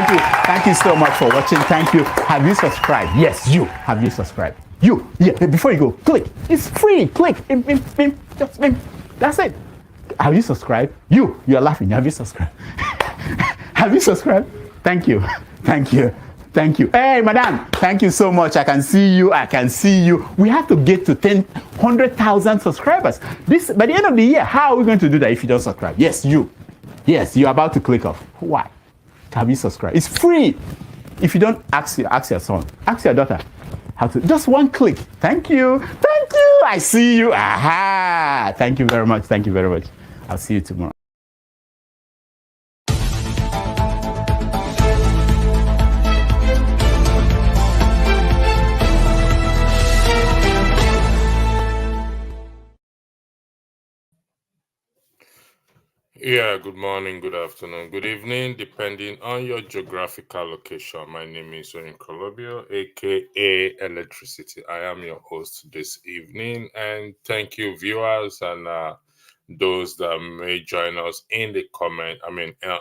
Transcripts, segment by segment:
Thank you. Thank you so much for watching. Thank you. Have you subscribed? Yes, you. Have you subscribed? You. Yeah, before you go, click. It's free. Click. Just that's it. Have you subscribed? You're laughing. Have you subscribed? Have you subscribed? Thank you. Thank you. Thank you. Hey, madam, thank you so much. I can see you. I can see you. We have to get to 100,000 subscribers. This by the end of the year. How are we going to do that if you don't subscribe? Yes, you. Yes, you're about to click off. Why? Have you subscribed? It's free. If you don't, ask your son, ask your daughter how to. Just one click. Thank you. Thank you. I see you. Aha. Thank you very much. Thank you very much. I'll see you tomorrow. Yeah, good morning, good afternoon, good evening, depending on your geographical location. My name is Oyin Kolobio, aka Electricity. I am your host this evening, and thank you, viewers, and those that may join us in the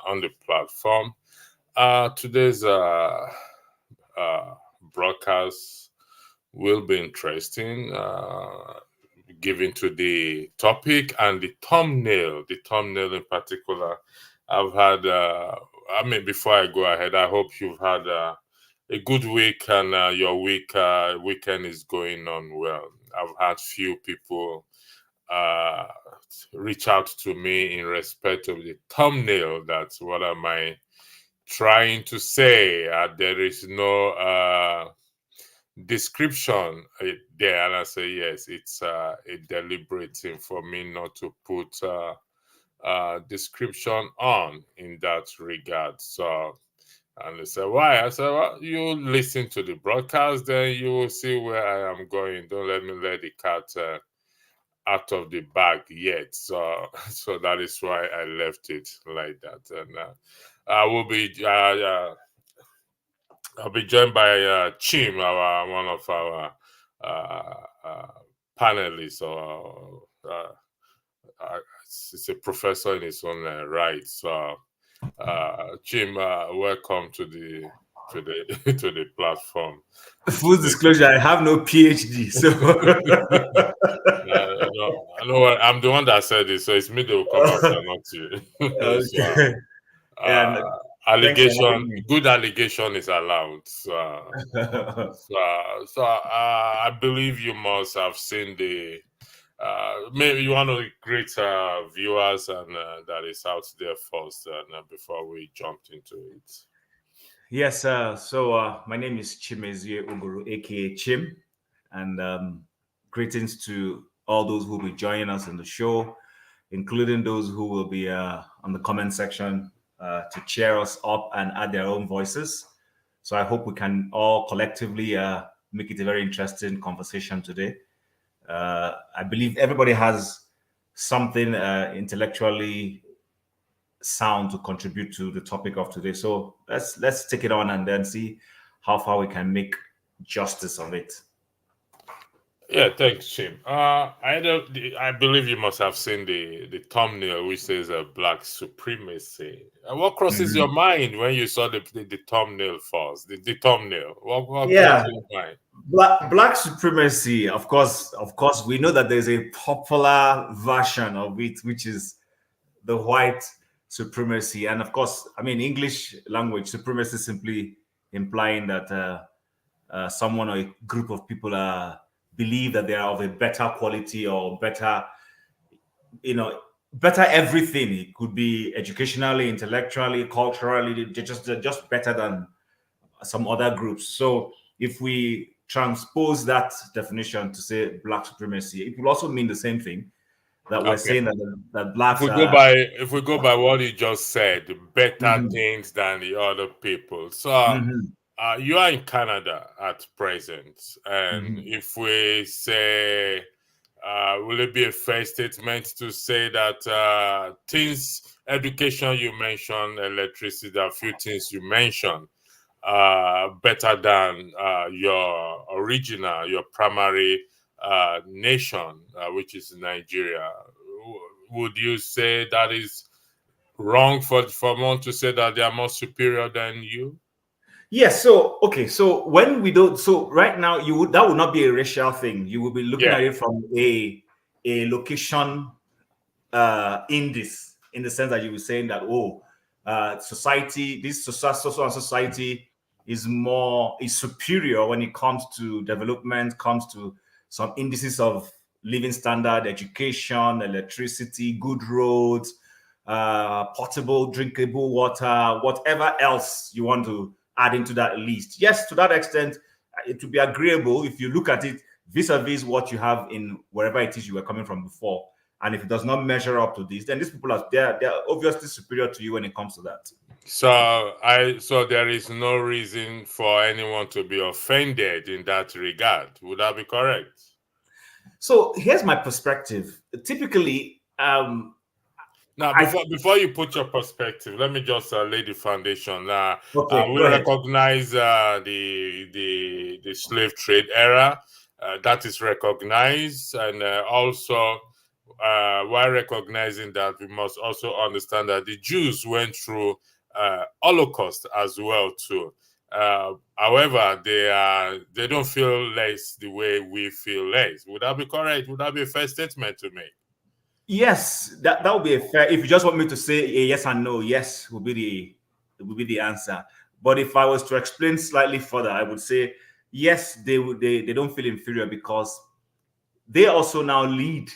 on the platform. Today's broadcast will be interesting. Given to the topic and the thumbnail in particular. I've had, before I go ahead, I hope you've had a good week and your weekend is going on well. I've had few people reach out to me in respect of the thumbnail. That's what am I trying to say? There is no description there, and I say yes, it's a deliberate thing for me not to put description on in that regard. So, and they say why? I said, well, you listen to the broadcast, then you will see where I am going. Don't let me let the cat out of the bag yet. So so that is why I left it like that. And I will be I'll be joined by Chim, one of our panelists. He's a professor in his own right. So, Chim, welcome to the to the platform. Full disclosure: I have no PhD, so I know what, I'm the one that said it, so it's me that will come after, not you. okay. So, good allegation is allowed. So I believe you must have seen the maybe one of the great viewers and that is out there first before we jumped into it. Yes, so my name is Chimezie Uguru, aka Chim, and greetings to all those who will be joining us in the show, including those who will be on the comment section to cheer us up and add their own voices. So I hope we can all collectively make it a very interesting conversation today. I believe everybody has something intellectually sound to contribute to the topic of today. So let's take it on and then see how far we can make justice of it. Yeah, thanks, Jim. I believe you must have seen the thumbnail, which says "Black Supremacy." What crosses your mind when you saw the thumbnail first? The thumbnail. What crosses your mind? Black supremacy. Of course, we know that there's a popular version of it, which is the white supremacy, and of course, I mean, English language supremacy simply implying that someone or a group of people believe that they are of a better quality or better, better everything. It could be educationally, intellectually, culturally. They're just better than some other groups. So if we transpose that definition to say black supremacy, it will also mean the same thing. That we're saying that blacks if we go by what you just said, better things than the other people. So you are in Canada at present, and if we say, will it be a fair statement to say that education you mentioned, electricity, there are a few things you mentioned, better than your primary nation, which is Nigeria? Would you say that is wrong for one to say that they are more superior than you? Yes. So okay. So when we don't, so right now that would not be a racial thing. You will be looking Yeah. at it from a location index, in the sense that you were saying that society, this social and society is superior when it comes to development, comes to some indices of living standard, education, electricity, good roads, potable, drinkable water, whatever else you want to add into that list. Yes, to that extent, it would be agreeable if you look at it vis-a-vis what you have in wherever it is you were coming from before. And if it does not measure up to this, then these people they're obviously superior to you when it comes to that. So there is no reason for anyone to be offended in that regard. Would that be correct? So here's my perspective. Typically, now before you put your perspective, let me just lay the foundation. Okay, We go ahead. recognize the slave trade era. That is recognized, and also while recognizing that, we must also understand that the Jews went through Holocaust as well too. However, they don't feel less the way we feel less. Would that be correct? Would that be a fair statement to make? Yes, that would be a fair. If you just want me to say a yes and no, yes will be the answer. But if I was to explain slightly further, I would say yes, they don't feel inferior because they also now lead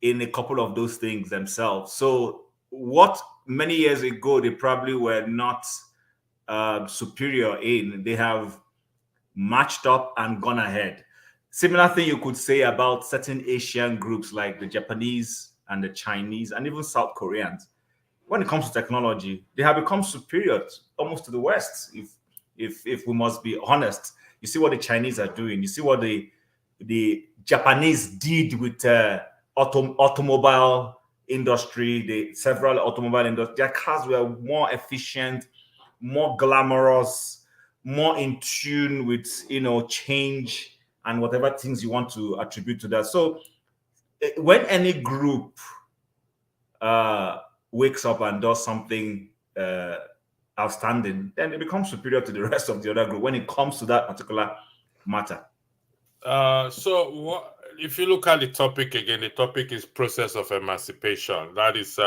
in a couple of those things themselves. So what many years ago they probably were not superior in, they have matched up and gone ahead. Similar thing you could say about certain Asian groups like the Japanese and the Chinese and even South Koreans. When it comes to technology, they have become superior almost to the West. If we must be honest, you see what the Chinese are doing. You see what the Japanese did with automobile industry. The several automobile industry, their cars were more efficient, more glamorous, more in tune with change and whatever things you want to attribute to that. So when any group wakes up and does something outstanding, then they become superior to the rest of the other group when it comes to that particular matter. If you look at the topic again, the topic is process of emancipation. That is,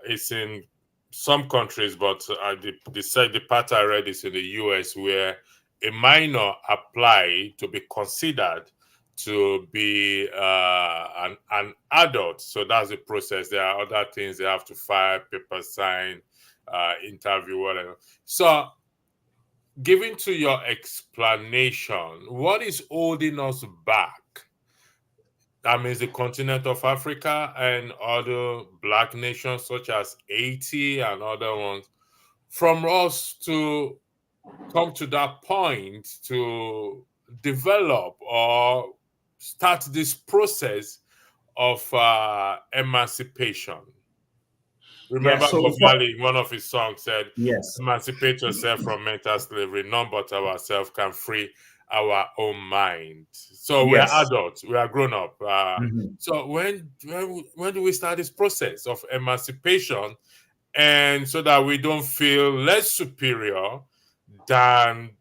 it's in some countries, but the part I read is in the US, where a minor apply to be considered to be an adult. So that's the process. There are other things they have to file, paper sign, interview, whatever. So, given to your explanation, what is holding us back? That means the continent of Africa and other Black nations such as Haiti and other ones, from us to come to that point to develop or start this process of emancipation. Yeah. Remember, So Bob Marley, in one of his songs, said, yes. "Emancipate yourself from mental slavery. None but ourselves can free our own mind." So we are Yes. adults, we are grown up. Mhm. So when do we start this process of emancipation, and so that we don't feel less superior than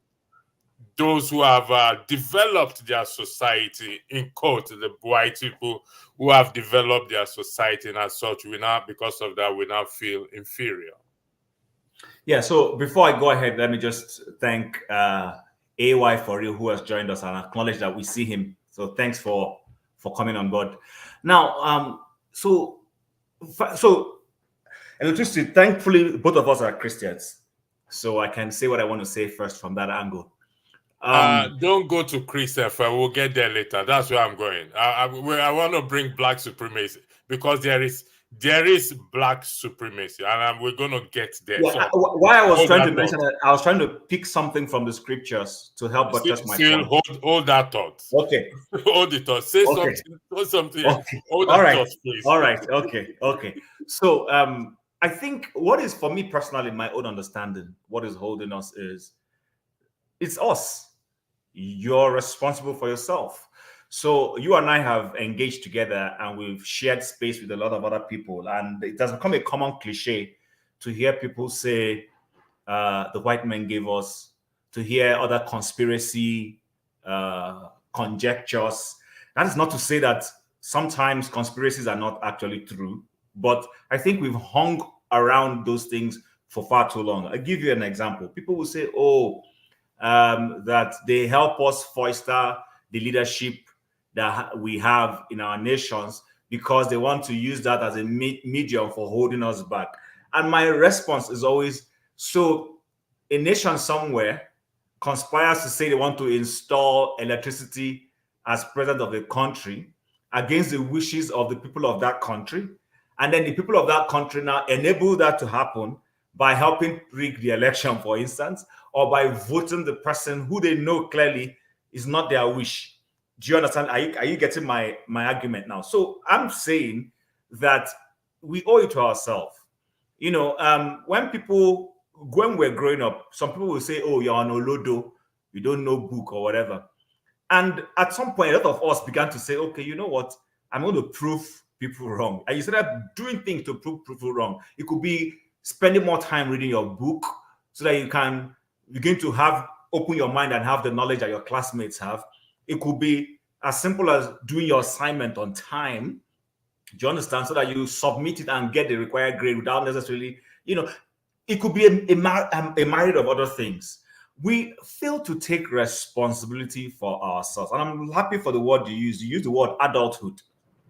those who have developed their society, in quote, the white people who have developed their society, and as such, because of that, we now feel inferior. Yeah. So before I go ahead, let me just thank AY for real, who has joined us, and acknowledge that we see him. So thanks for coming on board. Now, so electricity. Thankfully, both of us are Christians, so I can say what I want to say first from that angle. Don't go to Christopher. We'll get there later. That's where I'm going. I want to bring black supremacy because there is black supremacy, and we're going to get there. Yeah, So, why I was trying to mention that, I was trying to pick something from the scriptures to help buttress my point. Hold that thought. Okay. Hold the thought. Say Okay. something. Okay. Hold All that right. thought, please. All right. Okay. Okay. So I think what is, for me personally, my own understanding, what is holding us is it's us. You're responsible for yourself. So you and I have engaged together and we've shared space with a lot of other people. And it has become a common cliche to hear people say, the white men gave us, to hear other conspiracy conjectures. That is not to say that sometimes conspiracies are not actually true, but I think we've hung around those things for far too long. I'll give you an example. People will say, oh, that they help us foster the leadership that we have in our nations because they want to use that as a medium for holding us back. And my response is always, so a nation somewhere conspires to say they want to install electricity as president of the country against the wishes of the people of that country. And then the people of that country now enable that to happen by helping rig the election, for instance, or by voting the person who they know clearly is not their wish. Do you understand? Are you getting my argument now? So I'm saying that we owe it to ourselves. You know, when we're growing up, some people will say, oh, you're an olodo, you don't know book or whatever. And at some point, a lot of us began to say, okay, you know what? I'm going to prove people wrong. And you started doing things to prove people wrong. It could be spending more time reading your book so that you can begin to open your mind and have the knowledge that your classmates have. It could be as simple as doing your assignment on time. Do you understand? So that you submit it and get the required grade without necessarily, it could be a myriad of other things. We fail to take responsibility for ourselves. And I'm happy for the word you use. You use the word adulthood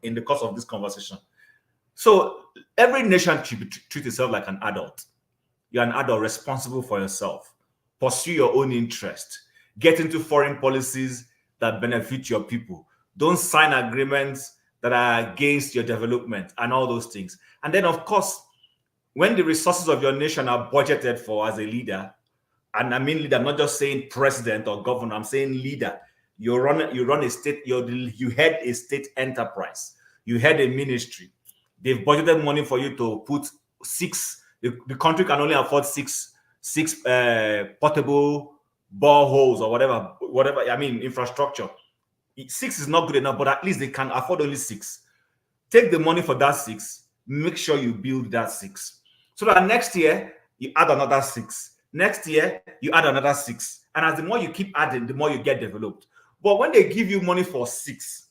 in the course of this conversation. So every nation should treat itself like an adult. You're an adult responsible for yourself. Pursue your own interest. Get into foreign policies that benefit your people. Don't sign agreements that are against your development and all those things. And then, of course, when the resources of your nation are budgeted for as a leader, and I mean leader, I'm not just saying president or governor, I'm saying leader. You run a state, you head a state enterprise, you head a ministry. They've budgeted money for you to put the country can only afford six portable boreholes or whatever, I mean, infrastructure. 6 is not good enough, but at least they can afford only 6. Take the money for that 6, make sure you build that 6. So that next year, you add another 6. Next year, you add another 6. And as the more you keep adding, the more you get developed. But when they give you money for 6,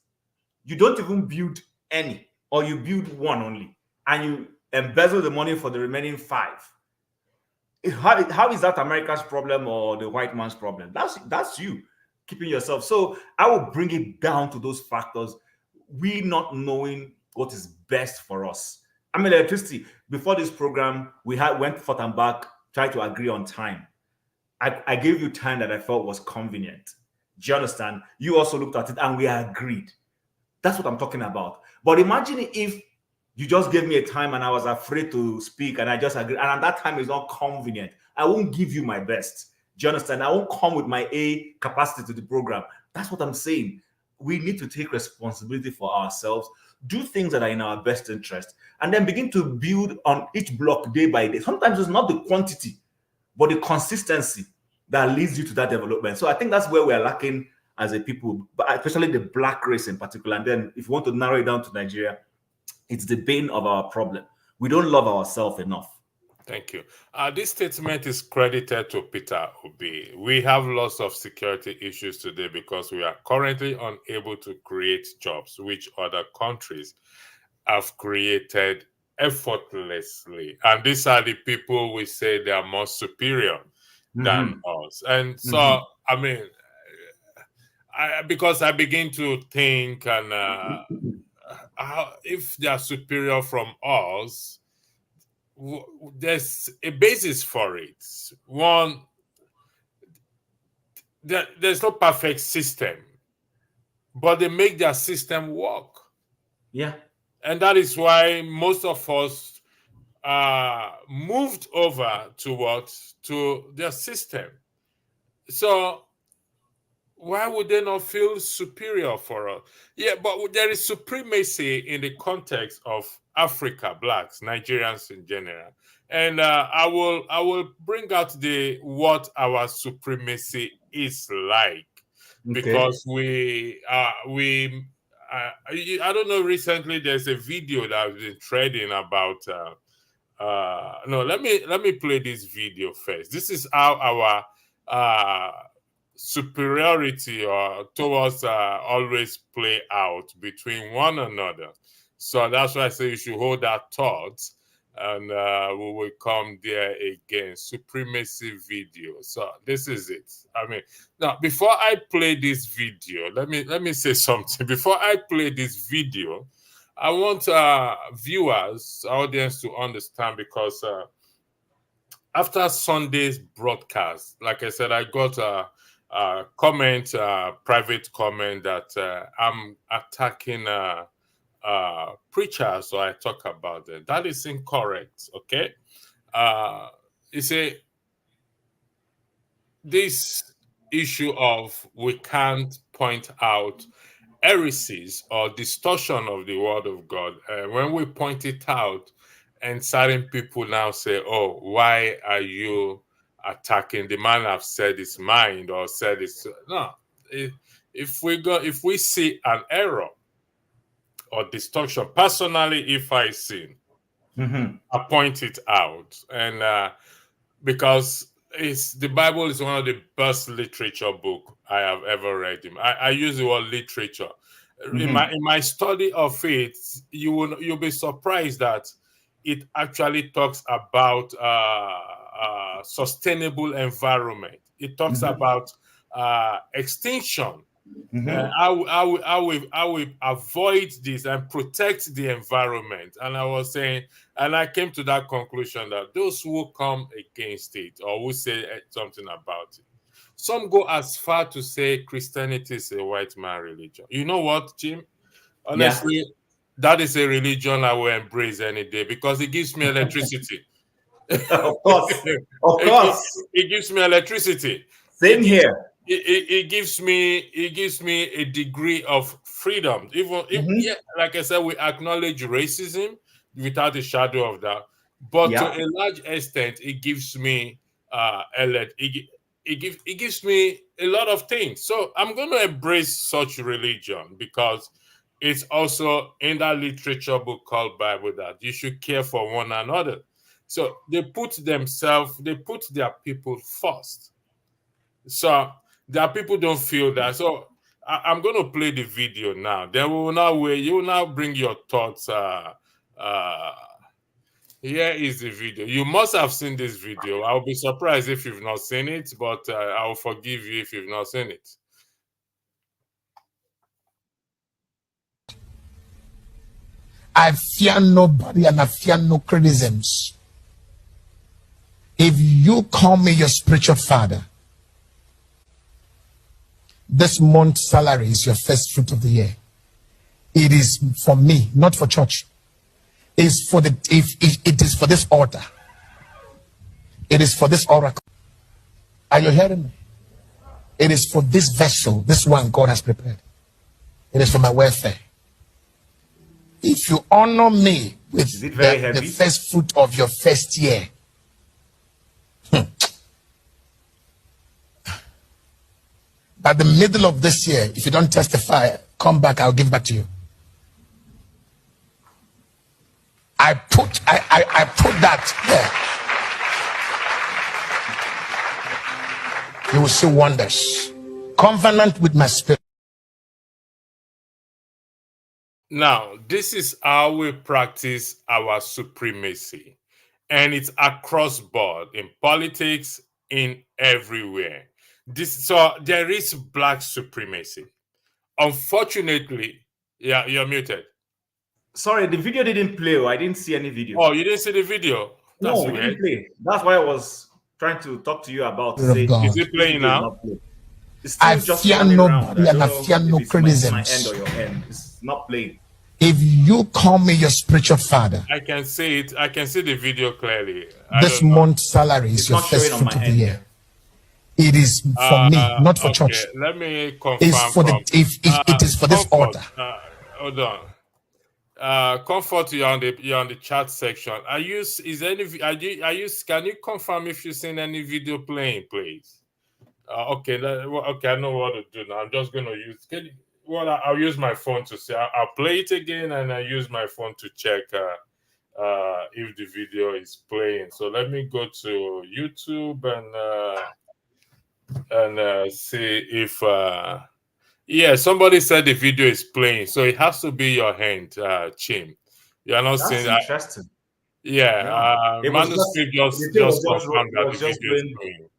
you don't even build any, or you build 1 only, and you embezzle the money for the remaining 5. How is that America's problem or the white man's problem? That's you keeping yourself. So I will bring it down to those factors. We not knowing what is best for us. I mean, electricity. Before this program, we went forth and back, tried to agree on time. I gave you time that I felt was convenient. Do you understand? You also looked at it and we agreed. That's what I'm talking about. But imagine if you just gave me a time and I was afraid to speak and I just agreed. And at that time is not convenient. I won't give you my best. Do you understand? I won't come with my A capacity to the program. That's what I'm saying. We need to take responsibility for ourselves, do things that are in our best interest, and then begin to build on each block day by day. Sometimes it's not the quantity, but the consistency that leads you to that development. So I think that's where we're lacking as a people, but especially the black race in particular. And then if you want to narrow it down to Nigeria, it's the bane of our problem. We don't love ourselves enough. Thank you. This statement is credited to Peter Obi. We have lots of security issues today because we are currently unable to create jobs which other countries have created effortlessly. And these are the people we say they are more superior than us. And so, I mean, because I begin to think, and if they are superior from us, there's a basis for it. One, there's no perfect system, but they make their system work. Yeah. And that is why most of us moved over to their system. So why would they not feel superior for us? Yeah, but there is supremacy in the context of Africa, blacks, Nigerians in general. And I will bring out what our supremacy is like. because I don't know, recently there's a video that has been trending about no, let me play this video first. This is how our superiority or towards always play out between one another. So that's why I say you should hold that thought, and we will come there again. Supremacy video. So this is it. I mean, now before I play this video, let me say something. Before I play this video, I want viewers, audience to understand, because after Sunday's broadcast, like I said, I got a comment, private comment that I'm attacking preachers, so I talk about them. That is incorrect, okay? You see, this issue of we can't point out heresies or distortion of the word of God, when we point it out, and certain people now say, oh, why are you attacking the man? Have said his mind or said it's no. If we see an error or distortion, personally, if I see, I point it out. And because the Bible is one of the best literature book I have ever read. I use the word literature. In my study of it, you'll be surprised that it actually talks about sustainable environment. It talks about extinction. How we avoid this and protect the environment. And I was saying, and I came to that conclusion that those who come against it or who say something about it, some go as far to say Christianity is a white man religion. You know what, Jim? Honestly, that is a religion I will embrace any day because it gives me electricity. Of course. Of course. It gives me electricity. Same here. It gives me a degree of freedom. Even yeah, like I said, we acknowledge racism without a shadow of doubt. But to a large extent, it gives me it gives me a lot of things. So I'm going to embrace such religion because it's also in that literature book called Bible that you should care for one another. So they put their people first. So their people don't feel that. So I'm going to play the video now. Then we will now wait. You will now bring your thoughts. Here is the video. You must have seen this video. I'll be surprised if you've not seen it, but I'll forgive you if you've not seen it. I fear nobody and I fear no criticisms. If you call me your spiritual father, this month's salary is your first fruit of the year. It is for me, not for church. It's for it is for this altar. It is for this oracle. Are you hearing me? It is for this vessel, this one God has prepared. It is for my welfare. If you honor me with the first fruit of your first year, by the middle of this year, if you don't testify, come back, I'll give back to you. I put that there. You will see wonders. Covenant with my spirit. Now, this is how we practice our supremacy. And it's across board in politics, in everywhere. So there is black supremacy. Unfortunately, yeah, you're muted. Sorry, the video didn't play. I didn't see any video. Oh, you didn't see the video? That's no, it didn't play. That's why I was trying to talk to you about. Is it playing now? It's still I just fear nobody and I fear no criticisms. My end or your end. It's not playing. If you call me your spiritual father, I can see it. I can see the video clearly. This month's salary is your first fruit of the year. It is for me, not for church. Let me confirm. It's for it is for this altar. Hold on. Comfort, you're on the chat section. Can you confirm if you've seen any video playing, please? Okay, okay, I know what to do now. I'm just going to use. I'll use my phone to see. I'll play it again, and I use my phone to check if the video is playing. So let me go to YouTube and see if. Yeah, somebody said the video is playing, so it has to be your hand, Chim. You are not That's seeing. interesting. It was Manuscript the thing just was confirmed that the was just video is going. playing.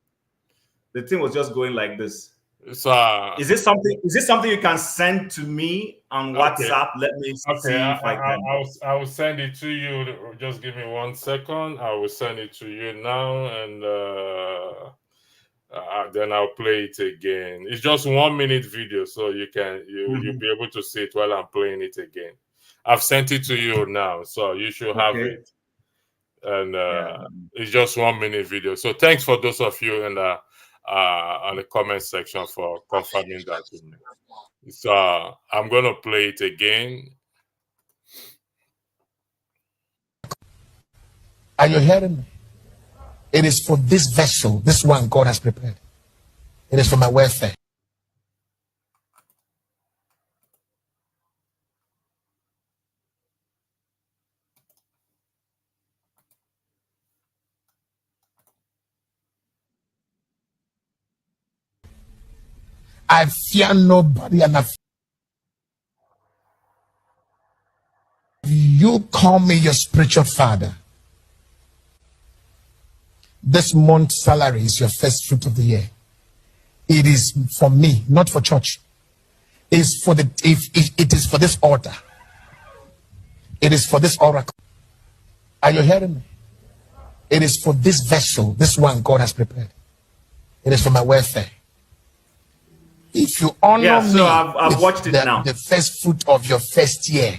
The thing was just going like this. So Is this something? Is this something you can send to me on okay. WhatsApp? Let me Okay, see if I can. I will send it to you. Just give me 1 second. I will send it to you now, and then I'll play it again. It's just 1 minute video, so you'll be able to see it while I'm playing it again. I've sent it to you now, so you should have it. And it's just 1 minute video. So thanks for those of you and on the comment section for confirming that to me. So I'm gonna play it again. Are you hearing me? It is for this vessel, this one God has prepared. It is for my welfare. I fear nobody, and you call me your spiritual father. This month's salary is your first fruit of the year. It is for me, not for church. It's for the it is for this altar. It is for this oracle. Are you hearing me? It is for this vessel, this one God has prepared. It is for my welfare. If you honor me, I've watched it now. The first fruit of your first year.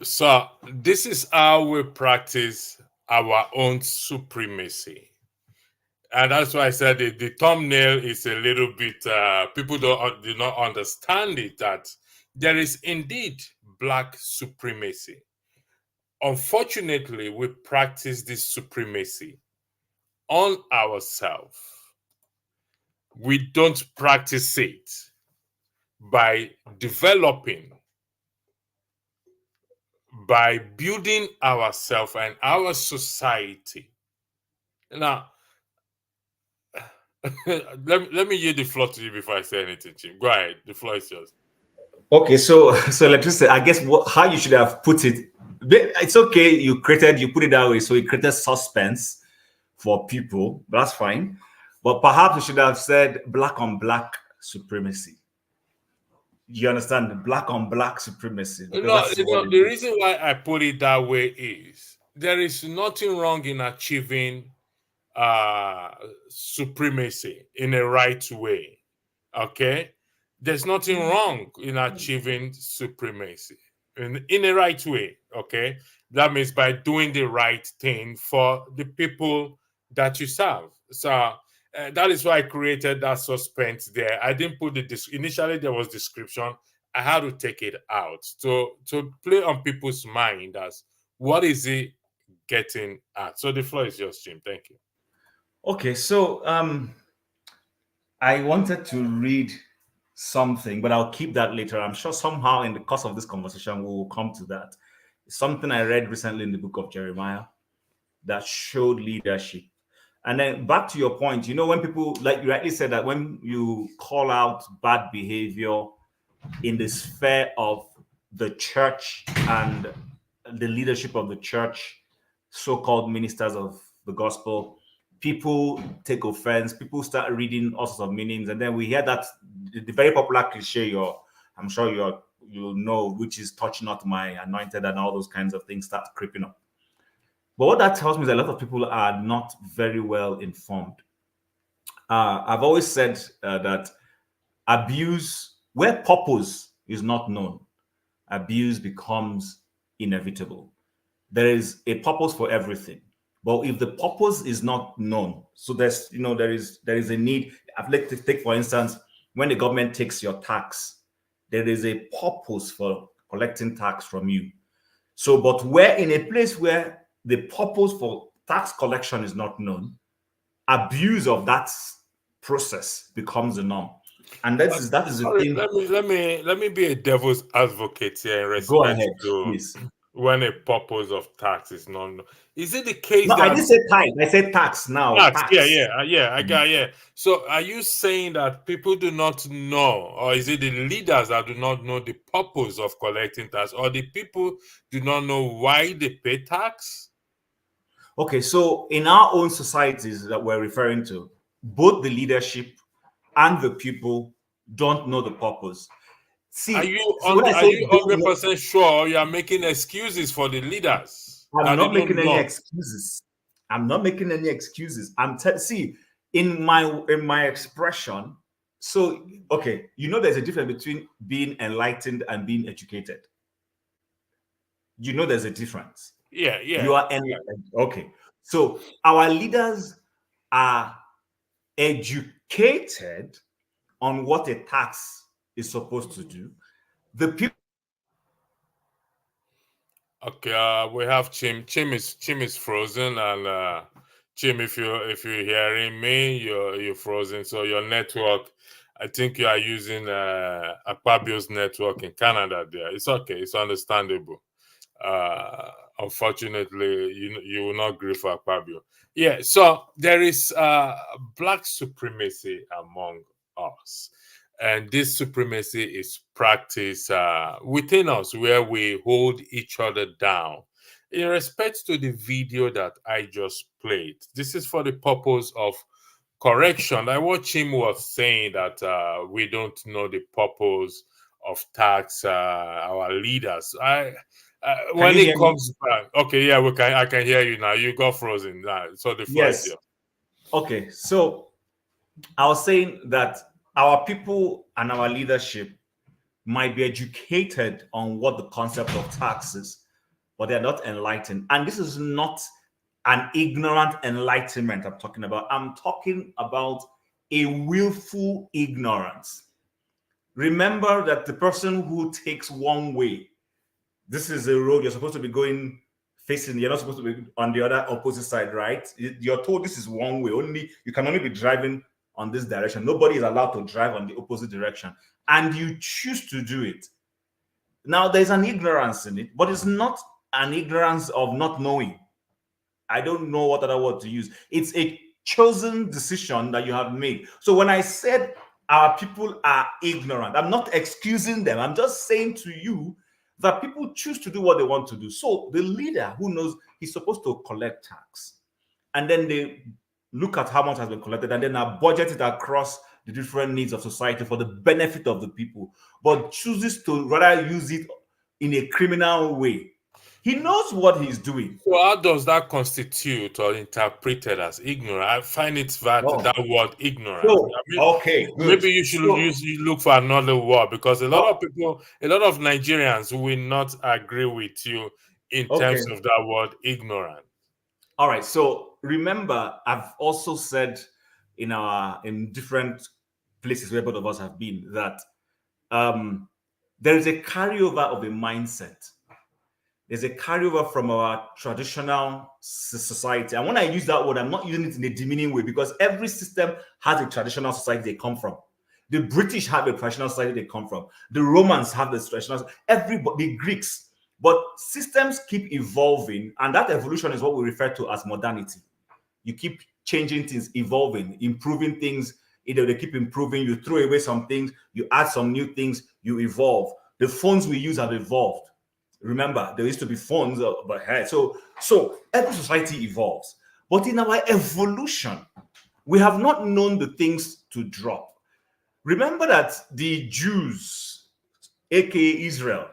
So this is how we practice our own supremacy. And that's why I said the thumbnail is a little bit, people do not understand it, that there is indeed Black supremacy. Unfortunately, we practice this supremacy on ourselves. We don't practice it by developing, by building ourselves and our society. Now, let me yield the floor to you before I say anything, Jim. Go ahead. The floor is yours. Okay, so electricity. I guess how you should have put it. It's okay. You put it that way, so it created suspense for people. That's fine. But perhaps you should have said black on black supremacy. You understand? Black on black supremacy. The reason why I put it that way is there is nothing wrong in achieving supremacy in a right way. Okay, there's nothing wrong in achieving supremacy in a right way. Okay, that means by doing the right thing for the people that you serve. So that is why I created that suspense there. I didn't put initially there was description. I had to take it out to play on people's mind as what is it getting at. So the floor is yours, Jim. Thank you. Okay, so I wanted to read something, but I'll keep that later. I'm sure somehow in the course of this conversation we will come to that. It's something I read recently in the book of Jeremiah that showed leadership. And then back to your point, when people, like you rightly said, that when you call out bad behavior in the sphere of the church and the leadership of the church, so-called ministers of the gospel, people take offense, people start reading all sorts of meanings, and then we hear that the very popular cliche, I'm sure you'll know, which is touch not my anointed, and all those kinds of things start creeping up. But what that tells me is a lot of people are not very well informed. I've always said that abuse, where purpose is not known, abuse becomes inevitable. There is a purpose for everything. But if the purpose is not known, so there is a need. I'd like to take, for instance, when the government takes your tax, there is a purpose for collecting tax from you. So, but where in a place where the purpose for tax collection is not known, abuse of that process becomes the norm. And that is the thing. Let me be a devil's advocate here in respect Go ahead, to please. when a purpose of tax is not known. Is it the case No, that I didn't say tax. I said tax now. tax? Tax. Yeah. So are you saying that people do not know, or is it the leaders that do not know the purpose of collecting tax, or the people do not know why they pay tax? Okay, so in our own societies that we're referring to, both the leadership and the people don't know the purpose. See, Are you when I say don't know, 100% sure you are making excuses for the leaders? I'm not making any excuses. I'm not making any excuses. See, in my expression. So okay, you know, there's a difference between being enlightened and being educated. You know, there's a difference. Yeah. You are enlightened. Okay, so our leaders are educated on what a tax is supposed to do. The people. Okay, we have Chim. Chim is frozen, and Chim, if you're hearing me, you're frozen. So your network, I think you are using Akpabio's network in Canada. There, it's okay. It's understandable. Unfortunately, you will not agree for Akpabio. Yeah. So there is black supremacy among us. And this supremacy is practiced within us, where we hold each other down. In respect to the video that I just played, this is for the purpose of correction. I watched him was saying that we don't know the purpose of tax, our leaders. When it comes back, okay, yeah, I can hear you now. You got frozen now, so the floor is yours. Okay, so I was saying that our people and our leadership might be educated on what the concept of tax is, but they're not enlightened. And this is not an ignorant enlightenment I'm talking about. I'm talking about a willful ignorance. Remember that the person who takes one way, this is a road you're supposed to be going facing, you're not supposed to be on the other opposite side, right? You're told this is one way, you can only be driving on this direction. Nobody is allowed to drive on the opposite direction, and you choose to do it. Now there's an ignorance in it, but it's not an ignorance of not knowing. I don't know what other word to use. It's a chosen decision that you have made. So when I said our people are ignorant, I'm not excusing them. I'm just saying to you that people choose to do what they want to do. So the leader who knows he's supposed to collect tax, and then they look at how much has been collected, and then budget it across the different needs of society for the benefit of the people, but chooses to rather use it in a criminal way. He knows what he's doing. So how does that constitute or interpreted as ignorant? I find it that word ignorant. So, okay, good. Maybe you should look for another word, because a lot of people, a lot of Nigerians will not agree with you in terms of that word ignorant. All right. So remember, I've also said in different places where both of us have been that there is a carryover of a mindset. There's a carryover from our traditional society. And when I use that word, I'm not using it in a demeaning way, because every system has a traditional society they come from. The British have a traditional society they come from. The Romans have the traditional, the Greeks. But systems keep evolving, and that evolution is what we refer to as modernity. You keep changing things, evolving, improving things. Either they keep improving, you throw away some things, you add some new things, you evolve. The phones we use have evolved. Remember, there used to be phones, but hey, so every society evolves. But in our evolution, we have not known the things to drop. Remember that the Jews, aka Israel,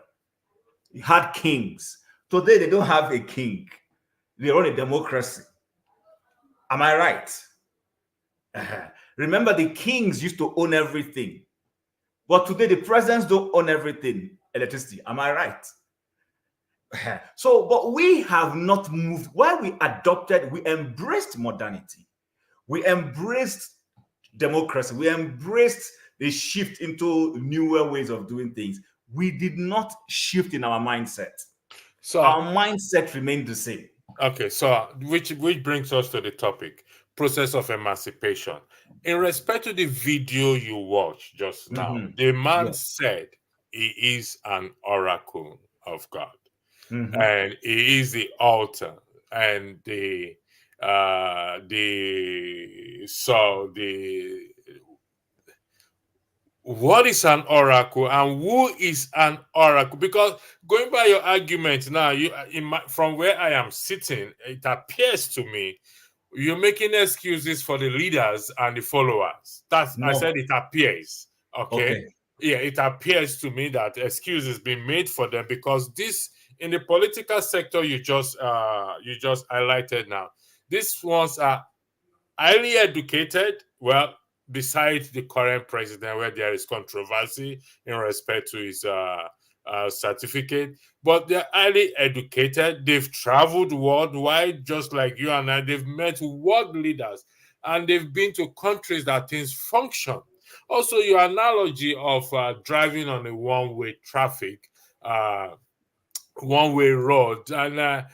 had kings. Today, they don't have a king. They run a democracy. Am I right? Remember, the kings used to own everything. But today, the presidents don't own everything. Electricity. Am I right? So, but we have not moved. While we embraced modernity. We embraced democracy. We embraced the shift into newer ways of doing things. We did not shift in our mindset. So our mindset remained the same. Okay, so which brings us to the topic, process of emancipation. In respect to the video you watched just now, the man said he is an oracle of God, and he is the altar, and the what is an oracle and who is an oracle? Because going by your argument now, from where I am sitting, it appears to me you're making excuses for the leaders and the followers. I said it appears. Okay. Yeah, it appears to me that excuses being made for them, because this, in the political sector you just highlighted now, these ones are highly educated. Well, besides the current president, where there is controversy in respect to his certificate, but they're highly educated. They've traveled worldwide, just like you and I. They've met world leaders, and they've been to countries that things function. Also, your analogy of driving on a one-way traffic, one-way road, and I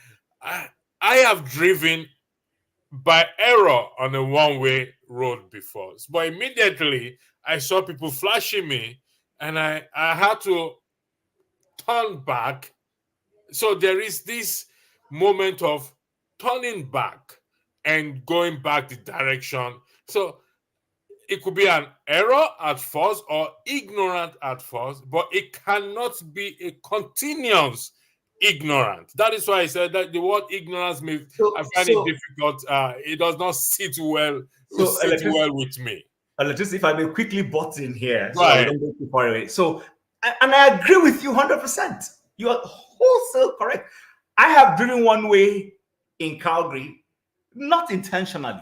have driven by error on a one-way road before, but immediately I saw people flashing me, and I had to turn back. So there is this moment of turning back and going back the direction. So it could be an error at first or ignorant at first, but it cannot be a continuous ignorant. That is why I said that the word ignorance I find it difficult. It does not sit well with me. Just if I may quickly butt in here, so I don't go too far away. So, and I agree with you 100%. You are wholesale correct. I have driven one way in Calgary, not intentionally.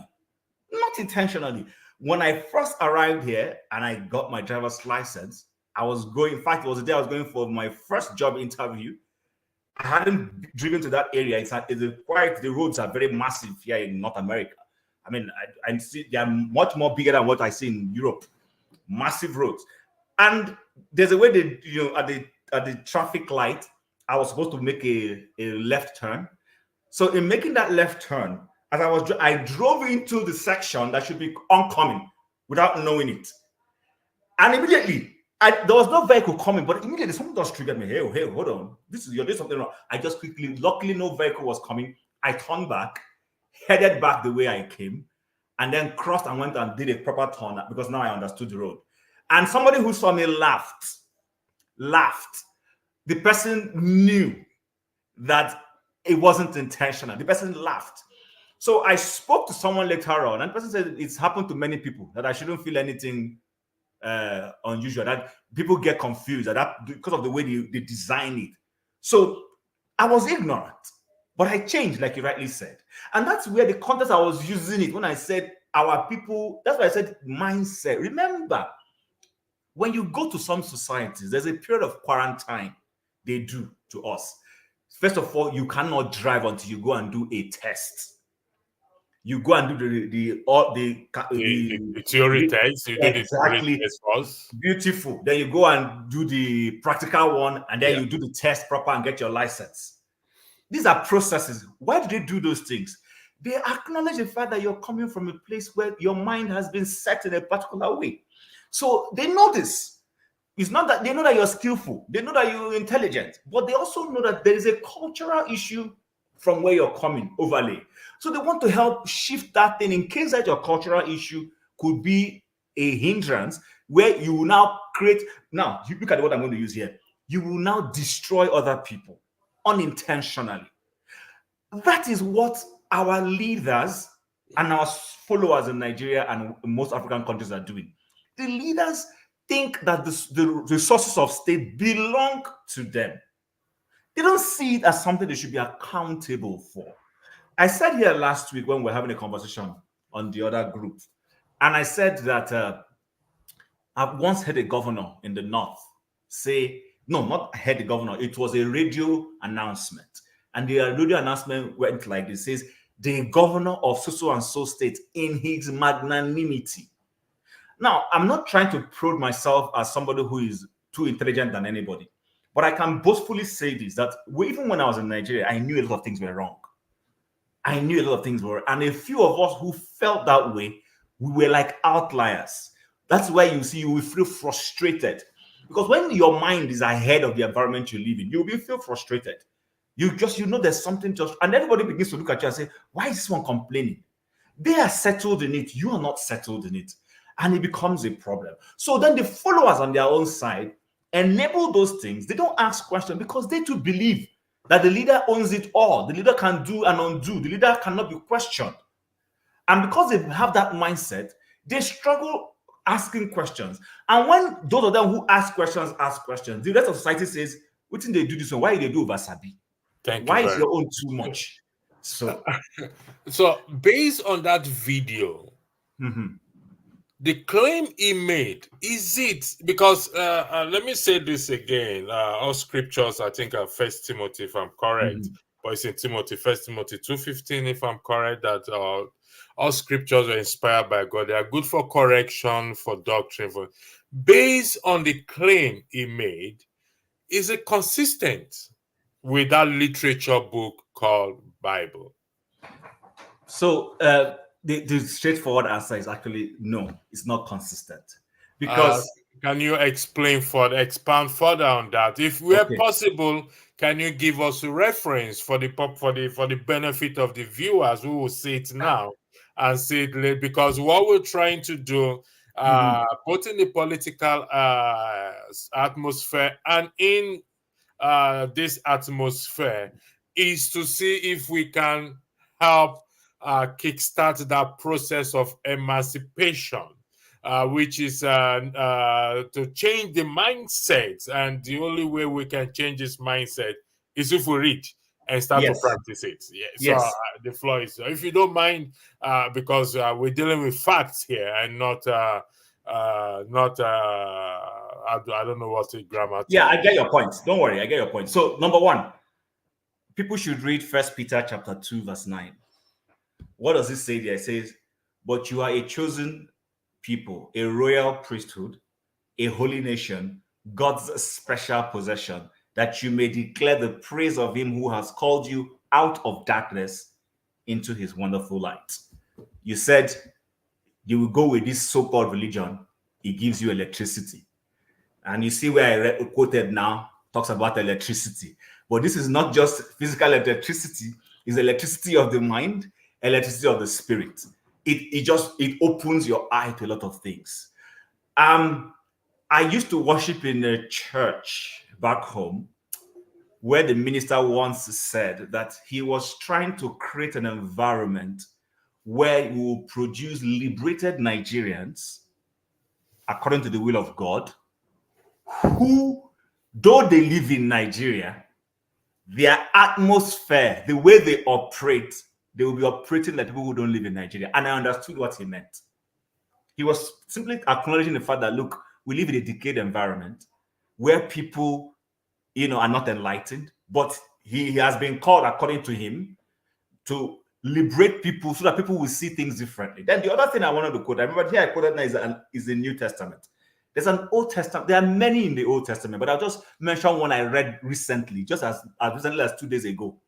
When I first arrived here and I got my driver's license, I was going, in fact, it was the day I was going for my first job interview. I hadn't driven to that area. The roads are very massive here in North America. I mean, I see they are much more bigger than what I see in Europe. Massive roads. And there's a way at the traffic light, I was supposed to make a left turn. So in making that left turn, as I drove into the section that should be oncoming without knowing it. And immediately, there was no vehicle coming, but immediately something just triggered me. Hey, hold on. You're doing something wrong. I just quickly, luckily no vehicle was coming. I turned back, headed back the way I came, and then crossed and went and did a proper turn, because now I understood the road. And somebody who saw me laughed. The person knew that it wasn't intentional. The person laughed. So I spoke to someone later on, and the person said it's happened to many people, that I shouldn't feel anything unusual, that people get confused that because of the way they design it. So I was ignorant, but I changed, like you rightly said. And that's where the context I was using it when I said our people, that's why I said mindset. Remember, when you go to some societies, there's a period of quarantine they do to us. First of all, you cannot drive until you go and do a test. You go and do the theory test. You do the theory test first. Beautiful. Then you go and do the practical one, and then you do the test proper and get your license. These are processes. Why do they do those things? They acknowledge the fact that you're coming from a place where your mind has been set in a particular way. So they know this. It's not that they know that you're skillful. They know that you're intelligent, but they also know that there is a cultural issue from where you're coming overlay. So they want to help shift that thing in case that your cultural issue could be a hindrance, where you will now create. Now, you look at what I'm going to use here. You will now destroy other people unintentionally. That is what our leaders and our followers in Nigeria and most African countries are doing. The leaders think that the resources of state belong to them. They don't see it as something they should be accountable for. I said here last week when we were having a conversation on the other group, and I said that I've once heard a governor in the north say, no, not heard the governor, it was a radio announcement. And the radio announcement went like this, says, the governor of so and so state in his magnanimity. Now, I'm not trying to prove myself as somebody who is too intelligent than anybody, but I can boastfully say this, that even when I was in Nigeria, I knew a lot of things were wrong. I knew a lot of things were, and a few of us who felt that way, we were like outliers. That's why you see you will feel frustrated, because when your mind is ahead of the environment you live in, you'll feel frustrated. You know there's something just, and everybody begins to look at you and say, why is this one complaining? They are settled in it. You are not settled in it. And it becomes a problem. So then the followers on their own side enable those things. They don't ask questions because they too believe that the leader owns it all. The leader can do and undo. The leader cannot be questioned. And because they have that mindset, they struggle asking questions. And when those of them who ask questions, the rest of society says, what thing they do this one? Why they do over Sabi? Why is your own too much? So, based on that video, the claim he made, is it because let me say this again, all scriptures, I think are First Timothy, if I'm correct, but it's in Timothy, First Timothy 2:15, if I'm correct, that all scriptures are inspired by God. They are good for correction, for doctrine. Based on the claim he made, is it consistent with that literature book called Bible? So the straightforward answer is actually no, it's not consistent. Because can you expand further on that? If we're possible, can you give us a reference for the benefit of the viewers who will see it now and see it later? Because what we're trying to do, both in the political atmosphere and in this atmosphere, is to see if we can help kickstart that process of emancipation, which is to change the mindset. And the only way we can change this mindset is if we read and start to practice it. So the floor is, if you don't mind, because we're dealing with facts here and not I don't know what the grammar. Yeah, I get your point. Don't worry, I get your point. So number one, people should read 1 Peter chapter 2, verse 9. What does it say there? It says, but you are a chosen people, a royal priesthood, a holy nation, God's special possession, that you may declare the praise of him who has called you out of darkness into his wonderful light. You said you will go with this so-called religion. It gives you electricity. And you see where I quoted now, talks about electricity. But this is not just physical electricity, it's electricity of the mind, electricity of the spirit. It opens your eye to a lot of things. I used to worship in a church back home where the minister once said that he was trying to create an environment where he will produce liberated Nigerians according to the will of God, who, though they live in Nigeria, their atmosphere, the way they operate, they will be operating like people who don't live in Nigeria. And I understood what he meant. He was simply acknowledging the fact that, look, we live in a decayed environment where people, are not enlightened, but he has been called, according to him, to liberate people so that people will see things differently. Then the other thing I wanted to quote, I remember here I quoted now is the New Testament. There's an Old Testament. There are many in the Old Testament, but I'll just mention one I read recently, just as recently as 2 days ago,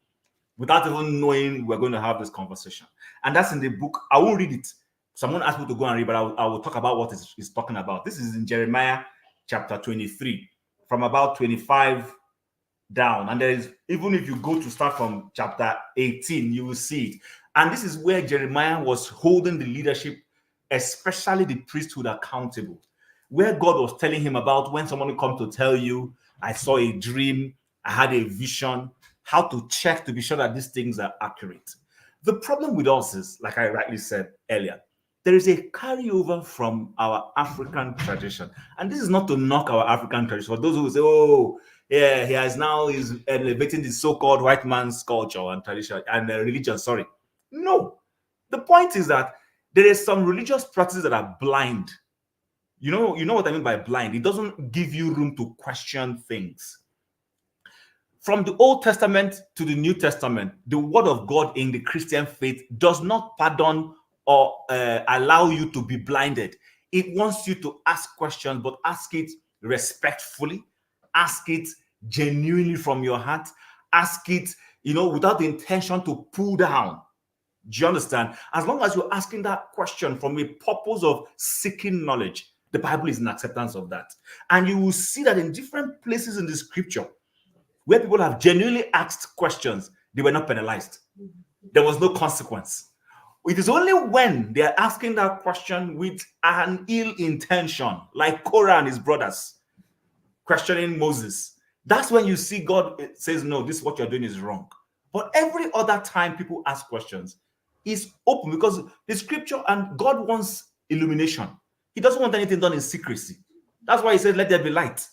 without even knowing we're going to have this conversation. And that's in the book. I won't read it. Someone asked me to go and read, but I will talk about what it's talking about. This is in Jeremiah chapter 23, from about 25 down. And there is, even if you go to start from chapter 18, you will see it. And this is where Jeremiah was holding the leadership, especially the priesthood, accountable, where God was telling him about when someone will come to tell you, I saw a dream, I had a vision, how to check to be sure that these things are accurate. The problem with us is, like I rightly said earlier, there is a carryover from our African tradition. And this is not to knock our African tradition. For those who say, oh, yeah, he is elevating the so-called white man's culture and tradition and religion, sorry. No. The point is that there is some religious practices that are blind. You know what I mean by blind? It doesn't give you room to question things. From the Old Testament to the New Testament, the word of God in the Christian faith does not pardon or allow you to be blinded. It wants you to ask questions, but ask it respectfully, ask it genuinely from your heart, ask it, without the intention to pull down. Do you understand? As long as you're asking that question from a purpose of seeking knowledge, the Bible is in acceptance of that. And you will see that in different places in the scripture where people have genuinely asked questions, they were not penalized. There was no consequence. It is only when they are asking that question with an ill intention, like Korah and his brothers questioning Moses, that's when you see God says, no, this is what you're doing is wrong. But every other time people ask questions, is open, because the scripture and God wants illumination. He doesn't want anything done in secrecy. That's why he said, let there be light.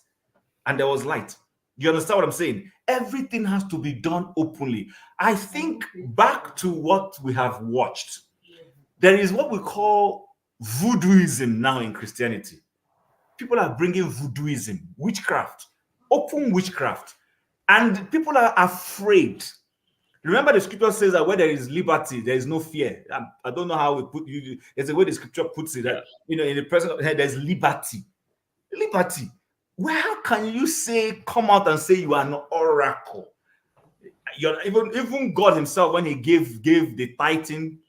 And there was light. You understand what I'm saying? Everything has to be done openly. I think back to what we have watched. There is what we call voodooism now in Christianity. People are bringing voodooism, witchcraft, open witchcraft. And people are afraid. Remember, the scripture says that where there is liberty, there is no fear. I don't know how we put you. There's a way the scripture puts it that, in the presence of there's liberty. Liberty. Where can you say, come out and say you are an oracle? You're even God himself, when he gave the tithing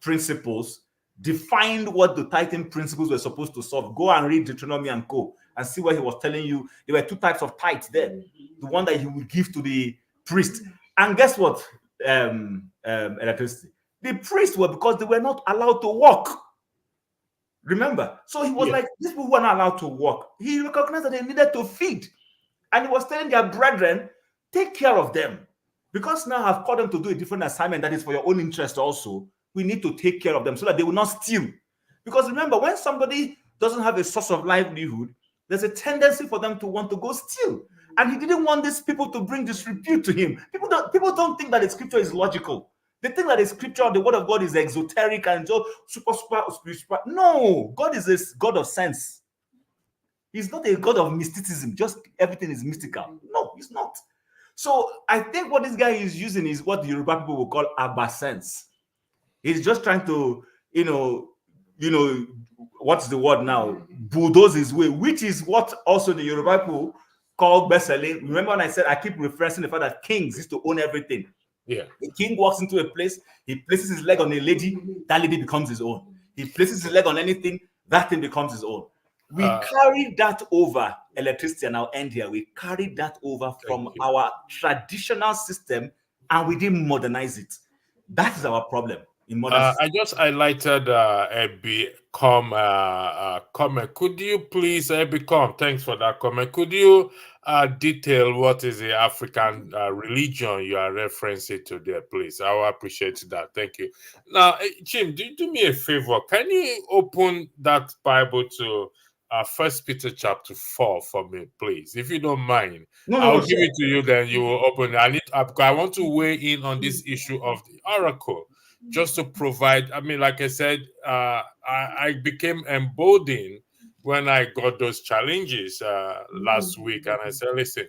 principles, defined what the tithing principles were supposed to solve. Go and read Deuteronomy and Co. and see what he was telling you. There were two types of tithe there. The one that he would give to the priest. And guess what? Electricity. The priests were, because they were not allowed to walk. Remember? So he was like, these people were not allowed to walk. He recognized that they needed to feed. And he was telling their brethren, take care of them. Because now I've called them to do a different assignment that is for your own interest also, we need to take care of them so that they will not steal. Because remember, when somebody doesn't have a source of livelihood, there's a tendency for them to want to go steal. And he didn't want these people to bring disrepute to him. People don't think that the scripture is logical. They think that the scripture, the word of God, is exoteric and just super spiritual. No, God is a God of sense. He's not a God of mysticism. Just everything is mystical. No, he's not. So I think what this guy is using is what the Yoruba people will call Abba sense. He's just trying to, what's the word now? Bulldoze his way, which is what also the Yoruba people call bestselling. Remember when I said I keep referencing the fact that kings used to own everything. Yeah. The king walks into a place, he places his leg on a lady, that lady becomes his own. He places his leg on anything, that thing becomes his own. We carried that over, electricity, and I'll end here. We carried that over from our traditional system and we didn't modernize it. That is our problem. I just highlighted a comment. Could you please, thanks for that comment. Could you detail what is the African religion you are referencing to there, please? I will appreciate that. Thank you. Now, Jim, do me a favor. Can you open that Bible to 1 Peter chapter 4 for me, please, if you don't mind? I'll give it to you, then you will open it. I want to weigh in on this issue of the oracle. Just to provide, like I said, I became emboldened when I got those challenges last week, and I said, "Listen,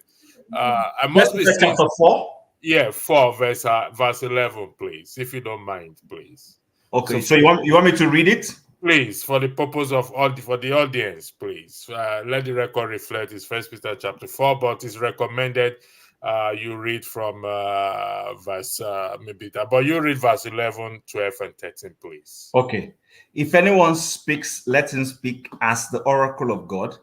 I must be saying, chapter 4." Yeah, 4 verse 11, please, if you don't mind, please. Okay, so you want me to read it? Please, for the purpose of for the audience, please let the record reflect. It's 1 Peter chapter 4, but it's recommended you read from verse but you read verse 11, 12, and 13, please. Okay. If anyone speaks, let him speak as the oracle of God.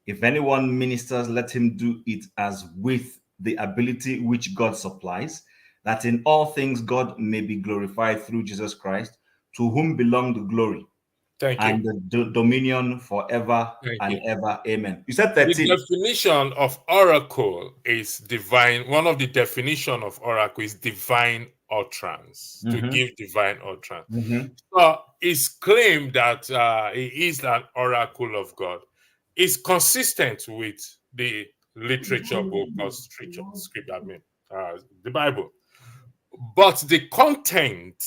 If anyone ministers, let him do it as with the ability which God supplies, that in all things God may be glorified through Jesus Christ, to whom belong the glory and the dominion forever and ever. Amen. You said 13. The definition of oracle is divine. One of the definition of oracle is divine utterance, to give divine utterance. So it's claimed that he is an oracle of God. It's consistent with the literature book of scripture, the Bible. But the content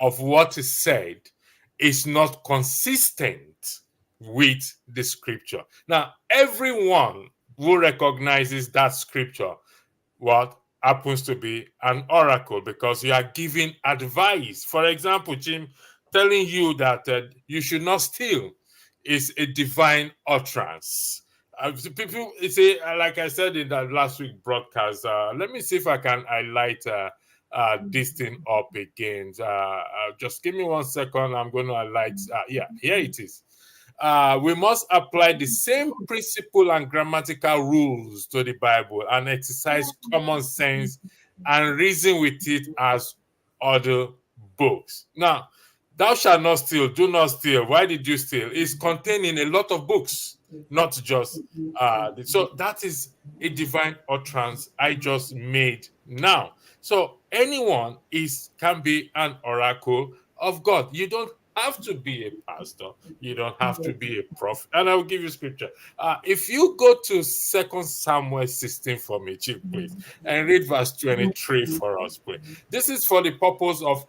of what is said is not consistent with the scripture. Now, everyone who recognizes that scripture, what happens to be an oracle, because you are giving advice. For example, Jim, telling you that you should not steal is a divine utterance. People say, like I said in that last week broadcast, let me see if I can highlight this thing up again. Just give me 1 second. I'm going to highlight. Yeah, here it is. We must apply the same principle and grammatical rules to the Bible and exercise common sense and reason with it as other books. Now, thou shalt not steal, do not steal. Why did you steal? It's contained in a lot of books, not just so that is a divine utterance I just made now. So anyone can be an oracle of God. You don't have to be a pastor. You don't have to be a prophet. And I'll give you scripture. If you go to 2 Samuel 16 for me, Chief, please, and read verse 23 for us, please. This is for the purpose of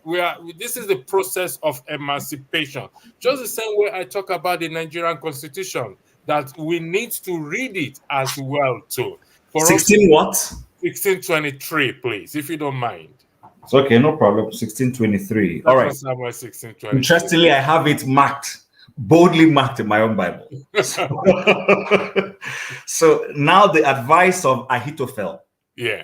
this is the process of emancipation. Just the same way I talk about the Nigerian Constitution, that we need to read it as well too. For 16 what? 1623, please, if you don't mind. It's okay, no problem. 1623. All right. Samuel 1623. Interestingly, I have it marked, boldly marked in my own Bible. So now the advice of Ahithophel,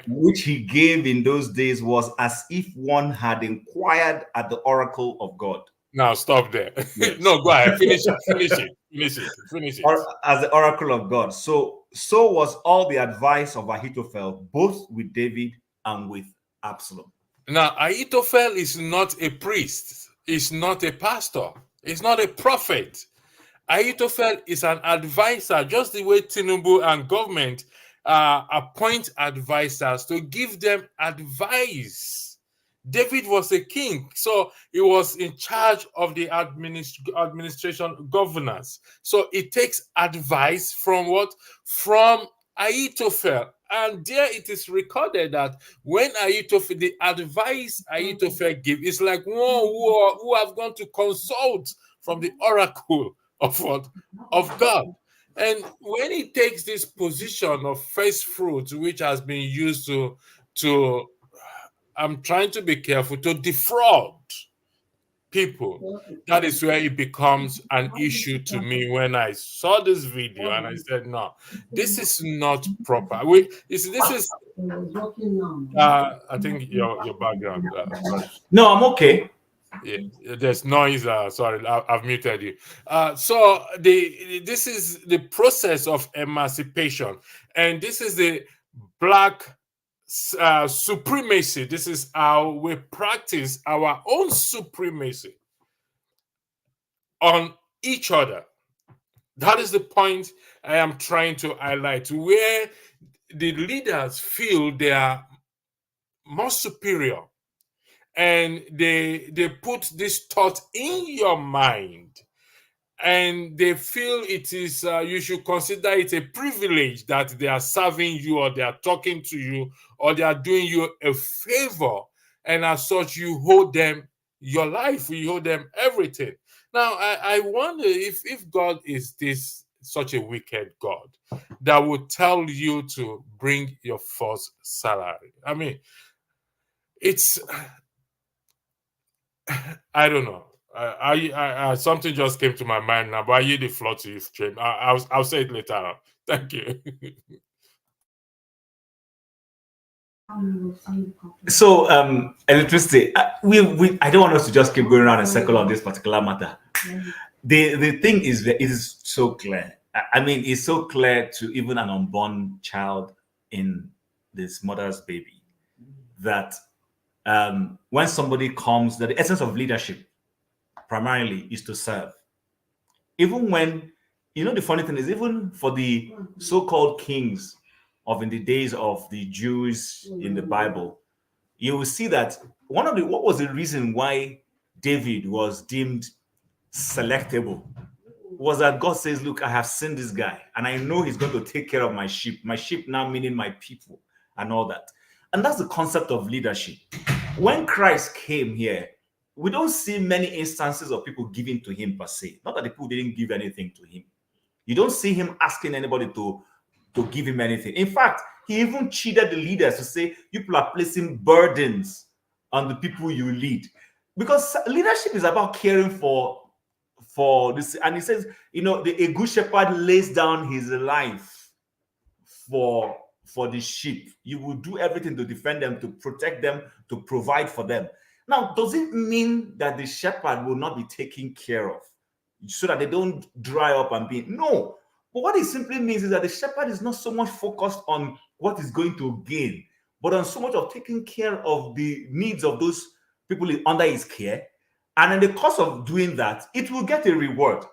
which he gave in those days, was as if one had inquired at the oracle of God. Now stop there. Yes. No, go ahead. Finish it. Or as the oracle of God. So was all the advice of Ahithophel, both with David and with Absalom. Now, Ahithophel is not a priest. He's not a pastor. He's not a prophet. Ahithophel is an advisor, just the way Tinubu and government appoint advisors to give them advice. David was a king, so he was in charge of the administration governance. So it takes advice from what? From Ahithophel. And there it is recorded that when Ahithophel, the advice Ahithophel gives is like one who have gone to consult from the oracle of what? Of God. And when he takes this position of first fruits, which has been used to I'm trying to be careful, to defraud people, that is where it becomes an issue to me when I saw this video and I said, no, this is not proper. This is I think your background. No, I'm okay. Yeah, there's noise. Sorry, I've muted you. So this is the process of emancipation, and this is the Black supremacy. This is how we practice our own supremacy on each other. That is the point I am trying to highlight, where the leaders feel they are more superior, and they put this thought in your mind, and they feel it is you should consider it a privilege that they are serving you, or they are talking to you, or they are doing you a favor, and as such you hold them your life, you hold them everything. Now I wonder if God is such a wicked God that would tell you to bring your first salary. I mean, it's I don't know. Something just came to my mind now, but I yield the floor to you, Jim. I'll say it later on. Thank you. So, electricity. I don't want us to just keep going around in a circle on this particular matter. The thing is that it is so clear. I mean, it's so clear to even an unborn child in this mother's baby that when somebody comes, that the essence of leadership primarily is to serve. Even when, the funny thing is, even for the so-called kings of in the days of the Jews in the Bible, you will see that what was the reason why David was deemed selectable was that God says, look, I have seen this guy and I know he's going to take care of my sheep now meaning my people and all that. And that's the concept of leadership. When Christ came here, we don't see many instances of people giving to him per se. Not that the people didn't give anything to him. You don't see him asking anybody to give him anything. In fact, he even cheated the leaders to say, you people are placing burdens on the people you lead. Because leadership is about caring for this. And he says, a good shepherd lays down his life for for the sheep. You will do everything to defend them, to protect them, to provide for them. Now, does it mean that the shepherd will not be taken care of so that they don't dry up and be? No. But what it simply means is that the shepherd is not so much focused on what he's going to gain, but on so much of taking care of the needs of those people under his care. And in the course of doing that, it will get a reward.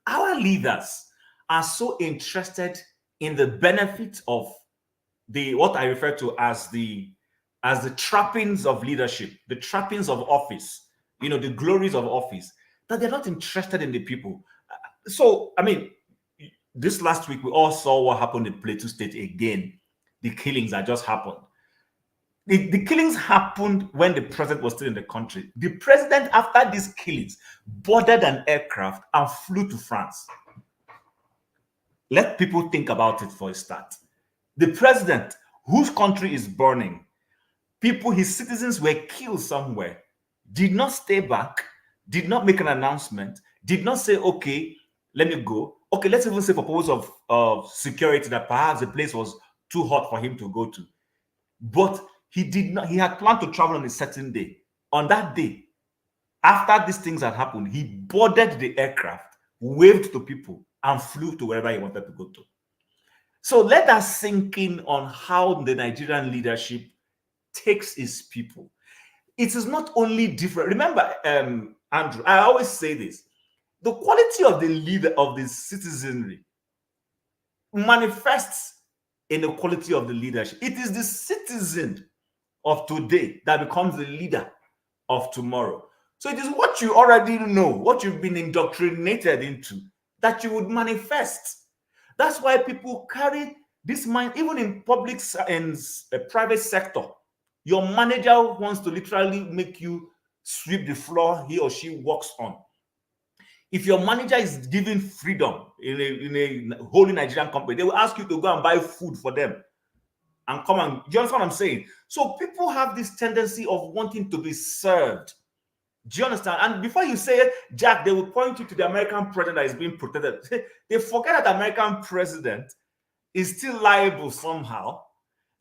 Our leaders are so interested in the benefits of what I refer to as the trappings of leadership, the trappings of office, the glories of office, that they're not interested in the people. So, I mean, this last week, we all saw what happened in Plateau State again, the killings that just happened. The killings happened when the president was still in the country. The president, after these killings, boarded an aircraft and flew to France. Let people think about it for a start. The president, whose country is burning, his citizens were killed somewhere, did not stay back, did not make an announcement, did not say, okay, let me go. Okay, let's even say for purpose of security that perhaps the place was too hot for him to go to. But he did not. He had planned to travel on a certain day. On that day, after these things had happened, he boarded the aircraft, waved to people, and flew to wherever he wanted to go to. So let us sink in on how the Nigerian leadership takes its people. It is not only different. Remember, Andrew, I always say this. The quality of the leader, of the citizenry, manifests in the quality of the leadership. It is the citizen of today that becomes the leader of tomorrow. So it is what you already know, what you've been indoctrinated into, that you would manifest. That's why people carry this mind, even in public and private sector. Your manager wants to literally make you sweep the floor he or she walks on. If your manager is giving freedom in a holy Nigerian company, they will ask you to go and buy food for them and come and, do you understand what I'm saying? So people have this tendency of wanting to be served. Do you understand? And before you say it, Jack, they will point you to the American president that is being protected. They forget that the American president is still liable somehow,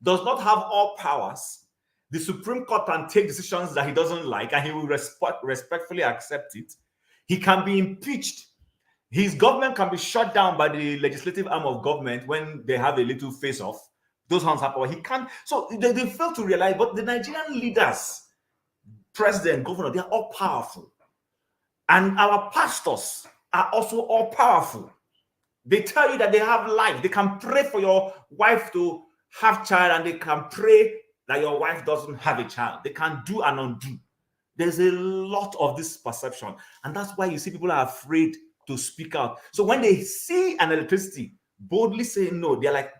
does not have all powers. The Supreme Court can take decisions that he doesn't like, and he will respectfully accept it. He can be impeached. His government can be shut down by the legislative arm of government when they have a little face-off. Those hands have power. He can't. So they fail to realize, but the Nigerian leaders, president, governor, they are all powerful. And our pastors are also all powerful. They tell you that they have life. They can pray for your wife to have child, and they can pray that your wife doesn't have a child. They can do and undo. There's a lot of this perception. And that's why you see people are afraid to speak out. So when they see an electricity boldly saying no, they're like,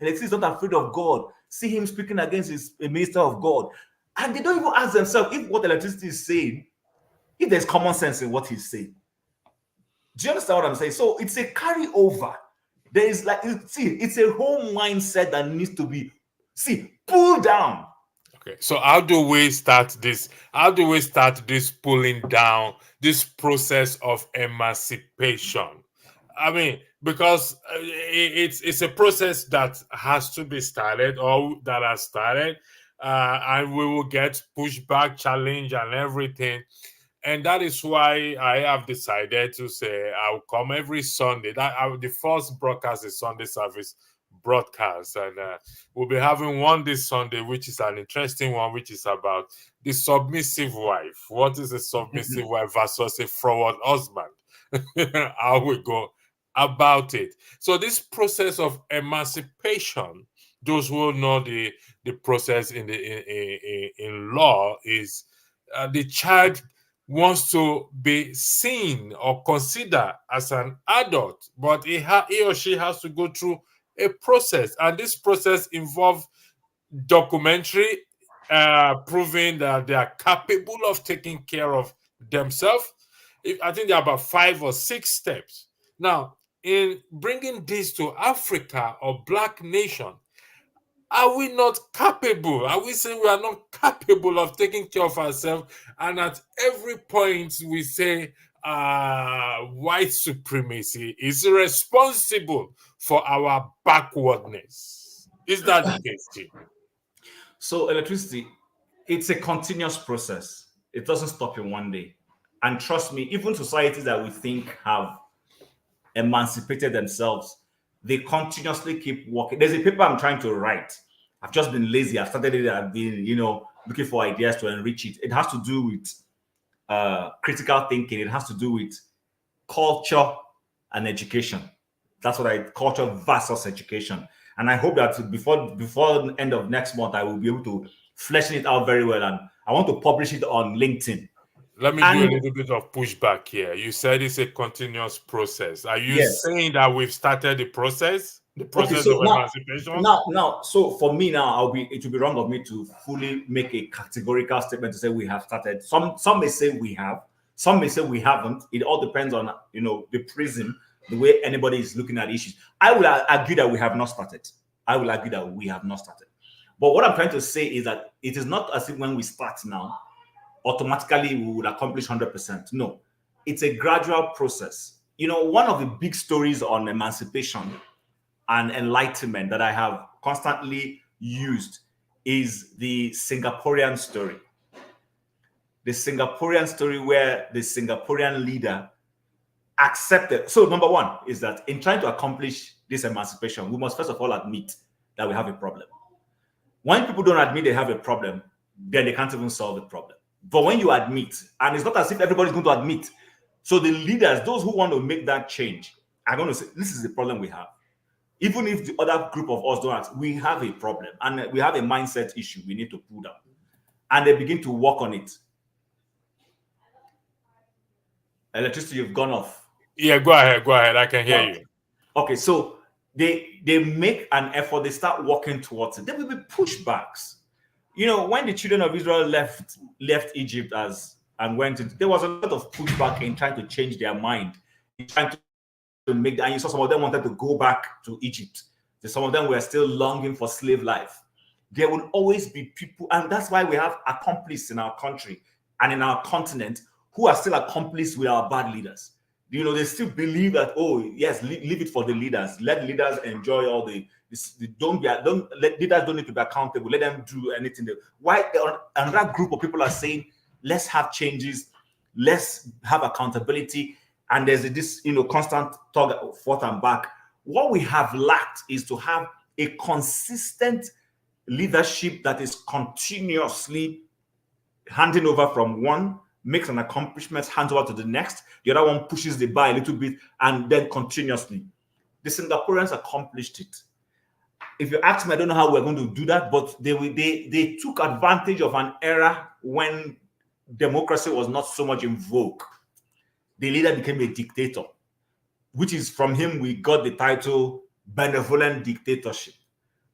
electricity is not afraid of God. See him speaking against a minister of God. And they don't even ask themselves if what electricity is saying, if there's common sense in what he's saying. Do you understand what I'm saying? So it's a carryover. There is it's a whole mindset that needs to be, pulled down. Okay, so how do we start this? How do we start this pulling down, this process of emancipation? I mean, because it's a process that has to be started, or that has started, and we will get pushback, challenge, and everything. And that is why I have decided to say I'll come every Sunday. The first broadcast is Sunday service broadcast, and we'll be having one this Sunday, which is an interesting one, which is about the submissive wife. What is a submissive wife versus a forward husband? How we go about it. So this process of emancipation, those who know the process in law, is the child wants to be seen or considered as an adult, but he or she has to go through a process, and this process involves documentary proving that they are capable of taking care of themselves. I think there are about 5 or 6 steps. Now, in bringing this to Africa or Black nation, are we not capable? Are we saying we are not capable of taking care of ourselves? And at every point we say white supremacy is responsible for our backwardness. Is that the case, Jim? So electricity, it's a continuous process. It doesn't stop in one day. And trust me, even societies that we think have emancipated themselves, they continuously keep working. There's a paper I'm trying to write. I've just been lazy. I've started it. I've been, looking for ideas to enrich it. It has to do with critical thinking. It has to do with culture and education. That's what culture versus education. And I hope that before the end of next month, I will be able to flesh it out very well. And I want to publish it on LinkedIn. Let me do a little bit of pushback here. You said it's a continuous process. Are you saying that we've started the process? The process of emancipation? Now, so for me now, it will be wrong of me to fully make a categorical statement to say we have started. Some may say we have, some may say we haven't. It all depends on the prism, the way anybody is looking at issues. I will argue that we have not started. But what I'm trying to say is that it is not as if when we start now, automatically we would accomplish 100%. No, it's a gradual process. One of the big stories on emancipation and enlightenment that I have constantly used is the Singaporean story. The Singaporean story where the Singaporean leader accepted. So number one is that in trying to accomplish this emancipation, we must first of all admit that we have a problem. When people don't admit they have a problem, then they can't even solve the problem. But when you admit, and it's not as if everybody's going to admit, so the leaders, those who want to make that change, are going to say, this is the problem we have. Even if the other group of us don't ask, we have a problem and we have a mindset issue we need to pull down. And they begin to work on it. Electricity, you've gone off. Yeah, go ahead. I can hear you. Okay, so they make an effort, they start working towards it. There will be pushbacks. When the children of Israel left Egypt and went into, there was a lot of pushback in trying to change their mind, in trying to make, and you saw some of them wanted to go back to Egypt. Some of them were still longing for slave life. There will always be people, and that's why we have accomplices in our country and in our continent who are still accomplices with our bad leaders. They still believe that, oh yes, leave it for the leaders. Let leaders enjoy all the. Leaders don't need to be accountable. Let them do anything. Why another group of people are saying, let's have changes, let's have accountability, and there's this constant talk forth and back. What we have lacked is to have a consistent leadership that is continuously handing over from one, makes an accomplishment, hands over to the next. The other one pushes the bar a little bit, and then continuously. The Singaporeans accomplished it. If you ask me, I don't know how we're going to do that, but they took advantage of an era when democracy was not so much in vogue. The leader became a dictator, which is from him we got the title benevolent dictatorship,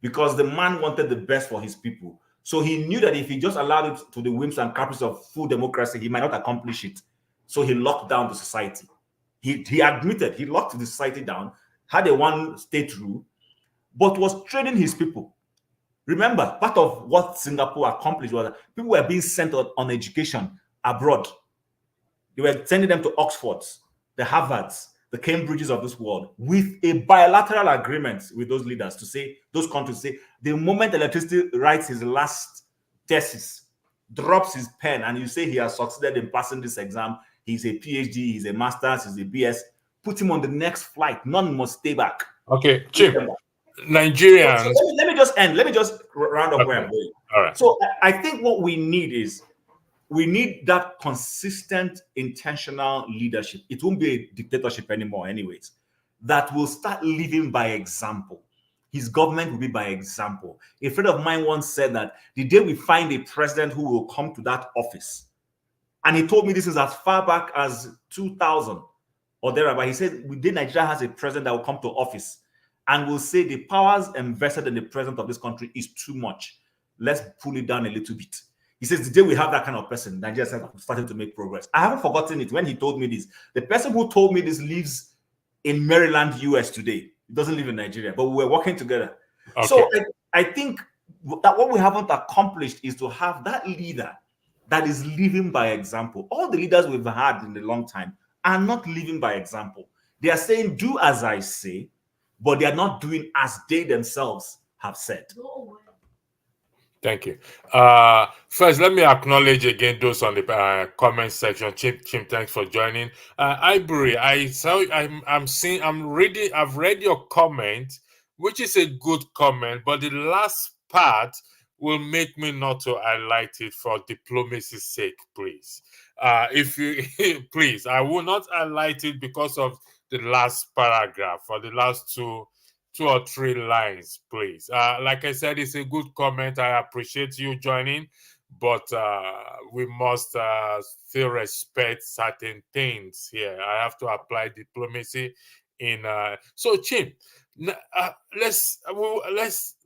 because the man wanted the best for his people. So he knew that if he just allowed it to the whims and caprices of full democracy, he might not accomplish it. So he locked down the society. He admitted he locked the society down, had a one-state rule, but was training his people. Remember, part of what Singapore accomplished was that people were being sent on education abroad. They were sending them to Oxfords, the Harvards, the Cambridges of this world, with a bilateral agreement with those leaders to say, those countries say, the moment electricity writes his last thesis, drops his pen, and you say he has succeeded in passing this exam, he's a PhD, he's a master's, he's a BS, put him on the next flight. None must stay back. Okay, Jim. Nigerians. So let me just end. Let me just round up where I'm going. All right. So I think what we need is that consistent, intentional leadership. It won't be a dictatorship anymore, anyways. That will start living by example. His government will be by example. A friend of mine once said that the day we find a president who will come to that office, and he told me this is as far back as 2000 or thereabout. He said, the day Nigeria has a president that will come to office and will say the powers invested in the president of this country is too much. Let's pull it down a little bit. He says, the day we have that kind of person, Nigeria started to make progress. I haven't forgotten it when he told me this. The person who told me this lives in Maryland, US today. He doesn't live in Nigeria, but we were working together. Okay. So I think that what we haven't accomplished is to have that leader that is living by example. All the leaders we've had in a long time are not living by example. They are saying, do as I say, but they are not doing as they themselves have said. Thank you. First, let me acknowledge again those on the comment section. Chim, thanks for joining. Ivory, I've read your comment, which is a good comment, but the last part will make me not to highlight it for diplomacy's sake, please. If you please, I will not highlight it because of the last paragraph or the last two or three lines, please. Like I said, it's a good comment. I appreciate you joining, but we must still respect certain things here. I have to apply diplomacy in. So, Chim,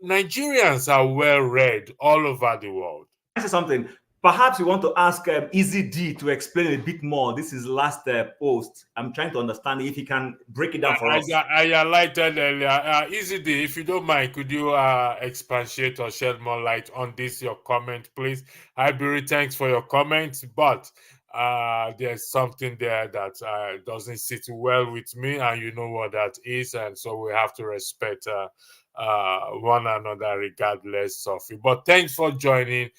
Nigerians are well read all over the world. I say something. Perhaps you want to ask Easy D to explain a bit more. This is last post. I'm trying to understand if he can break it down for us. I highlighted earlier. Easy D, if you don't mind, could you expatiate or shed more light on this, your comment, please? Ivory, thanks for your comment, but there's something there that doesn't sit well with me, and you know what that is, and so we have to respect one another regardless of it. But thanks for joining.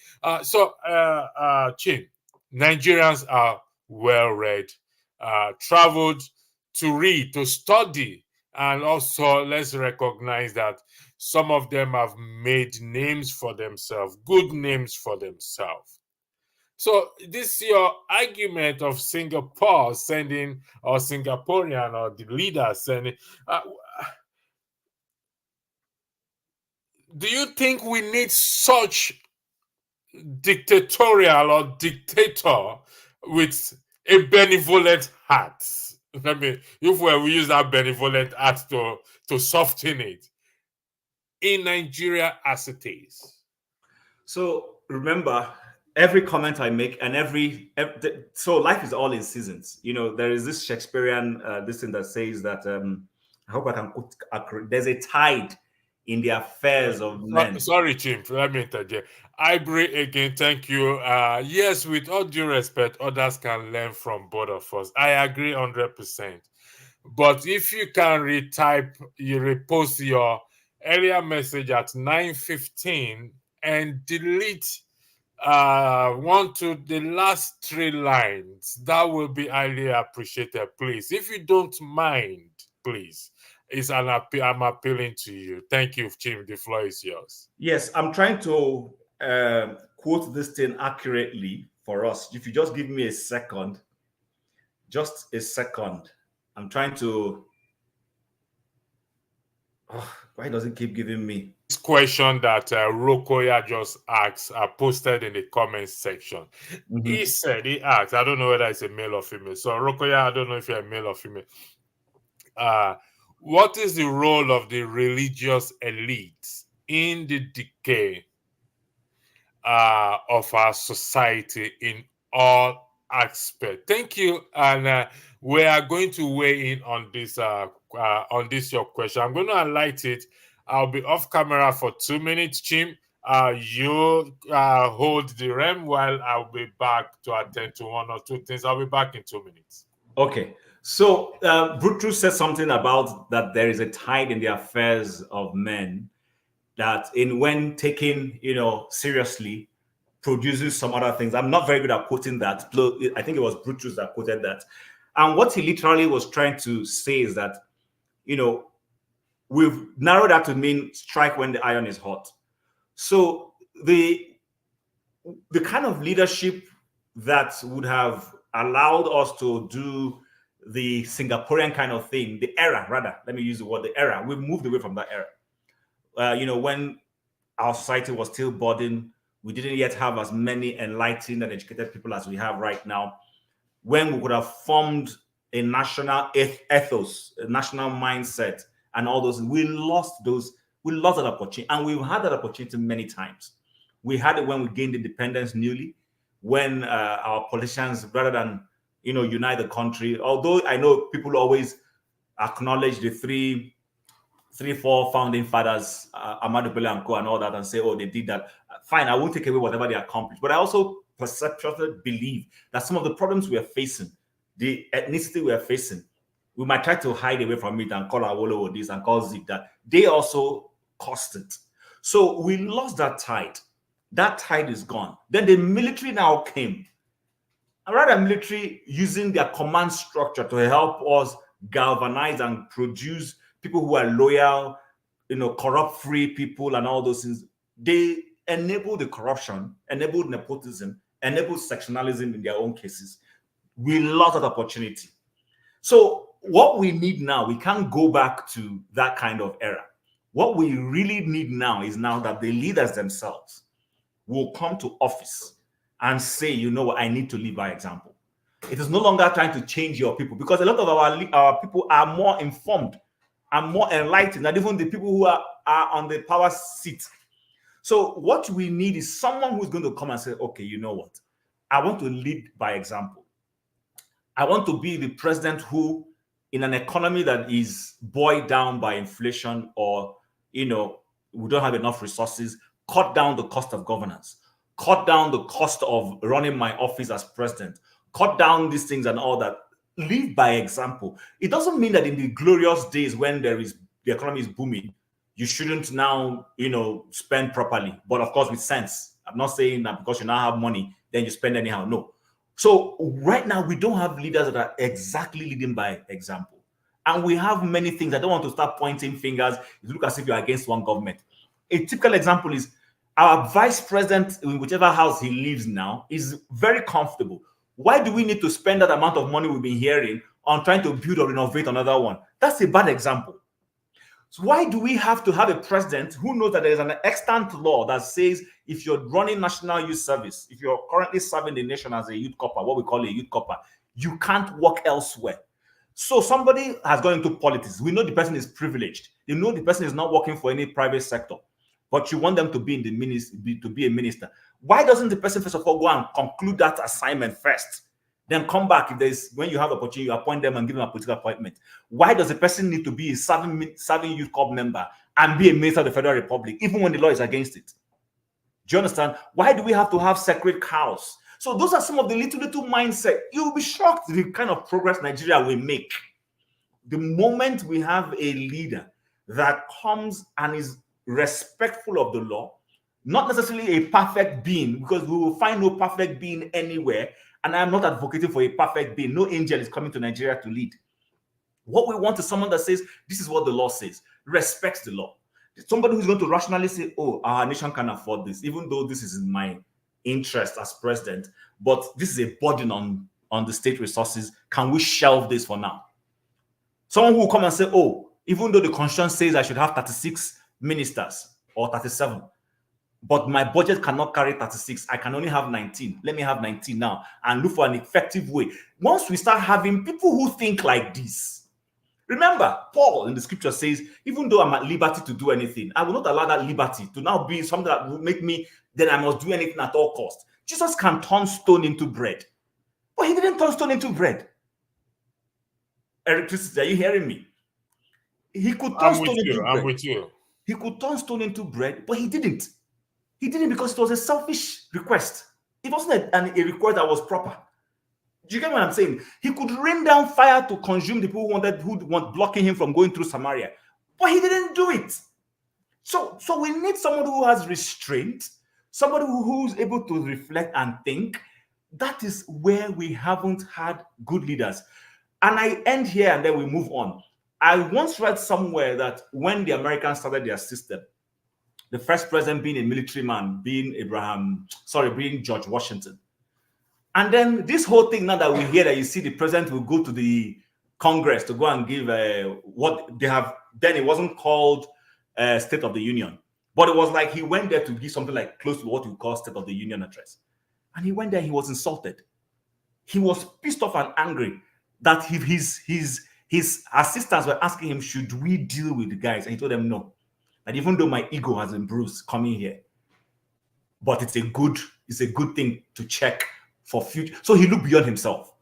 Chin, Nigerians are well read, traveled to read, to study, and also let's recognize that some of them have made names for themselves, good names for themselves. So this your argument of Singapore sending, or Singaporean, or the leader sending. Do you think we need such dictatorial or dictator with a benevolent heart? I mean, if we use that benevolent heart to soften it in Nigeria as it is. So remember, every comment I make and so life is all in seasons. You know, there is this Shakespearean this thing that says that I hope I can quote, there's a tide in the affairs of men. Sorry, Chim, let me interject. Ivory, again, thank you. Yes, with all due respect, others can learn from both of us. I agree 100%. But if you can you repost your earlier message at 9:15 and delete the last three lines, that will be highly appreciated, please. If you don't mind, please. I'm appealing to you. Thank you, Chim. The floor is yours. Yes, I'm trying to quote this thing accurately for us. If you just give me a second, just a second. I'm trying to. Why does it keep giving me? This question that Rokoya just asked, posted in the comments section. Mm-hmm. He asked, I don't know whether it's a male or female. So, Rokoya, I don't know if you're a male or female. What is the role of the religious elites in the decay of our society in all aspects? Thank you, and we are going to weigh in on this your question. I'm going to highlight it. I'll be off camera for 2 minutes, Chim. You hold the realm while I'll be back to attend to one or two things. I'll be back in 2 minutes. Okay. So Brutus said something about that there is a tide in the affairs of men that when taken, seriously, produces some other things. I'm not very good at quoting that. I think it was Brutus that quoted that. And what he literally was trying to say is that, we've narrowed that to mean strike when the iron is hot. So the kind of leadership that would have allowed us to do the Singaporean kind of thing, the era, rather, let me use the word, the era. We've moved away from that era. When our society was still burdened, we didn't yet have as many enlightened and educated people as we have right now. When we would have formed a national ethos, a national mindset, and all those, we lost that opportunity. And we've had that opportunity many times. We had it when we gained independence newly, when our politicians, rather than unite the country, although I know people always acknowledge the three, four founding fathers, Ahmadu Bello and Co. and all that, and say, oh, they did that. Fine, I won't take away whatever they accomplished. But I also perceptually believe that some of the problems we are facing, the ethnicity we are facing, We might try to hide away from it and call Awolowo this and call Zik that. They also cost it. So we lost that tide. That tide is gone. Then the military now came. And rather military using their command structure to help us galvanize and produce people who are loyal, corrupt-free people and all those things. They enable the corruption, enable nepotism, enable sectionalism in their own cases. We lost that opportunity. So what we need now, we can't go back to that kind of era. What we really need now is now that the leaders themselves will come to office and say, you know what, I need to lead by example. It is no longer trying to change your people, because a lot of our people are more informed and more enlightened than even the people who are on the power seat. So what we need is someone who's going to come and say, okay, you know what, I want to lead by example. I want to be the president who, in an economy that is buoyed down by inflation, or, we don't have enough resources, cut down the cost of governance, cut down the cost of running my office as president, cut down these things and all that. Live by example. It doesn't mean that in the glorious days when the economy is booming, you shouldn't now, spend properly. But of course, with sense. I'm not saying that because you now have money, then you spend anyhow. No. So right now, we don't have leaders that are exactly leading by example. And we have many things. I don't want to start pointing fingers. It looks as if you're against one government. A typical example is our vice president, in whichever house he lives now, is very comfortable. Why do we need to spend that amount of money we've been hearing on trying to build or renovate another one? That's a bad example. So why do we have to have a president who knows that there is an extant law that says if you're running National Youth Service, if you're currently serving the nation as a youth corper, what we call a youth corper, you can't work elsewhere? So somebody has gone into politics. We know the person is privileged. You know the person is not working for any private sector, but you want them to be in the ministry, to be a minister. Why doesn't the person first of all go and conclude that assignment first, then come back when you have the opportunity, you appoint them and give them a political appointment? Why does the person need to be a serving youth corps member and be a minister of the Federal Republic, even when the law is against it? Do you understand? Why do we have to have sacred cows? So those are some of the little mindset. You'll be shocked the kind of progress Nigeria will make. The moment we have a leader that comes and is respectful of the law, not necessarily a perfect being, because we will find no perfect being anywhere. And I'm not advocating for a perfect being. No angel is coming to Nigeria to lead. What we want is someone that says, this is what the law says, respects the law. Somebody who's going to rationally say, oh, our nation can afford this, even though this is in my interest as president, but this is a burden on the state resources. Can we shelve this for now? Someone who will come and say, oh, even though the constitution says I should have 36 ministers or 37, but my budget cannot carry 36. I can only have 19. Let me have 19 now and look for an effective way. Once we start having people who think like this, remember, Paul in the scripture says, even though I'm at liberty to do anything, I will not allow that liberty to now be something that will make me, then I must do anything at all costs. Jesus can turn stone into bread, but he didn't turn stone into bread. Electricity, are you hearing me? He could turn stone into bread. I'm with you. He could turn stone into bread, but he didn't. He didn't because it was a selfish request. It wasn't a request that was proper. Do you get what I'm saying? He could rain down fire to consume the people who want blocking him from going through Samaria, but he didn't do it. So we need someone who has restraint, somebody who's able to reflect and think. That is where we haven't had good leaders. And I end here and then we move on. I once read somewhere that when the Americans started their system, the first president being a military man, being George Washington. And then this whole thing now that we hear that you see the president will go to the Congress to go and give what they have, then it wasn't called State of the Union, but it was like he went there to give something like close to what we call State of the Union address. And he went there, he was insulted. He was pissed off and angry that his assistants were asking him, should we deal with the guys? And he told them no. And even though my ego has been bruised coming here, but it's a good thing to check for future. So he looked beyond himself.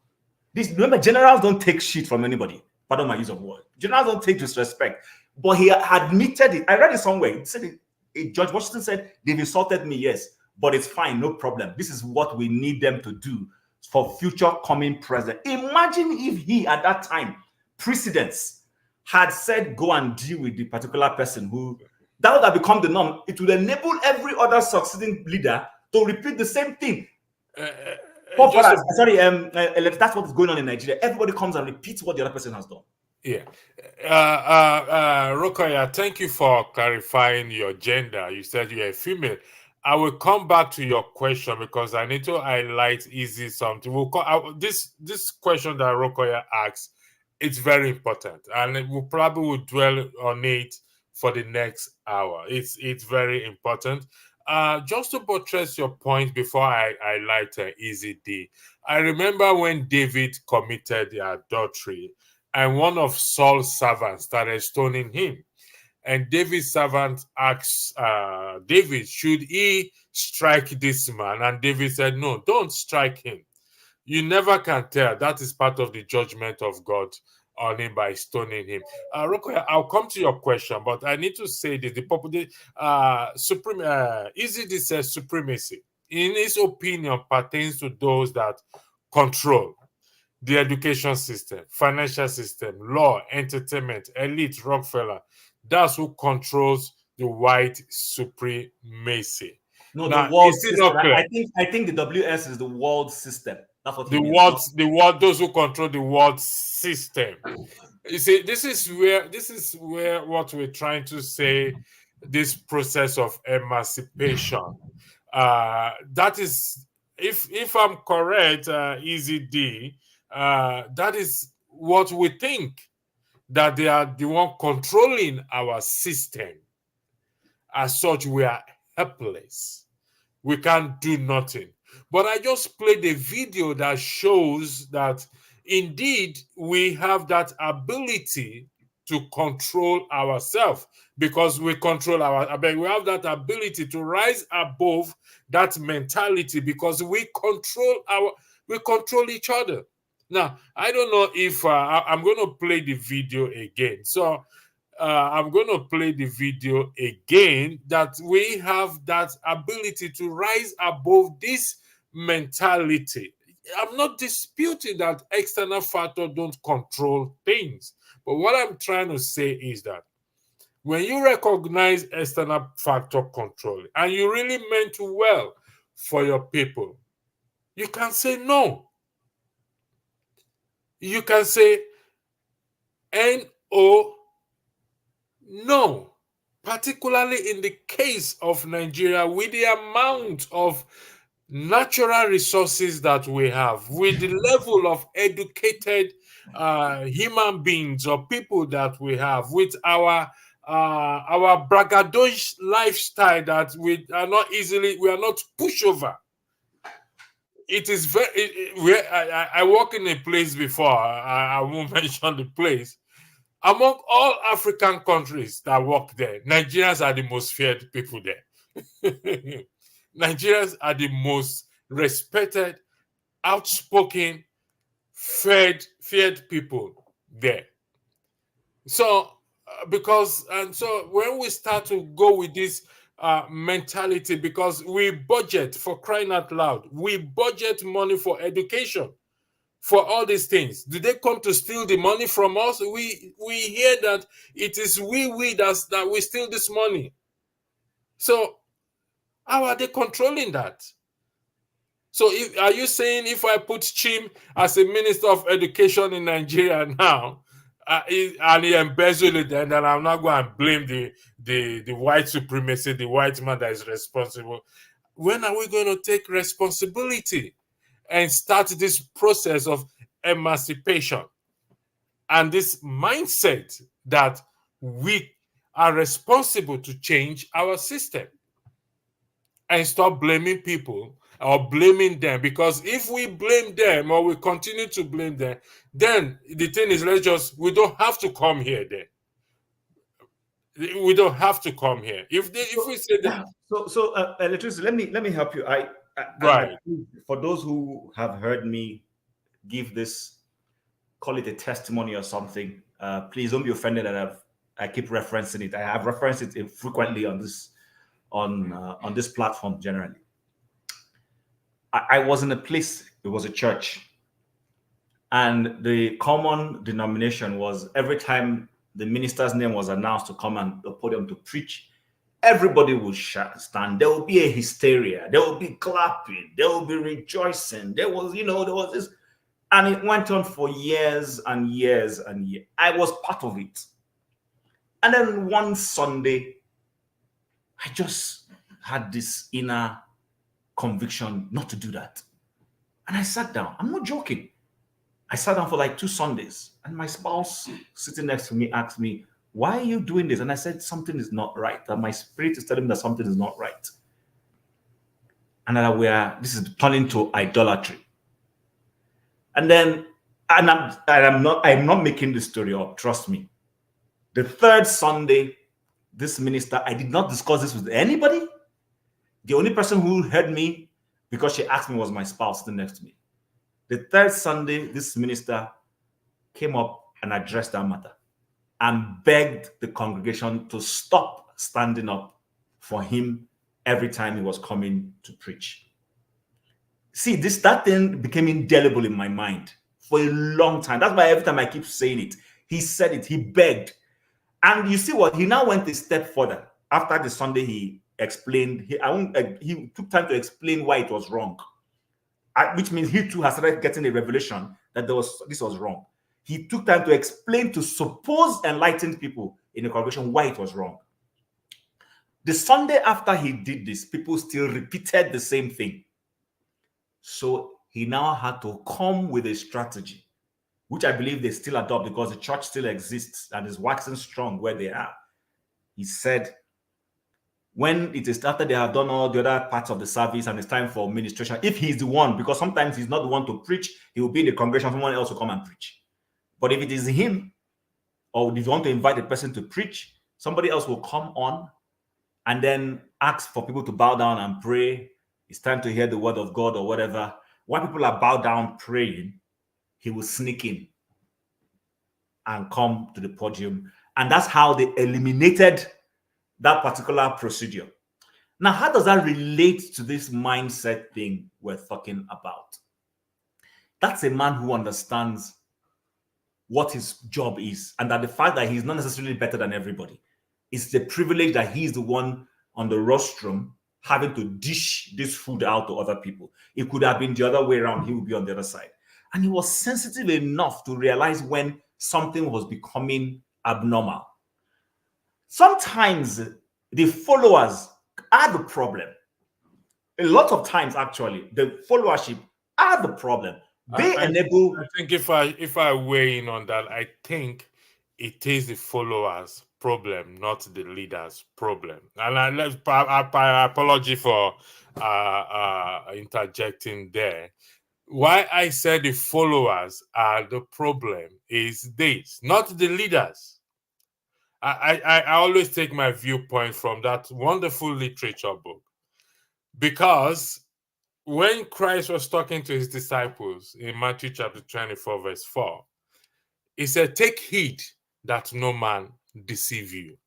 Remember, generals don't take shit from anybody. Pardon my use of word. Generals don't take disrespect. But he admitted it. I read it somewhere. He said George Washington said, they've insulted me, yes, but it's fine, no problem. This is what we need them to do for future coming president. Imagine if he, at that time, precedents had said go and deal with the particular person who, that would have become the norm. It would enable every other succeeding leader to repeat the same thing. That's what is going on in Nigeria. Everybody comes and repeats what the other person has done. Yeah. Rokoya, thank you for clarifying your gender. You said you're a female. I will come back to your question because I need to highlight easy something. This question that Rokoya asks, it's very important, and we probably will dwell on it for the next hour. It's very important. Just to buttress your point before I highlight Easy D, I remember when David committed the adultery, and one of Saul's servants started stoning him. And David's servant asked David, should he strike this man? And David said, no, don't strike him. You never can tell. That is part of the judgment of God on him by stoning him. Rokoya, I'll come to your question, but I need to say this. Easy says supremacy, in his opinion, pertains to those that control the education system, financial system, law, entertainment, elite, Rockefeller. That's who controls the white supremacy. No, now, the world system. I think the WS is the world system. That's what the world, those who control the world system. You see, this is where what we're trying to say, this process of emancipation. That is, if I'm correct, Easy D, that is what we think, that they are the one controlling our system. As such, we are helpless. We can't do nothing. But I just played a video that shows that indeed we have that ability to control ourselves, because we control we have that ability to rise above that mentality, because we control each other. Now, I don't know if I'm going to play the video again. So I'm going to play the video again, that we have that ability to rise above this mentality. I'm not disputing that external factors don't control things. But what I'm trying to say is that when you recognize external factor control and you really meant well for your people, you can say no. You can say N-O, no. Particularly in the case of Nigeria, with the amount of natural resources that we have, with the level of educated human beings or people that we have, with our braggadocious lifestyle that we are not pushover. It is I work in a place before, I won't mention the place. Among all African countries that work there, Nigerians are the most feared people there. Nigerians are the most respected, outspoken, feared people there. So, so when we start to go with this mentality, because we budget, for crying out loud, we budget money for education, for all these things. Did they come to steal the money from us? We hear that it is that we steal this money. So how are they controlling that? So are you saying if I put Chim as a Minister of Education in Nigeria now, and he embezzled it, and then I'm not going to blame the white supremacy, the white man that is responsible? When are we going to take responsibility and start this process of emancipation and this mindset that we are responsible to change our system, and stop blaming people or blaming them? Because if we blame them or we continue to blame them, then the thing is, we don't have to come here then. We don't have to come here. If we say that. So Electricity, let me help you. Right. For those who have heard me give this, call it a testimony or something, please don't be offended that I keep referencing it. I have referenced it frequently on this platform generally. I was in a place, it was a church, And the common denomination was every time the minister's name was announced to come on the podium to preach, everybody would stand. There would be a hysteria. There would be clapping. There would be rejoicing. There was, there was this. And it went on for years and years and years. I was part of it. And then one Sunday, I just had this inner conviction not to do that. And I sat down. I'm not joking. I sat down for like 2 Sundays, and my spouse sitting next to me asked me, "Why are you doing this?" And I said, "Something is not right. That my spirit is telling me that something is not right." And that this is turning to idolatry. And then, I'm not making this story up, trust me. The 3rd Sunday, this minister, I did not discuss this with anybody. The only person who heard me, because she asked me, was my spouse sitting next to me. The 3rd Sunday, this minister came up and addressed that matter and begged the congregation to stop standing up for him every time he was coming to preach. See, that thing became indelible in my mind for a long time. That's why every time I keep saying it, he said it, he begged. And you see what? He now went a step further. After the Sunday, he explained, he took time to explain why it was wrong. Which means he too has started getting a revelation that this was wrong. He took time to explain to supposed enlightened people in the congregation why it was wrong. The Sunday after he did this, people still repeated the same thing. So he now had to come with a strategy, which I believe they still adopt because the church still exists and is waxing strong where they are. He said, when it is after they have done all the other parts of the service and it's time for ministration, if he's the one, because sometimes he's not the one to preach, he will be in the congregation, someone else will come and preach. But if it is him, or if you want to invite a person to preach, somebody else will come on and then ask for people to bow down and pray. It's time to hear the word of God or whatever. While people are bowed down praying, he will sneak in and come to the podium. And that's how they eliminated that particular procedure. Now, how does that relate to this mindset thing we're talking about? That's a man who understands what his job is, and that the fact that he's not necessarily better than everybody. It's the privilege that he's the one on the rostrum having to dish this food out to other people. It could have been the other way around. He would be on the other side. And he was sensitive enough to realize when something was becoming abnormal. Sometimes the followers are the problem. A lot of times, actually, the followership are the problem. They enable. I think if I weigh in on that, I think it is the followers' problem, not the leaders' problem. And I apologize for interjecting there. Why I said the followers are the problem is this, not the leaders. I always take my viewpoint from that wonderful literature book, because when Christ was talking to his disciples in Matthew chapter 24, verse 4, he said, "Take heed that no man deceive you."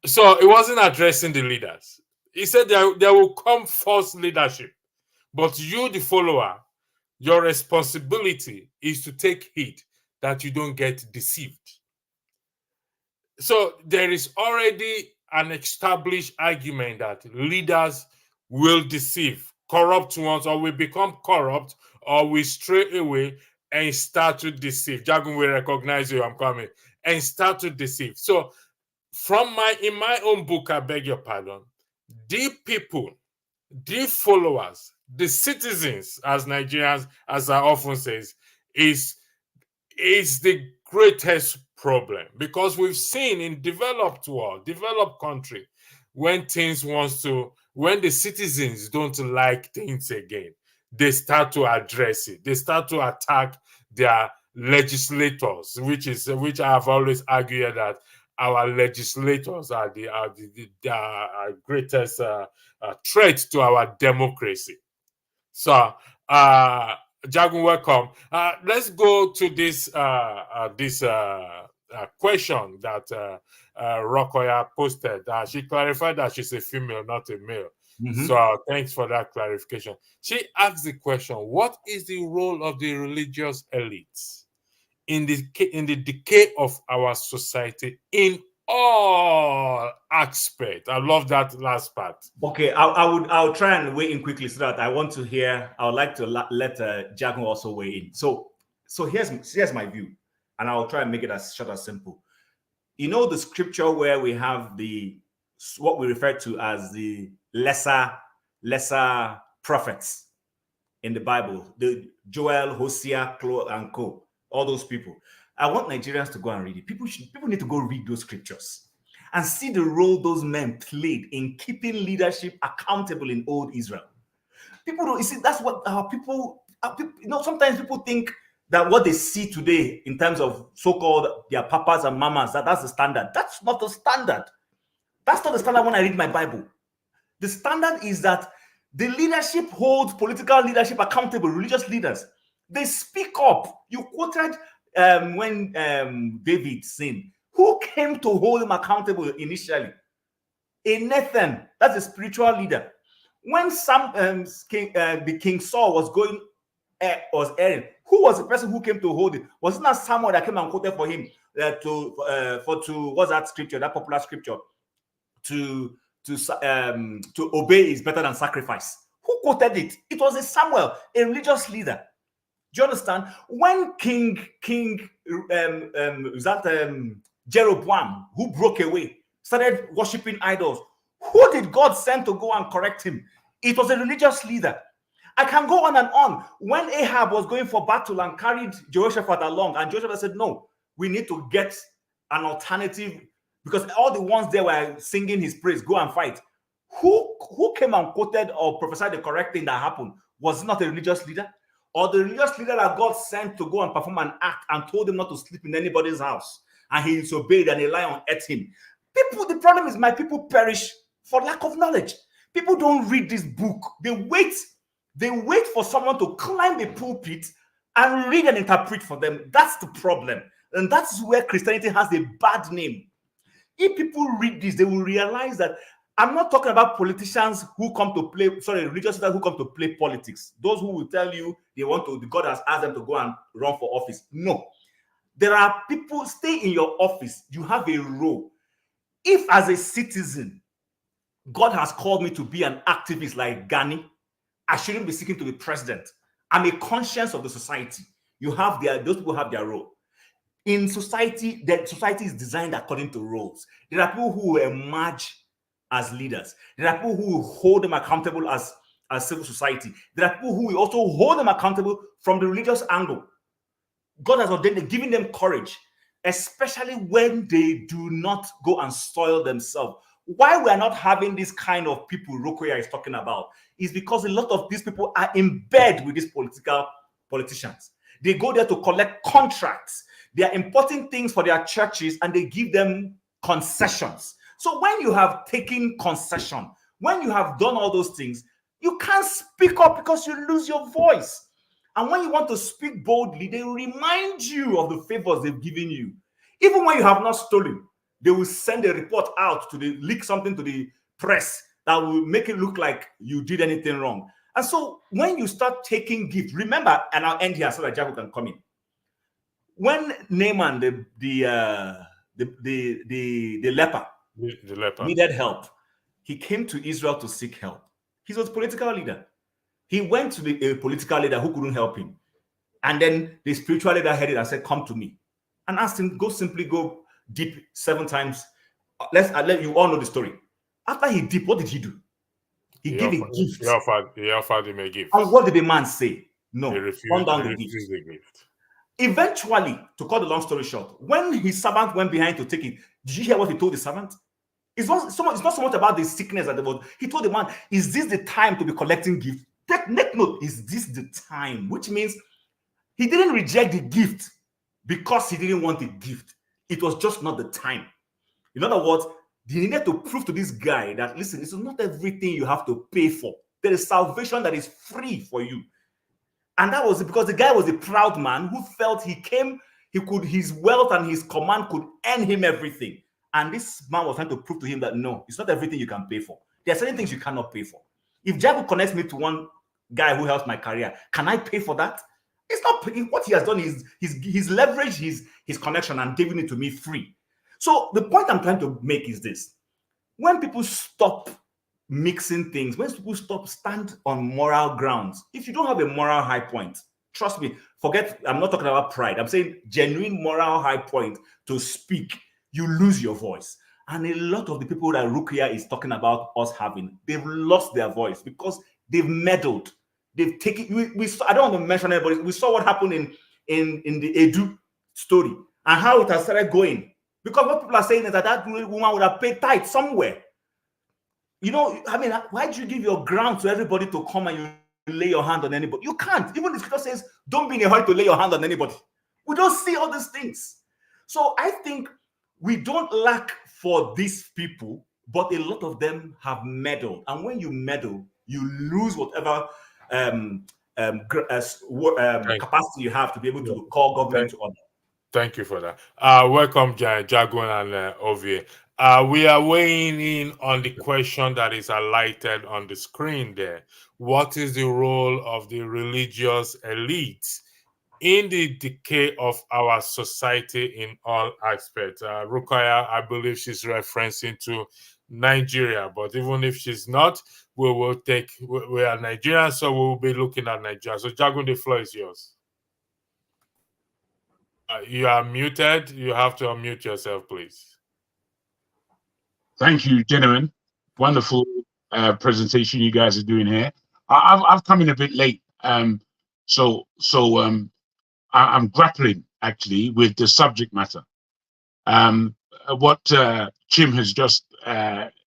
So it wasn't addressing the leaders. He said there will come false leadership, but you, the follower, your responsibility is to take heed that you don't get deceived. So there is already an established argument that leaders will deceive, corrupt ones, or will become corrupt, or will stray away and start to deceive. Jagun will recognize you, I'm coming, and start to deceive. So in my own book, I beg your pardon, the people, the followers, the citizens, as Nigerians, as I often say, is the greatest problem, because we've seen in developed world, developed country, when the citizens don't like things again, they start to address it. They start to attack their legislators, which I have always argued that our legislators are the greatest threat to our democracy. So, Jagun, welcome. Let's go to this question that Rokoya posted. She clarified that she's a female, not a male. So thanks for that clarification. She asked the question, what is the role of the religious elites in the decay of our society in all aspects? I love that last part. Okay, I'll try and weigh in quickly so that I want to hear. I would like to let Jagun also weigh in. So here's my view, and I'll try and make it as short as simple. You know the scripture where we have what we refer to as the lesser prophets in the Bible, the Joel, Hosea, Chloe, and co. All those people. I want Nigerians to go and read it. People need to go read those scriptures and see the role those men played in keeping leadership accountable in old Israel. People don't, you see, that's what our people, sometimes people think that what they see today in terms of so-called their papas and mamas, that's the standard. That's not the standard. That's not the standard when I read my Bible. The standard is that the leadership holds political leadership accountable, religious leaders. They speak up. You quoted when David sinned. Who came to hold him accountable initially? A Nathan, that's a spiritual leader. When the King Saul was erring, who was the person who came to hold it? Was it not Samuel that came and quoted for him what's that scripture, that popular scripture? To obey is better than sacrifice. Who quoted it? It was a Samuel, a religious leader. Do you understand? When Jeroboam, who broke away, started worshiping idols, who did God send to go and correct him? It was a religious leader. I can go on and on. When Ahab was going for battle and carried Jehoshaphat along, and Jehoshaphat said, no, we need to get an alternative, because all the ones there were singing his praise, go and fight. Who came and quoted or prophesied the correct thing that happened? Was it not a religious leader? Or the religious leader that God sent to go and perform an act and told him not to sleep in anybody's house, and he disobeyed and a lion ate him? The problem is my people perish for lack of knowledge. People don't read this book. They wait for someone to climb a pulpit and read and interpret for them. That's the problem. And that's where Christianity has a bad name. If people read this, they will realize that I'm not talking about politicians who come to play, religious leaders who come to play politics. Those who will tell you God has asked them to go and run for office. No. There are people, stay in your office. You have a role. If as a citizen, God has called me to be an activist like Ghani, I shouldn't be seeking to be president. I'm a conscience of the society. Those people have their role. In society, that society is designed according to roles. There are people who will emerge as leaders. There are people who will hold them accountable as civil society. There are people who will also hold them accountable from the religious angle. God has ordained them, giving them courage, especially when they do not go and soil themselves. Why we are not having this kind of people Rokoya is talking about is because a lot of these people are in bed with these politicians. They go there to collect contracts. They are importing things for their churches and they give them concessions. So when you have taken concession, when you have done all those things, you can't speak up because you lose your voice. And when you want to speak boldly, they remind you of the favors they've given you. Even when you have not stolen, they will send a report out to leak something to the press that will make it look like you did anything wrong. And so when you start taking gifts, remember, and I'll end here so that Jacob can come in. When Naaman, the leper, needed help, he came to Israel to seek help. He was a political leader. He went to a political leader who couldn't help him. And then the spiritual leader heard it and said, come to me. And asked him, go deep 7 times. Let's let you all know the story. After he dipped, what did he do? He gave a gift. He offered him a gift. And what did the man say? No, he refused, turn down the gift. Eventually, to cut the long story short, when his servant went behind to take it, did you hear what he told the servant? It's not so much about the sickness that there was. He told the man, is this the time to be collecting gifts? Take note, is this the time? Which means he didn't reject the gift because he didn't want the gift. It was just not the time. In other words, he needed to prove to this guy that, listen, this is not everything you have to pay for. There is salvation that is free for you. And that was because the guy was a proud man who felt his wealth and his command could earn him everything. And this man was trying to prove to him that no, it's not everything you can pay for. There are certain things you cannot pay for. If Jago connects me to one guy who helps my career, can I pay for that? It's not. What he has done is he's leveraged his connection and giving it to me free. So the point I'm trying to make is this: when people stop mixing things, when people stand on moral grounds, if you don't have a moral high point, trust me, forget, I'm not talking about pride. I'm saying genuine moral high point to speak, you lose your voice. And a lot of the people that Rukia is talking about us having, they've lost their voice because they've meddled. They've taken, we saw, I don't want to mention anybody, we saw what happened in the Edu story and how it has started going. Because what people are saying is that woman would have paid tithe somewhere. You know, I mean, why do you give your ground to everybody to come and you lay your hand on anybody? You can't. Even the scripture says, don't be in a hurry to lay your hand on anybody. We don't see all these things. So I think we don't lack for these people, but a lot of them have meddled. And when you meddle, you lose whatever capacity you have to be able to call government to order. Thank you for that. Welcome, Jaguar and Ovie. We are weighing in on the question that is highlighted on the screen there. What is the role of the religious elite in the decay of our society in all aspects? Rukaya, I believe she's referencing to Nigeria, but even if she's not, we are Nigerians, so we will be looking at Nigeria. So, Jagun, the floor is yours. You are muted. You have to unmute yourself, please. Thank you, gentlemen. Wonderful presentation you guys are doing here. I've come in a bit late, so I'm grappling actually with the subject matter. What Chim has just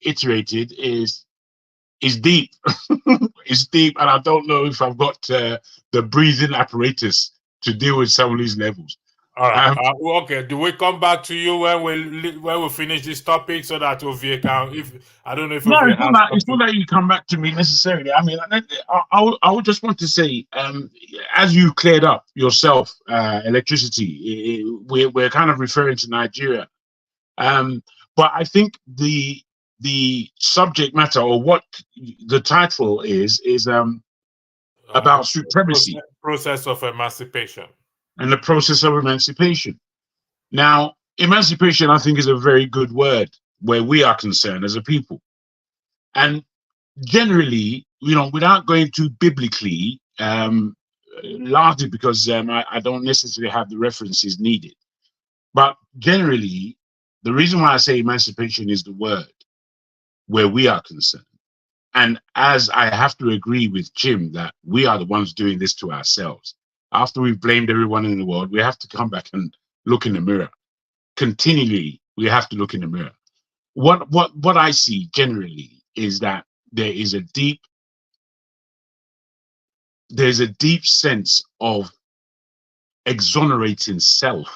iterated is deep. It's deep, and I don't know if I've got the breathing apparatus to deal with some of these levels. All right. Okay. Do we come back to you when we finish this topic so that Ovie can? If I don't know if no, it's not that you come back to me necessarily. I mean, I would just want to say, as you cleared up yourself, electricity. We're kind of referring to Nigeria, but I think the subject matter or what the title is about supremacy, process of emancipation. And the process of emancipation. Now, emancipation, I think, is a very good word where we are concerned as a people. And generally, you know, without going too biblically, largely because I don't necessarily have the references needed. But generally, the reason why I say emancipation is the word where we are concerned. And as I have to agree with Jim that we are the ones doing this to ourselves. After we've blamed everyone in the world, we have to come back and look in the mirror. Continually, we have to look in the mirror. What I see generally is that there's a deep sense of exonerating self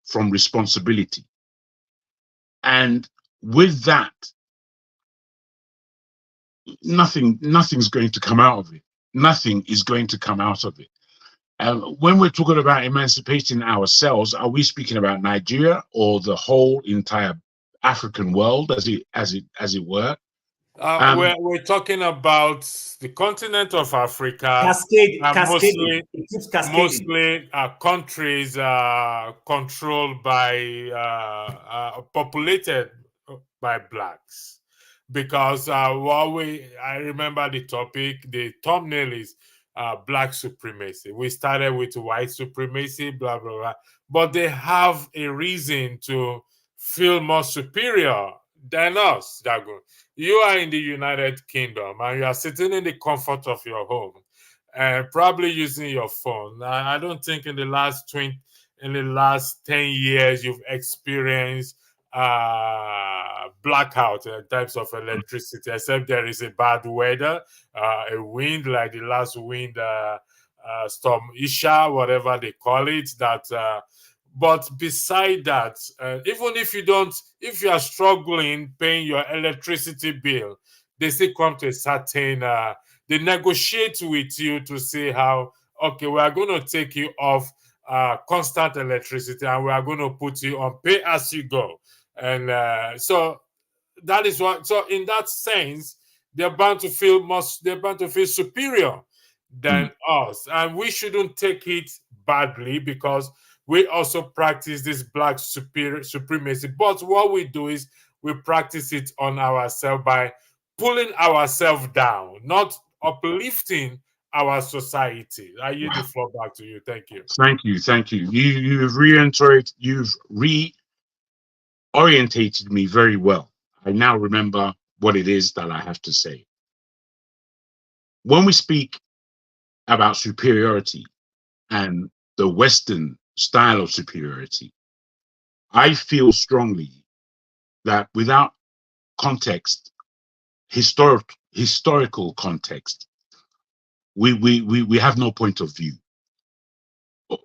from responsibility. And with that, nothing's going to come out of it. Nothing is going to come out of it. When we're talking about emancipating ourselves, are we speaking about Nigeria or the whole entire African world, as it were? We're talking about the continent of Africa, mostly countries controlled by populated by blacks. Because I remember the topic, the thumbnail is black supremacy. We started with white supremacy, blah, blah, blah. But they have a reason to feel more superior than us, Dago. You are in the United Kingdom and you are sitting in the comfort of your home and probably using your phone. I don't think in the last 10 years you've experienced blackout types of electricity, except there is a bad weather, a wind like the last wind storm Isha, whatever they call it. But beside that, even if you are struggling paying your electricity bill, they still come to a certain, they negotiate with you to see how, okay, we are going to take you off constant electricity and we are going to put you on pay as you go. And so that is what, so in that sense, they're bound to feel superior than us. And we shouldn't take it badly, because we also practice this black supremacy. But what we do is we practice it on ourselves by pulling ourselves down, not uplifting our society. I yield the floor back to you. Thank you. Thank you. You've reorientated me very well. I now remember what it is that I have to say. When we speak about superiority and the Western style of superiority, I feel strongly that without context, historical context, we have no point of view.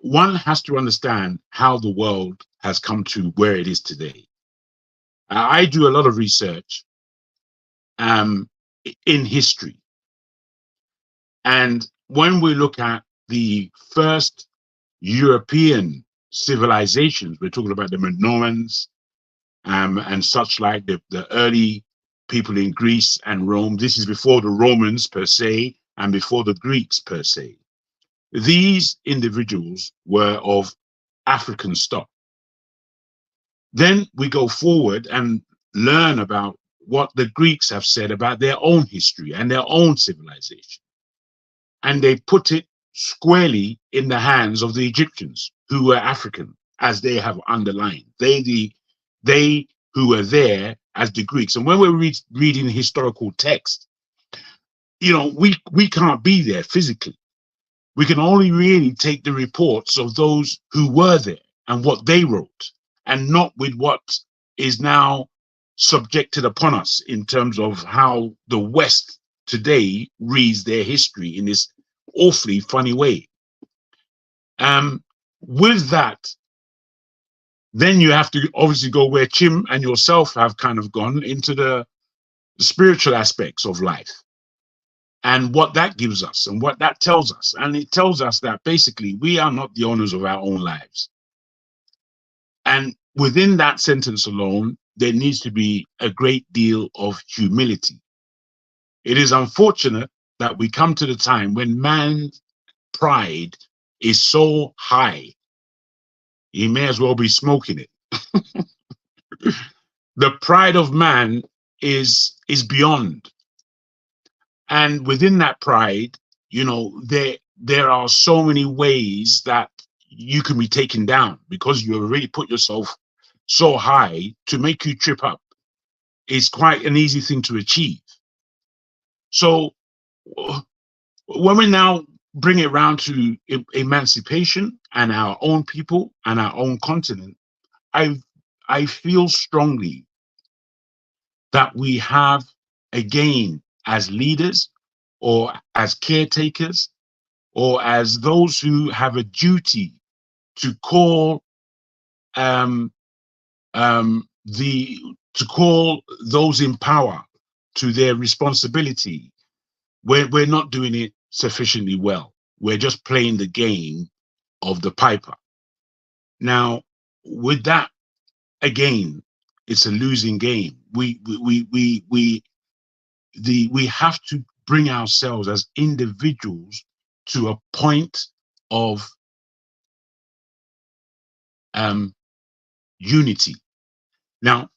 One has to understand how the world has come to where it is today. I do a lot of research in history. And when we look at the first European civilizations, we're talking about the Minoans and such like, the early people in Greece and Rome. This is before the Romans per se and before the Greeks per se. These individuals were of African stock. Then we go forward and learn about what the Greeks have said about their own history and their own civilization. And they put it squarely in the hands of the Egyptians, who were African, as they have underlined. They who were there as the Greeks. And when we're reading historical text, we can't be there physically. We can only really take the reports of those who were there and what they wrote, and not with what is now subjected upon us in terms of how the West today reads their history in this awfully funny way. With that, then you have to obviously go where Chim and yourself have kind of gone into the spiritual aspects of life and what that gives us and what that tells us. And it tells us that basically we are not the owners of our own lives. And within that sentence alone, there needs to be a great deal of humility. It is unfortunate that we come to the time when man's pride is so high, he may as well be smoking it. The pride of man is beyond. And within that pride, there are so many ways that you can be taken down, because you already put yourself so high. To make you trip up is quite an easy thing to achieve. So when we now bring it around to emancipation and our own people and our own continent, I feel strongly that we have, again, as leaders or as caretakers or as those who have a duty to call those in power to their responsibility. We're not doing it sufficiently well. We're just playing the game of the piper. Now, with that, again, it's a losing game. We have to bring ourselves as individuals to a point of unity. Now,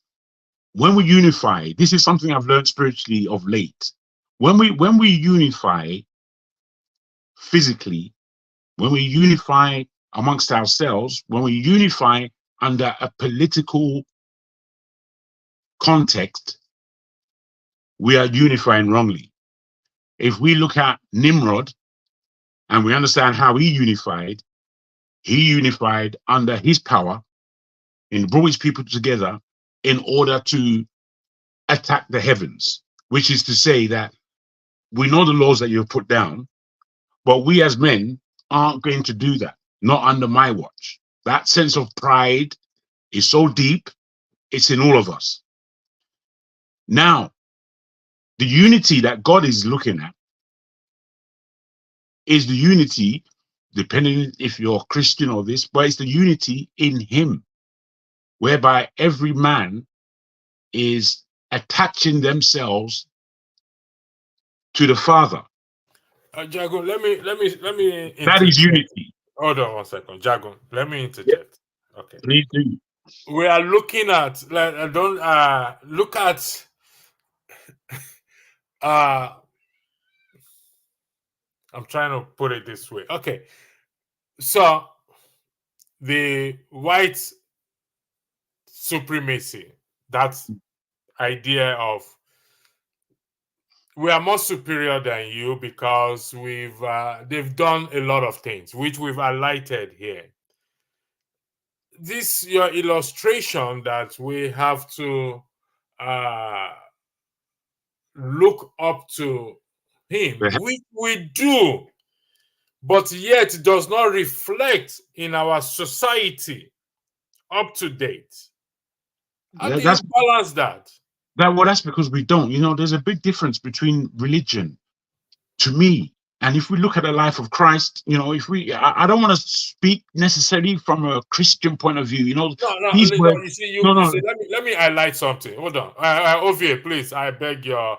when we unify, this is something I've learned spiritually of late. When we unify physically, when we unify amongst ourselves, when we unify under a political context, we are unifying wrongly. If we look at Nimrod and we understand how he unified under his power and brought his people together in order to attack the heavens, which is to say that we know the laws that you've put down, but we as men aren't going to do that, not under my watch. That sense of pride is so deep, it's in all of us. Now, the unity that God is looking at is the unity, depending if you're Christian or this, but it's the unity in him, whereby every man is attaching themselves to the Father. Jago, let me That is interject. unity. Hold on 1 second, Jago. Let me interject. Okay. Please do. We are looking at look at I'm trying to put it this way. Okay. So the white supremacy, that's idea of we are more superior than you because they've done a lot of things which we've highlighted here. This your illustration that we have to look up to him, which we do, but yet does not reflect in our society up to date. How do you balance that? That's because we don't. You know, there's a big difference between religion, to me, and if we look at the life of Christ, you know, I don't want to speak necessarily from a Christian point of view. You know, you see, let me highlight something. Hold on, Ovie, please, I beg your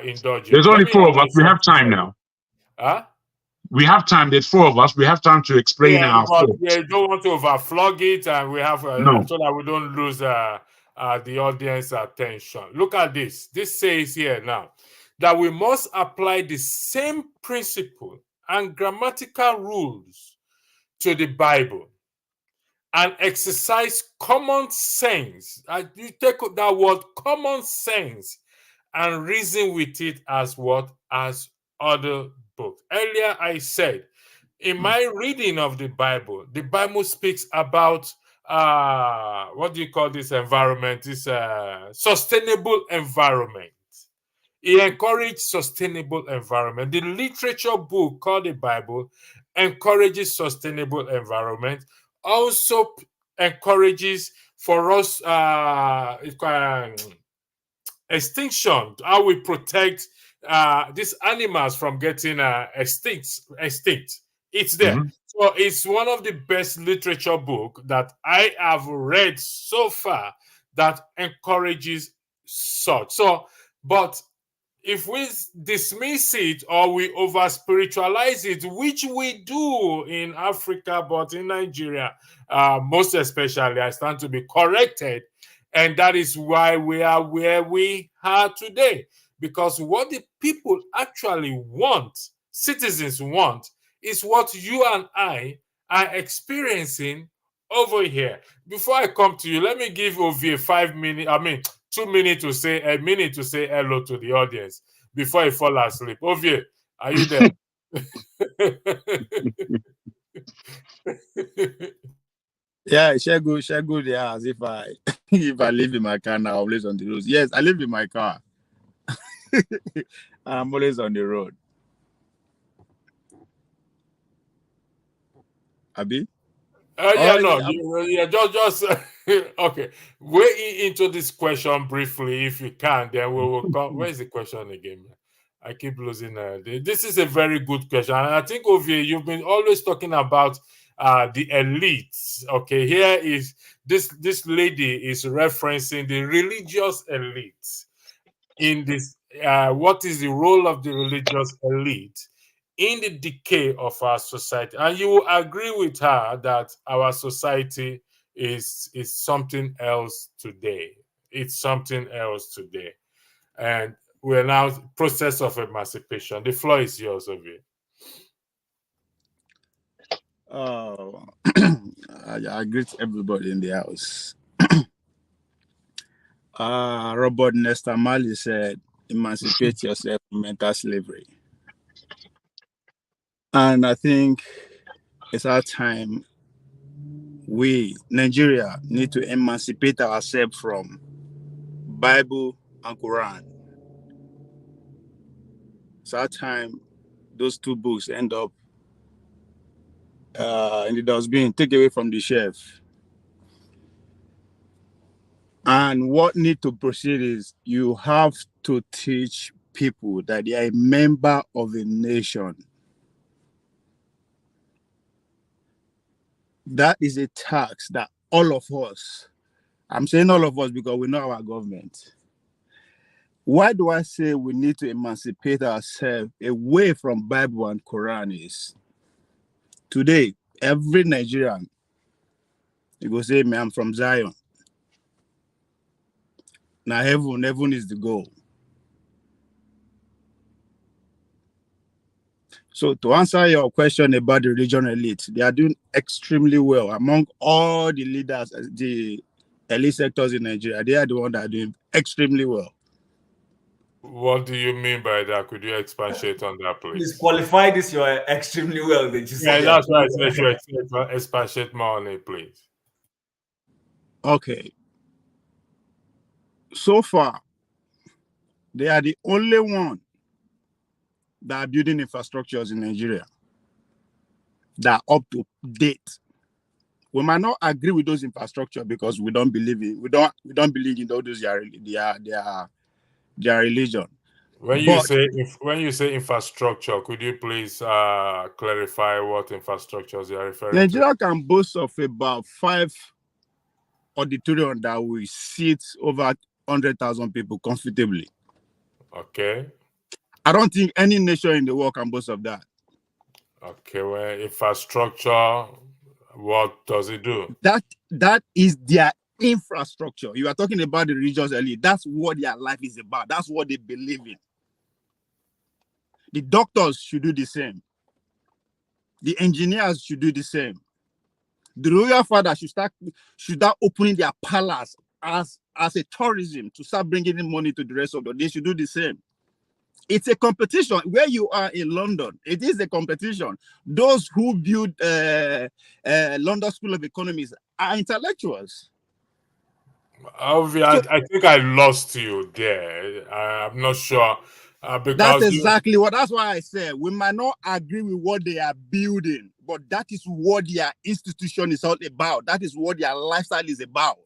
indulgence. There's only 4 of us. We have time now. Huh? We have time. There's 4 of us. We have time to explain our thoughts. We don't want to overflog it, and we have so that we don't lose the audience attention. Look at this. This says here now that we must apply the same principle and grammatical rules to the Bible and exercise common sense. You take that word common sense and reason with it as what? As other books. Earlier I said, in my reading of the Bible speaks about what do you call this environment? This sustainable environment. It encouraged sustainable environment. The literature book called the Bible encourages sustainable environment. Also encourages for us extinction, how we protect these animals from getting extinct. It's there. So it's one of the best literature book that I have read so far that encourages such. So, but if we dismiss it or we over spiritualize it, which we do in Africa, but in Nigeria, most especially, I stand to be corrected. And that is why we are where we are today. Because what the people actually want, citizens want, is what you and I are experiencing over here. Before I come to you, let me give Ovie 5 minutes, 2 minutes to say a minute to say hello to the audience before he fall asleep. Ovie, are you there? Yeah, Shego, yeah, as if I live in my car now, I'm always on the road. Yes, I live in my car. I'm always on the road. Abi? Just okay. Way into this question briefly, if you can, then we will come. Where's the question again? I keep losing. This is a very good question, and I think Ovie, you've been always talking about the elites. Okay, here is this lady is referencing the religious elites in this. What is the role of the religious elite in the decay of our society? And you will agree with her that our society is something else today. It's something else today. And we're now process of emancipation. The floor is yours, Ovie. Oh, I greet everybody in the house. Robert Nesta Marley said, emancipate yourself from mental slavery. And I think it's our time we, Nigeria, need to emancipate ourselves from Bible and Quran. It's our time those 2 books end up in the dustbin, take away from the shelf. And what need to proceed is you have to teach people that they are a member of a nation. That is a tax that all of us, I'm saying all of us because we know our government, Why do I say we need to emancipate ourselves away from Bible and Quran is today, every Nigerian, you go say, me, I'm from Zion. Now heaven is the goal. So to answer your question about the religion elite, they are doing extremely well among all the leaders, the elite sectors in Nigeria. They are the ones that are doing extremely well. What do you mean by that? Could you expatiate on that, Please please? qualify this. You're extremely well. They just Yeah, said that's why I said you expatiate more on it, please. Okay. So far, they are the only one that are building infrastructures in Nigeria that are up to date. We might not agree with those infrastructure because we don't believe in believe in all those their religion. When you say infrastructure, could you please clarify what infrastructures you are referring to? Nigeria can boast of about 5 auditorium that will seat over 100,000 people comfortably. Okay. I don't think any nation in the world can boast of that. Okay, well, infrastructure, what does it do? That is their infrastructure. You are talking about the religious elite. That's what their life is about. That's what they believe in. The doctors should do the same. The engineers should do the same. The royal father should start opening their palace as a tourism to start bringing in money to the rest of the. They should do the same. It's a competition. Where you are in London, it is a competition. Those who build London School of Economics are intellectuals. I think I lost you there. I'm not sure. Because That's why I said we might not agree with what they are building, but that is what their institution is all about. That is what their lifestyle is about.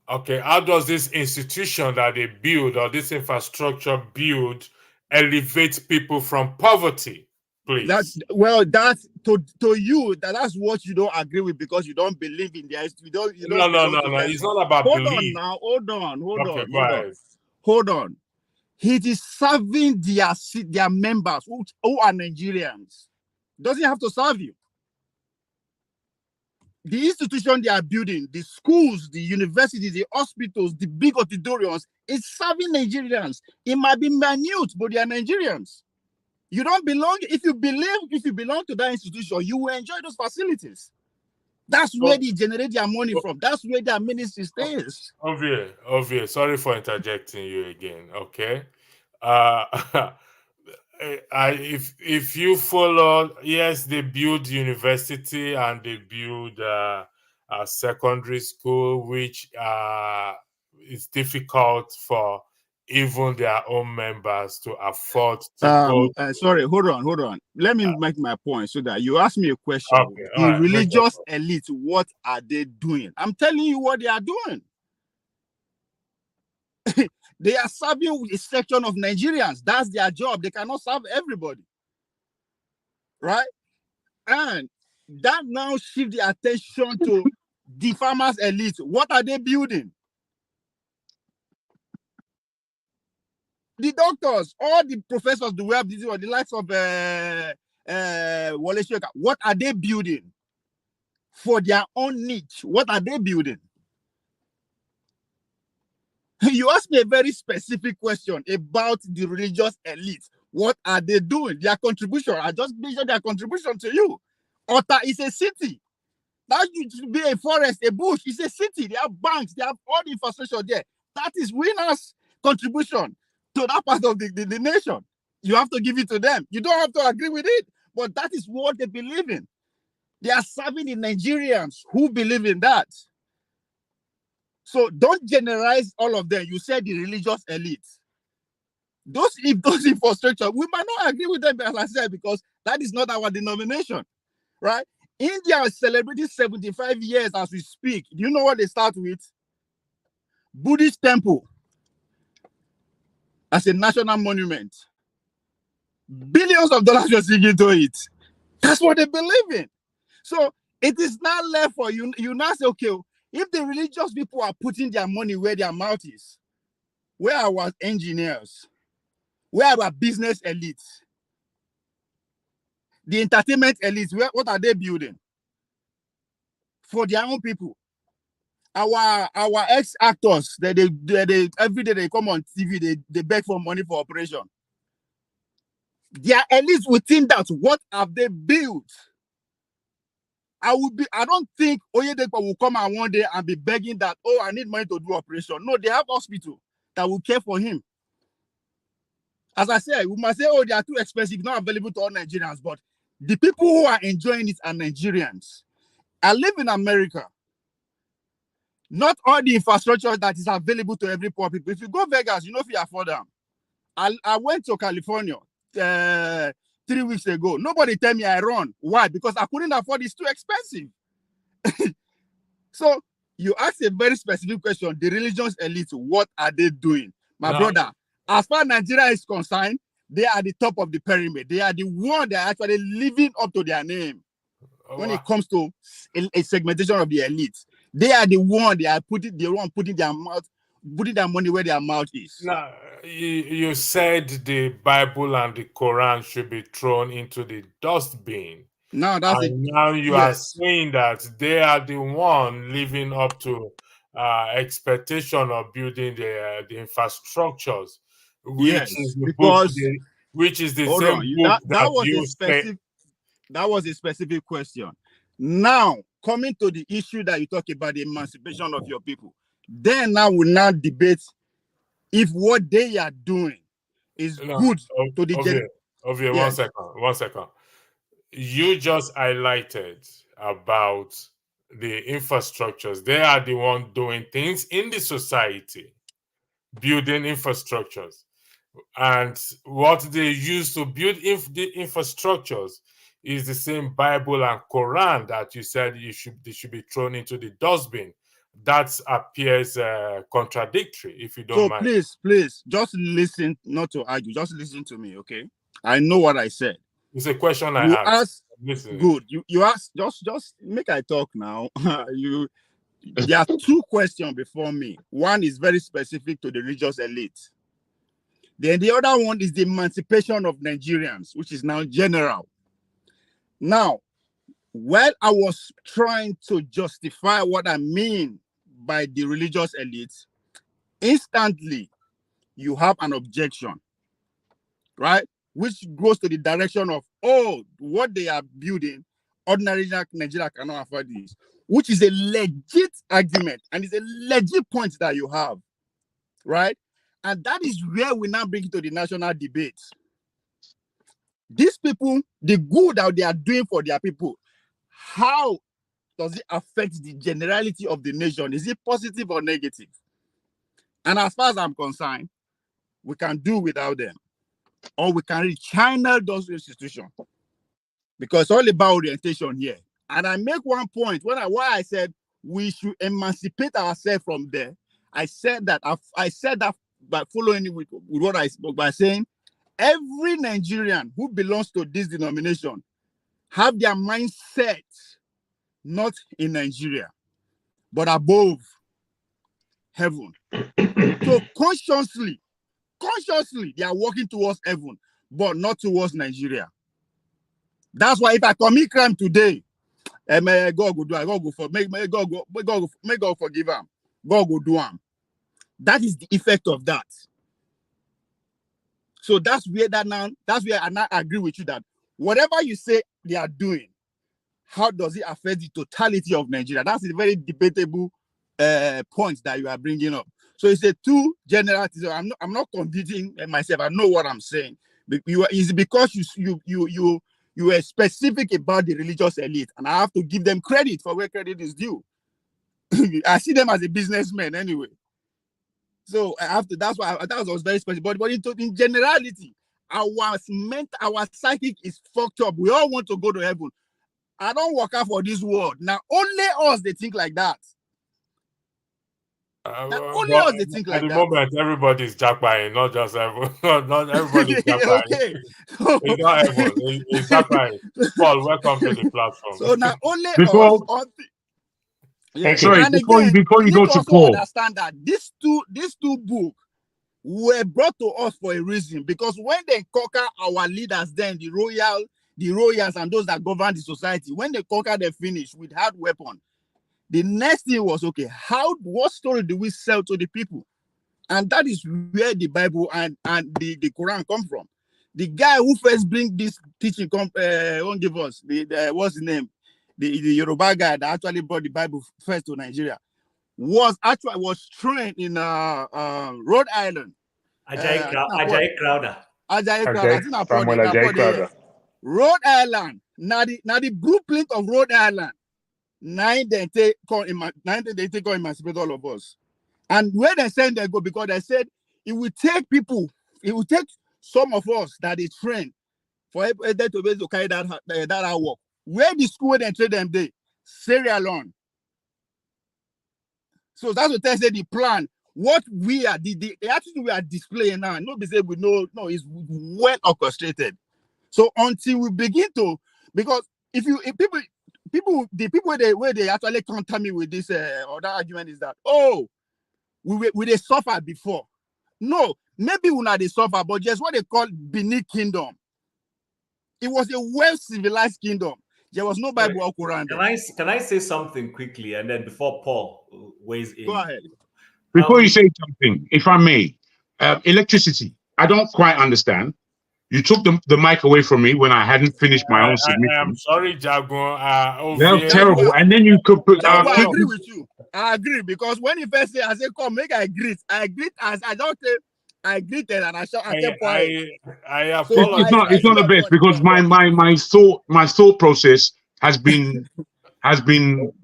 Okay, how does this institution that they build or this infrastructure build elevate people from poverty, please? That's to you that's what you don't agree with because you don't believe in their. No. It's not about belief. Hold on. It is serving their members who are Nigerians. Doesn't have to serve you. The institution they are building, the schools, the universities, the hospitals, the big auditoriums, is serving Nigerians. It might be minute, but they are Nigerians. You don't belong. If you belong to that institution, you will enjoy those facilities. That's where they generate their money from. That's where their ministry stays. Obvious. Sorry for interjecting you again. Okay. If you follow, yes, they build university and they build a secondary school, which is difficult for even their own members to afford to go. Sorry, hold on. Let me make my point so that you ask me a question. Okay, The religious elite, what are they doing? I'm telling you what they are doing. They are serving a section of Nigerians. That's their job. They cannot serve everybody. Right? And that now shift the attention to the farmers elite. What are they building? The doctors, all the professors, the likes of Wole Soyinka, what are they building for their own niche? What are they building? You asked me a very specific question about the religious elite. What are they doing? Their contribution. I just mentioned their contribution to you. Ota is a city. That used be a forest, a bush. It's a city. They have banks. They have all the infrastructure there. That is winners' contribution to that part of the nation. You have to give it to them. You don't have to agree with it, but that is what they believe in. They are serving the Nigerians who believe in that. So don't generalize all of them. You said the religious elite. Those infrastructure, we might not agree with them, as I said, because that is not our denomination, right? India is celebrating 75 years as we speak. Do you know what they start with? Buddhist temple as a national monument. Billions of dollars you're sinking to it. That's what they believe in. So it is not left for you. You now say, okay, if the religious people are putting their money where their mouth is, Where are our engineers? Where are our business elites? The entertainment elites, what are they building? For their own people. Our ex-actors, they every day they come on TV, they beg for money for operation. Their elites will think that what have they built? I don't think Oyedepo will come out one day and be begging that, oh, I need money to do operation. No, they have hospital that will care for him. As I said, we must say, oh, they are too expensive, not available to all Nigerians. But the people who are enjoying it are Nigerians. I live in America. Not all the infrastructure that is available to every poor people. If you go Vegas, you know if you afford them. I went to California 3 weeks ago. Nobody tell me I run. Why? Because I couldn't afford it. It's too expensive. So you ask a very specific question. The religious elite, what are they doing? My brother, as far as Nigeria is concerned, they are the top of the pyramid. They are the one that are actually living up to their name. When it comes to a segmentation of the elites, they are the one putting their money where their mouth is. Now, you said the Bible and the Quran should be thrown into the dustbin. Now you are saying that they are the one living up to expectation of building the infrastructures, which is the book, which is the same book that you say. That was a specific question. Now, coming to the issue that you talk about, the emancipation of your people, then now we now debate if what they are doing is good to the generation. One second. You just highlighted about the infrastructures. They are the one doing things in the society, building infrastructures. And what they use to build the infrastructures is the same Bible and Quran that you said they should be thrown into the dustbin. That appears contradictory, if you don't mind. So please, just listen, not to argue. Just listen to me, okay? I know what I said. It's a question I asked. Good. You ask. Just make I talk now. There are two questions before me. One is very specific to the religious elite. Then the other one is the emancipation of Nigerians, which is now general. Now, while I was trying to justify what I mean by the religious elite, instantly you have an objection, right? Which goes to the direction of, oh, what they are building, ordinary Nigeria cannot afford this, which is a legit argument and it's a legit point that you have, right? And that is where we now bring it to the national debate. These people, the good that they are doing for their people, how does it affect the generality of the nation? Is it positive or negative? And as far as I'm concerned, we can do without them. Or we can rechannel those institutions. Because it's all about orientation here. And I make one point, why I said we should emancipate ourselves from there. I said that by following with what I spoke, by saying every Nigerian who belongs to this denomination have their mindset not in Nigeria, but above heaven. So consciously, they are working towards heaven, but not towards Nigeria. That's why if I commit crime today, may God go do it. May God forgive him. God go do him. That is the effect of that. So that's where I now agree with you that whatever you say they are doing, how does it affect the totality of Nigeria? That's a very debatable point that you are bringing up. So it's a two general. I'm not convincing myself. I know what I'm saying. It's because you were specific about the religious elite, and I have to give them credit for where credit is due. I see them as a businessman anyway. So I have to. That's why that was very specific. But in generality, our psychic is fucked up. We all want to go to heaven. I don't work out for this world. Now only us they think like that. Only us they think like that. At the moment, everybody's jackpying, not just everyone. Not everybody's jackpying. Okay. It's not everyone. It's jackpying. Paul, welcome to the platform. So now only us. Sorry, before you go to Paul, understand that these two books, were brought to us for a reason, because when they conquer our leaders, then the royals and those that govern the society, when they conquer, they finish with hard weapon. The next thing was, okay, what story do we sell to the people? And that is where the Bible and the Quran come from. The guy who first bring this teaching won't give us what's his name, the Yoruba guy that actually brought the Bible first to Nigeria, was trained in Rhode Island. Ajayi Crowder. Samuel Ajayi Crowder. Rhode Island. Now the blueprint of Rhode Island. They take emancipate all of us. And where they send they go, because they said it will take some of us that they train for them to be able to carry that work. Where the school they train them, they Sierra Leone. So that's what they say the plan. What we are, the attitude we are displaying now, nobody say we know, no, it's well orchestrated. So until we begin to, because if the people where they actually counter me with this other argument is that, we they suffer before. No, maybe we not they suffer, but just what they call Benin Kingdom. It was a well-civilized kingdom. There was no Bible or Quran. Can I say something quickly, and then before Paul weighs in? Go ahead. Before you say something, if I may, electricity, I don't quite understand. You took the mic away from me when I hadn't finished my own submission. I'm sorry, Jaguar. That's terrible. And then you could put. I agree with you. I agree, because when you first say, I say, come, make I greet. I greet as I don't say I greeted and I kept quiet. I apologize. It's not the best, because my thought process has been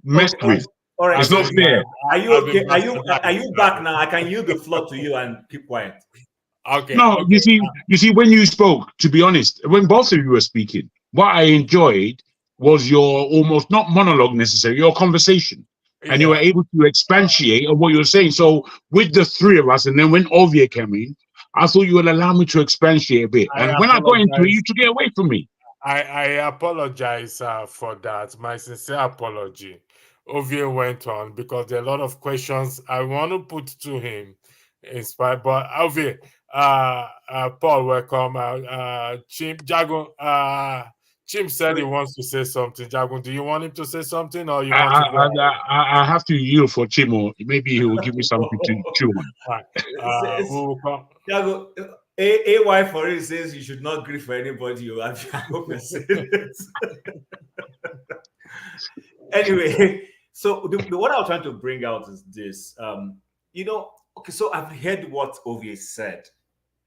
messed with. All right, it's not fair. Are you okay? Are you back now? I can yield the floor to you and keep quiet. Okay. No, okay. you see, when you spoke, to be honest, when both of you were speaking, what I enjoyed was your almost not monologue necessarily, your conversation. And you were able to expatiate on what you were saying. So with the three of us, and then when Ovia came in, I thought you would allow me to expatiate a bit. And when I got into it, you took it away from me. I apologize for that. My sincere apology. Ovia went on because there are a lot of questions I want to put to him. Inspired, but Ovia, Paul, welcome. Chim said he wants to say something. Jagun, do you want him to say something, or you want to go? I have to yield for Chimo. Maybe he will give me something to chew on. Jagun, AY for it says you should not grieve for anybody. You have Anyway, so what I was trying to bring out is this. Okay, so I've heard what Ovie said,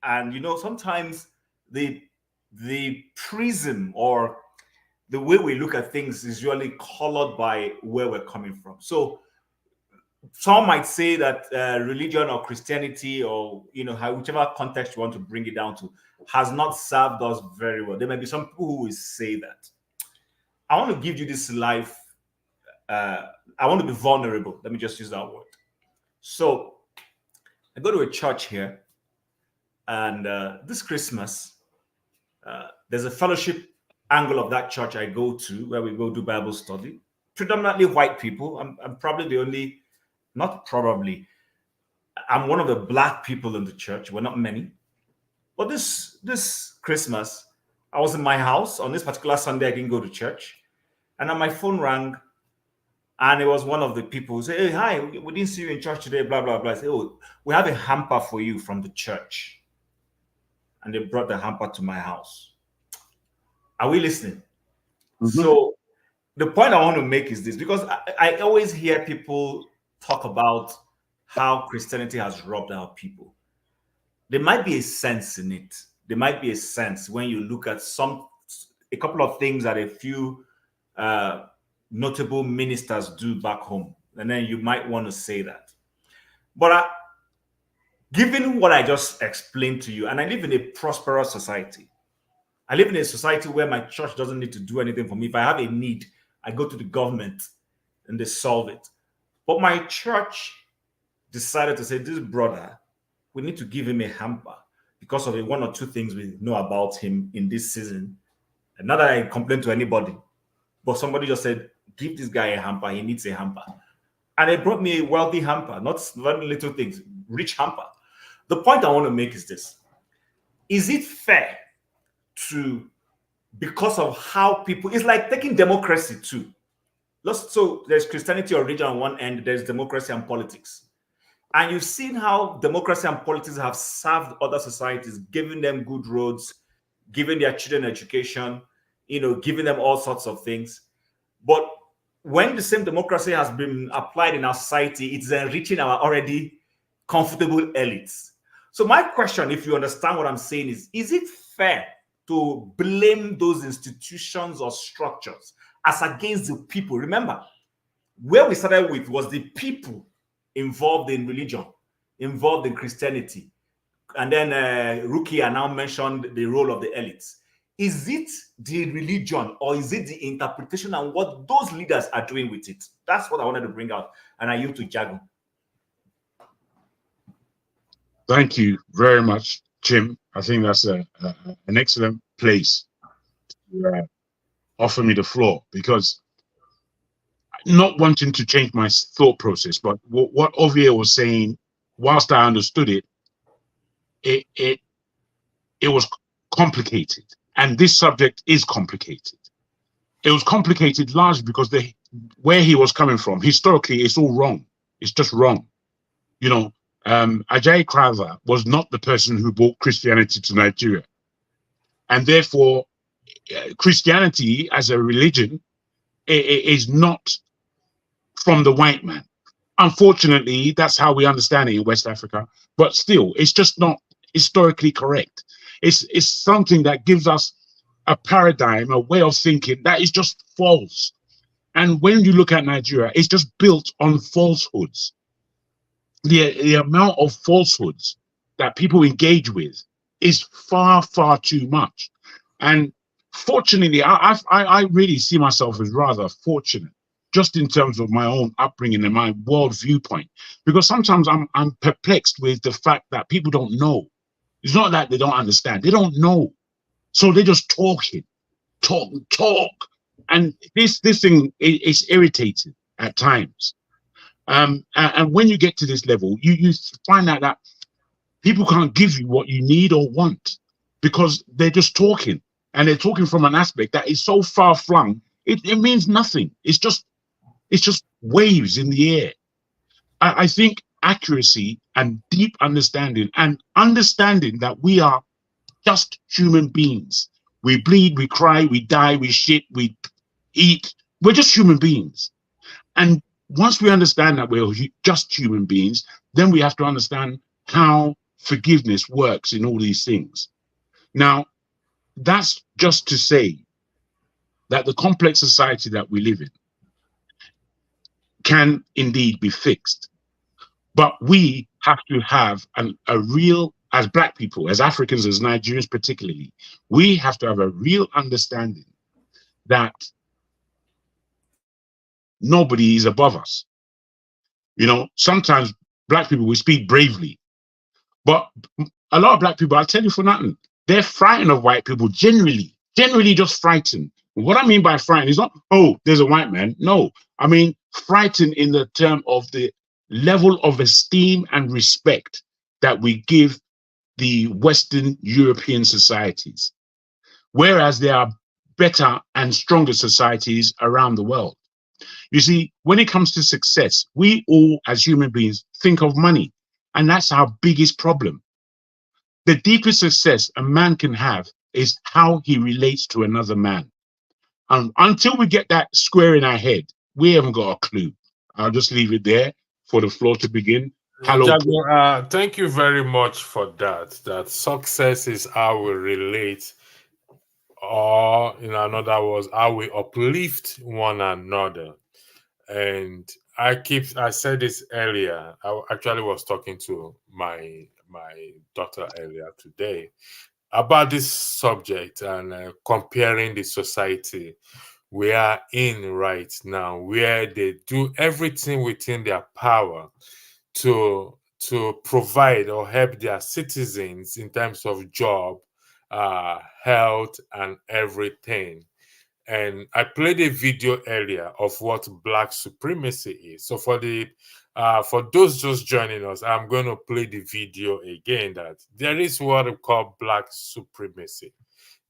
and sometimes the prism or the way we look at things is usually colored by where we're coming from. So some might say that religion or Christianity or whichever context you want to bring it down to has not served us very well. There may be some people who will say that. I want to give you this life. I want to be vulnerable. Let me just use that word. So I go to a church here, and this Christmas, there's a fellowship angle of that church I go to where we go do Bible study. Predominantly white people. I'm probably the only, not probably, I'm one of the black people in the church. We're not many. But this Christmas, I was in my house. On this particular Sunday, I didn't go to church. And then my phone rang, and it was one of the people who said, "Hey, hi, we didn't see you in church today, blah, blah, blah." I said, "Oh, we have a hamper for you from the church." And they brought the hamper to my house. Are we listening? Mm-hmm. So the point I want to make is this, because I always hear people talk about how Christianity has robbed our people. There might be a sense in it. There might be a sense when you look at a couple of things that a few notable ministers do back home, and then you might want to say that. But given what I just explained to you, and I live in a prosperous society. I live in a society where my church doesn't need to do anything for me. If I have a need, I go to the government and they solve it. But my church decided to say, this brother, we need to give him a hamper because of the one or two things we know about him in this season. And not that I complain to anybody, but somebody just said, give this guy a hamper. He needs a hamper. And they brought me a wealthy hamper, not very little things, rich hamper. The point I want to make is this. Is it fair to, because of how people, it's like taking democracy too. So there's Christianity or religion on one end, there's democracy and politics. And you've seen how democracy and politics have served other societies, giving them good roads, giving their children education, giving them all sorts of things. But when the same democracy has been applied in our society, it's enriching our already comfortable elites. So my question, if you understand what I'm saying, is it fair to blame those institutions or structures as against the people? Remember, where we started with was the people involved in religion, involved in Christianity. And then Rukia now mentioned the role of the elites. Is it the religion or is it the interpretation and what those leaders are doing with it? That's what I wanted to bring out. And I yield to Jago. Thank you very much, Jim. I think that's an excellent place to offer me the floor, because not wanting to change my thought process, but what Ovie was saying, whilst I understood it, it was complicated. And this subject is complicated. It was complicated largely because where he was coming from, historically, it's all wrong. It's just wrong. Ajayi Crowther was not the person who brought Christianity to Nigeria. And therefore, Christianity as a religion is not from the white man. Unfortunately, that's how we understand it in West Africa. But still, it's just not historically correct. It's something that gives us a paradigm, a way of thinking that is just false. And when you look at Nigeria, it's just built on falsehoods. The amount of falsehoods that people engage with is far, far too much. And fortunately, I really see myself as rather fortunate, just in terms of my own upbringing and my world viewpoint, because sometimes I'm perplexed with the fact that people don't know. It's not that they don't understand; they don't know, so they're just talk, and this thing is irritating at times. And when you get to this level, you find out that people can't give you what you need or want because they're just talking, and they're talking from an aspect that is so far flung. It means nothing. It's just waves in the air. I think accuracy and deep understanding, and understanding that we are just human beings. We bleed, we cry, we die, we shit, we eat. We're just human beings. And once we understand that we're just human beings, then we have to understand how forgiveness works in all these things. Now, that's just to say that the complex society that we live in can indeed be fixed. But we have to have a real, as Black people, as Africans, as Nigerians particularly, we have to have a real understanding that nobody is above us. Sometimes Black people, we speak bravely, but a lot of Black people, I'll tell you for nothing, they're frightened of white people, generally just frightened. What I mean by frightened is not, oh, there's a white man. No, I mean frightened in the term of the level of esteem and respect that we give the Western European societies, whereas there are better and stronger societies around the world. You see, when it comes to success, we all as human beings think of money, and that's our biggest problem. The deepest success a man can have is how he relates to another man. And until we get that square in our head, we haven't got a clue. I'll just leave it there for the floor to begin. Hello. Jago, thank you very much for that. That success is how we relate, or in other words, how we uplift one another. And I said this earlier. I actually was talking to my daughter earlier today about this subject and comparing the society we are in right now, where they do everything within their power to provide or help their citizens in terms of job, health, and everything. And I played a video earlier of what Black supremacy is. So for those just joining us, I'm going to play the video again. That there is what we call Black supremacy,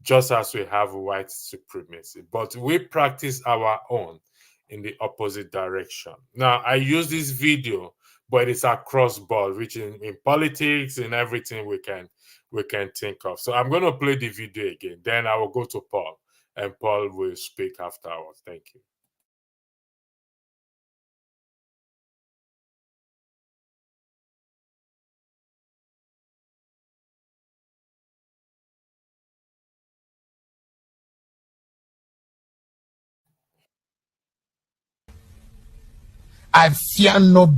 just as we have white supremacy, but we practice our own in the opposite direction. Now, I use this video, but it's across board, which in politics and everything we can think of. So I'm going to play the video again. Then I will go to Paul, and Paul will speak afterwards. Thank you. I fear no.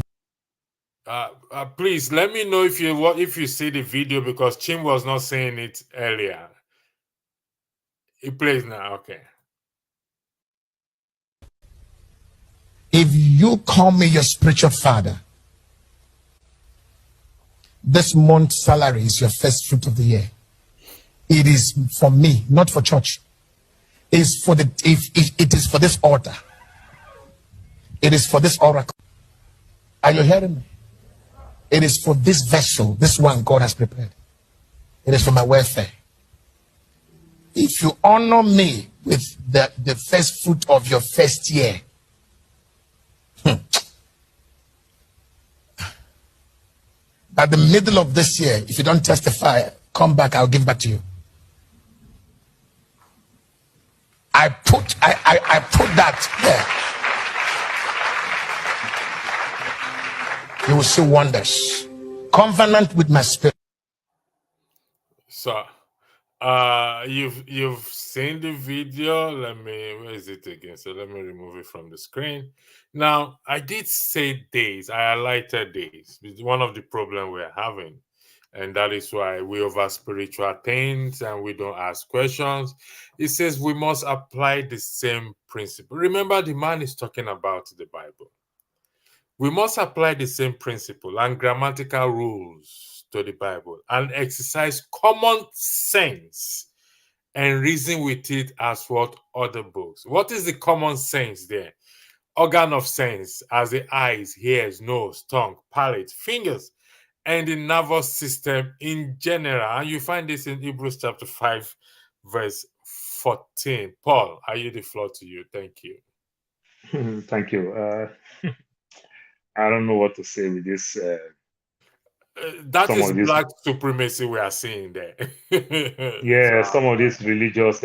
Please let me know if you see the video, because Chim was not saying it earlier. It plays now. Okay. If you call me your spiritual father, this month's salary is your first fruit of the year. It is for me, not for church. It's for it is for this altar. It is for this oracle. Are you hearing me? It is for this vessel, this one God has prepared. It is for my welfare. If you honor me with the first fruit of your first year, by the middle of this year, if you don't testify, come back, I'll give back to you. I put that there. You will see wonders. Covenant with my spirit. So, you've seen the video. Where is it again? So let me remove it from the screen. Now, I did say days. I highlighted days. It's one of the problems we're having, and that is why we over spiritual things and we don't ask questions. It says we must apply the same principle. Remember, the man is talking about the Bible. We must apply the same principle and grammatical rules to the Bible and exercise common sense and reason with it as what other books. What is the common sense there? Organ of sense as the eyes, ears, nose, tongue, palate, fingers, and the nervous system in general. And you find this in Hebrews chapter 5, verse 14. Paul, I yield the floor to you. Thank you. Thank you. I don't know what to say with this. That is Black supremacy we are seeing there. Yeah, some of this religious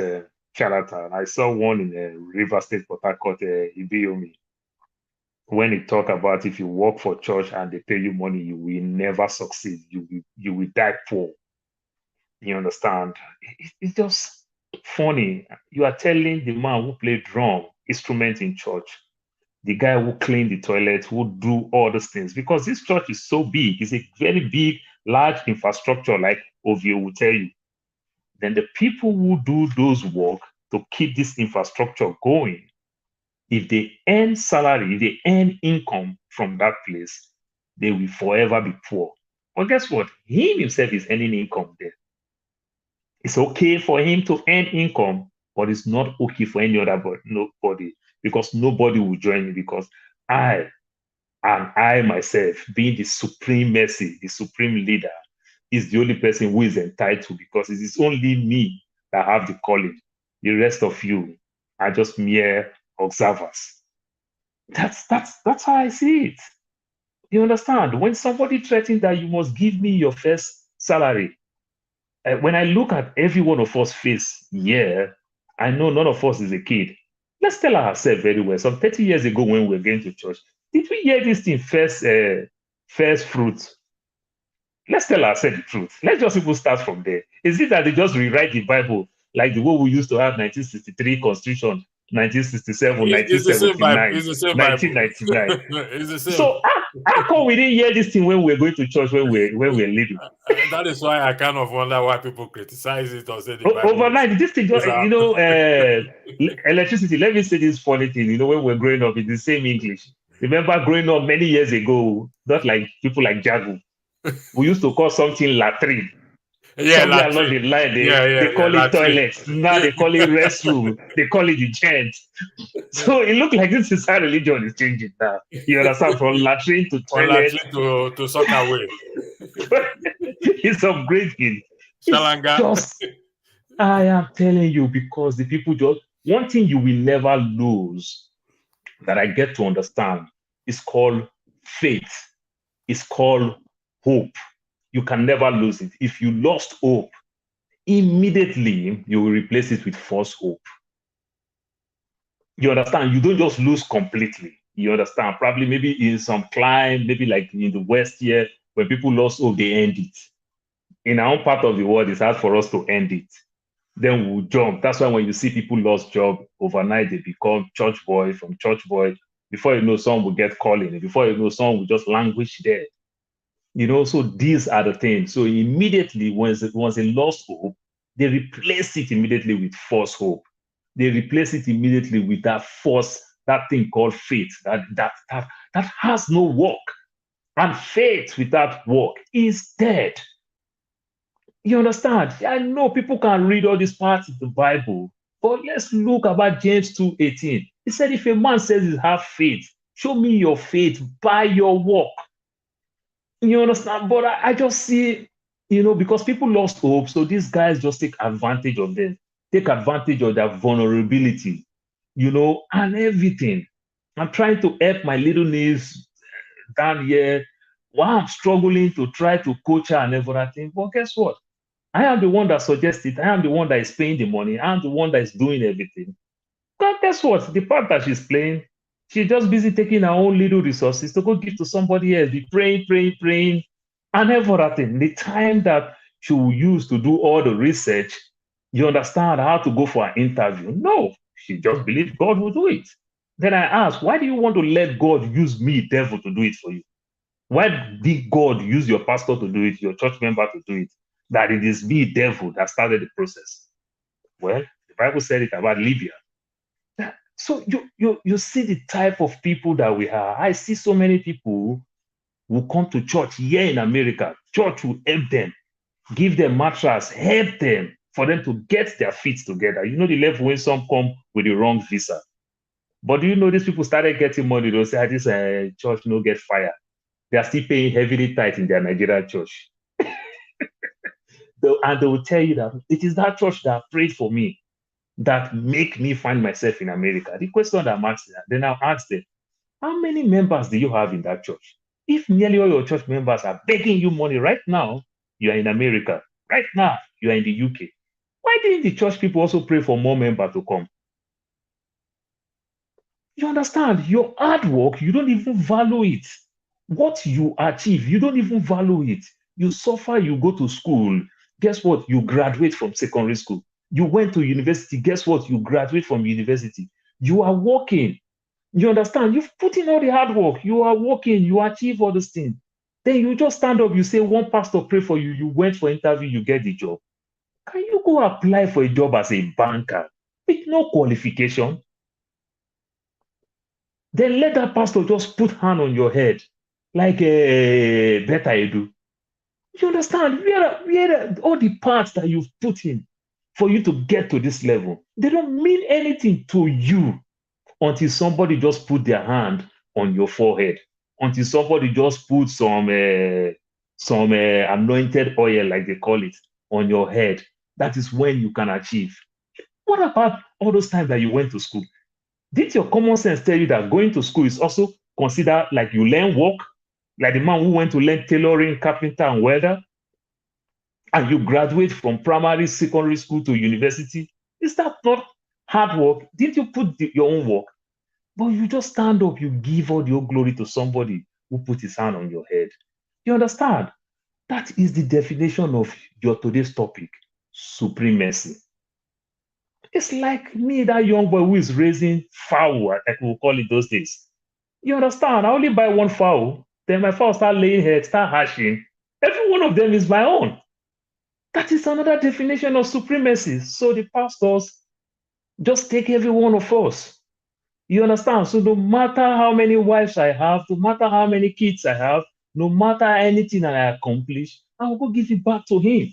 charlatan. I saw one in River State, Port Harcourt, Ibiyomi, when he talked about if you work for church and they pay you money, you will never succeed. You will die poor. You understand? It's just funny. You are telling the man who played drum instrument in church, the guy who clean the toilet, who do all those things, because this church is so big. It's a very big, large infrastructure, like Ovio will tell you. Then the people who do those work to keep this infrastructure going, if they earn salary, if they earn income from that place, they will forever be poor. But guess what? He himself is earning income there. It's okay for him to earn income, but it's not okay for any other nobody, because nobody will join me, because I myself, being the supreme mercy, the supreme leader, is the only person who is entitled, because it is only me that have the calling. The rest of you are just mere observers. That's how I see it. You understand? When somebody threatens that you must give me your first salary, when I look at every one of us face here, I know none of us is a kid. Let's tell ourselves very well. Some 30 years ago, when we were going to church, did we hear this thing first fruit? Let's tell ourselves the truth. Let's just even start from there. Is it that they just rewrite the Bible like the way we used to have 1963 Constitution, 1967, 1979, it's the same 1999? It's the same. So how come we didn't hear this thing when we were going to church, when we were living? That is why I kind of wonder why people criticize it or say the Bible overnight. This thing, electricity. Let me say this funny thing. When we're growing up, it's the same English. Remember growing up many years ago, not like people like Jagu. We used to call something latrine. Yeah, Somewhere along latrine. the line, Yeah, they call it latrine. toilets. Now they call it restroom. They call it the gent. So it looked like this is how religion is changing now. You understand? From latrine to Or toilet, latrine to suck away. it's upgrading. It's Shalanga. just, I am telling you, because the people just, one thing you will never lose that I get to understand is called faith. It's called hope. You can never lose it. If you lost hope, immediately you will replace it with false hope. You understand? You don't just lose completely. You understand? Probably maybe in some climb, maybe like in the West here, when people lost hope, they end it. In our own part of the world, it's hard for us to end it. Then we'll jump. That's why when you see people lost job overnight, they become church boy. From church boy, before you know, some will get calling. Before you know, some will just languish there. You know, so these are the things. So immediately, once they lost hope, they replace it immediately with false hope. They replace it immediately with that thing called faith, that has no work. And faith without work is dead. You understand? I know people can read all these parts of the Bible, but let's look about James 2:18. He said, if a man says he has faith, show me your faith by your work. You understand? But I just see, because people lost hope, so these guys just take advantage of them, take advantage of their vulnerability, and everything. I'm trying to help my little niece down here while I'm struggling to try to coach her and everything. But guess what? I am the one that suggests it. I am the one that is paying the money. I am the one that is doing everything. But guess what? The part that she's playing, she's just busy taking her own little resources to go give to somebody else, be praying, and everything. The time that she will use to do all the research, you understand how to go for an interview. No, she just believes God will do it. Then I ask, why do you want to let God use me, devil, to do it for you? Why did God use your pastor to do it, your church member to do it? That it is me, devil, that started the process. Well, the Bible said it about Libya. So you see the type of people that we are. I see so many people who come to church here in America. Church will help them, give them mattress, help them for them to get their feet together. You know the level when some come with the wrong visa. But do you know these people started getting money? They'll say, this church no get fire. They are still paying heavily tight in their Nigerian church. And they will tell you that it is that church that prayed for me that make me find myself in America. The question that I'm asking, then I'll ask them, how many members do you have in that church? If nearly all your church members are begging you money right now, you are in America. Right now, you are in the UK. Why didn't the church people also pray for more members to come? You understand? Your hard work, you don't even value it. What you achieve, you don't even value it. You suffer, you go to school. Guess what? You graduate from secondary school. You went to university. Guess what? You graduate from university. You are working. You understand? You've put in all the hard work. You are working. You achieve all these things. Then you just stand up. You say, one pastor pray for you. You went for interview. You get the job. Can you go apply for a job as a banker with no qualification? Then let that pastor just put hand on your head like a better edu. You understand? Where all the parts that you've put in for you to get to this level, they don't mean anything to you until somebody just put their hand on your forehead, until somebody just put some anointed oil, like they call it, on your head. That is when you can achieve. What about all those times that you went to school? Did your common sense tell you that going to school is also considered like you learn work? Like the man who went to learn tailoring, carpenter, and welder, and you graduate from primary, secondary school to university? Is that not hard work? Didn't you put your own work? But you just stand up, you give all your glory to somebody who put his hand on your head. You understand? That is the definition of your today's topic, supremacy. It's like me, that young boy who is raising fowl, like we call it those days. You understand? I only buy one fowl, then my fowl start laying heads, start hatching. Every one of them is my own. That is another definition of supremacy. So the pastors just take every one of us. You understand? So no matter how many wives I have, no matter how many kids I have, no matter anything that I accomplish, I will go give it back to him.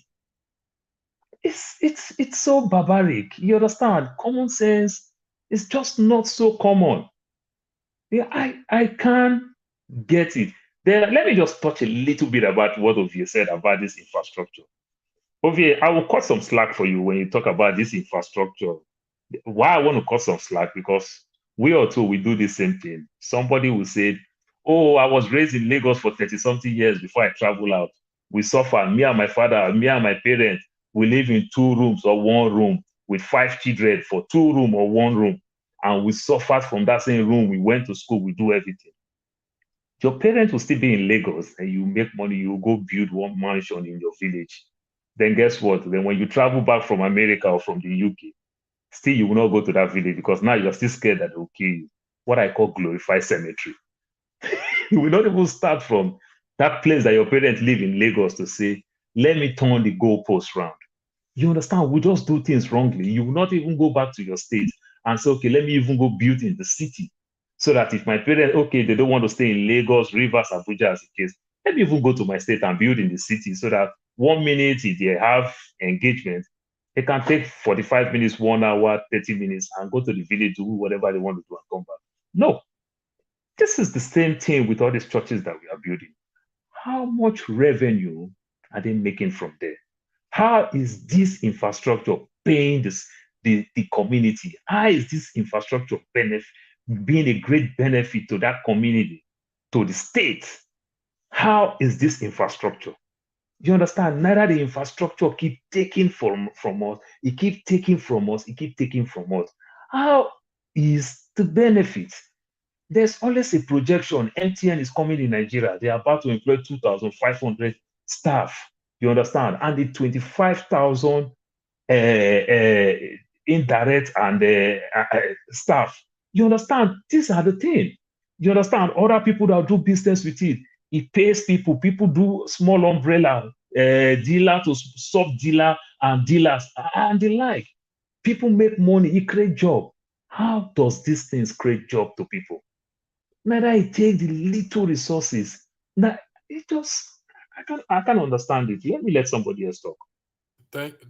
it's so barbaric. You understand? Common sense is just not so common. Yeah, I can't get it. Then let me just touch a little bit about what Ovie said about this infrastructure. Ovie, I will cut some slack for you when you talk about this infrastructure. Why I want to cut some slack, because we or two we do the same thing. Somebody will say, "Oh, I was raised in Lagos for 30 something years before I travel out. We suffer. Me and my father, me and my parents, we live in 2 rooms or 1 room with 5 children for 2 room or 1 room, and we suffered from that same room. We went to school. We do everything." Your parents will still be in Lagos, and you make money. You go build 1 mansion in your village. Then guess what? Then when you travel back from America or from the UK, still you will not go to that village, because now you're still scared that they'll kill you. What I call glorified cemetery. You will not even start from that place that your parents live in Lagos to say, let me turn the goalpost round. You understand? We just do things wrongly. You will not even go back to your state and say, okay, let me even go build in the city. So that if my parents, okay, they don't want to stay in Lagos, Rivers, Abuja as a case, let me even go to my state and build in the city, so that 1 minute if they have engagement, they can take 45 minutes, 1 hour, 30 minutes, and go to the village, do whatever they want to do and come back. No. This is the same thing with all these churches that we are building. How much revenue are they making from there? How is this infrastructure paying the community? How is this infrastructure being a great benefit to that community, to the state? How is this infrastructure? You understand? Neither the infrastructure keep taking from us, it keep taking from us, it keep taking from us. How is the benefit? There's always a projection. MTN is coming in Nigeria. They're about to employ 2,500 staff. You understand? And the 25,000 indirect and staff. You understand? These are the things. You understand? Other people that do business with it, it pays people. People do small umbrella, dealer to sub dealer and dealers and the like. People make money. It create job. How does these things create job to people? Neither it take the little resources. Now it just I can't understand it. Let me let somebody else talk.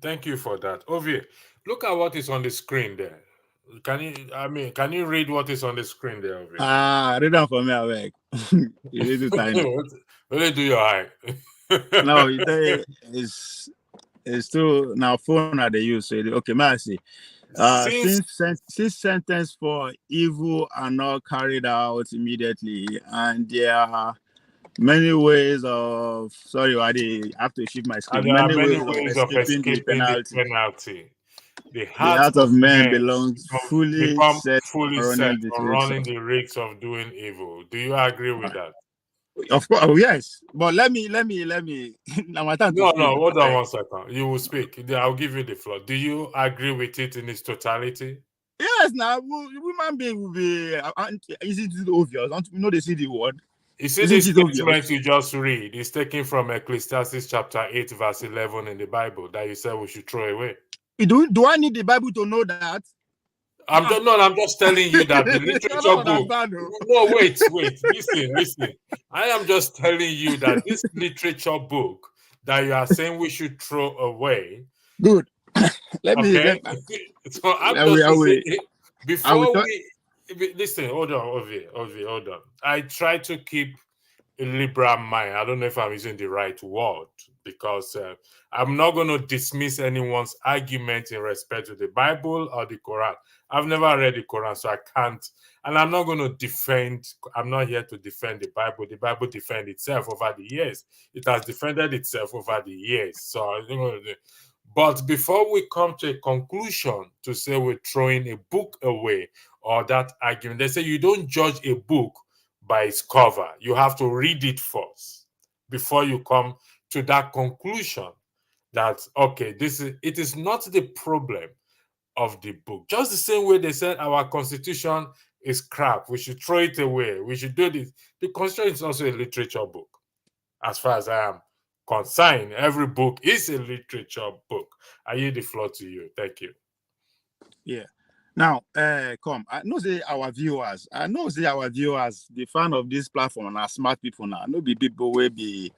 Thank you for that. Ovie, look at what is on the screen there. Can you read what is on the screen there, Ovie? Read down for me, Aweg. You need to tiny. Really do your eye. No, it's still now phone that they use. So okay, may I see? Since sentence for evil are not carried out immediately, and there are many ways of I have to shift my screen. And there are many ways of escaping the penalty. The heart of men belongs fully set on running the risks of doing evil. Do you agree with that? Of course, yes. But let me. Now my time. No, hold on 1 second. You will speak. I'll give you the floor. Do you agree with it in its totality? Yes. Now, human being will be. Isn't it obvious? Don't you know they see the word? You see, this statement you just read is taken from Ecclesiastes chapter 8, verse 11 in the Bible that you said we should throw away. Do I need the Bible to know that? I'm just telling you that the literature book. No, wait. Listen. I am just telling you that this literature book that you are saying we should throw away. Good. So I'm just saying, before we listen, hold on. I try to keep a liberal mind. I don't know if I'm using the right word, because I'm not going to dismiss anyone's argument in respect to the Bible or the Quran. I've never read the Quran, so I can't. And I'm not going to defend. I'm not here to defend the Bible. The Bible defended itself over the years. It has defended itself over the years. So, but before we come to a conclusion to say we're throwing a book away or that argument, they say you don't judge a book by its cover. You have to read it first before you come to that conclusion that, okay, it is not the problem of the book. Just the same way they said our constitution is crap, we should throw it away, we should do this. The constitution is also a literature book. As far as I am concerned, every book is a literature book. I yield the floor to you. Thank you. Yeah. Now, come. I know our viewers, the fan of this platform are smart people now. No be people will be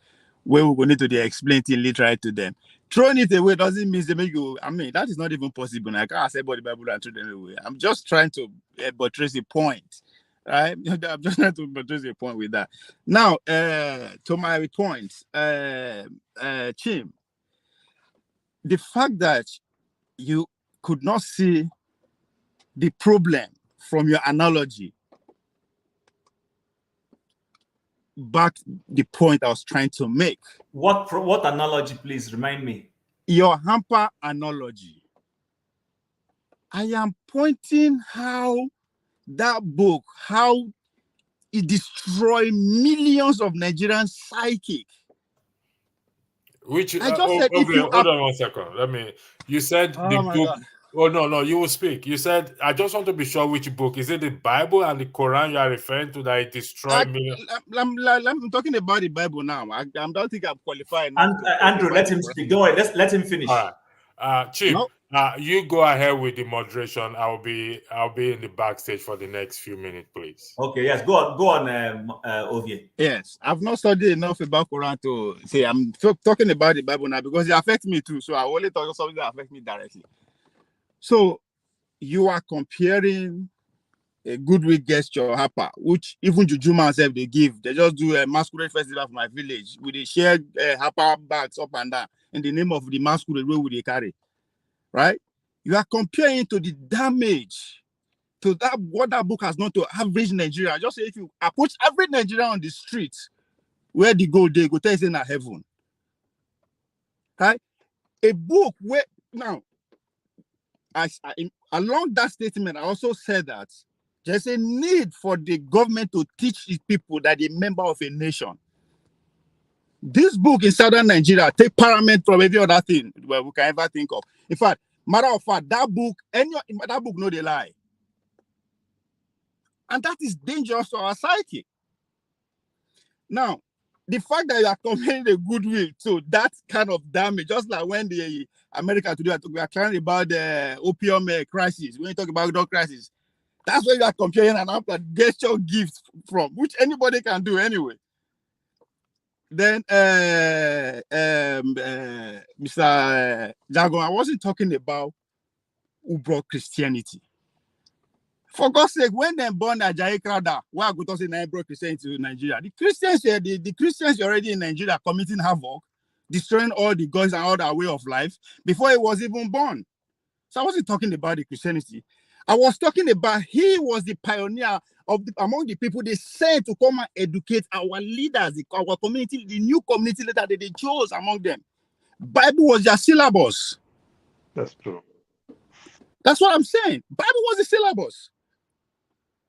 where we go need to explain it literally to them. Throwing it away doesn't mean they make you. I mean, that is not even possible. I can't say about the Bible and throw them away. I'm just trying to buttress the point, right? I'm just trying to buttress the point with that. Now, to my point, Chim, the fact that you could not see the problem from your analogy back the point I was trying to make. What analogy, please remind me? Your hamper analogy. I am pointing how that book, how it destroyed millions of Nigerian psychic. Which I just said, if you hold on 1 second. You said the book. God. Oh no, you will speak. You said, I just want to be sure which book. Is it the Bible and the Quran you are referring to that it destroyed millions? I'm talking about the Bible now. I don't think I'm qualified. Andrew, let him speak. Don't worry, let him finish. All right. Chief, No. You go ahead with the moderation. I'll be in the backstage for the next few minutes, please. Okay, yes, go on, Ovie. Yes, I've not studied enough about Quran to say I'm talking about the Bible now because it affects me too. So I only talk about something that affects me directly. So you are comparing a goodwill gesture, Harper, which even Jujuma self they give. They just do a masquerade festival for my village with the shared Harper bags up and down in the name of the masquerade where they carry. Right? You are comparing to the damage to that what that book has done to average Nigeria. Just say if you approach every Nigerian on the street, where they go tell you in heaven. Right? A book where now along that statement, I also said that there's a need for the government to teach its people that they're a member of a nation. This book in southern Nigeria take paramount from every other thing where we can ever think of. In fact, matter of fact, that book no they lie. And that is dangerous to our psyche. Now, the fact that you are comparing the goodwill to that kind of damage, just like when the America today we are talking about the opium crisis, when you talk about drug crisis, that's where you are comparing an after gesture gift from, which anybody can do anyway. Then, Mr. Jago, I wasn't talking about who brought Christianity. For God's sake, when they born Ajayi Crowder, why I go to say they brought Christianity to Nigeria? The Christians here, the Christians already in Nigeria committing havoc, destroying all the gods and all their way of life before he was even born. So I wasn't talking about the Christianity. I was talking about he was the pioneer among the people they sent to come and educate our leaders, our community, the new community leader that they chose among them. Bible was their syllabus. That's true. That's what I'm saying. Bible was the syllabus.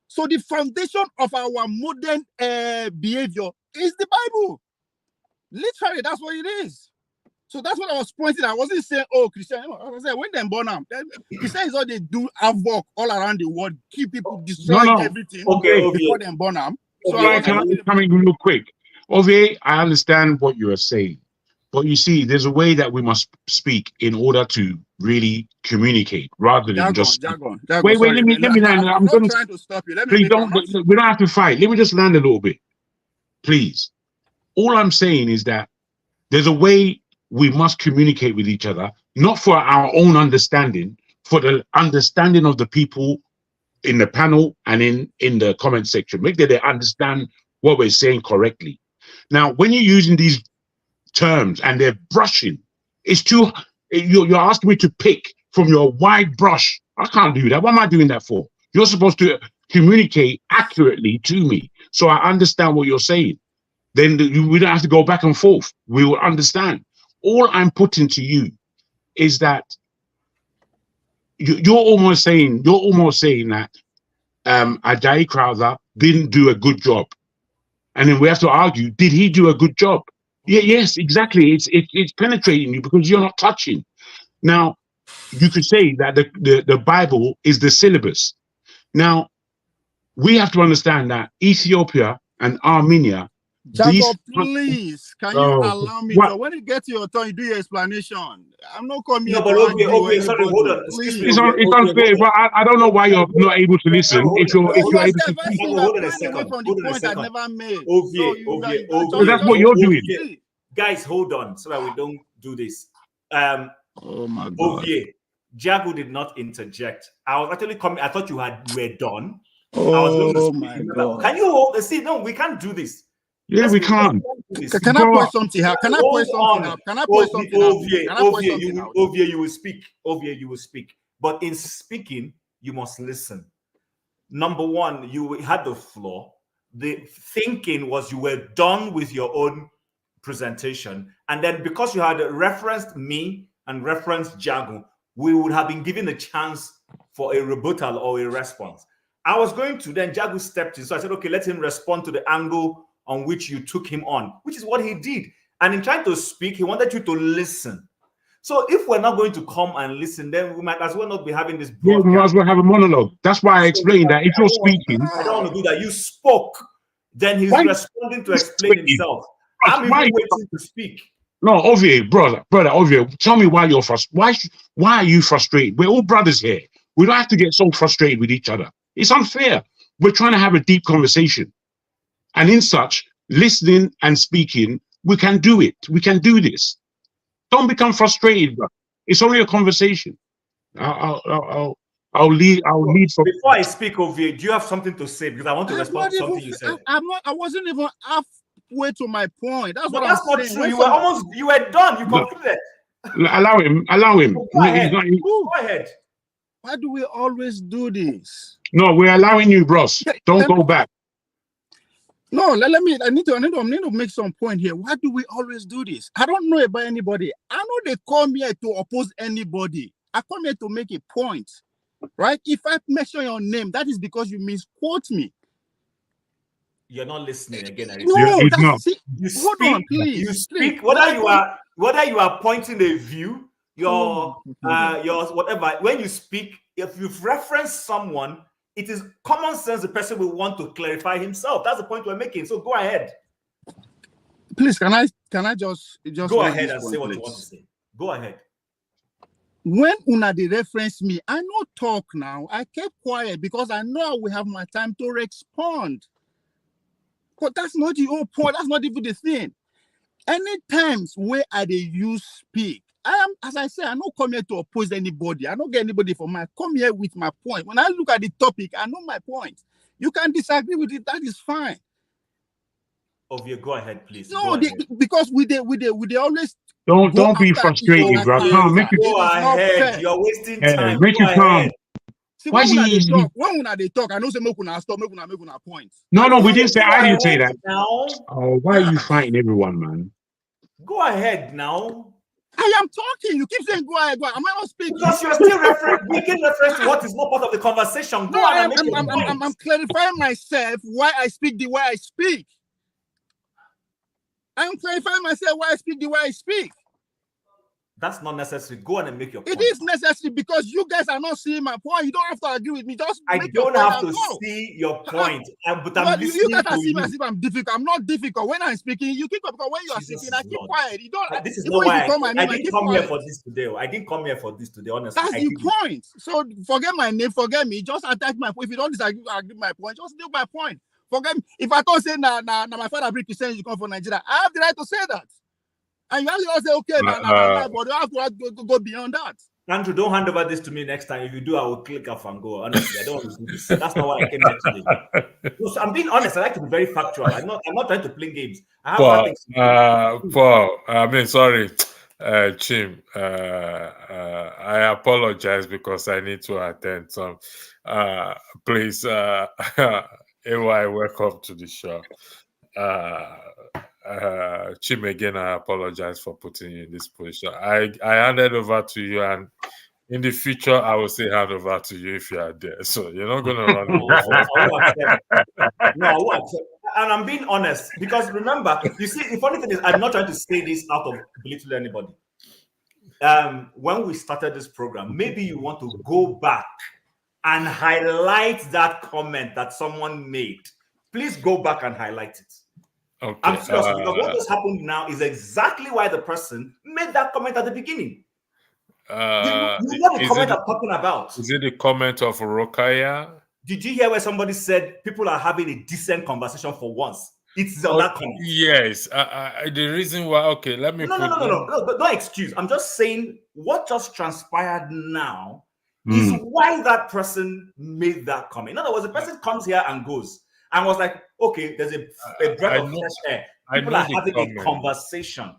So the foundation of our modern behavior is the Bible. Literally, that's what it is. So that's what I was pointing. I wasn't saying, oh, Christian. I was saying, when they born them, Christians is all they do havoc all around the world, keep people destroying everything before they born them. So can I come in real quick? Ovie, I understand what you are saying. But you see, there's a way that we must speak in order to really communicate, rather than just. Wait, let me land. I'm not trying to stop you. Please don't. We don't have to fight. Let me just land a little bit, please. All I'm saying is that there's a way we must communicate with each other, not for our own understanding, for the understanding of the people in the panel and in the comment section. Make that they understand what we're saying correctly. Now, when you're using these terms and they're brushing, it's too. You're asking me to pick from your wide brush. I can't do that. What am I doing that for? You're supposed to communicate accurately to me so I understand what you're saying. Then we don't have to go back and forth. We will understand. All I'm putting to you is that you're almost saying that Ajayi Crowther didn't do a good job, and then we have to argue: did he do a good job? Yeah, yes, exactly. It's penetrating you because you're not touching. Now, you could say that the Bible is the syllabus. Now, we have to understand that Ethiopia and Armenia. Jacob, please, can you allow me to, when it gets to your turn, you do your explanation. I'm not coming here. Okay, sorry, hold on. It's unfair, but I don't know why you're not able to listen. If you're able to speak. Hold on a second. From the point I never made. That's what you're doing. Guys, hold on so that we don't do this. Oh my God. Ovie, Jagu did not interject. I was actually coming. I thought you were done. Oh I was going to speak. my God. Can you hold? See, no, we can't do this. Yeah, we can't. Can I point something out? Can I point something out? Can I point something out? Can I point something out? Ovie, you will speak. Ovie, you will speak. But in speaking, you must listen. Number one, you had the floor. The thinking was you were done with your own presentation. And then because you had referenced me and referenced Jagu, we would have been given a chance for a rebuttal or a response. I was going to, then Jagu stepped in. So I said, okay, let him respond to the angle on which you took him on, which is what he did. And in trying to speak, he wanted you to listen. So if we're not going to come and listen, then we might as well not be having this broadcast. Yeah, we might as well have a monologue. That's why I explained that if you're speaking, I don't want to do that. You spoke. Then he's responding to explain himself. I'm even waiting to speak. No, Ovie, brother, Ovie, tell me why you're frustrated. Why are you frustrated? We're all brothers here. We don't have to get so frustrated with each other. It's unfair. We're trying to have a deep conversation. And in such, listening and speaking, we can do it. We can do this. Don't become frustrated, bro. It's only a conversation. I'll lead for. Before I speak, Ovie, do you have something to say? Because I want to respond to something you said. I wasn't even halfway to my point. That's but what that's I'm not saying. true. You were done. You concluded. Allow him. Go ahead. Go ahead. Why do we always do this? No, we're allowing you, bros. Don't go back. No, I need to make some point here. Why do we always do this? I don't know about anybody. I know they come here to oppose anybody. I come here to make a point, right? If I mention your name, that is because you misquote me. You're not listening again. No, you hold on, please. You speak whether you are pointing a view, your whatever. When you speak, if you've referenced someone, it is common sense the person will want to clarify himself. That's the point we're making. So go ahead. Please, can I just go ahead and say what you want to say? Go ahead. When una they reference me, I no talk now. I kept quiet because I know I will have my time to respond. But that's not the whole point. That's not even the thing. Any times where I they use speak, as I say, I don't come here to oppose anybody. I don't get anybody for my come here with my point. When I look at the topic, I know my point. You can disagree with it, that is fine. Ovie, go ahead, please. No, because we always don't be frustrated, bro. Come, make it. Go ahead. You're wasting time. Make it calm. See, when they talk, I know say make una stop, make una point. No, we didn't say. I didn't say that. Now. Oh, why are you fighting everyone, man? Go ahead now. I am talking. You keep saying go ahead, go ahead. Am I not speaking? Because you're still making reference to what is not part of the conversation. Go on. I'm clarifying myself why I speak the way I speak. I'm clarifying myself why I speak the way I speak. That's not necessary. Go on and make your point. It is necessary because you guys are not seeing my point. You don't have to agree with me. Just I don't have to see your point. But I'm listening you guys to are seeing you. as if I'm difficult. I'm not difficult. When I'm speaking, you keep up. Because when you are speaking, I keep quiet. You don't. This is not why I didn't come here for this today. I didn't come here for this today. Honestly, that's the point. So forget my name. Forget me. Just attack my point. If you don't disagree with my point, just do my point. Forget me. If I don't say nah, my father bring Christian, you come from Nigeria. I have the right to say that. And you have to say, okay, but you have to go beyond that. Andrew, don't hand over this to me next time. If you do, I will click off and go. Honestly, I don't want to do this. That's not why I came here today. No, so I'm being honest. I like to be very factual. I'm not trying to play games. Paul, I mean, sorry, Chim. I apologize because I need to attend some. Please, AY, welcome to the show. Chim, again, I apologize for putting you in this position. I handed over to you, and in the future, I will say hand over to you if you are there. So you're not going to run away. No, I won't accept. And I'm being honest because remember, you see, the funny thing is, I'm not trying to say this out of belittling anybody. When we started this program, maybe you want to go back and highlight that comment that someone made. Please go back and highlight it. Okay. I'm serious because what has happened now is exactly why the person made that comment at the beginning. You know the comment I'm talking about. Is it the comment of Rokaya? Did you hear where somebody said people are having a decent conversation for once? It's on that comment. Yes. The reason why, okay, let me No, don't excuse. I'm just saying what just transpired now is why that person made that comment. In other words, the person comes here and goes and was like, okay, there's a breath of fresh air. People are having a conversation.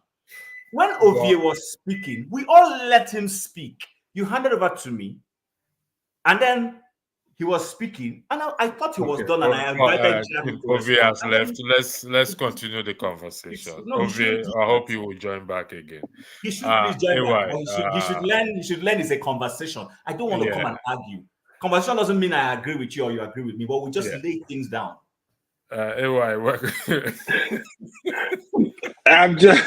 When Ovie was speaking, we all let him speak. You handed over to me, and then he was speaking, and I thought he was done, and I invited Jack to Ovie has left. Then, let's continue the conversation. Ovie, I hope you will join back again. He should please join back. He should learn. He should learn it's a conversation. I don't want to come and argue. Conversation doesn't mean I agree with you or you agree with me, but we just lay things down. I'm just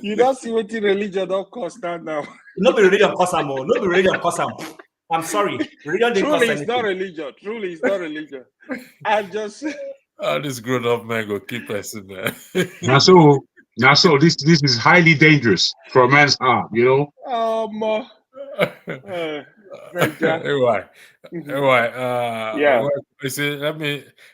you don't see what the religion don't cost now. Not be religion cost am, not be religion cost am. I'm sorry. Religion truly it's not religion. Truly it's not religion. I just all this grown-up man go keep us in there. Now so this is highly dangerous for a man's heart, you know. Anyway, you see,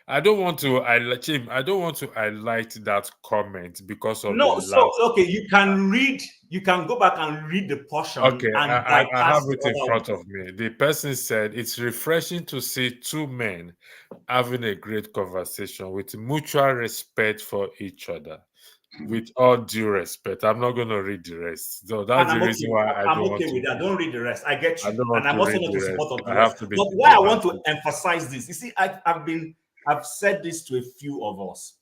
I don't want to highlight that comment because of okay, you can go back and read the portion. Okay, I have it in front of me. The person said it's refreshing to see two men having a great conversation with mutual respect for each other. With all due respect, I'm not going to read the rest. So that's the reason why I'm okay with that. Don't read the rest. I get you, and I'm also not in support of the rest. But why I want to emphasize this, you see, I've said this to a few of us.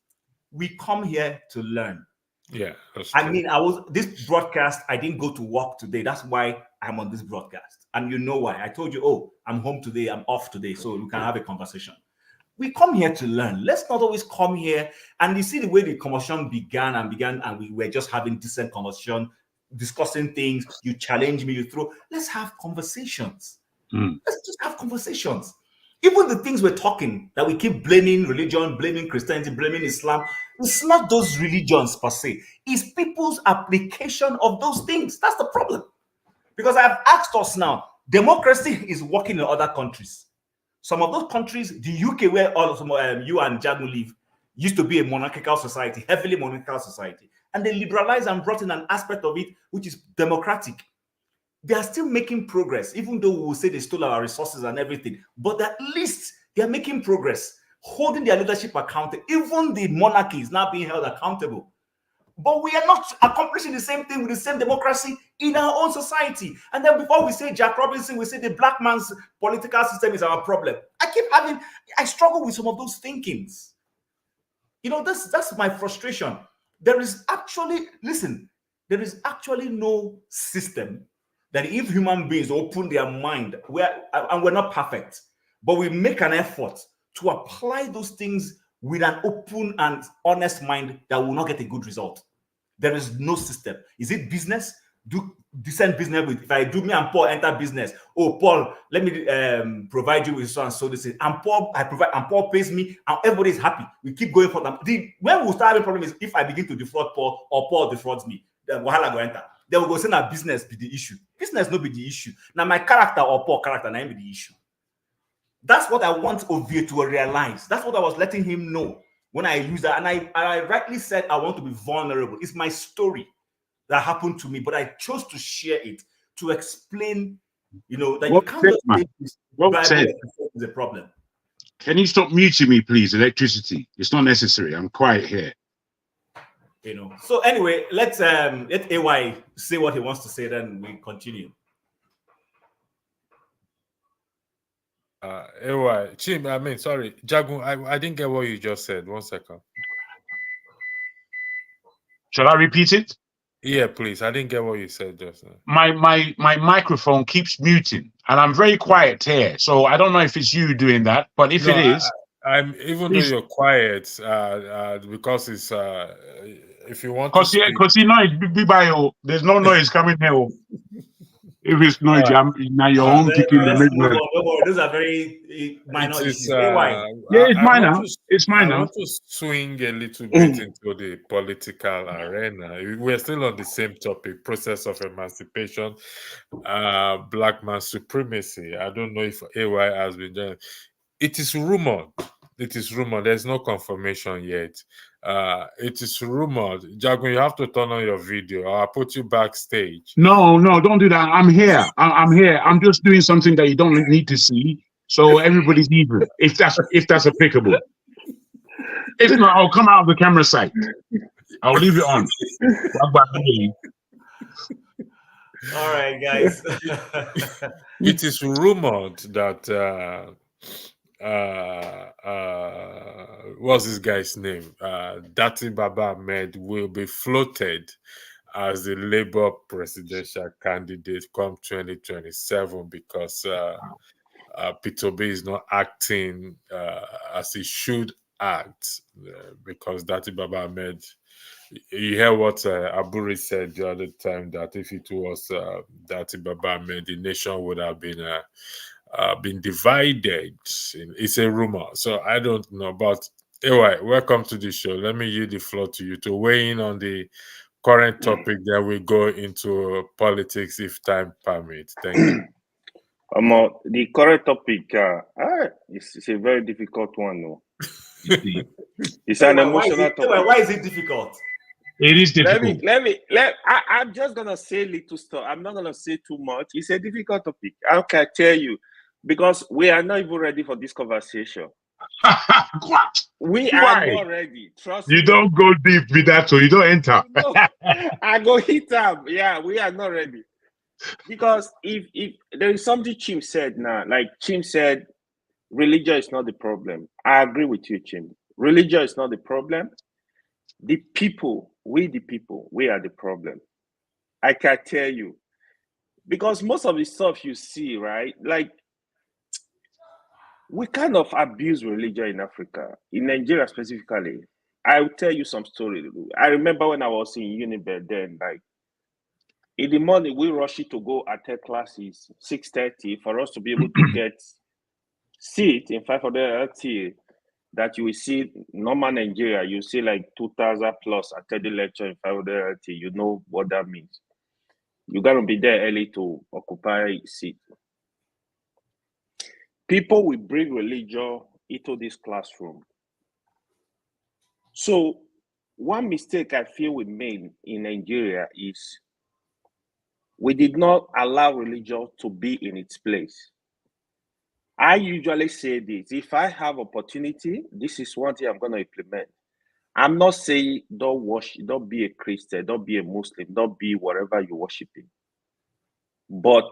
We come here to learn. Yeah, I mean, this broadcast. I didn't go to work today. That's why I'm on this broadcast, and you know why. I told you, oh, I'm home today. I'm off today, so we can have a conversation. We come here to learn. Let's not always come here. And you see the way the conversation began, and we were just having decent conversation, discussing things. You challenge me, you throw. Let's have conversations. Let's just have conversations. Even the things we're talking, that we keep blaming religion, blaming Christianity, blaming Islam, it's not those religions per se. It's people's application of those things. That's the problem. Because I've asked us now, democracy is working in other countries. Some of those countries, the UK, where all of you and Jagu live, used to be a monarchical society, heavily monarchical society. And they liberalized and brought in an aspect of it which is democratic. They are still making progress, even though we will say they stole our resources and everything. But at least they are making progress, holding their leadership accountable. Even the monarchy is now being held accountable. But we are not accomplishing the same thing with the same democracy in our own society. And then before we say Jack Robinson, we say the black man's political system is our problem. I struggle with some of those thinkings. You know, that's my frustration. There is actually no system that if human beings open their mind, and we're not perfect, but we make an effort to apply those things with an open and honest mind, that will not get a good result. There is no system. Is it business? Do decent business with. If I do, me and Paul enter business. Oh, Paul, let me provide you with so and so. This is, and Paul, I provide, and Paul pays me, and everybody is happy. We keep going for them. When we start having problem is if I begin to defraud Paul or Paul defrauds me. Then wahala go enter. Then we go say that business be the issue. Business no be the issue. Now my character or Paul character na be the issue. That's what I want Ovie to realize. That's what I was letting him know when I use that. And I rightly said I want to be vulnerable. It's my story that happened to me, but I chose to share it to explain, you know, that you can't just say is a problem. Can you stop muting me, please? Electricity. It's not necessary. I'm quiet here. You know. So anyway, let AY say what he wants to say, then we continue. AY, Chim, sorry, Jagun, I didn't get what you just said. 1 second. Shall I repeat it? Yeah, please. I didn't get what you said just now. My microphone keeps muting, and I'm very quiet here. So I don't know if it's you doing that, but if it is, I'm even though you're quiet, because it's if you want because you know there's no noise coming here. If it's noisy, now your own picking the middle. Those are very minor issues. It's minor. It's minor. I want to swing a little bit into the political arena. We're still on the same topic: process of emancipation, black man supremacy. I don't know if AY has been done. It is rumored. It is rumored. There's no confirmation yet. It is rumored. Jagun, you have to turn on your video. I'll put you backstage. No, don't do that. I'm here. I'm here. I'm just doing something that you don't need to see, so everybody's even. If that's applicable. If not, I'll come out of the camera site. I'll leave it on. All right, guys. It is rumored that what's this guy's name? Dati Baba Ahmed will be floated as the Labour presidential candidate come 2027 because Peter Obi is not acting as he should act because Dati Baba Ahmed. You hear what Aburi said the other time, that if it was Dati Baba Ahmed, the nation would have been divided. It's a rumor, so I don't know. But anyway, welcome to the show. Let me yield the floor to you to weigh in on the current topic. Then we go into politics if time permits. Thank you. The current topic it's a very difficult one. No? It's an emotional topic. Why is it difficult? It is difficult. I'm just gonna say little stuff. I'm not gonna say too much. It's a difficult topic. How can I tell you? Because we are not even ready for this conversation. What? We are not ready. Trust me. You don't go deep with that, so you don't enter. No, I go hit them. Yeah, we are not ready. Because if there is something Chim said now, like Chim said, religion is not the problem. I agree with you, Chim. Religion is not the problem. The people, we are the problem. I can tell you. Because most of the stuff you see, right? Like, we kind of abuse religion in Africa, in Nigeria specifically. I will tell you some story. I remember when I was in Unimed then, like, in the morning, we rush to go attend classes, 6:30, for us to be able to get seat in 500 LT. That you will see normal Nigeria, you see like 2,000 plus attending lecture in 500 LT. You know what that means. You got to be there early to occupy a seat. People will bring religion into this classroom. So one mistake I feel we made in Nigeria is we did not allow religion to be in its place. I usually say this: if I have opportunity, this is one thing I'm going to implement. I'm not saying don't worship, don't be a Christian, don't be a Muslim, don't be whatever you're worshiping. But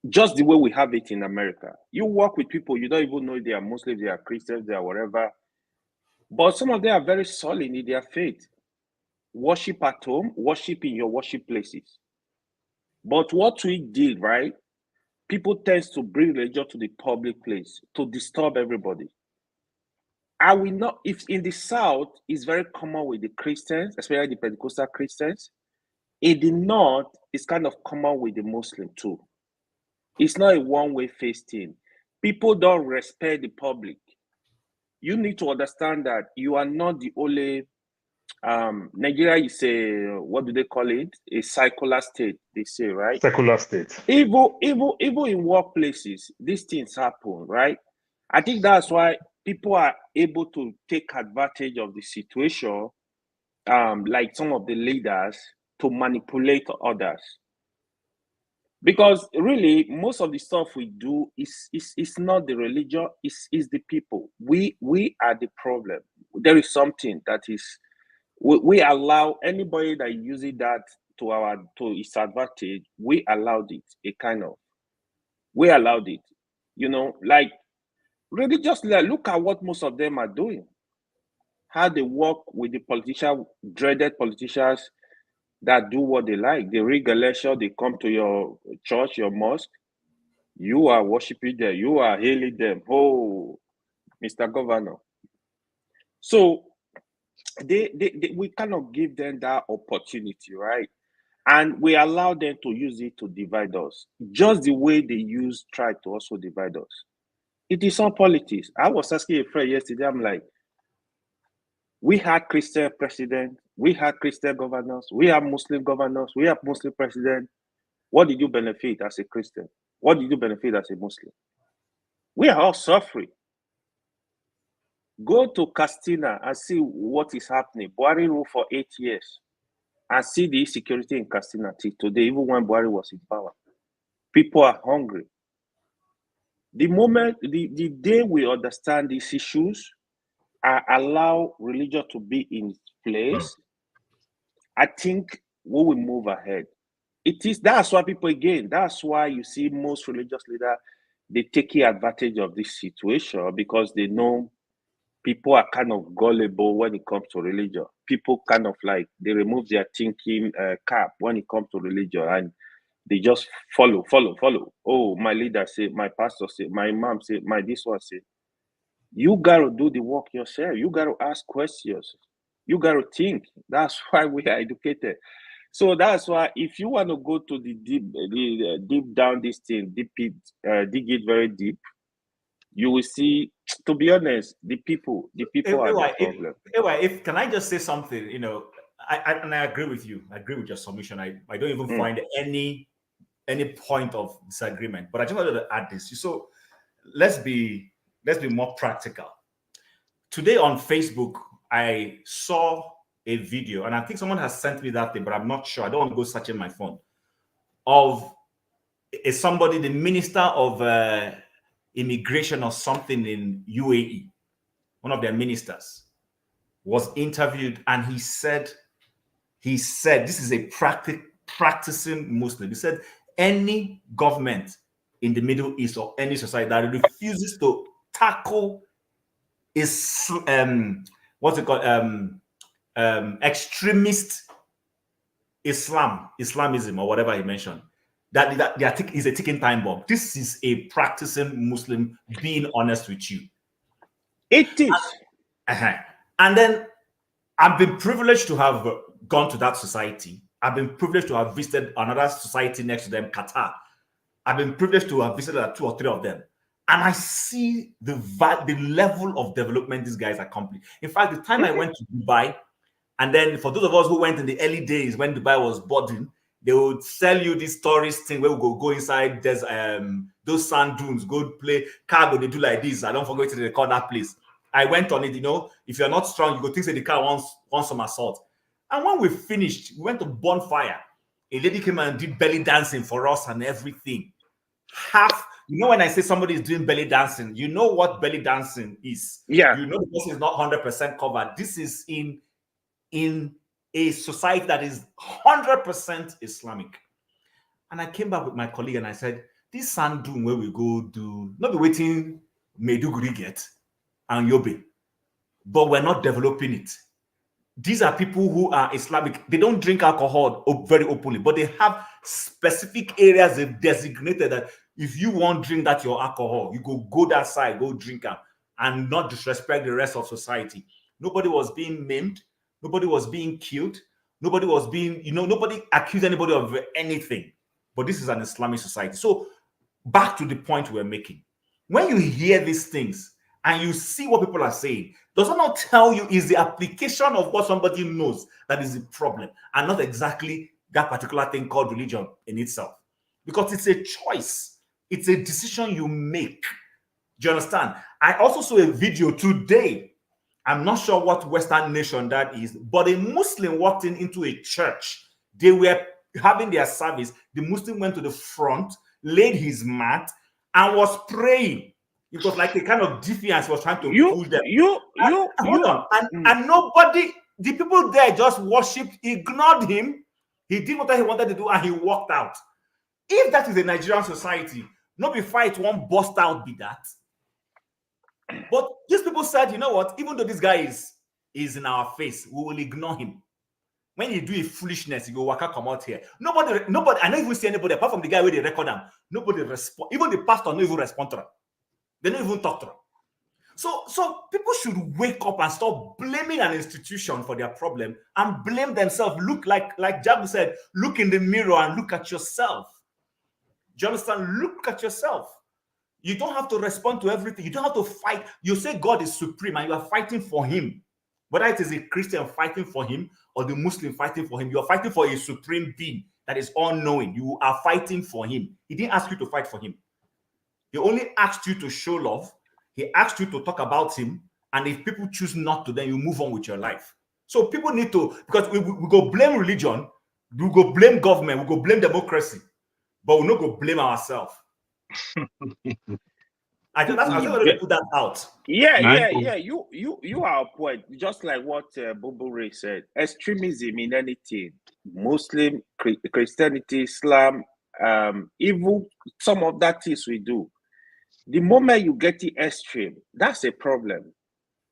just the way we have it in America, you work with people, you don't even know if they are Muslims, they are Christians, they are whatever. But some of them are very solid in their faith. Worship at home, worship in your worship places. But what we did, right? People tend to bring religion to the public place to disturb everybody. I will not, if in the South, it's very common with the Christians, especially the Pentecostal Christians. In the North, it's kind of common with the Muslim too. It's not a one-way face thing. People don't respect the public. You need to understand that you are not the only, Nigeria is a, what do they call it? A secular state, they say, right? Secular state. Even in workplaces, these things happen, right? I think that's why people are able to take advantage of the situation, like some of the leaders, to manipulate others. Because really, most of the stuff we do is not the religion, is the people. We are the problem. There is something that is, we allow anybody that uses that to its advantage. We allowed it, we allowed it. You know, like, really just look at what most of them are doing. How they work with the dreaded politicians that do what they like. They rig election, they come to your church, your mosque. You are worshiping them, you are hailing them. Oh, Mr. Governor. So we cannot give them that opportunity, right? And we allow them to use it to divide us, just the way they try to also divide us. It is on politics. I was asking a friend yesterday, I'm like, we had Christian president, we had Christian governors, we have Muslim governors, we have Muslim president. What did you benefit as a Christian? What did you benefit as a Muslim? We are all suffering. Go to Castina and see what is happening. Buhari ruled for 8 years and see the insecurity in Castina till today, even when Buhari was in power. People are hungry. The moment, the day we understand these issues and allow religion to be in place, I think we will move ahead. That's why people, again, that's why you see most religious leaders, they taking advantage of this situation because they know people are kind of gullible when it comes to religion. People kind of like, they remove their thinking cap when it comes to religion and they just follow. Oh, my leader say, my pastor say, my imam say, my this one say. You got to do the work yourself. You got to ask questions. You got to think. That's why we are educated. So that's why if you want to go to the deep down this thing, dig it very deep, you will see. To be honest, the people are the problem. If can I just say something? You know, I agree with you. I agree with your submission. I don't even find any point of disagreement. But I just wanted to add this. So let's be more practical. Today on Facebook, I saw a video, and I think someone has sent me that thing, but I'm not sure. I don't want to go searching my phone, of somebody, the minister of immigration or something in UAE, one of their ministers, was interviewed, and he said this is a practicing Muslim. He said any government in the Middle East or any society that refuses to tackle is extremist Islamism or whatever he mentioned, that is a ticking time bomb. This is a practicing Muslim being honest with you. It is. And then I've been privileged to have gone to that society. I've been privileged to have visited another society next to them, Qatar. I've been privileged to have visited 2 or 3 of them. And I see the level of development these guys accomplish. In fact, the time I went to Dubai, and then for those of us who went in the early days when Dubai was budding, they would sell you this tourist thing where we go inside those sand dunes, go play cargo, they do like this. I don't forget to record that place. I went on it, you know, if you're not strong, you go think that the car wants some assault. And when we finished, we went to bonfire. A lady came and did belly dancing for us and everything. You know, when I say somebody is doing belly dancing, you know what belly dancing is. Yeah. You know the person is not 100% covered. This is in a society that is 100% Islamic. And I came back with my colleague and I said, this sand dune where we go do, not be waiting Maiduguri get and Yobe, but we're not developing it. These are people who are Islamic. They don't drink alcohol very openly, but they have specific areas they've designated that if you want to drink that your alcohol, you go that side, go drink them, and not disrespect the rest of society. Nobody was being maimed. Nobody was being killed. Nobody was being, nobody accused anybody of anything. But this is an Islamic society. So back to the point we're making. When you hear these things and you see what people are saying, does that not tell you is the application of what somebody knows that is the problem and not exactly that particular thing called religion in itself? Because it's a choice. It's a decision you make. Do you understand? I also saw a video today. I'm not sure what Western nation that is, but a Muslim walked into a church. They were having their service. The Muslim went to the front, laid his mat, and was praying. It was like a kind of defiance was trying to pull them. And nobody, the people there just worshipped, ignored him. He did what he wanted to do, and he walked out. If that is a Nigerian society, nobody fight won't bust out be that. But these people said, you know what? Even though this guy is in our face, we will ignore him. When you do a foolishness, you go waka come out here. Nobody. I don't even see anybody apart from the guy where they record them. Nobody respond. Even the pastor don't even respond to them. They don't even talk to them. So people should wake up and stop blaming an institution for their problem and blame themselves. Look, like Jabu said, look in the mirror and look at yourself. Do you understand? Look at yourself. You don't have to respond to everything. You don't have to fight. You say God is supreme and you are fighting for him. Whether it is a Christian fighting for him or the Muslim fighting for him, you are fighting for a supreme being that is all-knowing. You are fighting for him. He didn't ask you to fight for him. He only asked you to show love. He asked you to talk about him. And if people choose not to, then you move on with your life. So people need to, because we go blame religion, we go blame government, we go blame democracy, but we not go blame ourselves. I just want to put that out. Yeah. You are a point. Just like what Bobo Ray said. Extremism in anything, Muslim, Christianity, Islam, even some of that things we do. The moment you get the extreme, that's a problem.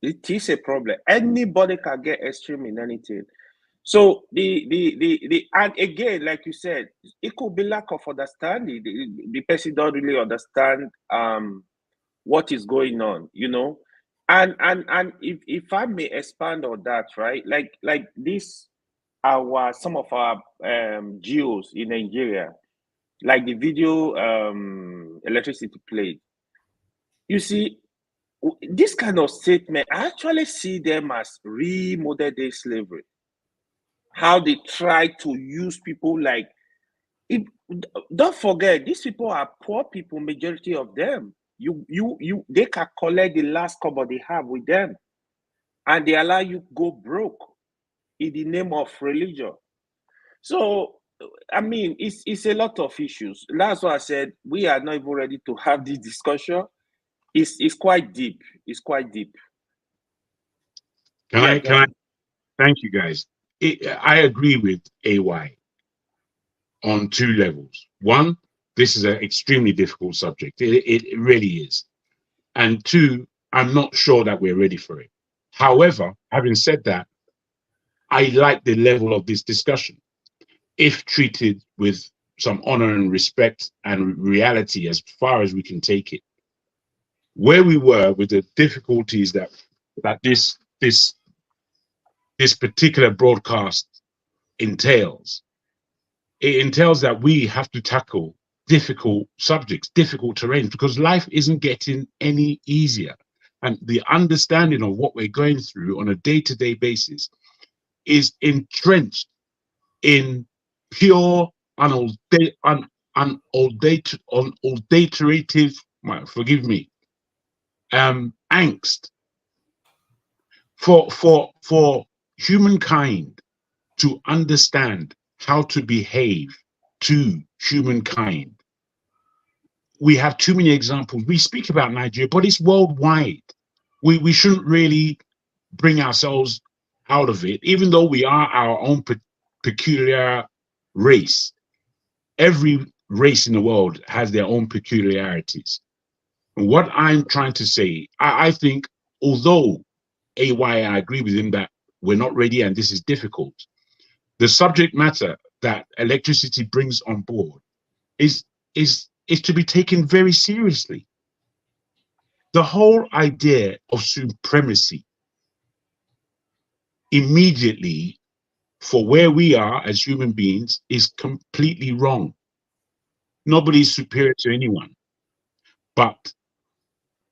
It is a problem. Anybody can get extreme in anything. So and again, like you said, it could be lack of understanding. The person don't really understand what is going on, you know. And if I may expand on that, right? Like this, some of our geos in Nigeria, like the video electricity played. You see, this kind of statement, I actually see them as modern day slavery. How they try to use people like, don't forget, these people are poor people, majority of them. They can collect the last cover they have with them, and they allow you go broke in the name of religion. So, I mean, it's a lot of issues. That's why I said we are not even ready to have this discussion. It's quite deep. It's quite deep. Can I thank you guys. I agree with AY on two levels. One, this is an extremely difficult subject. It really is. And two, I'm not sure that we're ready for it. However, having said that, I like the level of this discussion. If treated with some honor and respect and reality as far as we can take it. Where we were with the difficulties that this particular broadcast entails, it entails that we have to tackle difficult subjects, difficult terrain, because life isn't getting any easier. And the understanding of what we're going through on a day-to-day basis is entrenched in pure, unadulterative, forgive me, angst. For humankind to understand how to behave to humankind, we have too many examples. We speak about Nigeria, but it's worldwide. We shouldn't really bring ourselves out of it, even though we are our own peculiar race. Every race in the world has their own peculiarities. And what I'm trying to say, I think, although I agree with him that we're not ready and this is difficult, the subject matter that electricity brings on board is to be taken very seriously. The whole idea of supremacy immediately for where we are as human beings is completely wrong. Nobody's superior to anyone. But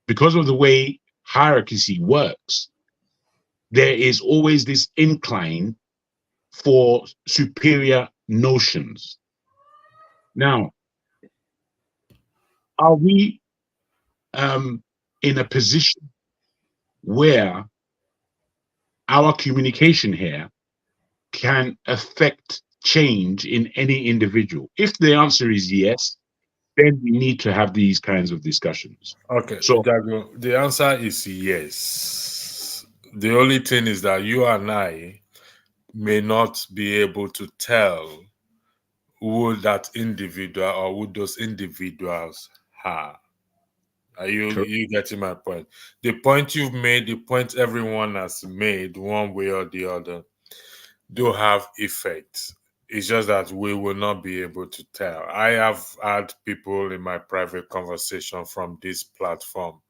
because of the way hierarchy works, there is always this incline for superior notions. Now, are we in a position where our communication here can affect change in any individual? If the answer is yes, then we need to have these kinds of discussions. Okay, so Jago, the answer is yes. The only thing is that you and I may not be able to tell who that individual or who those individuals are. Are you getting my point? The point you've made, the point everyone has made, one way or the other, do have effects. It's just that we will not be able to tell. I have had people in my private conversation from this platform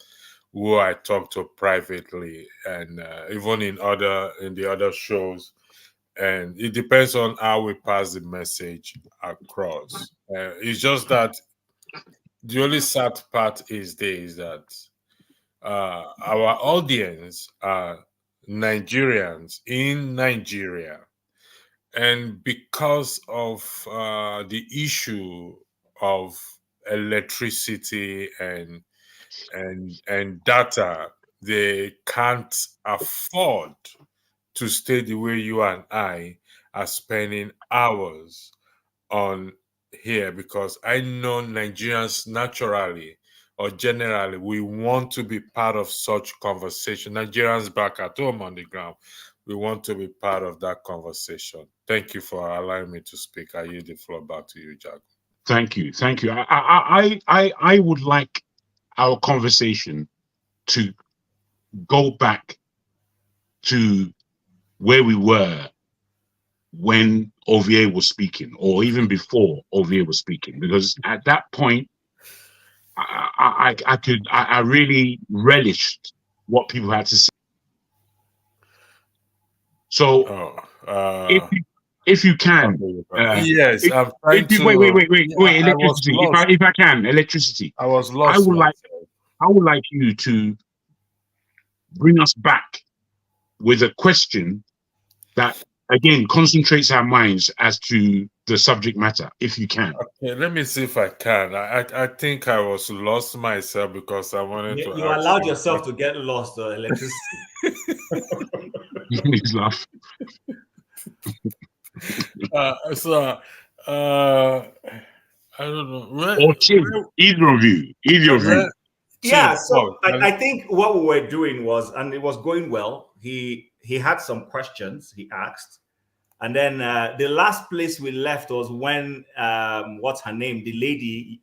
who I talk to privately, and even in the other shows, and it depends on how we pass the message across. It's just that the only sad part is that our audience are Nigerians in Nigeria. And because of the issue of electricity and data, they can't afford to stay the way you and I are spending hours on here, because I know Nigerians naturally or generally we want to be part of such conversation. Nigerians back at home on the ground, we want to be part of that conversation. Thank you for allowing me to speak. I yield the floor back to you, Jack. Thank you. I would like our conversation to go back to where we were when Ovie was speaking, or even before Ovie was speaking, because at that point, I really relished what people had to say. So, if you can, yes, I'm trying to. Wait, electricity. If I can, electricity. I was lost. I would like you to bring us back with a question that again concentrates our minds as to the subject matter, if you can. Okay, let me see if I can. I think I was lost myself because I wanted to. You allowed yourself to get lost, electricity. Please laugh. I don't know. Or Tim, either of you. Yeah, so I think what we were doing was, and it was going well. He had some questions he asked, and then the last place we left was when what's her name? The lady,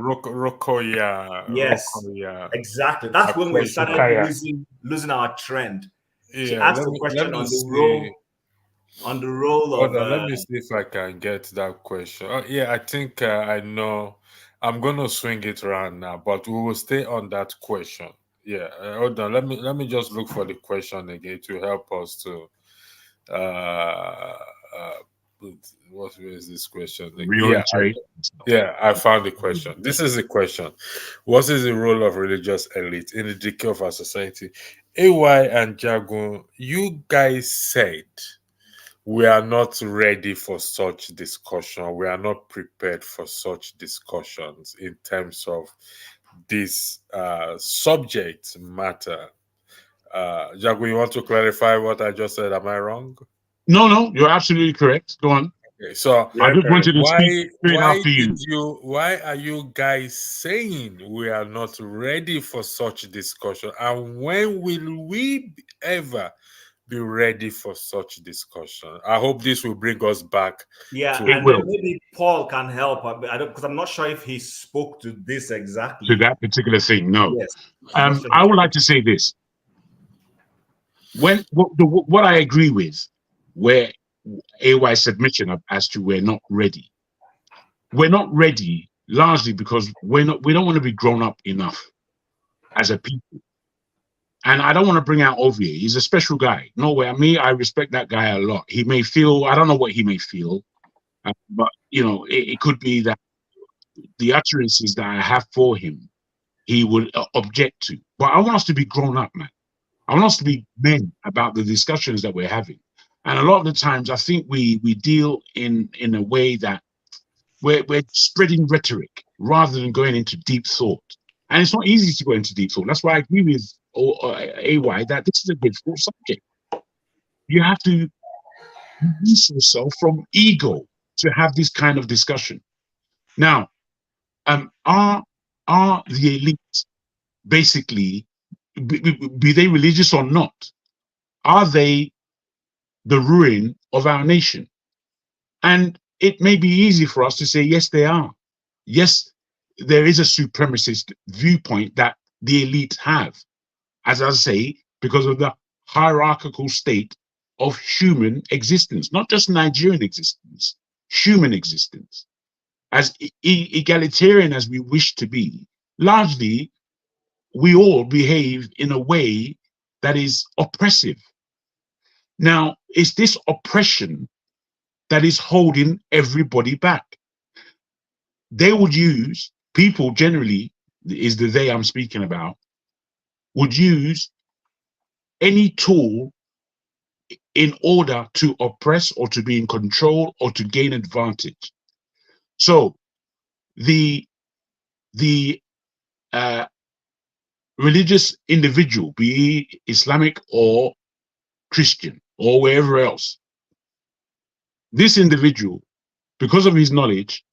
Rokoya. Yes, Rokoya. exactly. That's when we started losing our trend. Yeah, she asked a question on the role of. Let me see if I can get that question. Yeah, I think I know. I'm gonna swing it around now, but we will stay on that question. Yeah, hold on. Let me just look for the question again to help us to. What is this question? Yeah, I found the question. This is the question: what is the role of religious elite in the decay of our society? AY and Jagun, you guys said we are not ready for such discussion. We are not prepared for such discussions in terms of this subject matter. Jago, you want to clarify what I just said? Am I wrong? No, you're absolutely correct. Go on. Okay, so I just wanted to speak straight after you. Why are you guys saying we are not ready for such discussion? And when will we ever be ready for such discussion? I hope this will bring us back. Yeah, and then maybe Paul can help. Because I'm not sure if he spoke to this exactly. To that particular thing, no. Yes. I would like to say this. What I agree with, where AY's submission as to we're not ready. We're not ready largely because we don't want to be grown up enough as a people. And I don't want to bring out Ovie. He's a special guy. No way. I respect that guy a lot. He may feel, I don't know what he may feel, but it could be that the utterances that I have for him, he would object to. But I want us to be grown up, man. I want us to be men about the discussions that we're having. And a lot of the times, I think we deal in a way that we're spreading rhetoric rather than going into deep thought. And it's not easy to go into deep thought. That's why I agree with AY that this is a difficult subject. You have to release yourself from ego to have this kind of discussion. Now, are the elite basically, be they religious or not, are they the ruin of our nation? And it may be easy for us to say, yes, they are. Yes, there is a supremacist viewpoint that the elite have, as I say, because of the hierarchical state of human existence, not just Nigerian existence, human existence. As egalitarian as we wish to be, largely, we all behave in a way that is oppressive. Now, it's this oppression that is holding everybody back. They would use, people generally, is the they I'm speaking about, would use any tool in order to oppress or to be in control or to gain advantage. So the religious individual, be he Islamic or Christian or wherever else, this individual, because of his knowledge,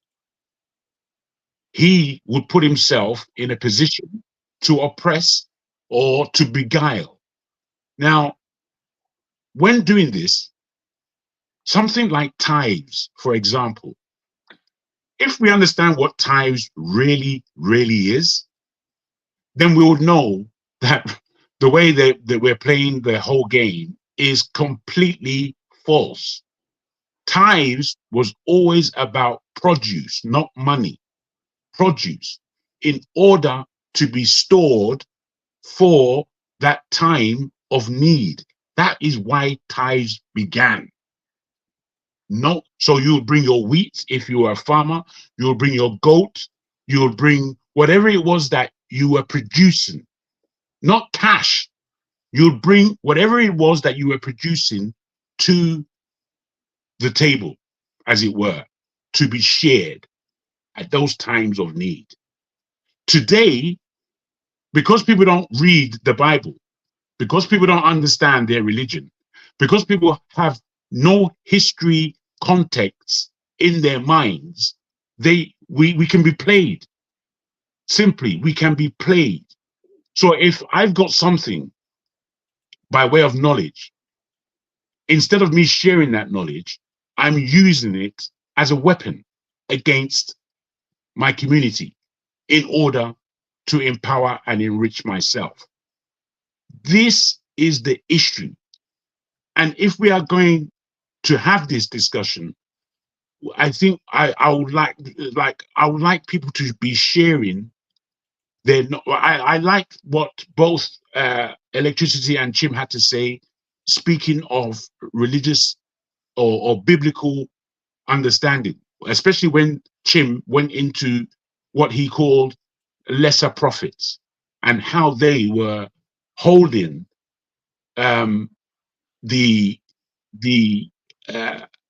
he would put himself in a position to oppress or to beguile. Now, when doing this, something like tithes, for example, if we understand what tithes really is, then we would know that the way that we're playing the whole game is completely false. Tithes was always about produce, not money. Produce, in order to be stored for that time of need. That is why tithes began. No, so you would bring your wheat if you were a farmer, you would bring your goat, you would bring whatever it was that you were producing, not cash. You would bring whatever it was that you were producing to the table, as it were, to be shared at those times of need. Today, because people don't read the Bible, because people don't understand their religion, because people have no history context in their minds, we can be played. Simply, we can be played. So if I've got something by way of knowledge, instead of me sharing that knowledge, I'm using it as a weapon against my community in order to empower and enrich myself. This is the issue. And if we are going to have this discussion, I think I would like people to be sharing their. I like what both Electricity and Chim had to say, speaking of religious or biblical understanding, especially when Chim went into what he called lesser prophets and how they were holding the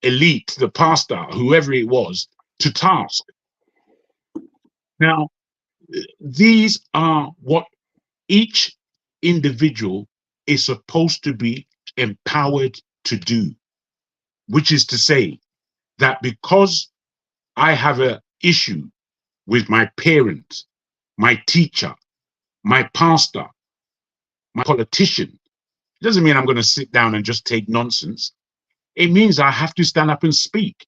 elite, the pastor, whoever it was, to task. Now, these are what each individual is supposed to be empowered to do, which is to say that because I have an issue with my parent, my teacher, my pastor, my politician, it doesn't mean I'm going to sit down and just take nonsense. It means I have to stand up and speak.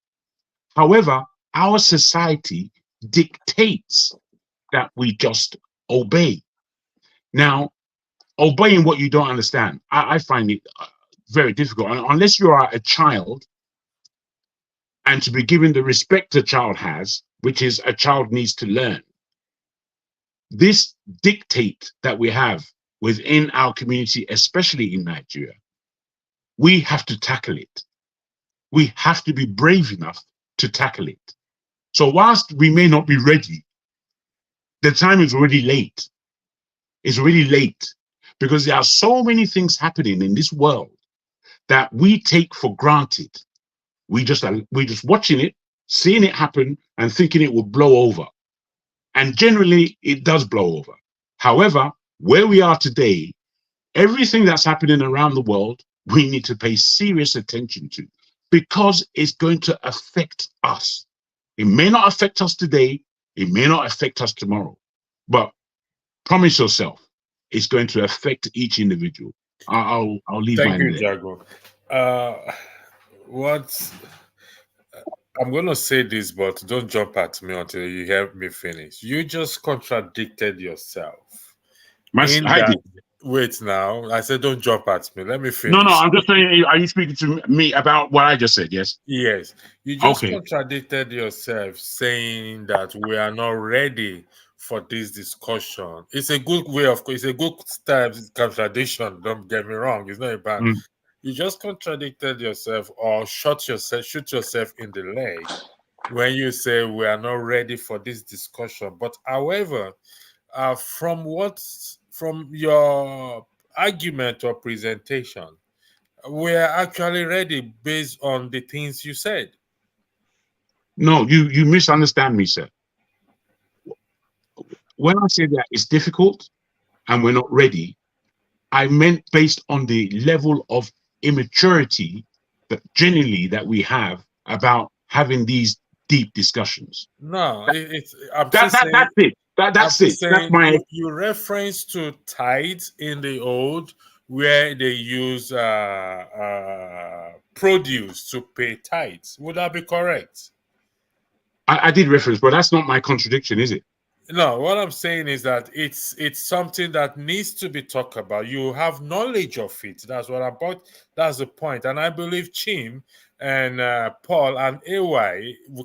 However, our society dictates that we just obey. Now, obeying what you don't understand, I find it very difficult. Unless you are a child and to be given the respect a child has, which is a child needs to learn. This dictate that we have within our community, especially in Nigeria, we have to tackle it. We have to be brave enough to tackle it. So whilst we may not be ready, the time is already late. It's already late because there are so many things happening in this world that we take for granted. We're just watching it, seeing it happen and thinking it will blow over. And generally it does blow over. However, where we are today, everything that's happening around the world, we need to pay serious attention to because it's going to affect us. It may not affect us today. It may not affect us tomorrow, but promise yourself it's going to affect each individual. I'll leave Thank mine you, there. Jago. I'm going to say this, but don't jump at me until you hear me finish. You just contradicted yourself. Wait now. I said don't jump at me. Let me finish. No, I'm just saying, are you speaking to me about what I just said? Yes. Yes. You just Okay. contradicted yourself saying that we are not ready for this discussion. It's a good way of, it's a good style contradiction. Don't get me wrong. It's not a bad. You just contradicted yourself or shoot yourself in the leg when you say we are not ready for this discussion. But however, from your argument or presentation, we are actually ready based on the things you said. No, you misunderstand me, sir. when I say that it's difficult and we're not ready, I meant based on the level of immaturity that generally that we have about having these deep discussions. No, it's. I'm That, just that saying. that's it. I'm That's just it. That's saying. my. You reference to tithes in the old, where they use produce to pay tithes. Would that be correct? I did reference, but that's not my contradiction, is it? No, what I'm saying is that it's something that needs to be talked about. You have knowledge of it. That's what I'm about. That's the point. And I believe Chim and Paul and AY we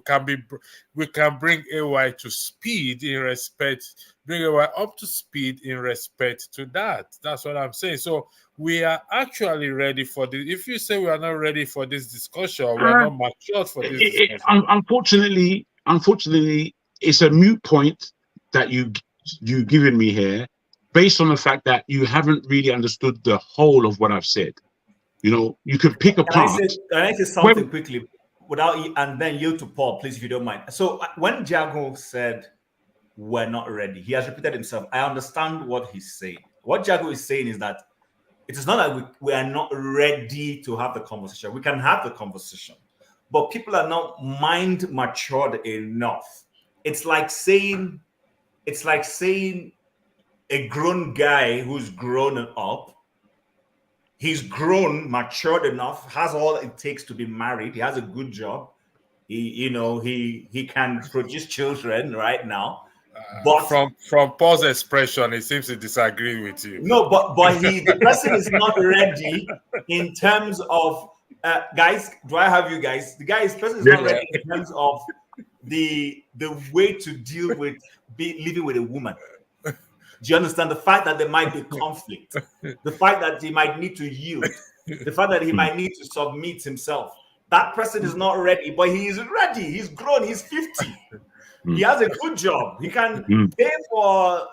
can bring AY to speed in respect, bring AY up to speed in respect to that. That's what I'm saying. So we are actually ready for this. If you say we are not ready for this discussion, we are not matured for this discussion. Unfortunately, it's a moot point that you given me here, based on the fact that you haven't really understood the whole of what I've said. You know, you could pick apart. Can I say something quickly without and then yield to Paul, please, if you don't mind. So when Jago said we're not ready, he has repeated himself. I understand what he's saying. What Jago is saying is that it is not that we are not ready to have the conversation. We can have the conversation, but people are not mind matured enough. It's like saying a grown guy who's grown up. He's grown, matured enough, has all it takes to be married. He has a good job. He can produce children right now. But from Paul's expression, it seems to disagree with you. No, but the person is not ready in terms of guys. Do I have you guys? The person is not ready in terms of the way to deal with living with a woman. Do you understand the fact that there might be conflict? The fact that he might need to yield, the fact that he might need to submit himself. That person is not ready, but he is ready. He's grown. He's 50. He has a good job. He can pay for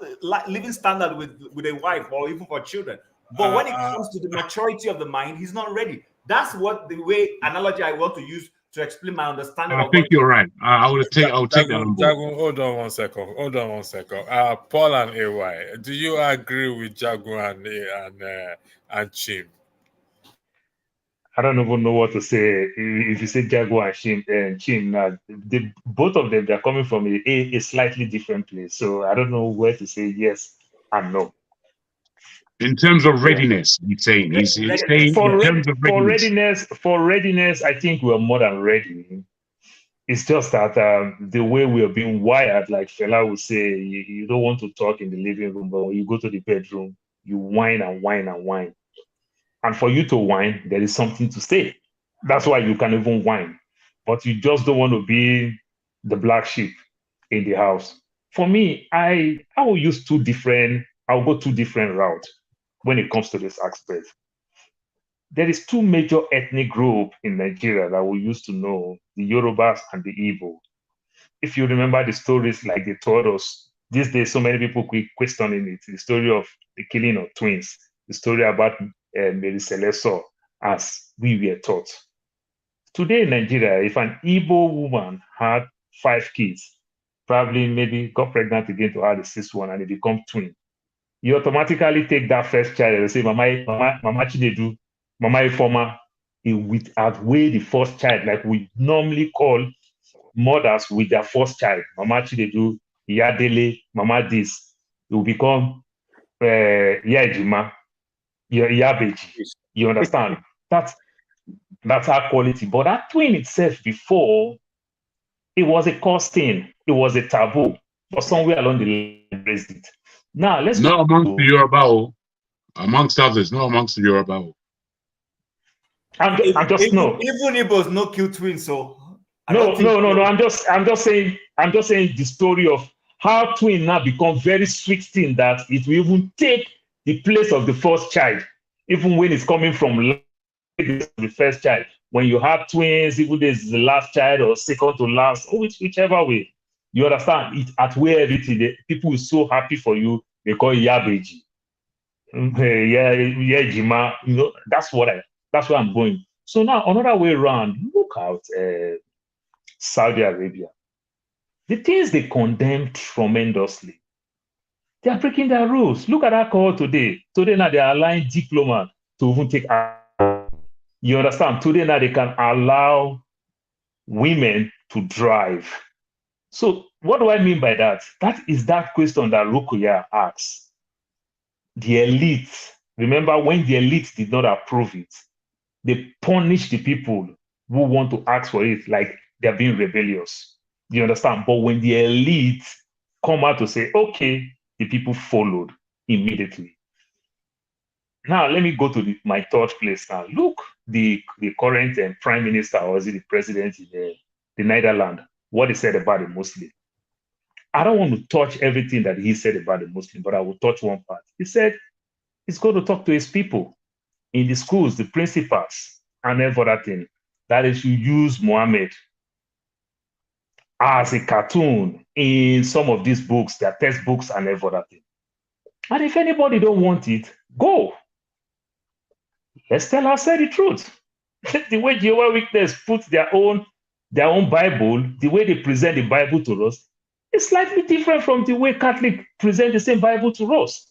living standard with a wife or even for children. But when it comes to the maturity of the mind, he's not ready. That's what the way analogy I want to use to explain my understanding. I think you're right. I'll take that on board. Jago, hold on one second. Paul and AY, do you agree with Jago and Chim? I don't even know what to say. If you say Jago and Chim, now both of them, they're coming from a slightly different place. So I don't know where to say yes and no. In terms of readiness, he's saying for readiness, I think we're more than ready. It's just that the way we are being wired, like Fela would say, you don't want to talk in the living room, but when you go to the bedroom, you whine and whine and whine. And for you to whine, there is something to say. That's why you can even whine. But you just don't want to be the black sheep in the house. For me, I will go two different routes when it comes to this aspect. There is two major ethnic groups in Nigeria that we used to know, the Yorubas and the Igbo. If you remember the stories like they told us, these days so many people keep questioning it, the story of the killing of twins, the story about Mary Celeste, as we were taught. Today in Nigeria, if an Igbo woman had 5 kids, probably maybe got pregnant again to have the 6th one and they become twin, you automatically take that first child and say, Mama Chinedu, Mama Ifoma, it will outweigh the first child, like we normally call mothers with their first child. Mama Chinedu, Yadele, Mama this. It will become Yajima, Yabeji. You understand? That's our quality. But that twin itself before, it was a cost thing. It was a taboo. But somewhere along the line, raised it. Now, let's not amongst the Yoruba, amongst others, not amongst the Yoruba. Even Igbos no kill twins, so no. I'm just saying the story of how twin now become very sweet thing that it will even take the place of the first child, even when it's coming from the first child. When you have twins, even there's the last child or second to last, or whichever way. You understand? It outweigh everything. People are so happy for you. They call it Yabeji. Yeah, Jima. You know, that's where I'm going. So now another way around, look out Saudi Arabia. The things they condemned tremendously. They are breaking their rules. Look at alcohol today. Today now they are allowing diploma to even take alcohol. You understand? Today now they can allow women to drive. So what do I mean by that? That is that question that Rukuya asks. The elite, remember when the elite did not approve it, they punish the people who want to ask for it like they're being rebellious. You understand? But when the elite come out to say, okay, the people followed immediately. Now, let me go to my third place now. Look, the current prime minister, or is it the president in the Netherlands, what he said about the Muslim. I don't want to touch everything that he said about the Muslim, but I will touch one part. He said he's going to talk to his people in the schools, the principals, and every other thing. That is, you use Muhammad as a cartoon in some of these books, their textbooks, and every other thing. And if anybody don't want it, go. Let's tell ourselves the truth. The way Jehovah's Witnesses put their own Bible, the way they present the Bible to us, is slightly different from the way Catholic present the same Bible to us.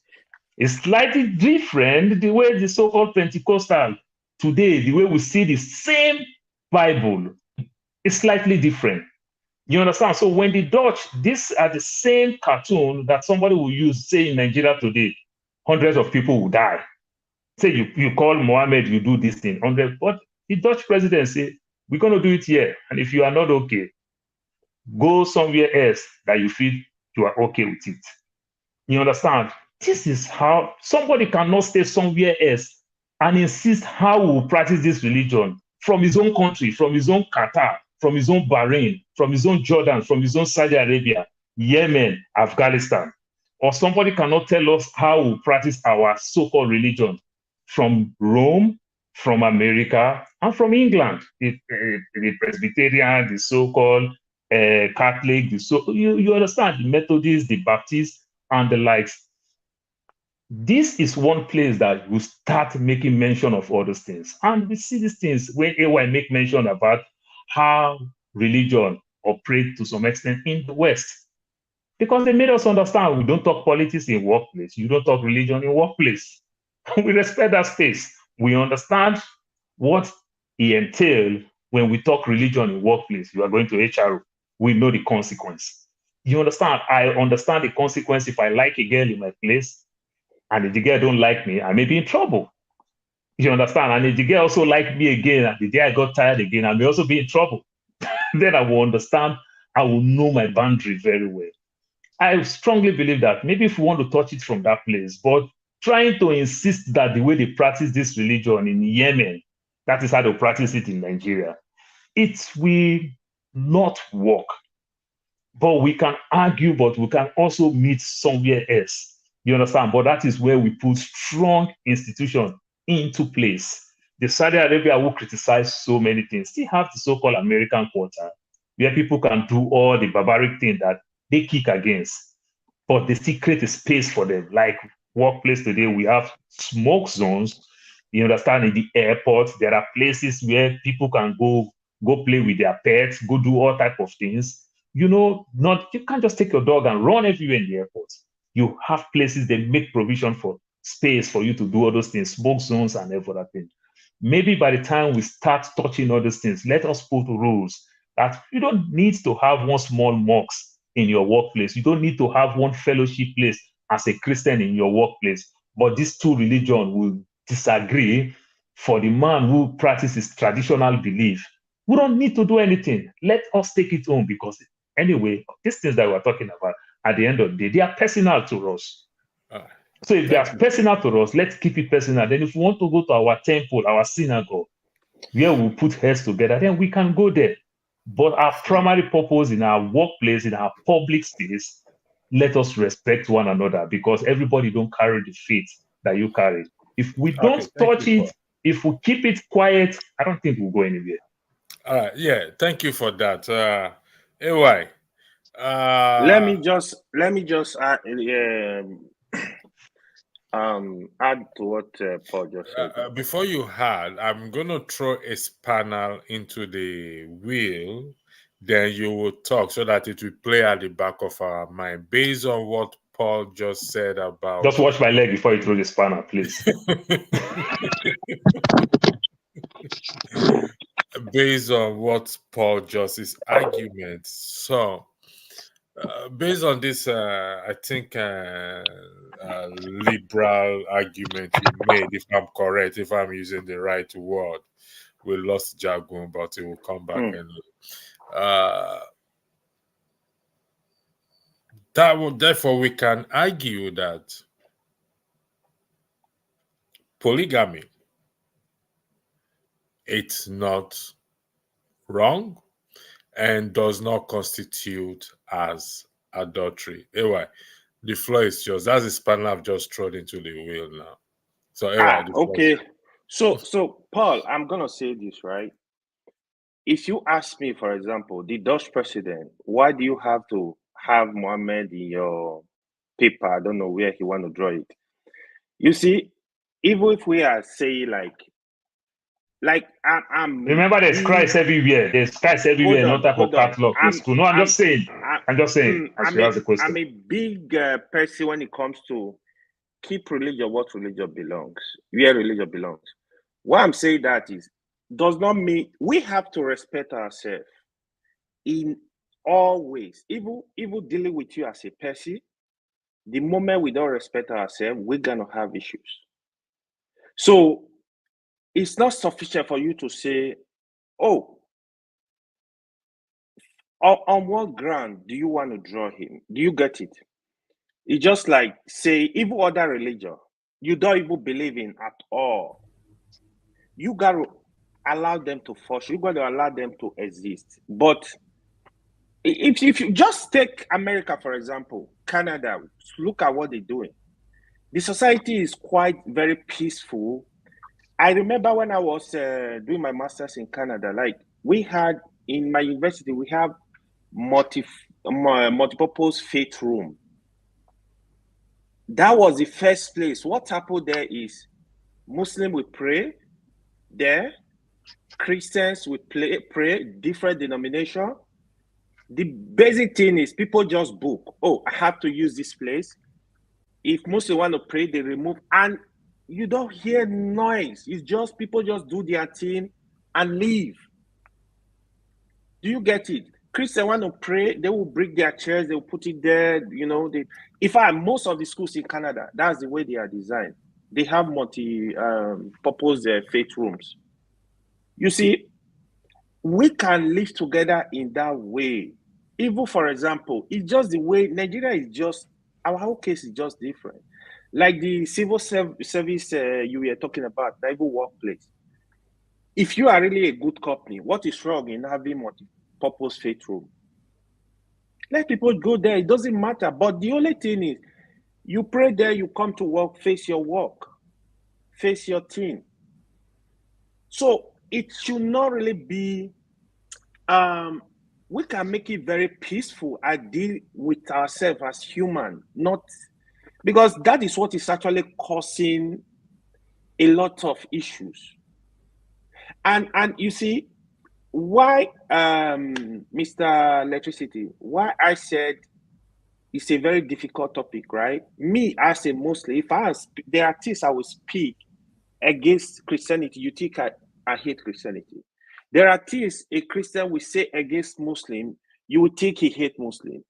It's slightly different the way the so-called Pentecostal today, the way we see the same Bible, is slightly different. You understand? So when the Dutch, these are the same cartoon that somebody will use, say in Nigeria today, hundreds of people will die. Say you call Mohammed, you do this thing, 100, but the Dutch president say, we're going to do it here. And if you are not okay, go somewhere else that you feel you are okay with it. You understand? This is how somebody cannot stay somewhere else and insist how we will practice this religion from his own country, from his own Qatar, from his own Bahrain, from his own Jordan, from his own Saudi Arabia, Yemen, Afghanistan. Or somebody cannot tell us how we practice our so-called religion from Rome, from America, and from England. The Presbyterian, the so-called Catholic, you understand, the Methodists, the Baptists, and the likes. This is one place that you start making mention of all those things. And we see these things when AY make mention about how religion operates to some extent in the West. Because they made us understand we don't talk politics in workplace. You don't talk religion in workplace. We respect that space. We understand what it entails when we talk religion in workplace. You are going to HRO. We know the consequence. You understand? I understand the consequence if I like a girl in my place, and if the girl don't like me, I may be in trouble. You understand? And if the girl also like me again, and the day I got tired again, I may also be in trouble. Then I will understand. I will know my boundary very well. I strongly believe that maybe if we want to touch it from that place, but trying to insist that the way they practice this religion in Yemen, that is how they practice it in Nigeria, it will not work. But we can argue, but we can also meet somewhere else. You understand? But that is where we put strong institutions into place. The Saudi Arabia will criticize so many things. Still have the so-called American Quarter, where people can do all the barbaric things that they kick against, but they still create a space for them. Like workplace today, we have smoke zones. You understand? In the airport, there are places where people can go play with their pets, go do all type of things. You know, you can't just take your dog and run everywhere in the airport. You have places that make provision for space for you to do all those things, smoke zones and every other thing. Maybe by the time we start touching all those things, let us put rules that you don't need to have one small mosque in your workplace. You don't need to have one fellowship place as a Christian in your workplace. But these two religions will disagree. For the man who practices traditional belief, we don't need to do anything. Let us take it home, because anyway, these things that we're talking about, at the end of the day, they are personal to us. So if they are personal to us, let's keep it personal. Then if we want to go to our temple, our synagogue, where we put heads together, then we can go there. But our primary purpose in our workplace, in our public space, let us respect one another, because everybody don't carry the faith that you carry. If we don't touch it, if we keep it quiet, I don't think we'll go anywhere. Yeah, thank you for that. AY. Let me just add to what Paul just said. Before you had, I'm going to throw a spanner into the wheel, then you will talk so that it will play at the back of our mind. Based on what Paul just said about. Just watch my leg before you throw the spanner, please. Based on what Paul Justice's argument. So, based on this, I think liberal argument you made, if I'm correct, if I'm using the right word, we lost Jagun, but it will come back and. Therefore, we can argue that polygamy, it's not wrong and does not constitute as adultery. Anyway, the floor is yours. That's the spanner I've just thrown into the wheel now. So anyway, okay. So Paul, I'm gonna say this, right? If you ask me, for example, the Dutch president, why do you have to have Mohammed in your paper? I don't know where he want to draw it. You see, even if we are saying like I'm remember there's Christ everywhere. There's Christ everywhere. No type of catalog. No, I'm just saying. As you ask the question. I'm a big person when it comes to keep religion what religion belongs, where religion belongs. Why I'm saying that is does not mean we have to respect ourselves in all ways. Even dealing with you as a person, the moment we don't respect ourselves, we're gonna have issues. So it's not sufficient for you to say, oh, on what ground do you want to draw him? Do you get it? It's just like say even other religion you don't even believe in at all. You gotta allow them to function. You gotta allow them to exist. But if you just take America, for example, Canada, look at what they're doing. The society is quite very peaceful. I remember when I was doing my master's in Canada, like we had in my university, we have multi-purpose faith room. That was the first place. What happened there is Muslim will pray there, Christians will pray, different denomination. The basic thing is people just book. Oh, I have to use this place. If Muslim want to pray, they remove, and you don't hear noise. It's just people just do their thing and leave. Do you get it? Christians want to pray, they will bring their chairs, they will put it there. You know, in fact, most of the schools in Canada, that's the way they are designed. They have multi-purpose faith rooms. You see, we can live together in that way. Even, for example, it's just the way Nigeria is just, our whole case is just different. Like the civil service you were talking about, the even workplace. If you are really a good company, what is wrong in having multi-purpose faith room? Let people go there. It doesn't matter. But the only thing is, you pray there, you come to work, face your work, face your team. So it should not really be, we can make it very peaceful and deal with ourselves as human, not, because that is what is actually causing a lot of issues. And you see, why, Mr. Electricity, why I said it's a very difficult topic, right? Me as a Muslim, if there are things I will speak against Christianity, you think I hate Christianity. There are things a Christian will say against Muslim, you would think he hates Muslim.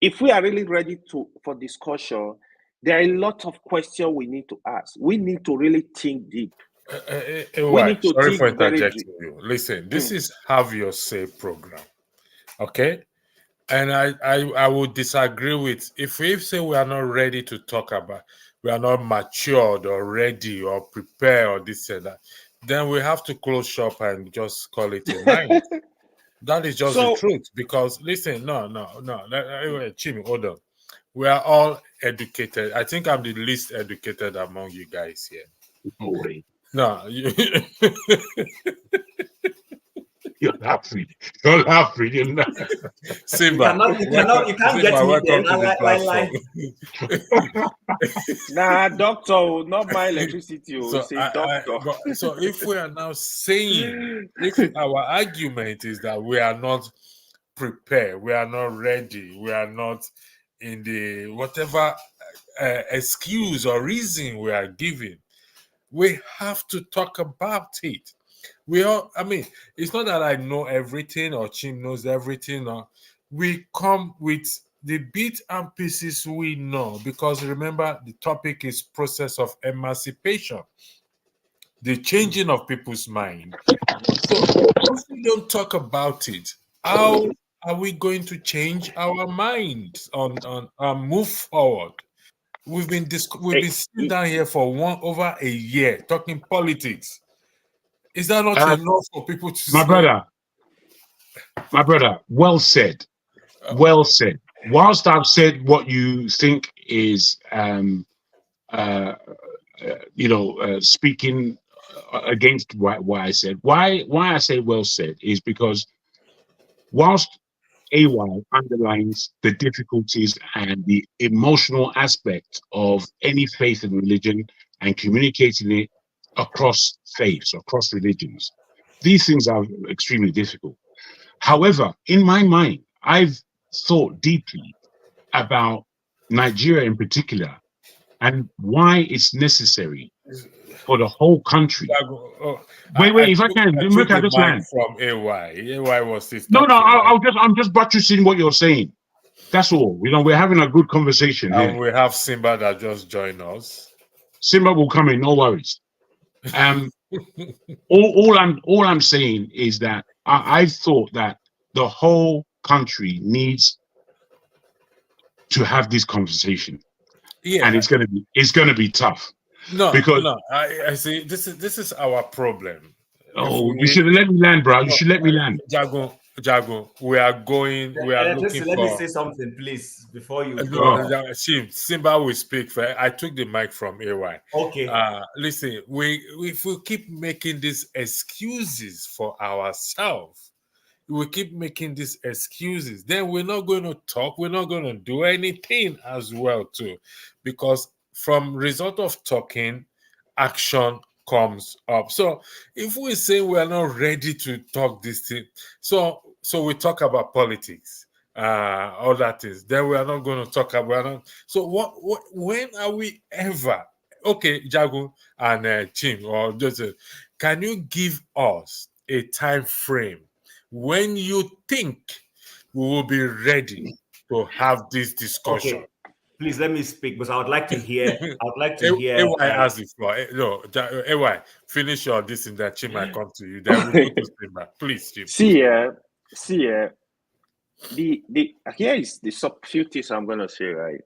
If we are really ready for discussion, there are a lot of questions we need to ask. We need to really think deep. We need to sorry for interjecting you. Listen, this is Have Your Say program, okay? And I would disagree with if we say we are not ready to talk about, we are not matured or ready or prepared or this and that, then we have to close shop and just call it a night. That is just the truth. Because listen, no. Chimi, hold on. We are all educated. I think I'm the least educated among you guys here. No way. No, You're laughing. You're laughing. You're not. Simba, you can't get me there. Nah, doctor, not my electricity. So, doctor. So if we are now saying, if our argument is that we are not prepared, we are not ready, we are not the whatever excuse or reason we are giving, we have to talk about it. We all, I mean, it's not that I know everything or Chim knows everything. Or we come with the bits and pieces we know, because remember, the topic is process of emancipation, the changing of people's mind. So if we don't talk about it, how are we going to change our minds on move forward? We've been sitting down here for over a year talking politics. Is that not enough for people to my say? brother, well said. Well said. Whilst I've said what you think is, speaking against what I said, why I say well said is because whilst AY underlines the difficulties and the emotional aspect of any faith and religion and communicating it across faiths, across religions. These things are extremely difficult. However, in my mind, I've thought deeply about Nigeria in particular and why it's necessary for the whole country. Wait, if I can, took I the just mic land. from AY. AY was this. No, I'm just buttressing what you're saying. That's all. We're having a good conversation here. And we have Simba that just joined us. Simba will come in, no worries. All I'm saying is that I thought that the whole country needs to have this conversation. Yeah, and it's gonna be tough. No, because I see. This is our problem. You should let me land, bro. You should let me land. Jago, we are looking let for. me say something, please, before you No, Simba will speak. I took the mic from AY. Okay. Listen, if we keep making these excuses for ourselves, we keep making these excuses, then we're not going to talk. We're not going to do anything as well, too, because from result of talking, action comes up. So if we say we're not ready to talk this thing, so we talk about politics, all that is, then we are not going to talk about. So when are we ever? Okay, Jago and Chim, or just can you give us a time frame when you think we will be ready to have this discussion? Okay. Please let me speak, because I would like to hear. AY has the floor. No, AY, finish your this in that Chim. I come to you. Then we'll go to Simba. Please, Chim. See, here is the few things I'm gonna say, right?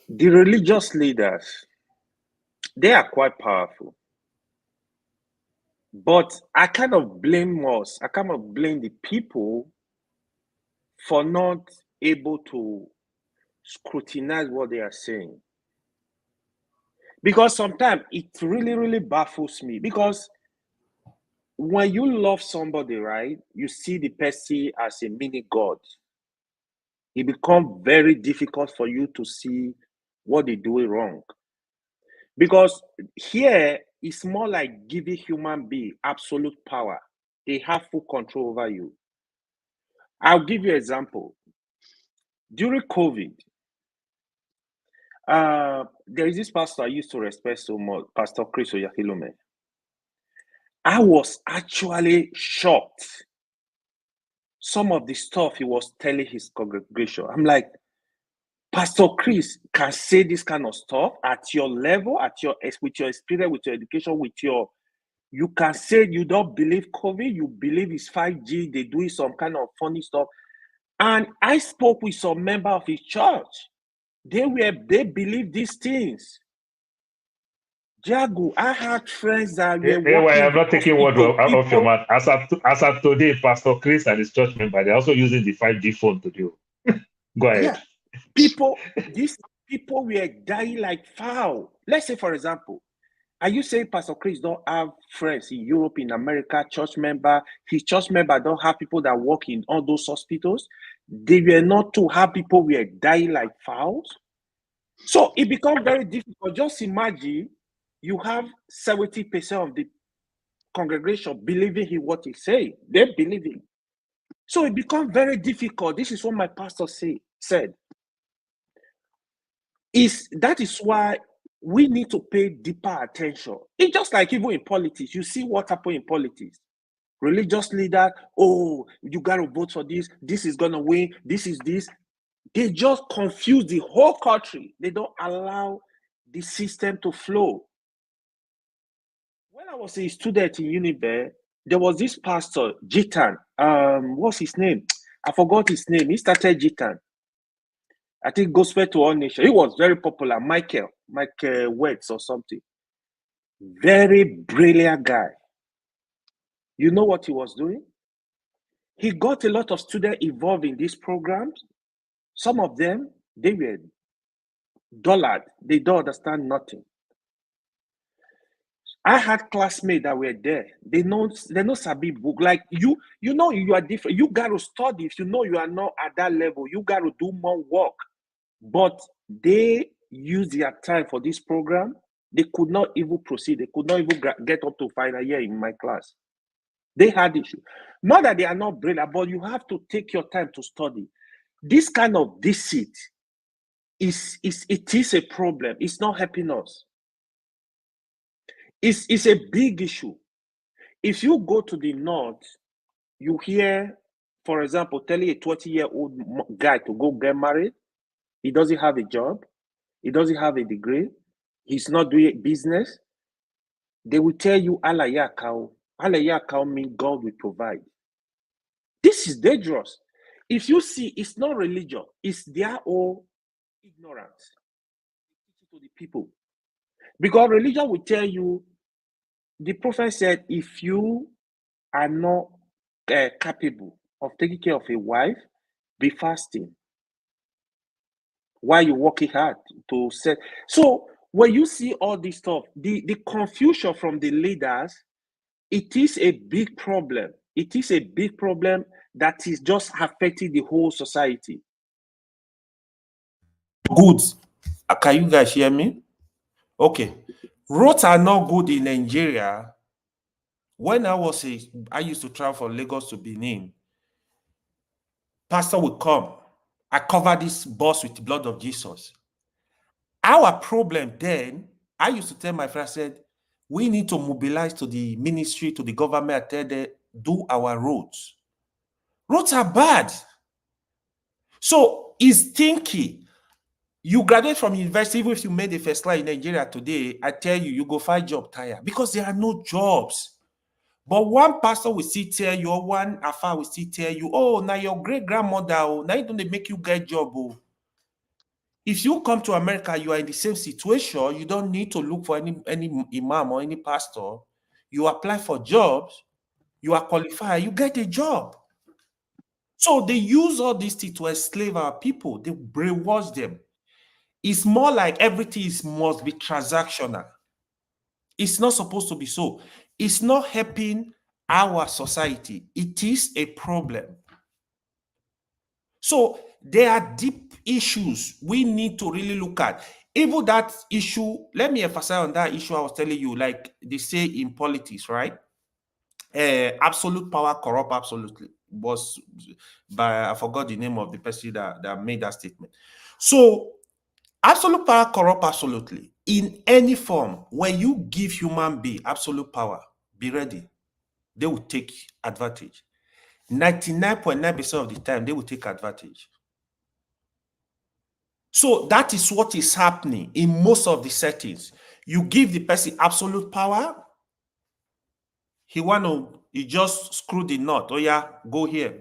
The religious leaders, they are quite powerful. But I kind of blame us. I kind of blame the people for not able to scrutinize what they are saying. Because sometimes it really, really baffles me. Because when you love somebody, right, you see the person as a mini God. It becomes very difficult for you to see what they're doing wrong. Because here, it's more like giving human being absolute power. They have full control over you. I'll give you an example. During COVID, there is this pastor I used to respect so much, Pastor Chris Oyakhilome. I was actually shocked. Some of the stuff he was telling his congregation. I'm like, Pastor Chris can say this kind of stuff at your level, with your experience, with your education, you can say you don't believe COVID, you believe it's 5G, they're doing some kind of funny stuff. And I spoke with some member of his church. They believe these things. Jago, I had friends that were working. I'm not taking word out of your mouth. As of today, Pastor Chris and his church member, they're also using the 5G phone to do. Go ahead. Yeah, these people were dying like fowl. Let's say, for example, are you saying Pastor Chris don't have friends in Europe, in America, church member? His church member don't have people that work in all those hospitals? They were not to have people were dying like fowls. So it becomes very difficult. Just imagine you have 70% of the congregation believing in what he say. They believe him. So it becomes very difficult. This is what my pastor said. That is why we need to pay deeper attention. It's just like even in politics, you see what happened in politics. Religious leaders, oh, you got to vote for this. This is going to win. This is this. They just confuse the whole country. They don't allow the system to flow. When I was a student in Univer, there was this pastor, Jitan. What's his name? I forgot his name. He started Jitan. I think Gospel to All Nation. He was very popular. Michael Wetz or something. Very brilliant guy. You know what he was doing? He got a lot of students involved in these programs. Some of them, they were dullard. They don't understand nothing. I had classmates that were there. They know sabi book. Like you know you are different. You got to study. If you know you are not at that level, you got to do more work. But they use their time for this program. They could not even proceed. They could not even get up to final year in my class. They had issues. Not that they are not brilliant, but you have to take your time to study. This kind of deceit is a problem. It's not helping us. It's a big issue. If you go to the north, you hear, for example, telling a 20-year-old guy to go get married. He doesn't have a job. He doesn't have a degree. He's not doing business. They will tell you, Allah Yakao. Allah Yakao means God will provide. This is dangerous. If you see, it's not religion. It's their own ignorance to the people. Because religion will tell you, the prophet said, if you are not capable of taking care of a wife, be fasting. While you're working hard to set. So when you see all this stuff, the confusion from the leaders, it is a big problem. It is a big problem that is just affecting the whole society. Good. Can you guys hear me? Okay. Roads are not good in Nigeria. When I used to travel from Lagos to Benin. Pastor would come. I cover this bus with the blood of Jesus. Our problem then, I used to tell my friend, I said, we need to mobilize to the ministry, to the government, and tell them, do our roads. Roads are bad. So it's stinky. You graduate from university, even if you made the first line in Nigeria today, I tell you, you go find job tired because there are no jobs. But one pastor will still tell you, or one afa will still tell you, oh, now your great grandmother, oh, now don't they make you get job, oh. If you come to America, you are in the same situation. You don't need to look for any imam or any pastor. You apply for jobs, you are qualified, you get a job. So they use all these things to enslave our people. They brainwash them. It's more like everything must be transactional. It's not supposed to be so. It's not helping our society. It is a problem. So there are deep issues we need to really look at. Even that issue, let me emphasize on that issue I was telling you, like they say in politics, right? Absolute power corrupt absolutely. I forgot the name of the person that made that statement. So absolute power corrupt absolutely. In any form, when you give human being absolute power, be ready. They will take advantage. 99.9% of the time, they will take advantage. So that is what is happening in most of the settings. You give the person absolute power, he just screw the knot. Oh yeah, go here,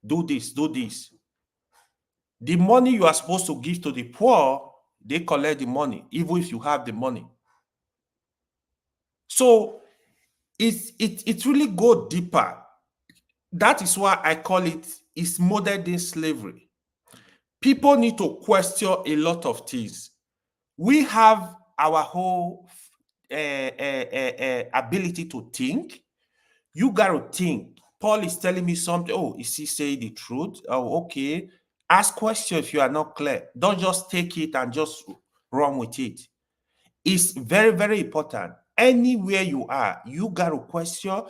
do this, do this. The money you are supposed to give to the poor, they collect the money, even if you have the money. So it really go deeper. That is why I call it's modern day slavery. People need to question a lot of things. We have our whole ability to think. You got to think. Paul is telling me something. Oh, is he saying the truth? Oh, okay. Ask questions if you are not clear. Don't just take it and just run with it. It's very, very important. Anywhere you are, you got to question.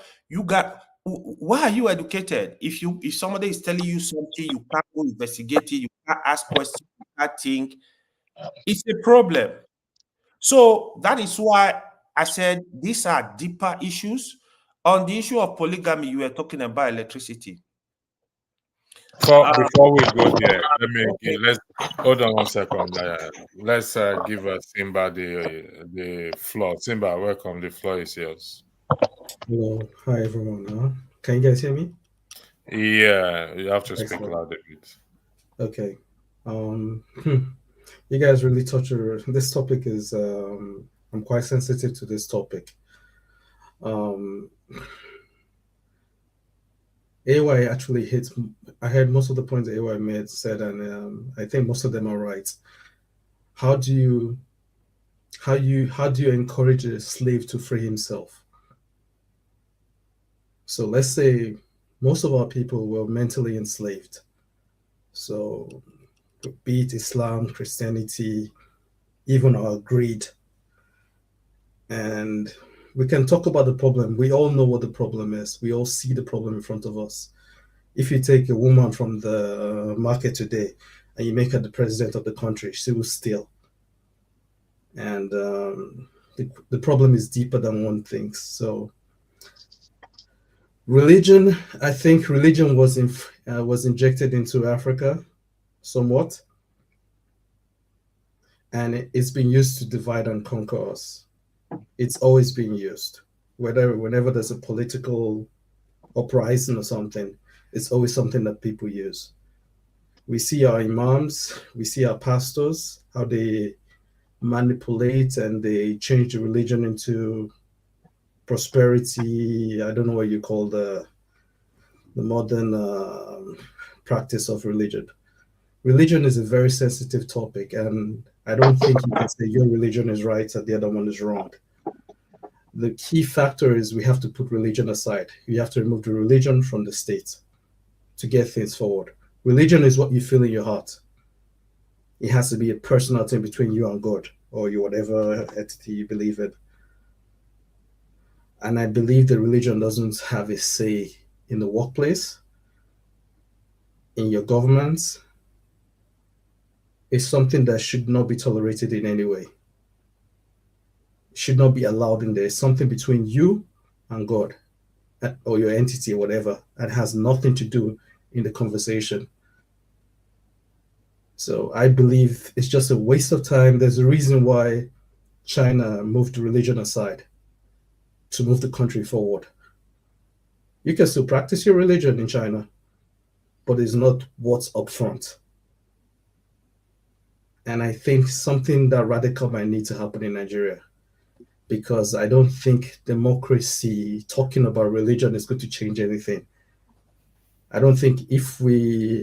Why are you educated? If somebody is telling you something, you can't go investigate it. You can't ask questions. You can't think. It's a problem. So that is why I said these are deeper issues. On the issue of polygamy, you were talking about electricity. Before we go there, let's hold on 1 second. Let's give Simba the floor. Simba, welcome. The floor is yours. Hello, hi everyone. Can you guys hear me? Yeah, you have to speak Excellent. loud a bit. Okay. You guys really touch this topic is I'm quite sensitive to this topic. AY actually hits. I heard most of the points AY made said, and I think most of them are right. How do you encourage a slave to free himself? So let's say most of our people were mentally enslaved. So be it Islam, Christianity, even our greed. And we can talk about the problem. We all know what the problem is. We all see the problem in front of us. If you take a woman from the market today and you make her the president of the country, she will steal. And the problem is deeper than one thinks. So religion, I think religion was injected into Africa somewhat. And it's been used to divide and conquer us. It's always been used. Whenever there's a political uprising or something, it's always something that people use. We see our imams, we see our pastors, how they manipulate and they change the religion into prosperity. I don't know what you call the modern practice of religion. Religion is a very sensitive topic, and I don't think you can say your religion is right and the other one is wrong. The key factor is we have to put religion aside. You have to remove the religion from the state to get things forward. Religion is what you feel in your heart. It has to be a personal thing between you and God or your whatever entity you believe in. And I believe that religion doesn't have a say in the workplace, in your government. It's something that should not be tolerated in any way. Should not be allowed in there. It's something between you and God or your entity or whatever, and has nothing to do in the conversation. So I believe it's just a waste of time. There's a reason why China moved religion aside to move the country forward. You can still practice your religion in China, but it's not what's up front. And I think something that radical might need to happen in Nigeria, because I don't think democracy, talking about religion, is going to change anything. I don't think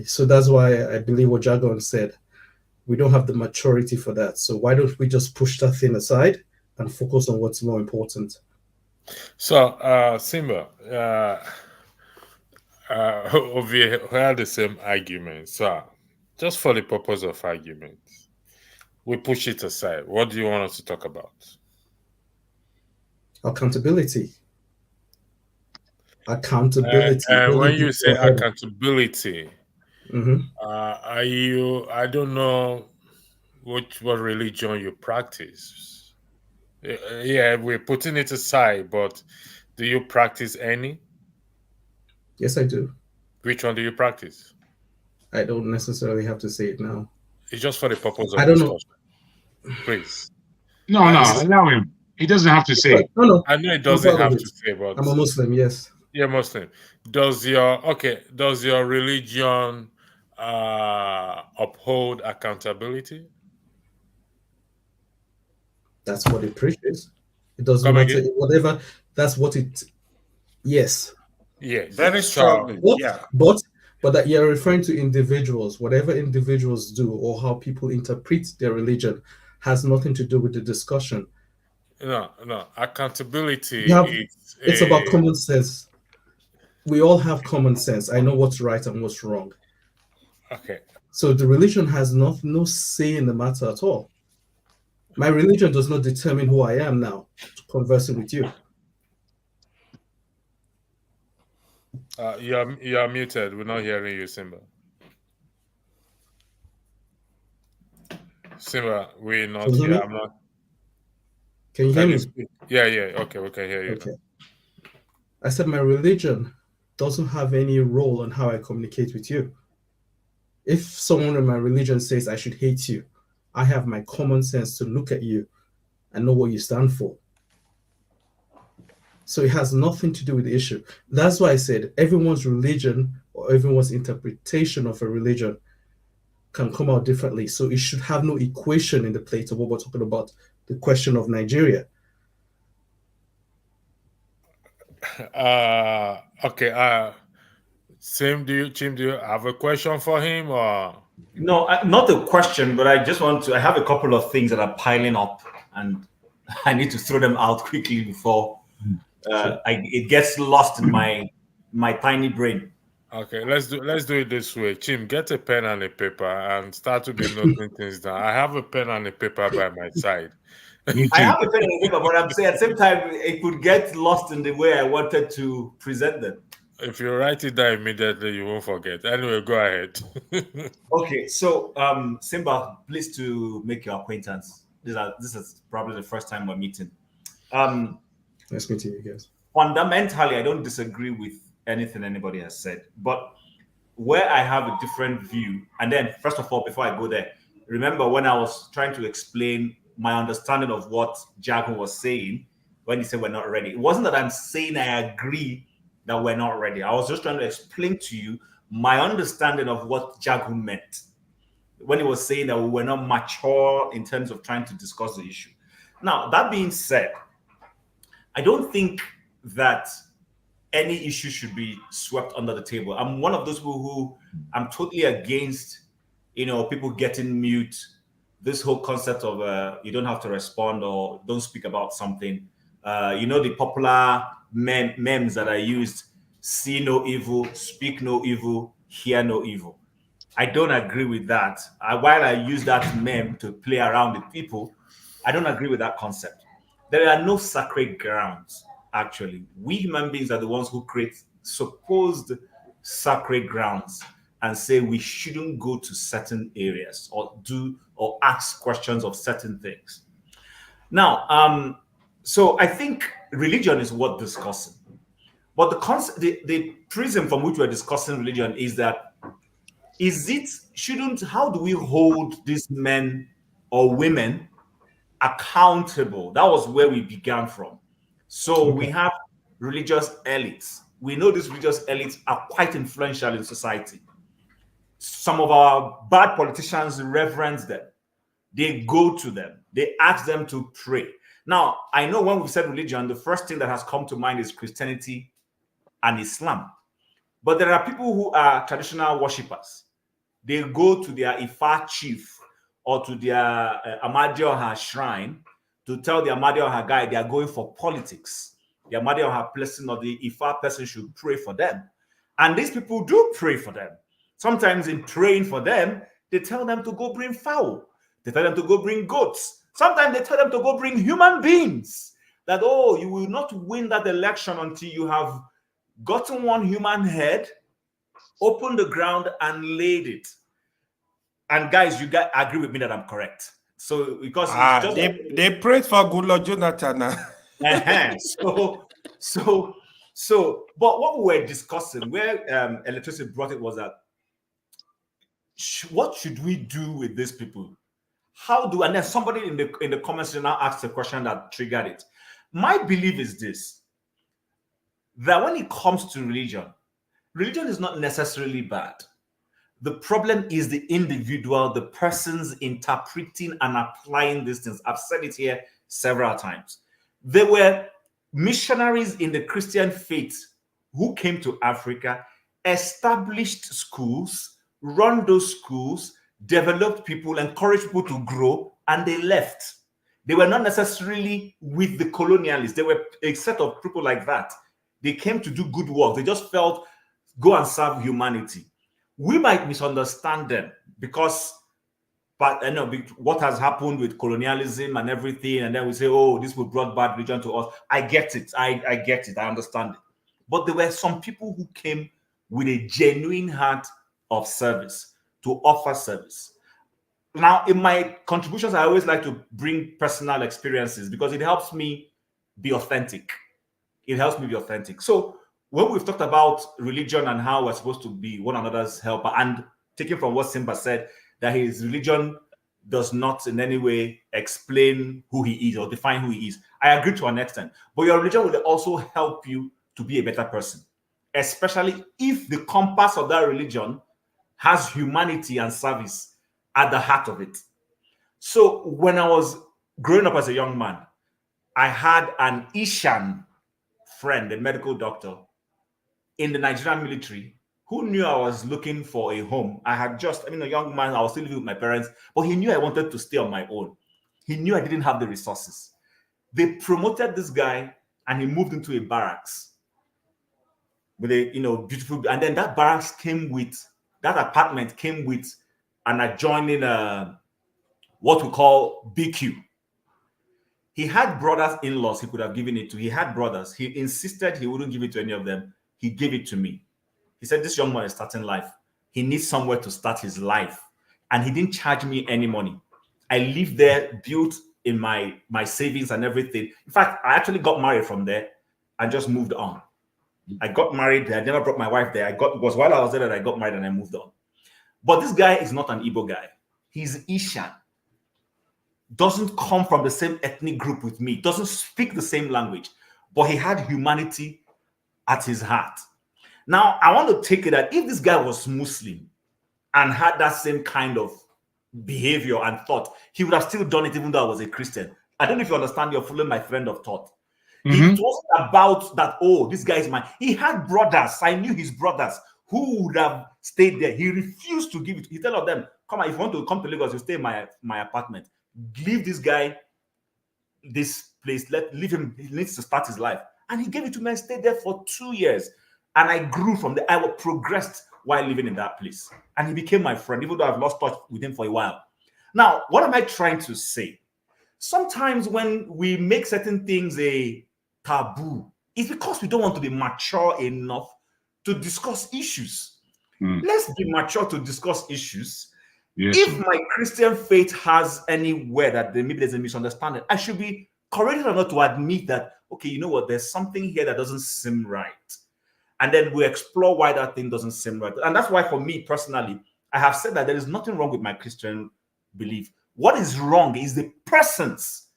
so that's why I believe what Jagon said, we don't have the maturity for that. So why don't we just push that thing aside and focus on what's more important? So, Simba, we had the same argument. So, just for the purpose of argument, we push it aside. What do you want us to talk about? Accountability. Accountability. When you say accountability, mm-hmm. I don't know what religion you practice. Yeah, we're putting it aside, but do you practice any? Yes, I do. Which one do you practice? I don't necessarily have to say it now. It's just for the purpose of I don't discussion. know. Please. No, allow him. He doesn't have to say it. No. I know it doesn't have to say, but I'm a Muslim, yes. You're Muslim. Does your religion uphold accountability? That's what it preaches. It doesn't Come matter, again? whatever. That's what it. Yes. Yes. Very strongly. Yeah. But that you're referring to individuals. Whatever individuals do or how people interpret their religion has nothing to do with the discussion. No. Accountability it's about common sense. We all have common sense. I know what's right and what's wrong. Okay. So the religion has no say in the matter at all. My religion does not determine who I am now, conversing with you. You're muted. We're not hearing you, Simba. Simba, we're not Can you hear here. me? I'm not. Can you hear Can you me? speak? Yeah, yeah. Okay, we can hear you. Okay. I said my religion doesn't have any role on how I communicate with you. If someone in my religion says I should hate you, I have my common sense to look at you and know what you stand for. So it has nothing to do with the issue. That's why I said everyone's religion or everyone's interpretation of a religion can come out differently. So it should have no equation in the plate of what we're talking about, the question of Nigeria. Okay. Tim, do you have a question for him or? No, not a question, but I just want to. I have a couple of things that are piling up, and I need to throw them out quickly before it gets lost in my tiny brain. Okay, let's do it this way. Chim, get a pen and a paper and start to be noting things down. I have a pen and a paper by my side. I have a pen and a paper, but I'm saying at the same time it could get lost in the way I wanted to present them. If you write it down immediately, you won't forget. Anyway, go ahead. Okay, so Simba, pleased to make your acquaintance. This is probably the first time we're meeting. Nice meeting you guys. Fundamentally, I don't disagree with anything anybody has said, but where I have a different view, and then first of all, before I go there, remember when I was trying to explain my understanding of what Jago was saying when he said we're not ready. It wasn't that I'm saying I agree that we're not ready. I was just trying to explain to you my understanding of what Jago meant when he was saying that we were not mature in terms of trying to discuss the issue. Now, that being said, I don't think that any issue should be swept under the table. I'm one of those people who I'm totally against, people getting mute. This whole concept of you don't have to respond or don't speak about something. The popular memes that I used: see no evil, speak no evil, hear no evil. I don't agree with that. While I use that meme to play around with people, I don't agree with that concept. There are no sacred grounds, actually. We human beings are the ones who create supposed sacred grounds and say we shouldn't go to certain areas or do or ask questions of certain things. Now, so I think religion is worth discussing. But the prism from which we're discussing religion is that how do we hold these men or women accountable? That was where we began from. So we have religious elites. We know these religious elites are quite influential in society. Some of our bad politicians reverence them. They go to them. They ask them to pray. Now, I know when we said religion, the first thing that has come to mind is Christianity and Islam. But there are people who are traditional worshippers. They go to their Ifa chief or to their Amadioha shrine to tell the Amadioha guy they are going for politics. The Amadioha person or the Ifa person should pray for them. And these people do pray for them. Sometimes in praying for them, they tell them to go bring fowl. They tell them to go bring goats. Sometimes they tell them to go bring human beings. That, you will not win that election until you have gotten one human head, opened the ground, and laid it. And guys, you guys agree with me that I'm correct. So because they prayed for good Lord Jonathan. But what we were discussing, where electricity brought it, was that what should we do with these people? And then somebody in the comments now asked a question that triggered it. My belief is this: that when it comes to religion is not necessarily bad. The problem is the individual, the person's interpreting and applying these things. I've said it here several times. There were missionaries in the Christian faith who came to Africa, established schools, run those schools, developed people, encouraged people to grow, and they left. They were not necessarily with the colonialists. They were a set of people like that. They came to do good work. They just felt, go and serve humanity. We might misunderstand them because, but I know what has happened with colonialism and everything, and then we say, this will brought bad religion to us. I get it. I get it. I understand it. But there were some people who came with a genuine heart of service to offer service. Now, in my contributions, I always like to bring personal experiences because it helps me be authentic. It helps me be authentic. So when we've talked about religion and how we're supposed to be one another's helper, and taking from what Simba said, that his religion does not in any way explain who he is or define who he is, I agree to an extent. But your religion will also help you to be a better person, especially if the compass of that religion has humanity and service at the heart of it. So when I was growing up as a young man, I had an Ishan friend, a medical doctor in the Nigerian military, who knew I was looking for a home. I had just, a young man, I was still living with my parents, but he knew I wanted to stay on my own. He knew I didn't have the resources. They promoted this guy and he moved into a barracks with a, beautiful, and then that barracks came with, that apartment came with an adjoining, what we call BQ. He had brothers-in-laws he could have given it to. He had brothers. He insisted he wouldn't give it to any of them. He gave it to me. He said, this young man is starting life. He needs somewhere to start his life. And he didn't charge me any money. I lived there, built in my savings and everything. In fact, I actually got married from there and just moved on. I got married there. I never brought my wife there. It was while I was there that I got married and I moved on. But this guy is not an Igbo guy. He's Ishan. Doesn't come from the same ethnic group with me, doesn't speak the same language, but he had humanity at his heart. Now, I want to take it that if this guy was Muslim and had that same kind of behavior and thought, he would have still done it even though I was a Christian. I don't know if you understand, you're following my friend of thought. It wasn't about that, oh, this guy is mine. He had brothers. I knew his brothers who would have stayed there. He refused to give it. He told them, come on, if you want to come to Lagos, you stay in my apartment. Leave this guy this place. Leave him. He needs to start his life. And he gave it to me. I stayed there for 2 years. And I grew from there. I progressed while living in that place. And he became my friend, even though I've lost touch with him for a while. Now, what am I trying to say? Sometimes when we make certain things a taboo, it's because we don't want to be mature enough to discuss issues. Let's be mature to discuss issues. Yes. If my Christian faith has anywhere that maybe there's a misunderstanding, I should be courageous enough to admit that, okay, you know what, there's something here that doesn't seem right. And then we explore why that thing doesn't seem right. And that's why, for me personally, I have said that there is nothing wrong with my Christian belief. What is wrong is the persons,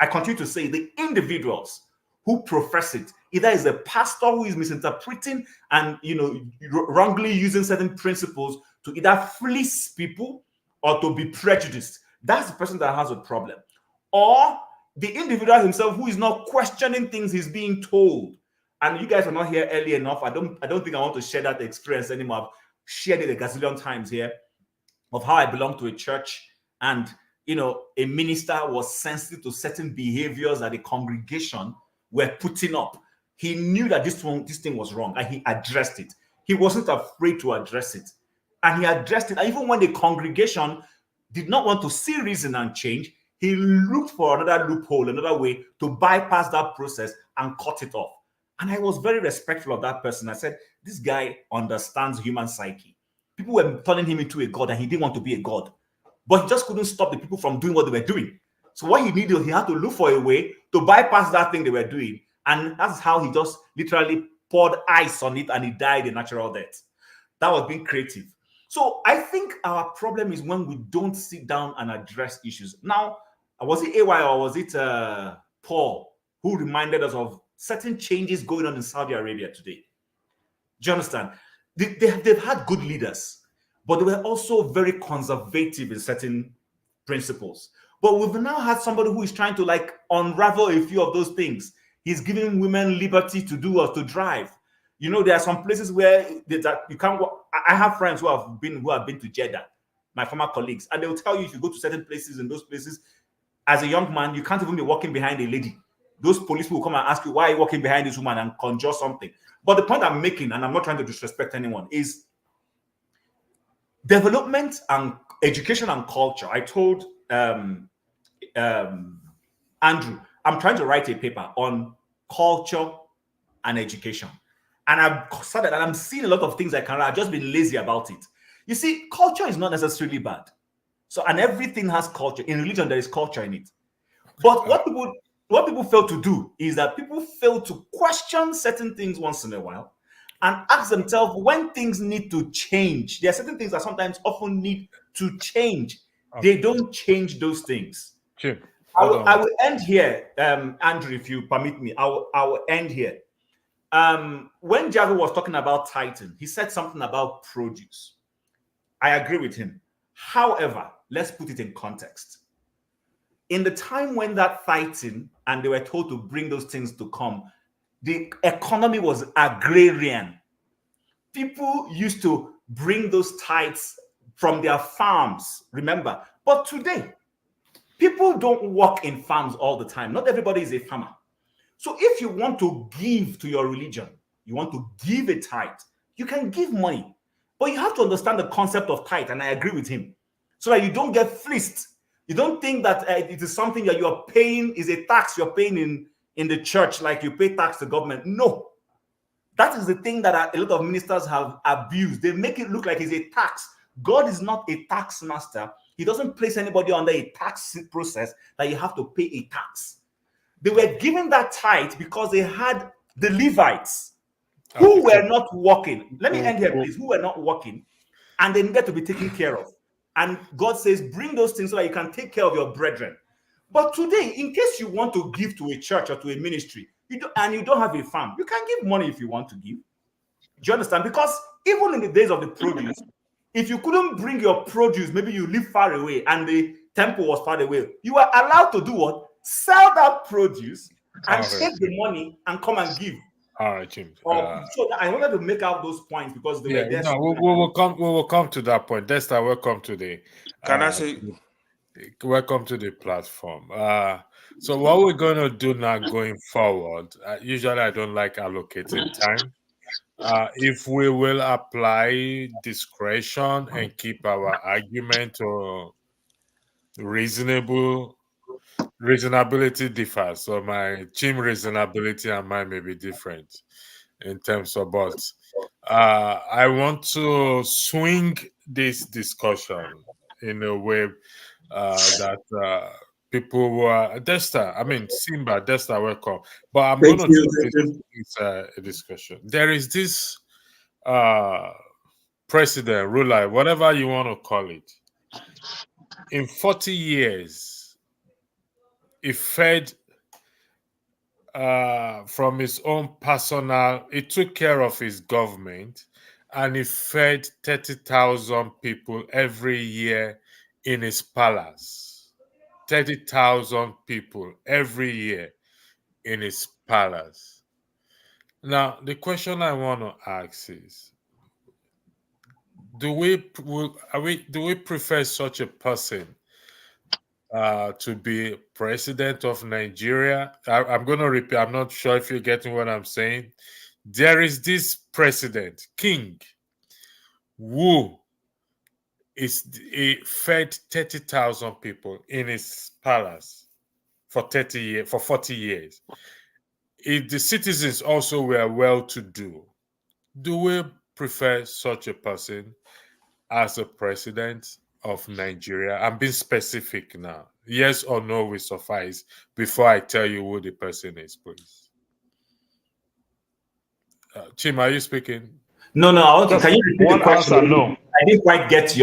I continue to say, the individuals who profess it. Either is a pastor who is misinterpreting and wrongly using certain principles to either fleece people or to be prejudiced. That's the person that has a problem. Or the individual himself who is not questioning things he's being told. And you guys are not here early enough. I don't think I want to share that experience anymore. I've shared it a gazillion times here of how I belong to a church and a minister was sensitive to certain behaviors that the congregation were putting up. He knew that this thing was wrong and he addressed it. He wasn't afraid to address it. And he addressed it. And even when the congregation did not want to see reason and change, he looked for another loophole, another way to bypass that process and cut it off. And I was very respectful of that person. I said, this guy understands human psyche. People were turning him into a god and he didn't want to be a god. But he just couldn't stop the people from doing what they were doing. So what he needed, he had to look for a way to bypass that thing they were doing. And that's how he just literally poured ice on it and he died a natural death. That was being creative. So I think our problem is when we don't sit down and address issues. Now, was it AY or was it Paul who reminded us of certain changes going on in Saudi Arabia today? Do you understand? They've had good leaders, but they were also very conservative in certain principles. But we've now had somebody who is trying to unravel a few of those things. He's giving women liberty to do or to drive. There are some places where you can't walk. I have friends who have been to Jeddah, my former colleagues, and they'll tell you if you go to certain places, in those places, as a young man, you can't even be walking behind a lady. Those police will come and ask you, why are you walking behind this woman, and conjure something. But the point I'm making, and I'm not trying to disrespect anyone, is development and education and culture. I told Andrew, I'm trying to write a paper on culture and education. And I've started, and I'm seeing a lot of things I can write. I've just been lazy about it. You see, culture is not necessarily bad. So, and everything has culture. In religion, there is culture in it. But what people fail to do is that people fail to question certain things once in a while and ask themselves when things need to change. There are certain things that sometimes often need to change. They don't change those things. Jim, I will end here, Andrew, if you permit me. I will end here. When Jago was talking about Titan, he said something about produce. I agree with him. However, let's put it in context. In the time when that fighting and they were told to bring those things to come, the economy was agrarian. People used to bring those tithes from their farms, remember. But today, people don't work in farms all the time. Not everybody is a farmer. So if you want to give to your religion, you want to give a tithe, you can give money. But you have to understand the concept of tithe, and I agree with him, so that you don't get fleeced. You don't think that it is something that you are paying, is a tax you're paying in the church, like you pay tax to government. No. That is the thing that a lot of ministers have abused. They make it look like it's a tax. God is not a tax master. He doesn't place anybody under a tax process that you have to pay a tax. They were given that tithe because they had the Levites who were not working. Let me end here, please. Who were not working, and they needed to be taken care of. And God says, bring those things so that you can take care of your brethren. But today, in case you want to give to a church or to a ministry, you don't have a farm, you can give money if you want to give. Do you understand? Because even in the days of the produce, if you couldn't bring your produce, maybe you live far away and the temple was far away, you were allowed to do what? Sell that produce and take the money and come and give. All right, Jim. So I wanted to make out those points because they were there. No, we will come to that point. Desta, welcome to the. Can I say? Welcome to the platform. So what we're going to do now going forward, usually I don't like allocating time. If we will apply discretion and keep our argument or reasonability differs. So my team reasonability and mine may be different in terms of, but I want to swing this discussion in a way that people were Simba, welcome. But I'm going to do this discussion. There is this president, ruler, whatever you want to call it. In 40 years, he fed from his own personal, he took care of his government, and he fed 30,000 people every year in his palace. 30,000 people every year in his palace. Now, the question I want to ask is, do we prefer such a person to be president of Nigeria? I'm going to repeat. I'm not sure if you're getting what I'm saying. There is this president, king, who he fed 30,000 people in his palace for 40 years. The citizens also were well-to-do. Do we prefer such a person as a president of Nigeria? I'm being specific now. Yes or no will suffice before I tell you who the person is, please. Chim, are you speaking? No. Can you repeat the question? Answer, no. I didn't quite get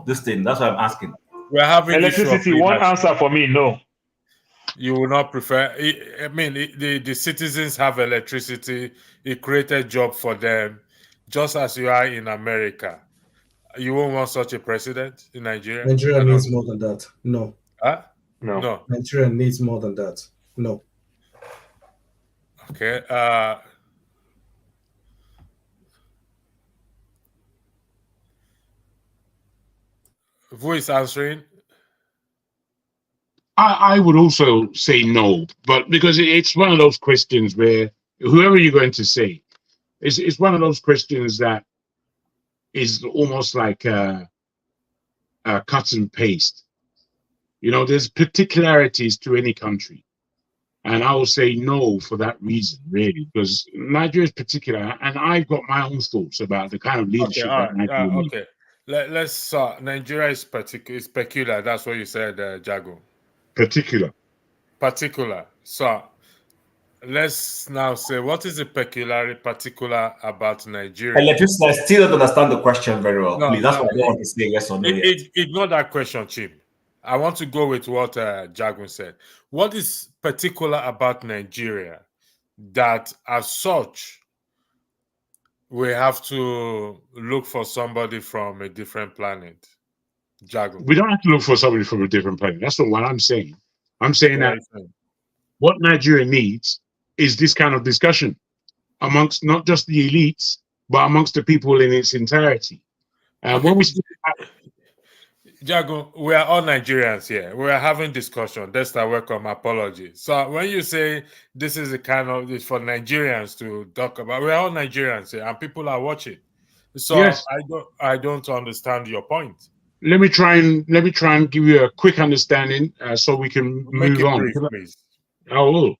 this thing. That's what I'm asking. We're having electricity. One answer for me, no. You will not prefer. I mean, the citizens have electricity. It created job for them, just as you are in America. You won't want such a president in Nigeria? Nigeria needs more than that. No. Huh? No. Nigeria needs more than that. No. Okay. Who is answering? I would also say no, but because it's one of those questions where whoever you're going to say, it's one of those questions that is almost like a cut and paste. You know, there's particularities to any country. And I will say no for that reason, really, because Nigeria is particular, and I've got my own thoughts about the kind of leadership that Nigeria needs. Okay. let's Nigeria is peculiar. That's what you said, Jago. Particular. Particular. So let's now say, what is the particular about Nigeria? Electricity, I still don't understand the question very well. No, Please, that's no, why I don't want to say yes or no yet. Ignore that question, Chim. I want to go with what Jagun said. What is particular about Nigeria that, as such, we have to look for somebody from a different planet? Jagun. We don't have to look for somebody from a different planet. That's not what I'm saying. I'm saying that what Nigeria needs is this kind of discussion amongst not just the elites, but amongst the people in its entirety. And when we Jago, we are all Nigerians here. We are having discussion. That's the welcome apology. So when you say this is the kind of this for Nigerians to talk about, we are all Nigerians here, and people are watching. So yes. I don't understand your point. Let me try and give you a quick understanding so we can Make move on. Brief, please. I will.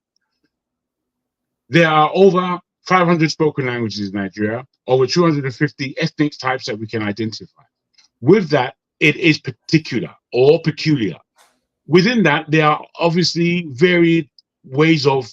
There are over 500 spoken languages in Nigeria, over 250 ethnic types that we can identify. With that, it is particular or peculiar. Within that, there are obviously varied ways of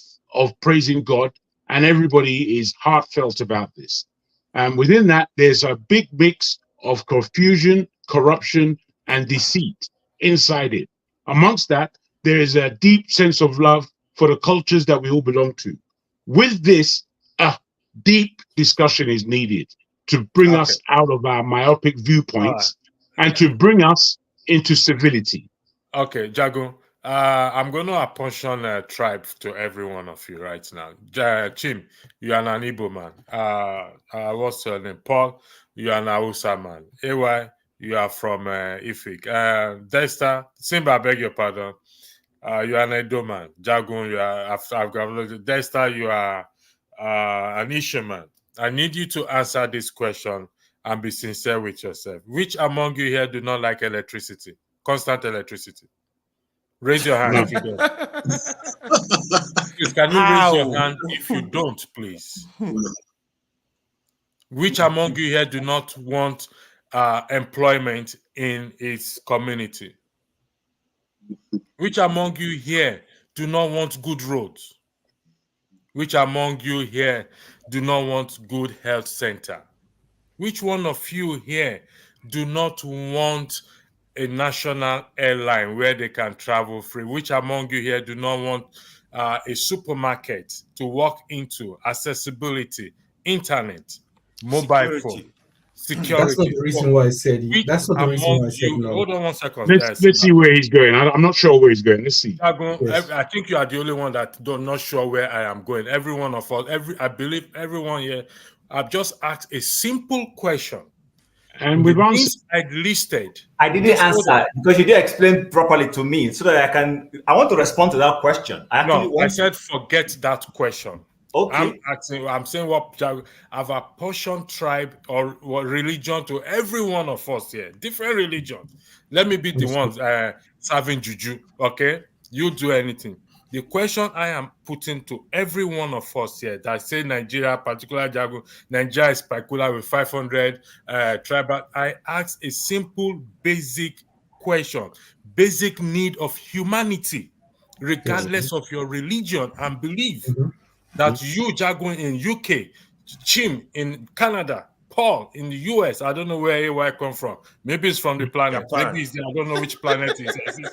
praising God, and everybody is heartfelt about this. And within that, there's a big mix of confusion, corruption, and deceit inside it. Amongst that, there is a deep sense of love for the cultures that we all belong to. With this, a deep discussion is needed to bring us out of our myopic viewpoints and to bring us into civility. Okay, Jago, I'm going to apportion a tribe to every one of you right now. Chim, you are an Igbo man. What's your name? Paul, you are an Hausa man. AY, you are from Ifik. Dexter, Simba, I beg your pardon. You are an Edo man. Jagun, you are Dexter, you are an Isha man. I need you to answer this question and be sincere with yourself. Which among you here do not like electricity? Constant electricity. Raise your hand if you don't. Please, can you raise your hand if you don't, please? Which among you here do not want employment in its community? Which among you here do not want good roads? Which among you here do not want good health center? Which one of you here do not want a national airline where they can travel free? Which among you here do not want a supermarket to walk into, accessibility, internet, mobile phone, security? That's not the reason why I said. That's not the reason why I said no. Hold on 1 second. Let's see where he's going. I'm not sure where he's going. Let's see. Yes. I think you are the only one that not sure where I am going. Every one of us, I believe everyone here. I've just asked a simple question. And we've answered. I listed. I didn't answer because you didn't explain properly to me so that I want to respond to that question. I said forget that question. Okay. I'm saying what I've apportioned tribe or religion to every one of us here. Different religions. Let me be the ones serving juju. Okay? You do anything. The question I am putting to every one of us here that say Nigeria, particular Jago, Nigeria is particular with 500 tribal. I ask a simple, basic question, basic need of humanity, regardless of your religion and belief. That you, Jago in UK, Chim in Canada, Paul in the US, I don't know where AY come from. Maybe it's from the planet. Maybe it's I don't know which planet it is.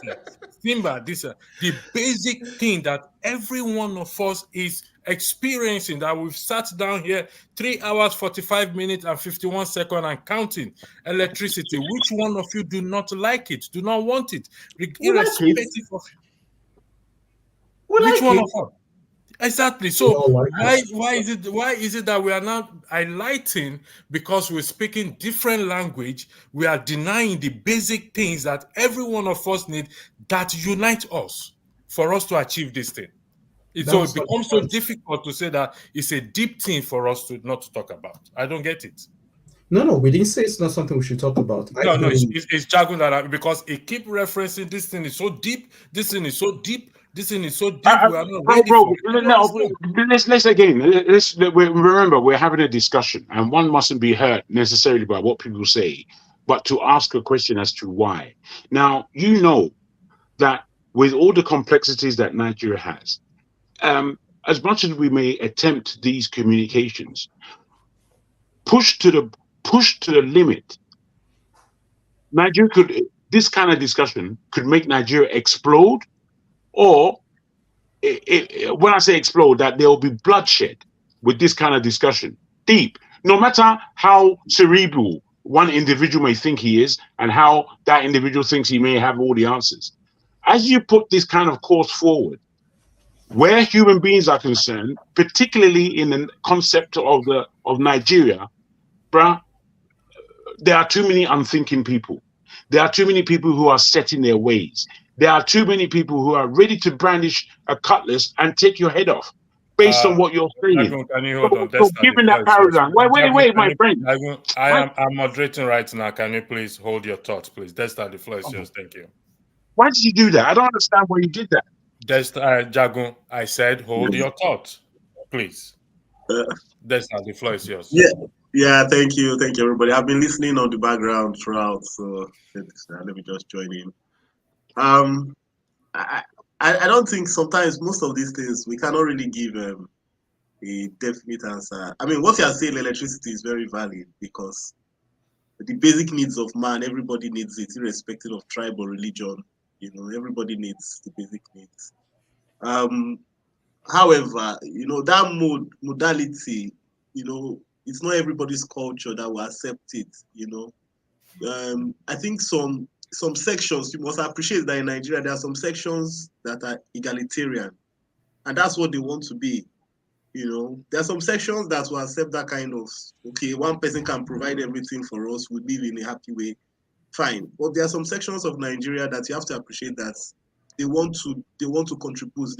Simba, the basic thing that every one of us is experiencing, that we've sat down here 3 hours, 45 minutes, and 51 seconds and counting. Electricity. Which one of you do not like it? Do not want it? Irrespective of which one of us? Exactly. So why is it that we are not highlighting because we're speaking different language? We are denying the basic things that every one of us need that unite us for us to achieve this thing. So it becomes so difficult to say that it's a deep thing for us to not talk about. I don't get it. No, we didn't say it's not something we should talk about. No, it's jargon that because it keep referencing this thing is so deep. This thing is so deep. This thing is so deep. We are not ready let's again. Remember, we're having a discussion, and one mustn't be hurt necessarily by what people say. but to ask a question as to why. Now, you know that with all the complexities that Nigeria has, as much as we may attempt these communications, push to the limit, Nigeria could, this kind of discussion could make Nigeria explode, or when I say explode, that there will be bloodshed with this kind of discussion. Deep, no matter how cerebral one individual may think he is, and how that individual thinks he may have all the answers. As you put this kind of course forward, where human beings are concerned, particularly in the concept of Nigeria, bruh, there are too many unthinking people. There are too many people who are set in their ways. There are too many people who are ready to brandish a cutlass and take your head off based on what you're saying. Jagun, can you hold on? So given that paradigm, wait, my friend. Jagun, I'm moderating right now. Can you please hold your thoughts, please? That's the floor is yours. Thank you. Why did you do that? I don't understand why you did that. Jagun, I said hold your thoughts, please. The floor is yours. Yeah. Thank you, everybody. I've been listening on the background throughout, so let me just join in. I don't think sometimes most of these things we cannot really give a definite answer. I mean, what you are saying, electricity is very valid because the basic needs of man, everybody needs it, irrespective of tribe or religion. You know, everybody needs the basic needs. However, you know, that modality, you know, it's not everybody's culture that will accept it. You know, I think some sections, you must appreciate that in Nigeria there are some sections that are egalitarian, and that's what they want to be. You know, there are some sections that will accept that kind of, okay, one person can provide everything for us, we live in a happy way, fine. But there are some sections of Nigeria that you have to appreciate that they want to contribute.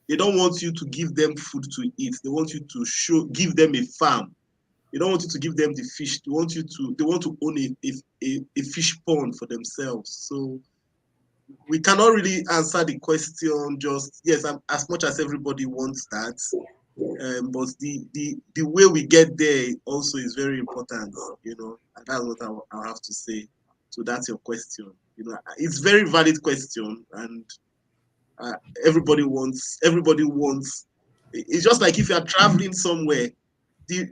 They don't want you to give them food to eat. They want you to give them a farm. They don't want you to give them the fish. They want to own a fish pond for themselves. So we cannot really answer the question just, yes, as much as everybody wants that. But the way we get there also is very important, you know, and that's what I'll have to say. So that's your question. You know, it's a very valid question, and everybody wants. It's just like if you are traveling somewhere, the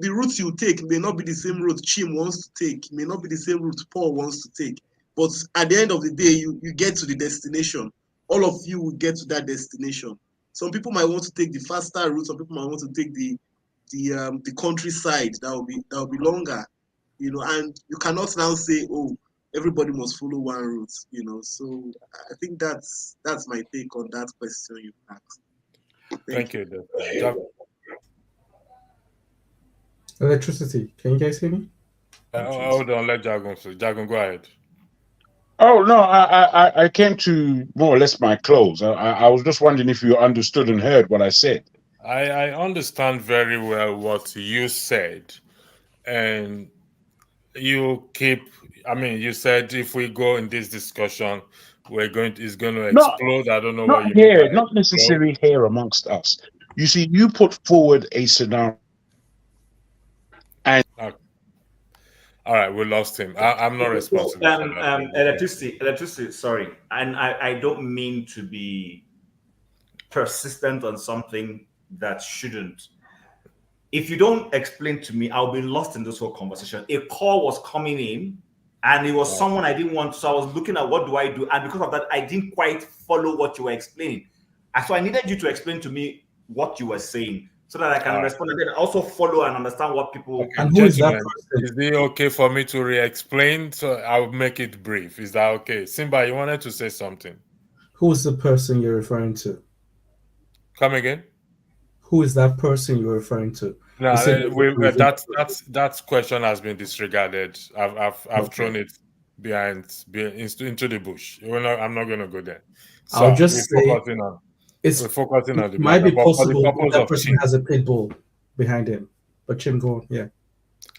route you take may not be the same route Chim wants to take, may not be the same route Paul wants to take. But at the end of the day, you get to the destination. All of you will get to that destination. Some people might want to take the faster route. Some people might want to take the countryside. That will be longer, you know. And you cannot now say, oh, everybody must follow one route, you know. So I think that's my take on that question you asked. Thank you. Electricity. Can you guys hear me? Hold on, let Jagun. Jagun, go ahead. Oh no, I came to more or less my close. I was just wondering if you understood and heard what I said. I understand very well what you said, and you said if we go in this discussion, it's going to explode. I don't know what you mean. Not necessarily here amongst us. You see, you put forward a scenario, and all right, we lost him. I'm not responsible for that. Electricity. Sorry, and I don't mean to be persistent on something that shouldn't. If you don't explain to me, I'll be lost in this whole conversation. A call was coming in, and it was someone I didn't want, so I was looking at what do I do, and because of that, I didn't quite follow what you were explaining. So I needed you to explain to me what you were saying, so that I can respond and then also follow and understand what people. Okay, and who is that person? Is it okay for me to re-explain? So I'll make it brief. Is that okay? Simba, you wanted to say something. Who is the person you're referring to? Come again? Who is that person you're referring to? No, that question has been disregarded. I've thrown it into the bush. I'm not going to go there. So I'll just say we're focusing on the might be possible that person has a pit bull behind him. But Chim, go on. Yeah.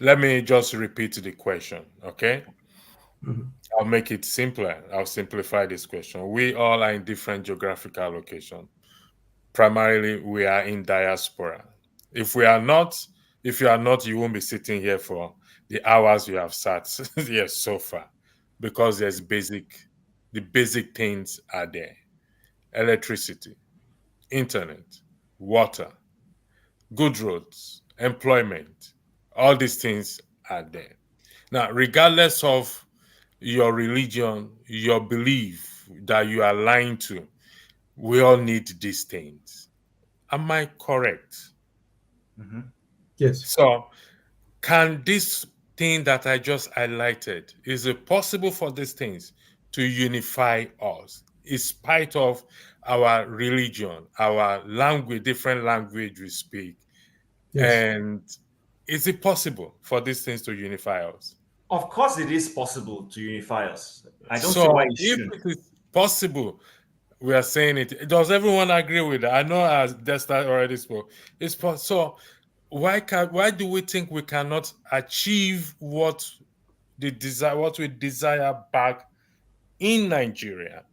Let me just repeat the question, okay? Mm-hmm. I'll make it simpler. I'll simplify this question. We all are in different geographical locations. Primarily, we are in diaspora. If you are not, you won't be sitting here for the hours you have sat here so far, because the basic things are there: electricity, internet, water, good roads, employment. All these things are there. Now, regardless of your religion, your belief that you are lying to, we all need these things. Am I correct? Yes. So, can this thing that I just highlighted, is it possible for these things to unify us in spite of our religion, our language, different language we speak? Yes. And is it possible for these things to unify us? Of course, it is possible to unify us. I don't see why So it if shouldn't. it is possible, we are saying it. Does everyone agree with that? I know, as Desta already spoke. So why do we think we cannot achieve what we desire back in Nigeria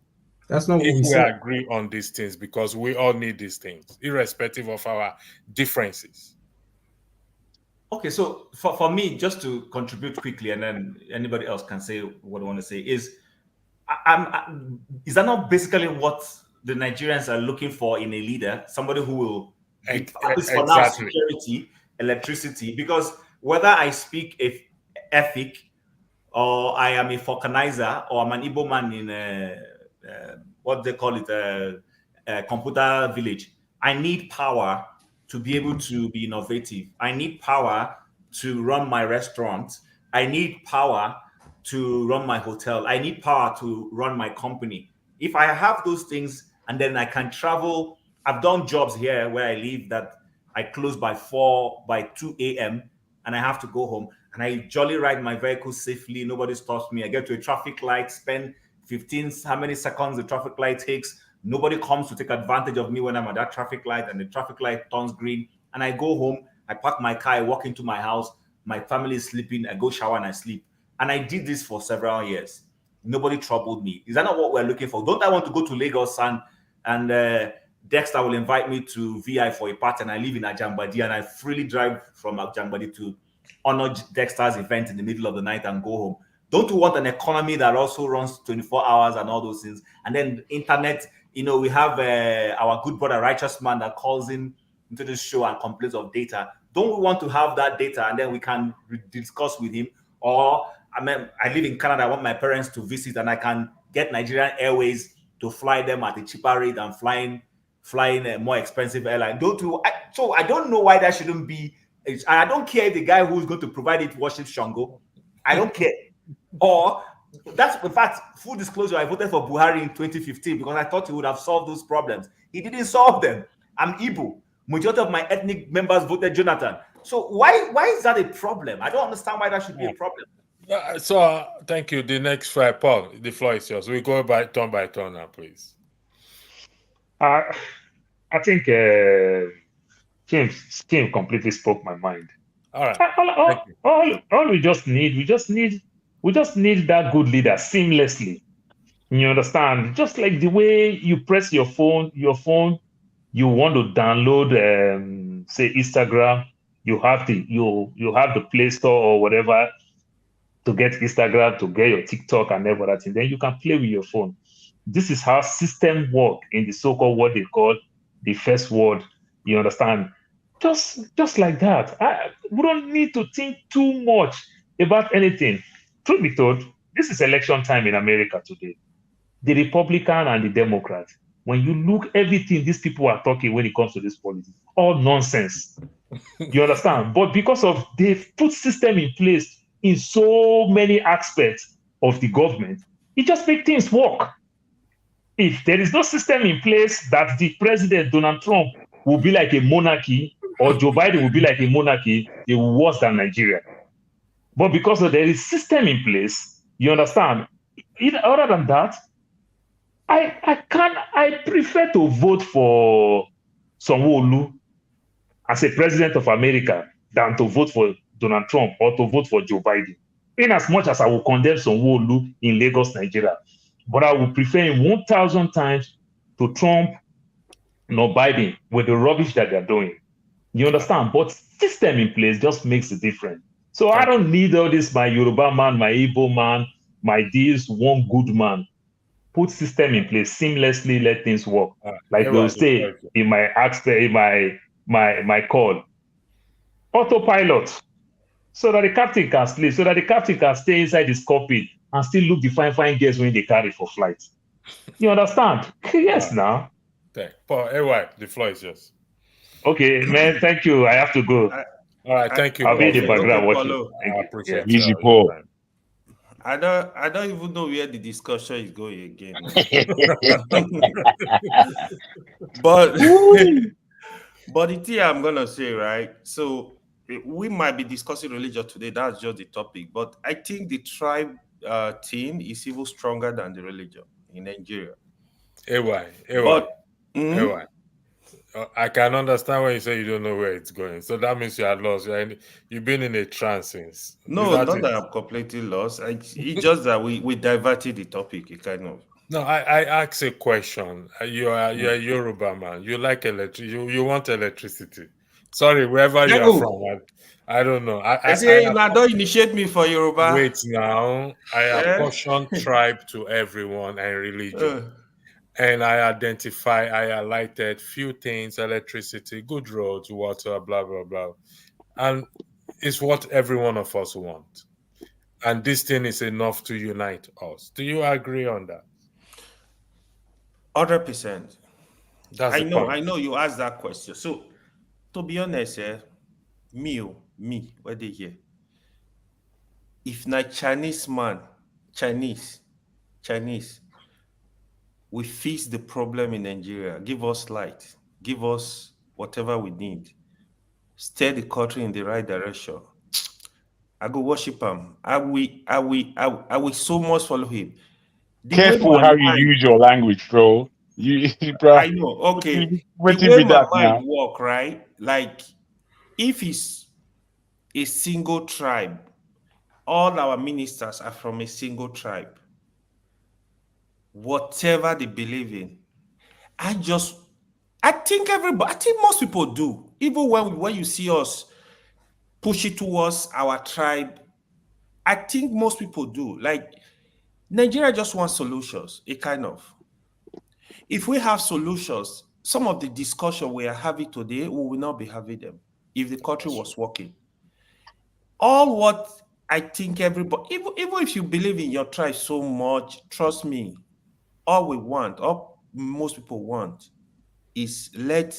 That's not what if we we said. agree on these things? Because we all need these things, irrespective of our differences. Okay, so for me, just to contribute quickly, and then anybody else can say what I want to say, is is that not basically what the Nigerians are looking for in a leader? Somebody who will give, at least for now, Exactly. security, electricity. Because whether I speak a ethic, or I am a vulcanizer, or I'm an Igbo man in what they call it, a computer village, I need power to be able to be innovative. I need power to run my restaurant. I need power to run my hotel. I need power to run my company. If I have those things and then I can travel, I've done jobs here where I live that I close by 2 a.m. and I have to go home. And I jolly ride my vehicle safely. Nobody stops me. I get to a traffic light, spend 15, how many seconds the traffic light takes. Nobody comes to take advantage of me when I'm at that traffic light and the traffic light turns green. And I go home, I park my car, I walk into my house. My family is sleeping. I go shower and I sleep. And I did this for several years. Nobody troubled me. Is that not what we're looking for? Don't I want to go to Lagos and Dexter will invite me to VI for a party, and I live in Ajambadi, and I freely drive from Ajambadi to honor Dexter's event in the middle of the night and go home? Don't you want an economy that also runs 24 hours and all those things? And then internet, we have our good brother Righteous Man that calls in into the show and complains of data. Don't we want to have that data and then we can discuss with him? Or I live in Canada. I want my parents to visit, and I can get Nigerian Airways to fly them at a cheaper rate than flying a more expensive airline. So I don't know why that shouldn't be. I don't care if the guy who's going to provide it worships Shango. I don't care. Or that's, in fact, full disclosure, I voted for Buhari in 2015 because I thought he would have solved those problems. He didn't solve them. I'm Igbo. Majority of my ethnic members voted Jonathan. So why is that a problem? I don't understand why that should be a problem. Thank you. The next five, Paul, the floor is yours. We go by turn now, please. I think Tim completely spoke my mind. All right. All we just need that good leader seamlessly. You understand? Just like the way you press your phone, you want to download, say Instagram, you have the Play Store or whatever to get Instagram, to get your TikTok and everything. Then you can play with your phone. This is how system work in the so-called what they call the first world. You understand? Just like that. We don't need to think too much about anything. Truth be told, this is election time in America today. The Republican and the Democrat, when you look everything these people are talking when it comes to this politics, all nonsense. You understand? But because of they've put system in place in so many aspects of the government, it just makes things work. If there is no system in place that the president, Donald Trump, will be like a monarchy, or Joe Biden will be like a monarchy, they will worse than Nigeria. But because there is system in place, you understand? Other than that, I prefer to vote for Sanwo-Olu as a president of America than to vote for Donald Trump or to vote for Joe Biden. In as much as I will condemn Sanwo-Olu in Lagos, Nigeria, but I would prefer him 1,000 times to Trump, nor Biden, with the rubbish that they're doing. You understand? But system in place just makes a difference. So I don't need all this, my Yoruba man, my Igbo man, my this one good man. Put system in place seamlessly, let things work. Like they'll say in my my call, autopilot, so that the captain can sleep, so that the captain can stay inside his cockpit and still look the fine girls when they carry for flight. You understand? Yes, now. Okay. Paul, anyway, the floor is yours. Okay, man. Thank you. I have to go. All right, thank you. I'll be in the Paul. background watching. I Thank you. appreciate Easy, your Paul. time. I don't even know where the discussion is going again. but but the thing I'm gonna say, right? So we might be discussing religion today. That's just the topic. But I think the tribe thing is even stronger than the religion in Nigeria. Anyway, I can understand when you say you don't know where it's going. So that means you are lost. You've been in a trance since. No, not that I'm completely lost. It's just that we diverted the topic. It kind of. No, I ask a question. You're a Yoruba man. You like you want electricity. Sorry, wherever you are from. I don't know. I say don't initiate me for Yoruba. Wait now. I apportion tribe to everyone and religion. And I highlighted few things: electricity, good roads, water, blah, blah, blah. And it's what every one of us want. And this thing is enough to unite us. Do you agree on that? 100%. That's I know you asked that question. So, to be honest, me, what they hear? If not Chinese man, Chinese, we fix the problem in Nigeria. Give us light. Give us whatever we need. Steer the country in the right direction. I go worship him. I will so much follow him. Careful how you use your language, bro. Bro. I know. Okay. The way my mind work, right? Like, if it's a single tribe, all our ministers are from a single tribe. Whatever they believe in, I think most people do. Even when you see us push it towards our tribe, I think most people do. Like, Nigeria just wants solutions, If we have solutions, some of the discussion we are having today, we will not be having them if the country was working. All what I think everybody, even if you believe in your tribe so much, trust me, all most people want is let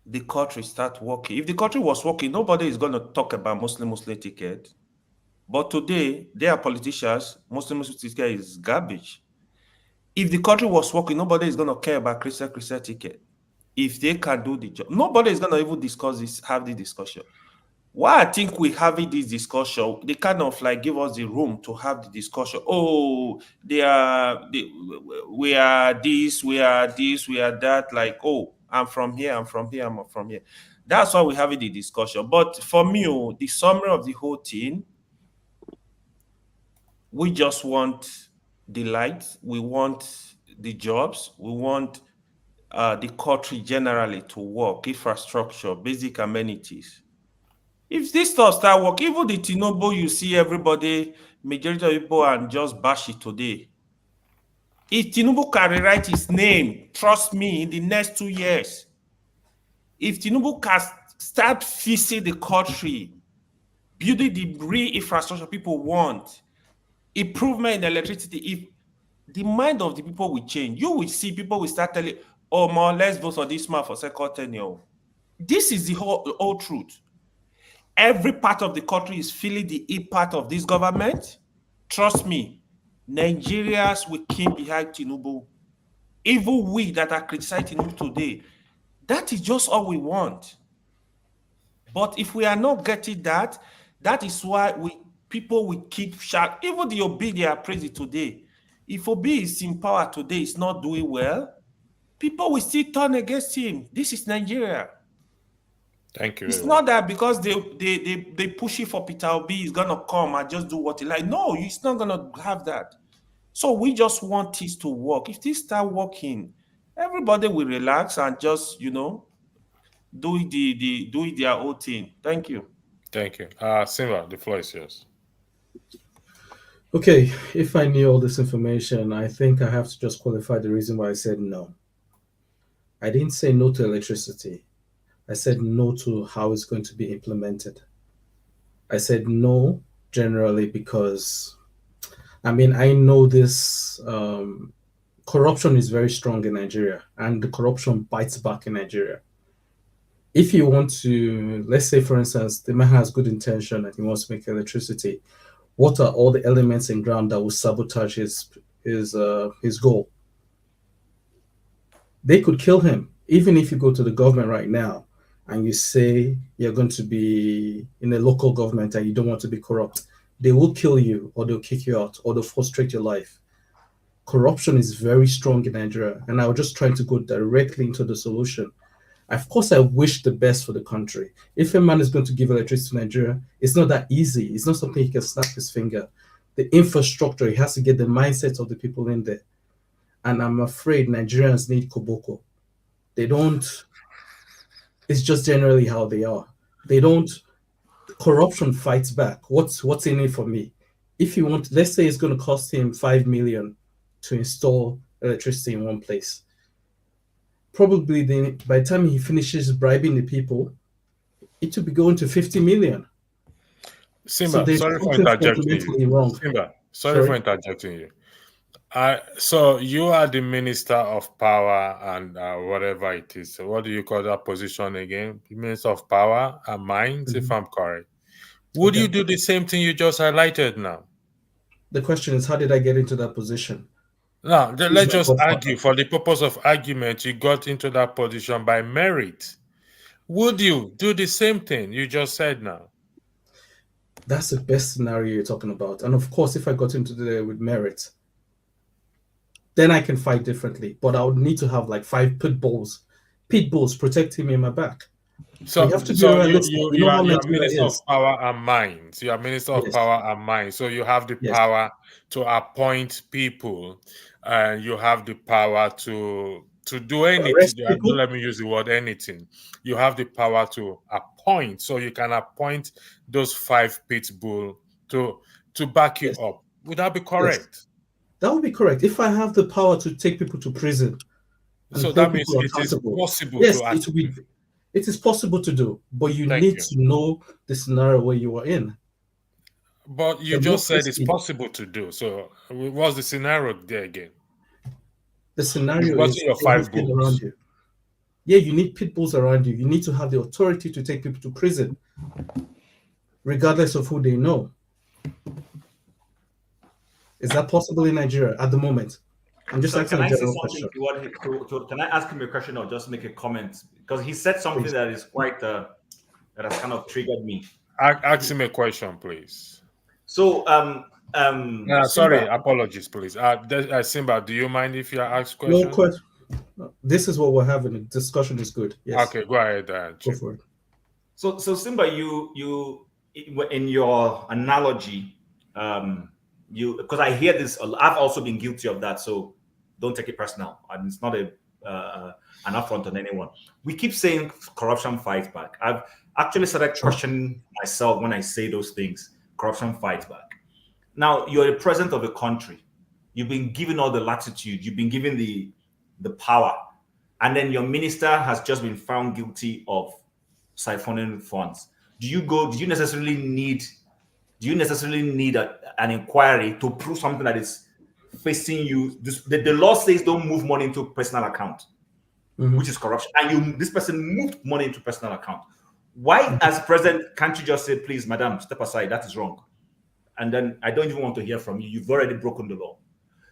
the country start working. If the country was working, nobody is going to talk about Muslim ticket. But today, they are politicians. Muslim ticket is garbage. If the country was working, nobody is going to care about Christian ticket. If they can do the job, nobody is going to even have the discussion. Why I think we having this discussion, they kind of like give us the room to have the discussion. Oh, we are this, we are that. Like, oh, I'm from here. That's why we're having the discussion. But for me, the summary of the whole thing, we just want the light. We want the jobs. We want the country generally to work, infrastructure, basic amenities. If this stuff start working, even the Tinubu, you see everybody, majority of people and just bash it today. If Tinubu can rewrite his name, trust me, in the next 2 years, if Tinubu can start fixing the country, building the real infrastructure people want, improvement in electricity, if the mind of the people will change, you will see people will start telling, oh, more, let's vote for this man for second tenure. This is the whole truth. Every part of the country is feeling the impact of this government. Trust me, Nigerians will keep behind Tinubu. Even we that are criticizing Tinubu today, that is just all we want. But if we are not getting that, that is why people will keep shouting. Even the Obi they are praising today. If Obi is in power today, is not doing well, people will still turn against him. This is Nigeria. Thank you. It's not that because they push it for Peter Obi is gonna come and just do what he like. No, it's not gonna have that. So we just want this to work. If this start working, everybody will relax and just do it their own thing. Thank you. Thank you. Simba, the floor is yours. Okay, if I knew all this information, I think I have to just qualify the reason why I said no. I didn't say no to electricity. I said no to how it's going to be implemented. I said no generally because, I mean, I know this corruption is very strong in Nigeria, and the corruption bites back in Nigeria. If you want to, let's say, for instance, the man has good intention and he wants to make electricity, what are all the elements in ground that will sabotage his goal? They could kill him. Even if you go to the government right now and you say you're going to be in a local government and you don't want to be corrupt, they will kill you, or they'll kick you out, or they'll frustrate your life. Corruption is very strong in Nigeria, and I was just trying to go directly into the solution. Of course, I wish the best for the country. If a man is going to give electricity to Nigeria, it's not that easy. It's not something he can snap his finger. The infrastructure, he has to get the mindset of the people in there. And I'm afraid Nigerians need koboko. They don't, it's just generally how they are. They don't, corruption fights back. What's in it for me? If you want, let's say it's going to cost him 5 million to install electricity in one place. Probably by the time he finishes bribing the people, it will be going to 50 million. Simba, so sorry for interjecting you. Wrong. Simba, sorry for interjecting you. So you are the Minister of Power and whatever it is. So what do you call that position again? The Minister of Power and Mines, if I'm correct. Would you do the same thing you just highlighted now? The question is, how did I get into that position? No, let's just argue. For the purpose of argument, you got into that position by merit. Would you do the same thing you just said now? That's the best scenario you're talking about. And of course, if I got into there with merit, then I can fight differently. But I would need to have like 5 pit bulls protecting me in my back. So you have to be realistic. You are Minister of Power and Mines. You are Minister of Power and Mines. So you have the power to appoint people, and you have the power to do anything. Don't let me use the word anything. You have the power to appoint. So you can appoint those 5 pit bulls to back you up. Would that be correct? Yes. That would be correct. If I have the power to take people to prison. So that means it is possible to achieve. It is possible to do, but you need to know the scenario where you are in. But you just said it's possible to do. So what's the scenario there again? The scenario is your 5 bulls around you. Yeah, you need pit bulls around you. You need to have the authority to take people to prison, regardless of who they know. Is that possible in Nigeria at the moment? I'm just asking a general question. Can I ask him a question or just make a comment? Because he said something that is quite that has kind of triggered me. Ask him a question, please. So sorry, apologies, please. Simba, do you mind if you ask questions? No question. This is what we're having. The discussion is good. Yes. Okay, go ahead. Go for it. So Simba, you in your analogy, because I hear this, I've also been guilty of that. So don't take it personal. And it's not an affront on anyone. We keep saying corruption fights back. I've actually started questioning myself when I say those things. Corruption fights back. Now, you're the president of a country. You've been given all the latitude. You've been given the power. And then your minister has just been found guilty of siphoning funds. Do you necessarily need an inquiry to prove something that is facing you? The law says don't move money into personal account, which is corruption. And this person moved money into personal account. Why, as president, can't you just say, please, madam, step aside, that is wrong? And then I don't even want to hear from you. You've already broken the law.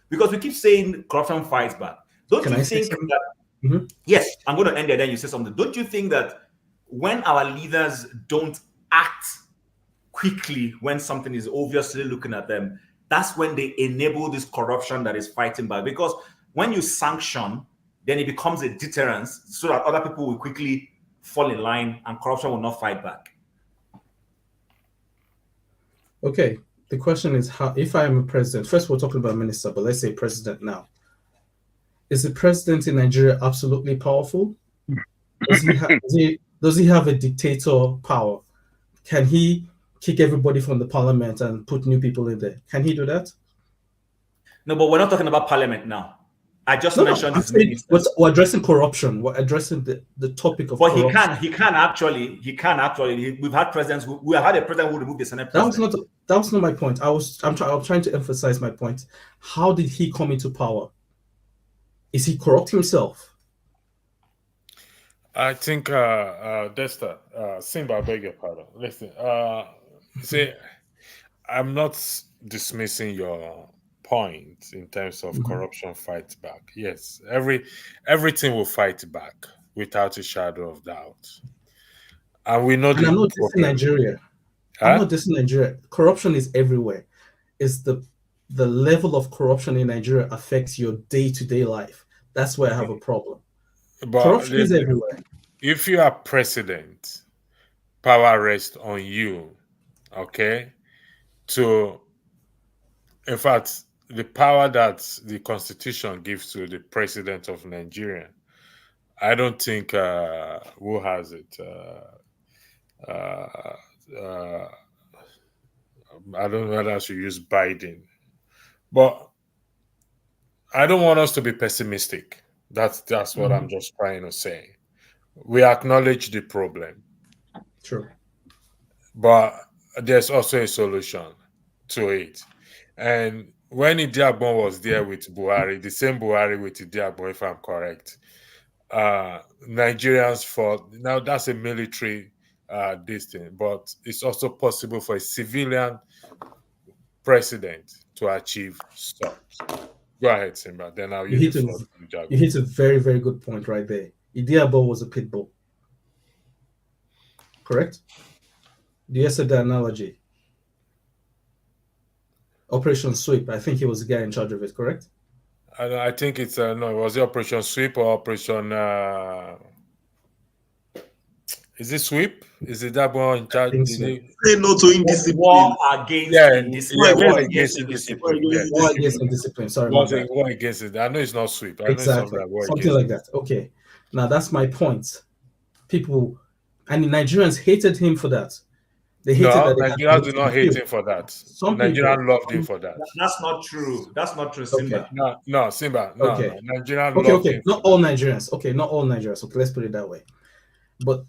Because we keep saying corruption fights back. Don't you think that, yes, I'm going to end there, then you say something. Don't you think that when our leaders don't act quickly when something is obviously looking at them, that's when they enable this corruption that is fighting back? Because when you sanction, then it becomes a deterrence so that other people will quickly fall in line and corruption will not fight back. Okay. The question is, how, if I am a president, first we're talking about minister, but let's say president now. Is the president in Nigeria absolutely powerful? Does he have a dictator power? Can he kick everybody from the parliament and put new people in there? Can he do that? No, but we're not talking about parliament now. I just mentioned his ministers. We're addressing corruption. We're addressing the topic of corruption. But he can actually. We've had presidents. We have had a president who removed the Senate president. That was not my point. I'm trying to emphasize my point. How did he come into power? Is he corrupt himself? I think Desta, Simba, I beg your pardon. Listen, see, I'm not dismissing your point in terms of corruption fight back. Yes, everything will fight back without a shadow of doubt. And we know. And I'm not dissing Nigeria. I'm not dissing Nigeria. Corruption is everywhere. It's the level of corruption in Nigeria affects your day-to-day life. That's where I have a problem. But corruption is everywhere. If you are president, power rests on you. Okay? In fact, the power that the Constitution gives to the president of Nigeria, I don't think who has it. I don't know whether I should use Biden, but I don't want us to be pessimistic. That's what I'm just trying to say. We acknowledge the problem. True. But there's also a solution to it. And when Idiagbon was there with Buhari, the same Buhari with Idiagbon, if I'm correct, Nigerians fought. Now that's a military distance, but it's also possible for a civilian president to achieve stuff. Go ahead, Simba. Then I'll use the floor. You hit a very, very good point right there. Idiagbon was a pit bull. Correct? Do you see the analogy? Operation Sweep. I think he was the guy in charge of it, correct? I think it's no. Was it Operation Sweep or Operation? Is it Sweep? Is it that one in charge? Say no to indiscipline. War against war against indiscipline. War against indiscipline. Sorry, war against it. I know it's not Sweep. I exactly. Know something like that. Okay. Now that's my point. People and the Nigerians hated him for that. They hated that. Nigerians do not hate him for that. Some Nigerians loved him for that. That's not true. That's not true, Simba. Okay. No, Simba. No, okay. No. Nigerians loved him. Not all Nigerians. Okay, not all Nigerians. Okay, let's put it that way. But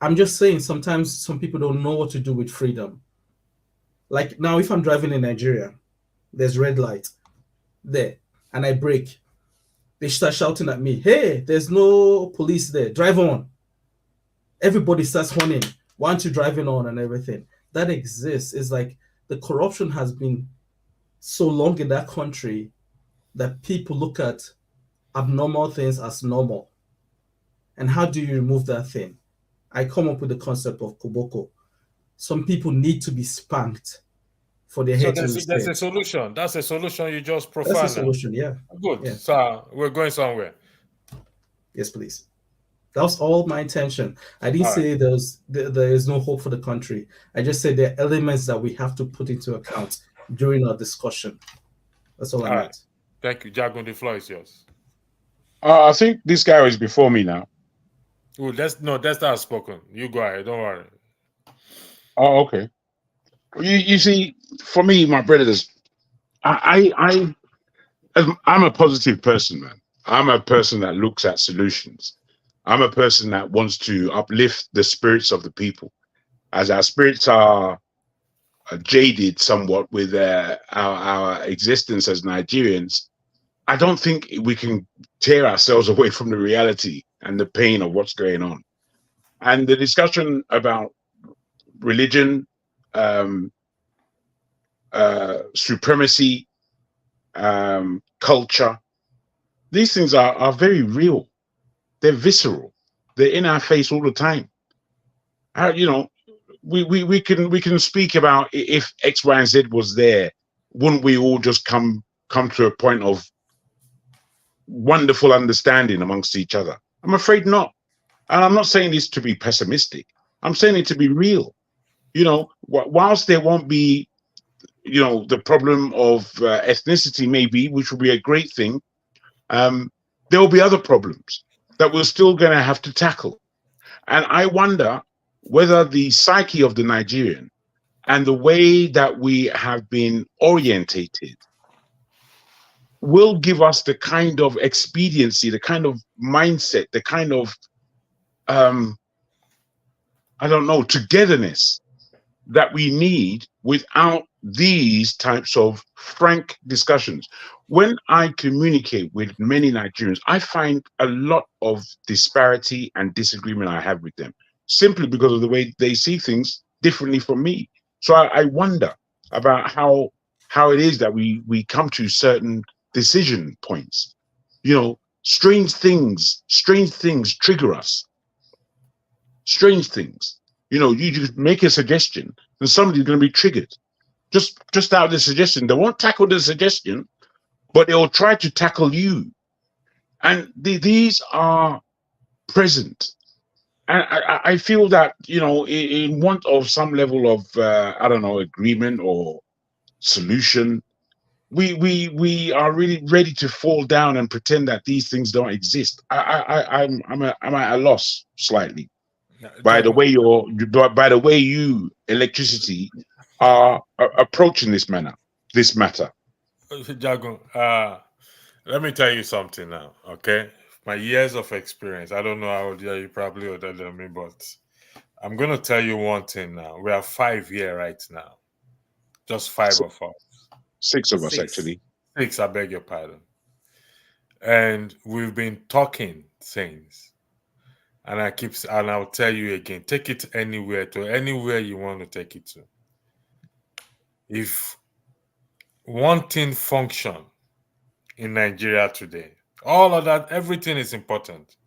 I'm just saying sometimes some people don't know what to do with freedom. Like now, if I'm driving in Nigeria, there's red light there, and I brake. They start shouting at me, hey, there's no police there. Drive on. Everybody starts horning. Why aren't you driving on and everything? That exists. It's like the corruption has been so long in that country that people look at abnormal things as normal. And how do you remove that thing? I come up with the concept of Koboko. Some people need to be spanked for their head to mistake. That's a solution. That's a solution you just profound. That's a solution, yeah. Good. Yeah. So we're going somewhere. Yes, please. That was all my intention. I didn't say there is no hope for the country. I just said there are elements that we have to put into account during our discussion. That's all I meant. Thank you. Jagun, the floor is yours. I think this guy is before me now. Oh, that's not spoken. You go ahead. Don't worry. Oh, okay. You see, for me, my brothers, I'm a positive person, man. I'm a person that looks at solutions. I'm a person that wants to uplift the spirits of the people, as our spirits are jaded somewhat with our existence as Nigerians. I don't think we can tear ourselves away from the reality and the pain of what's going on. And the discussion about religion, supremacy, culture, these things are very real. They're visceral. They're in our face all the time. We can speak about if X, Y, and Z was there, wouldn't we all just come to a point of wonderful understanding amongst each other? I'm afraid not. And I'm not saying this to be pessimistic. I'm saying it to be real. Whilst there won't be, the problem of ethnicity maybe, which will be a great thing, there will be other problems that we're still going to have to tackle. And I wonder whether the psyche of the Nigerian and the way that we have been orientated will give us the kind of expediency, the kind of mindset, the kind of I don't know, togetherness that we need without these types of frank discussions. When I communicate with many Nigerians, I find a lot of disparity and disagreement I have with them, simply because of the way they see things differently from me. So I wonder about how it is that we come to certain decision points. You know, strange things trigger us. Strange things. You know, you just make a suggestion and somebody's going to be triggered. Just out of the suggestion. They won't tackle the suggestion, but they'll try to tackle you. And these are present. And I feel that, you know, in want of some level of, I don't know, agreement or solution, we are really ready to fall down and pretend that these things don't exist. I'm at a loss slightly. By the way you electricity are approaching this matter. Jago, let me tell you something now, okay? My years of experience, I don't know how old you are, you probably older than me, but I'm going to tell you one thing now. We are 5 here right now. Just 5 of us. 6 of us, actually. 6, I beg your pardon. And we've been talking things. And I'll tell you again, take it anywhere you want to take it to. If one thing function in Nigeria today, all of that, everything is important.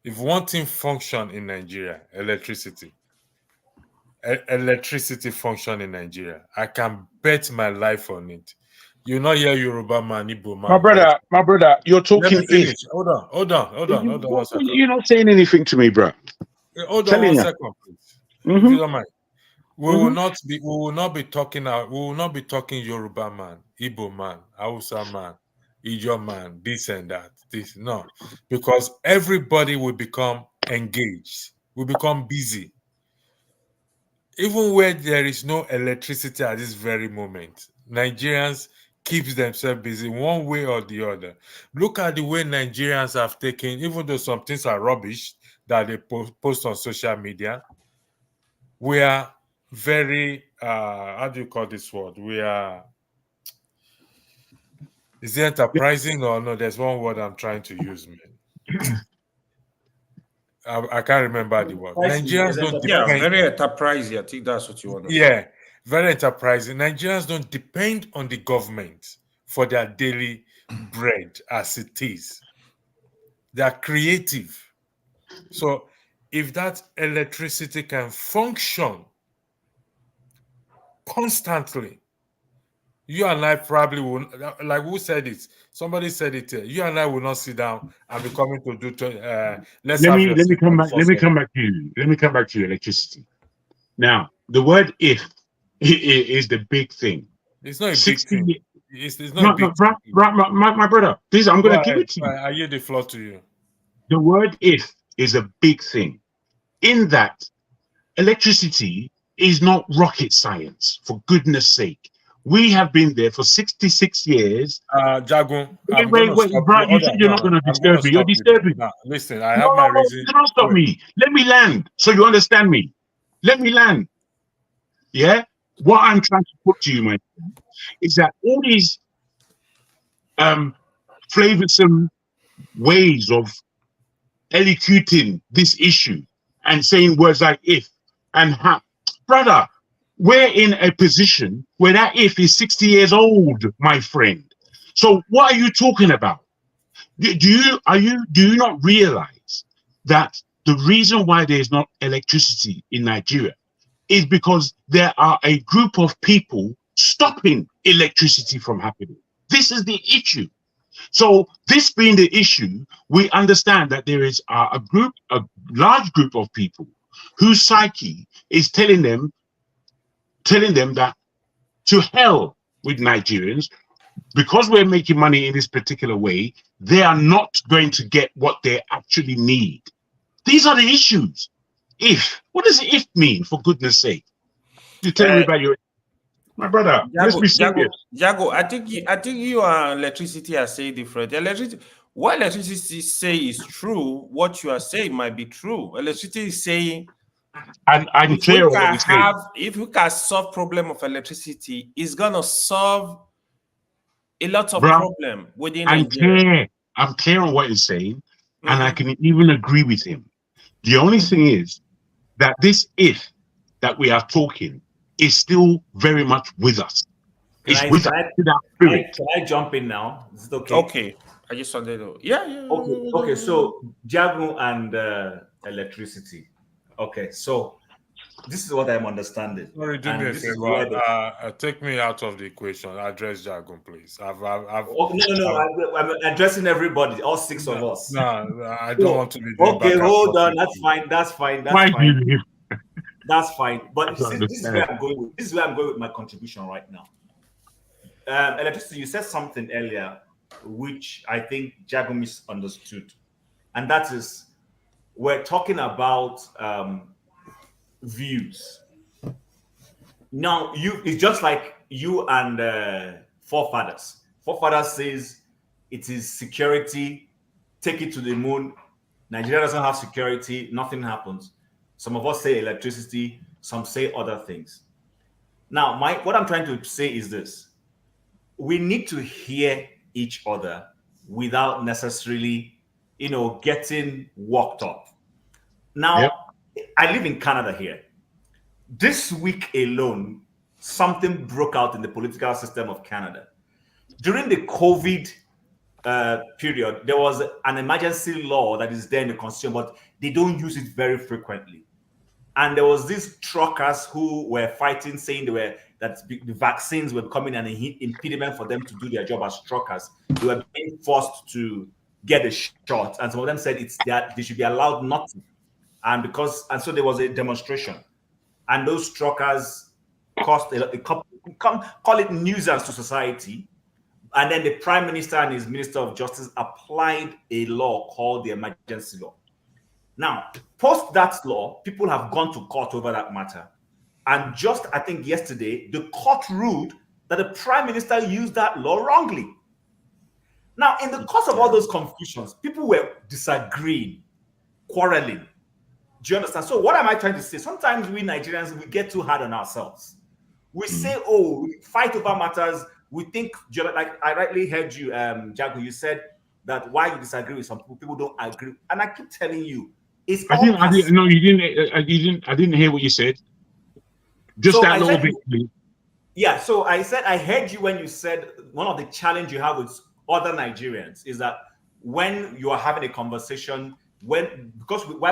If one thing function in Nigeria, electricity function in Nigeria, I can bet my life on it. You not hear Yoruba man, Igbo man. My brother, you're talking. Let me finish. Hold on 1 second. You're not saying anything to me, bro. Hold on 1 second, please. Mm-hmm. If you don't mind. We will not be talking Yoruba man, Igbo man, Hausa man, Ijo man, this and that. No. Because everybody will become engaged, will become busy. Even where there is no electricity at this very moment, Nigerians keeps themselves busy one way or the other. Look at the way Nigerians have taken, even though some things are rubbish that they post on social media, we are very, how do you call this word? We are, is it enterprising or no? There's one word I'm trying to use, man. I can't remember the word. Nigerians don't depend. Very enterprising. I think that's what you want to say. Yeah, very enterprising. Nigerians don't depend on the government for their daily bread as it is. They are creative. So if that electricity can function constantly, you and I probably will, like who said it? Somebody said it here. You and I will not sit down and be coming to do. Let me come back to you. Let me come back to electricity. Now, the word "if" is the big thing. It's not a big thing. It's not big. My brother. Please, I'm going to give it to you. I yield the floor to you. The word "if" is a big thing. In that, electricity is not rocket science. For goodness sake. We have been there for 66 years. Jagun, wait, bro, you said you're not going to disturb me. You're disturbing me. Listen, I have my reason. Don't stop me. Let me land so you understand me. Let me land. Yeah? What I'm trying to put to you, my friend, is that all these flavorsome ways of elocuting this issue and saying words like "if" and "ha," brother, we're in a position where that "if" is 60 years old, my friend. So what are you talking about? Do you not realize that the reason why there is not electricity in Nigeria is because there are a group of people stopping electricity from happening? This is the issue. So this being the issue, we understand that there is a large group of people whose psyche is telling them that to hell with Nigerians, because we're making money in this particular way, they are not going to get what they actually need. These are the issues. If. What does if mean, for goodness sake? You tell me about your... My brother, let's be serious. Jago, I think you and electricity are saying different. What electricity say is true. What you are saying might be true. Electricity is saying, and I'm clear on what you're saying. If we can solve problem of electricity, it's gonna solve a lot of problem within Nigeria. I'm clear on what he's saying, and I can even agree with him. The only thing is that this if that we are talking is still very much with us. Can I jump in now? Is it okay? Okay. I just wanted to. Yeah. Okay. So Jagu and electricity. Okay. So this is what I'm understanding. Sorry, do me a favor. Take me out of the equation. Address Jagun, please. No. I'm addressing everybody, all six of us. No, I don't want to be. Okay, hold on. That's fine. That's fine. But this is where I'm going with. This is where I'm going with my contribution right now. Electricity, you said something earlier, which I think Jago misunderstood, and that is, we're talking about views. Now, it's just like you and forefathers. Forefathers says it is security, take it to the moon. Nigeria doesn't have security, nothing happens. Some of us say electricity, some say other things. Now, what I'm trying to say is this. We need to hear each other without necessarily, getting worked up. Now, I live in Canada here. This week alone, something broke out in the political system of Canada. During the COVID period, there was an emergency law that is there in the constitution, but they don't use it very frequently. And there was these truckers who were fighting, saying that the vaccines were becoming an impediment for them to do their job as truckers. They were being forced to get a shot, and some of them said they should be allowed not to. And so there was a demonstration, and those truckers caused call it nuisance to society. And then the Prime Minister and his Minister of Justice applied a law called the emergency law. Now, post that law, people have gone to court over that matter. And just, I think yesterday, the court ruled that the Prime Minister used that law wrongly. Now, in the course of all those confusions, people were disagreeing, quarreling. Do you understand? So what am I trying to say? Sometimes we Nigerians, we get too hard on ourselves. We say, we fight over matters. We think, like I rightly heard you, Jago, you said that why you disagree with some people don't agree. And I keep telling you, it's I didn't hear what you said. Just so that little bit, please. Yeah, so I said, I heard you when you said one of the challenge you have with other Nigerians is that when you are having a conversation, why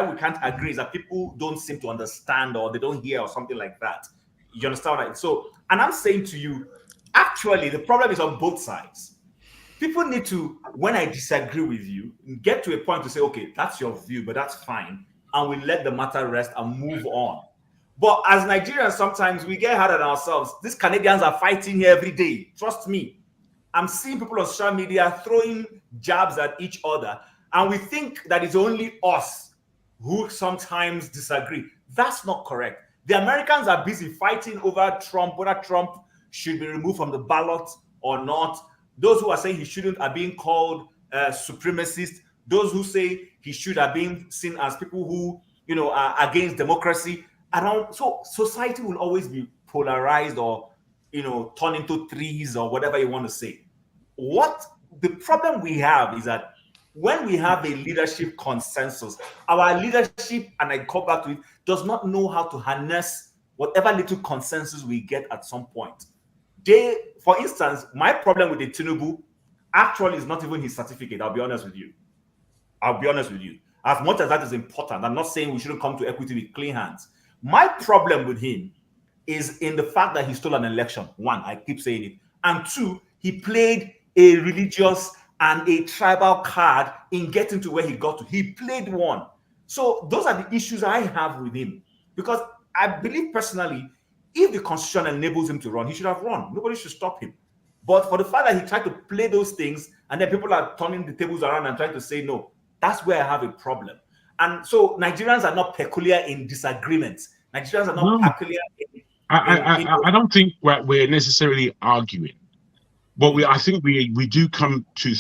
we can't agree is that people don't seem to understand or they don't hear or something like that. You understand, right? So, and I'm saying to you, actually, the problem is on both sides. People need to, when I disagree with you, get to a point to say, okay, that's your view, but that's fine. And we let the matter rest and move on. But as Nigerians, sometimes we get hard on ourselves. These Canadians are fighting here every day. Trust me. I'm seeing people on social media throwing jabs at each other. And we think that it's only us who sometimes disagree. That's not correct. The Americans are busy fighting over Trump, whether Trump should be removed from the ballot or not. Those who are saying he shouldn't are being called supremacists. Those who say he should are being seen as people who, are against democracy. So society will always be polarized or, turn into threes or whatever you want to say. What the problem we have is that when we have a leadership consensus, our leadership, and I come back to it, does not know how to harness whatever little consensus we get at some point. For instance, my problem with the Tinubu actually is not even his certificate. I'll be honest with you. As much as that is important, I'm not saying we shouldn't come to equity with clean hands. My problem with him is in the fact that he stole an election. One, I keep saying it. And two, he played a religious and a tribal card in getting to where he got to. He played one. So those are the issues I have with him. Because I believe personally, if the constitution enables him to run, he should have run. Nobody should stop him. But for the fact that he tried to play those things and then people are turning the tables around and trying to say no, that's where I have a problem. And so Nigerians are not peculiar in disagreements. Nigerians are not No. peculiar in I don't think we're necessarily arguing, but I think we do come to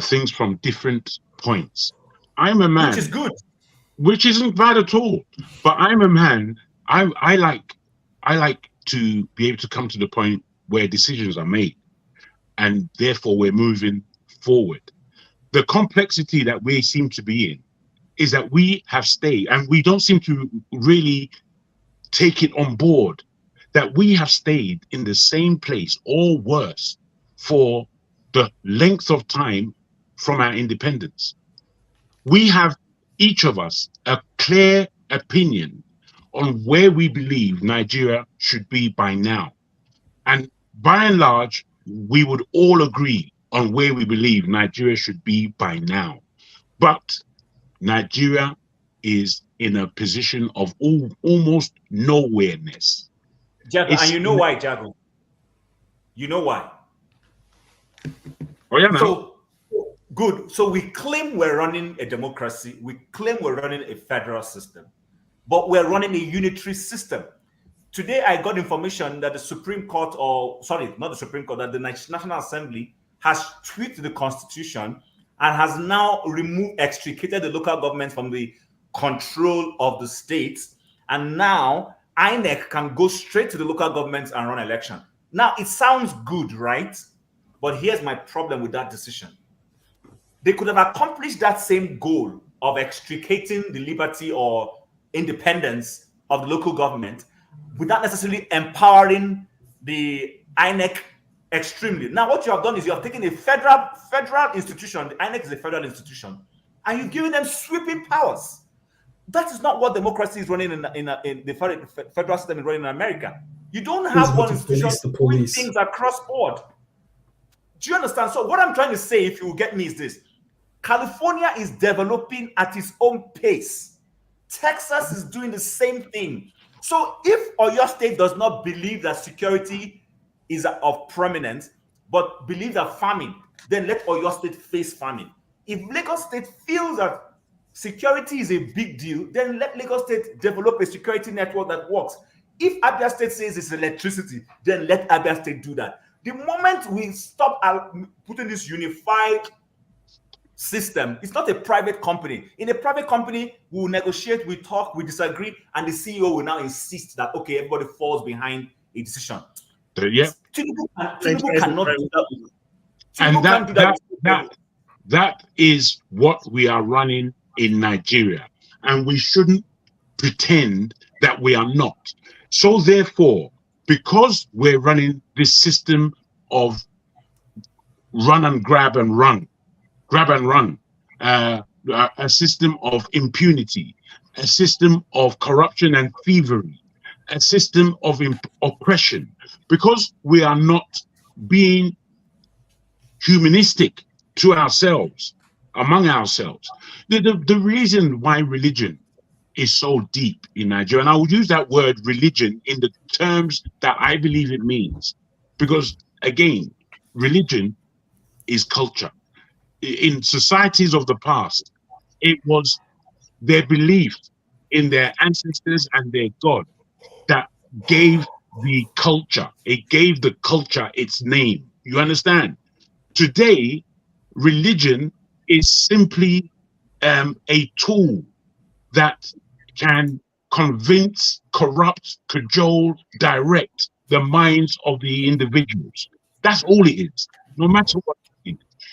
things from different points. I'm a man, which is good, which isn't bad at all. But I'm a man. I like to be able to come to the point where decisions are made, and therefore we're moving forward. The complexity that we seem to be in is that we have stayed, and we don't seem to really take it on board, that we have stayed in the same place or worse for the length of time from our independence. We have, each of us, a clear opinion on where we believe Nigeria should be by now. And by and large, we would all agree on where we believe Nigeria should be by now. But Nigeria is in a position of almost nowhereness. Jago, and you know why, Jago? You know why? Oh yeah, man. So good. So we claim we're running a democracy. We claim we're running a federal system, but we're running a unitary system. Today, I got information that the Supreme Court, or sorry, not the Supreme Court, that the National Assembly has tweaked the Constitution and has now extricated the local government from the control of the states. And now INEC can go straight to the local governments and run election. Now, it sounds good, right? But here's my problem with that decision. They could have accomplished that same goal of extricating the liberty or independence of the local government without necessarily empowering the INEC extremely. Now, what you have done is you have taken a federal institution, the INEC is a federal institution, and you've given them sweeping powers. That is not what democracy is running in the federal system is running in America. You don't have one institution doing things across board. Do you understand? So what I'm trying to say, if you will get me, is this. California is developing at its own pace. Texas is doing the same thing. So if Oyo State does not believe that security is of prominence, but believe that farming, then let Oyo State face farming. If Lagos State feels that security is a big deal, then let Lagos State develop a security network that works. If Abia State says it's electricity, then let Abia State do that. The moment we stop putting this unified system, it's not a private company. In a private company, we will negotiate, we talk, we disagree, and the CEO will now insist that, okay, everybody falls behind a decision. Yeah. Tinubu cannot do that. And that is what we are running in Nigeria, and we shouldn't pretend that we are not. So therefore, because we're running this system of run and grab and run, a system of impunity, a system of corruption and thievery, a system of oppression, because we are not being humanistic to ourselves, among ourselves. The reason why religion is so deep in Nigeria, and I would use that word religion in the terms that I believe it means, because again, religion is culture. In societies of the past, it was their belief in their ancestors and their God that gave the culture. It gave the culture its name. You understand? Today, religion is simply a tool that can convince, corrupt, cajole, direct the minds of the individuals. That's all it is, no matter what.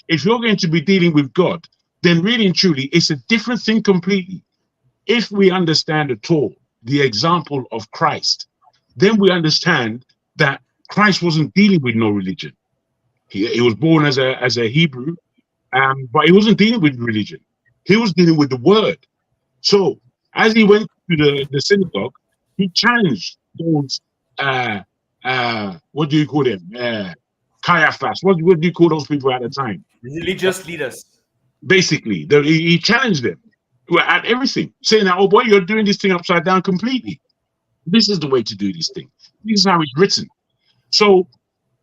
If you're going to be dealing with God, then really and truly, it's a different thing completely. If we understand at all the example of Christ, then we understand that Christ wasn't dealing with no religion. He was born as a Hebrew, but he wasn't dealing with religion. He was dealing with the word. So as he went to the synagogue, he challenged those, what do you call them? Caiaphas. What do you call those people at the time? Religious leaders. Basically, he challenged them at everything, saying that, oh boy, you're doing this thing upside down completely. This is the way to do this thing. This is how it's written. So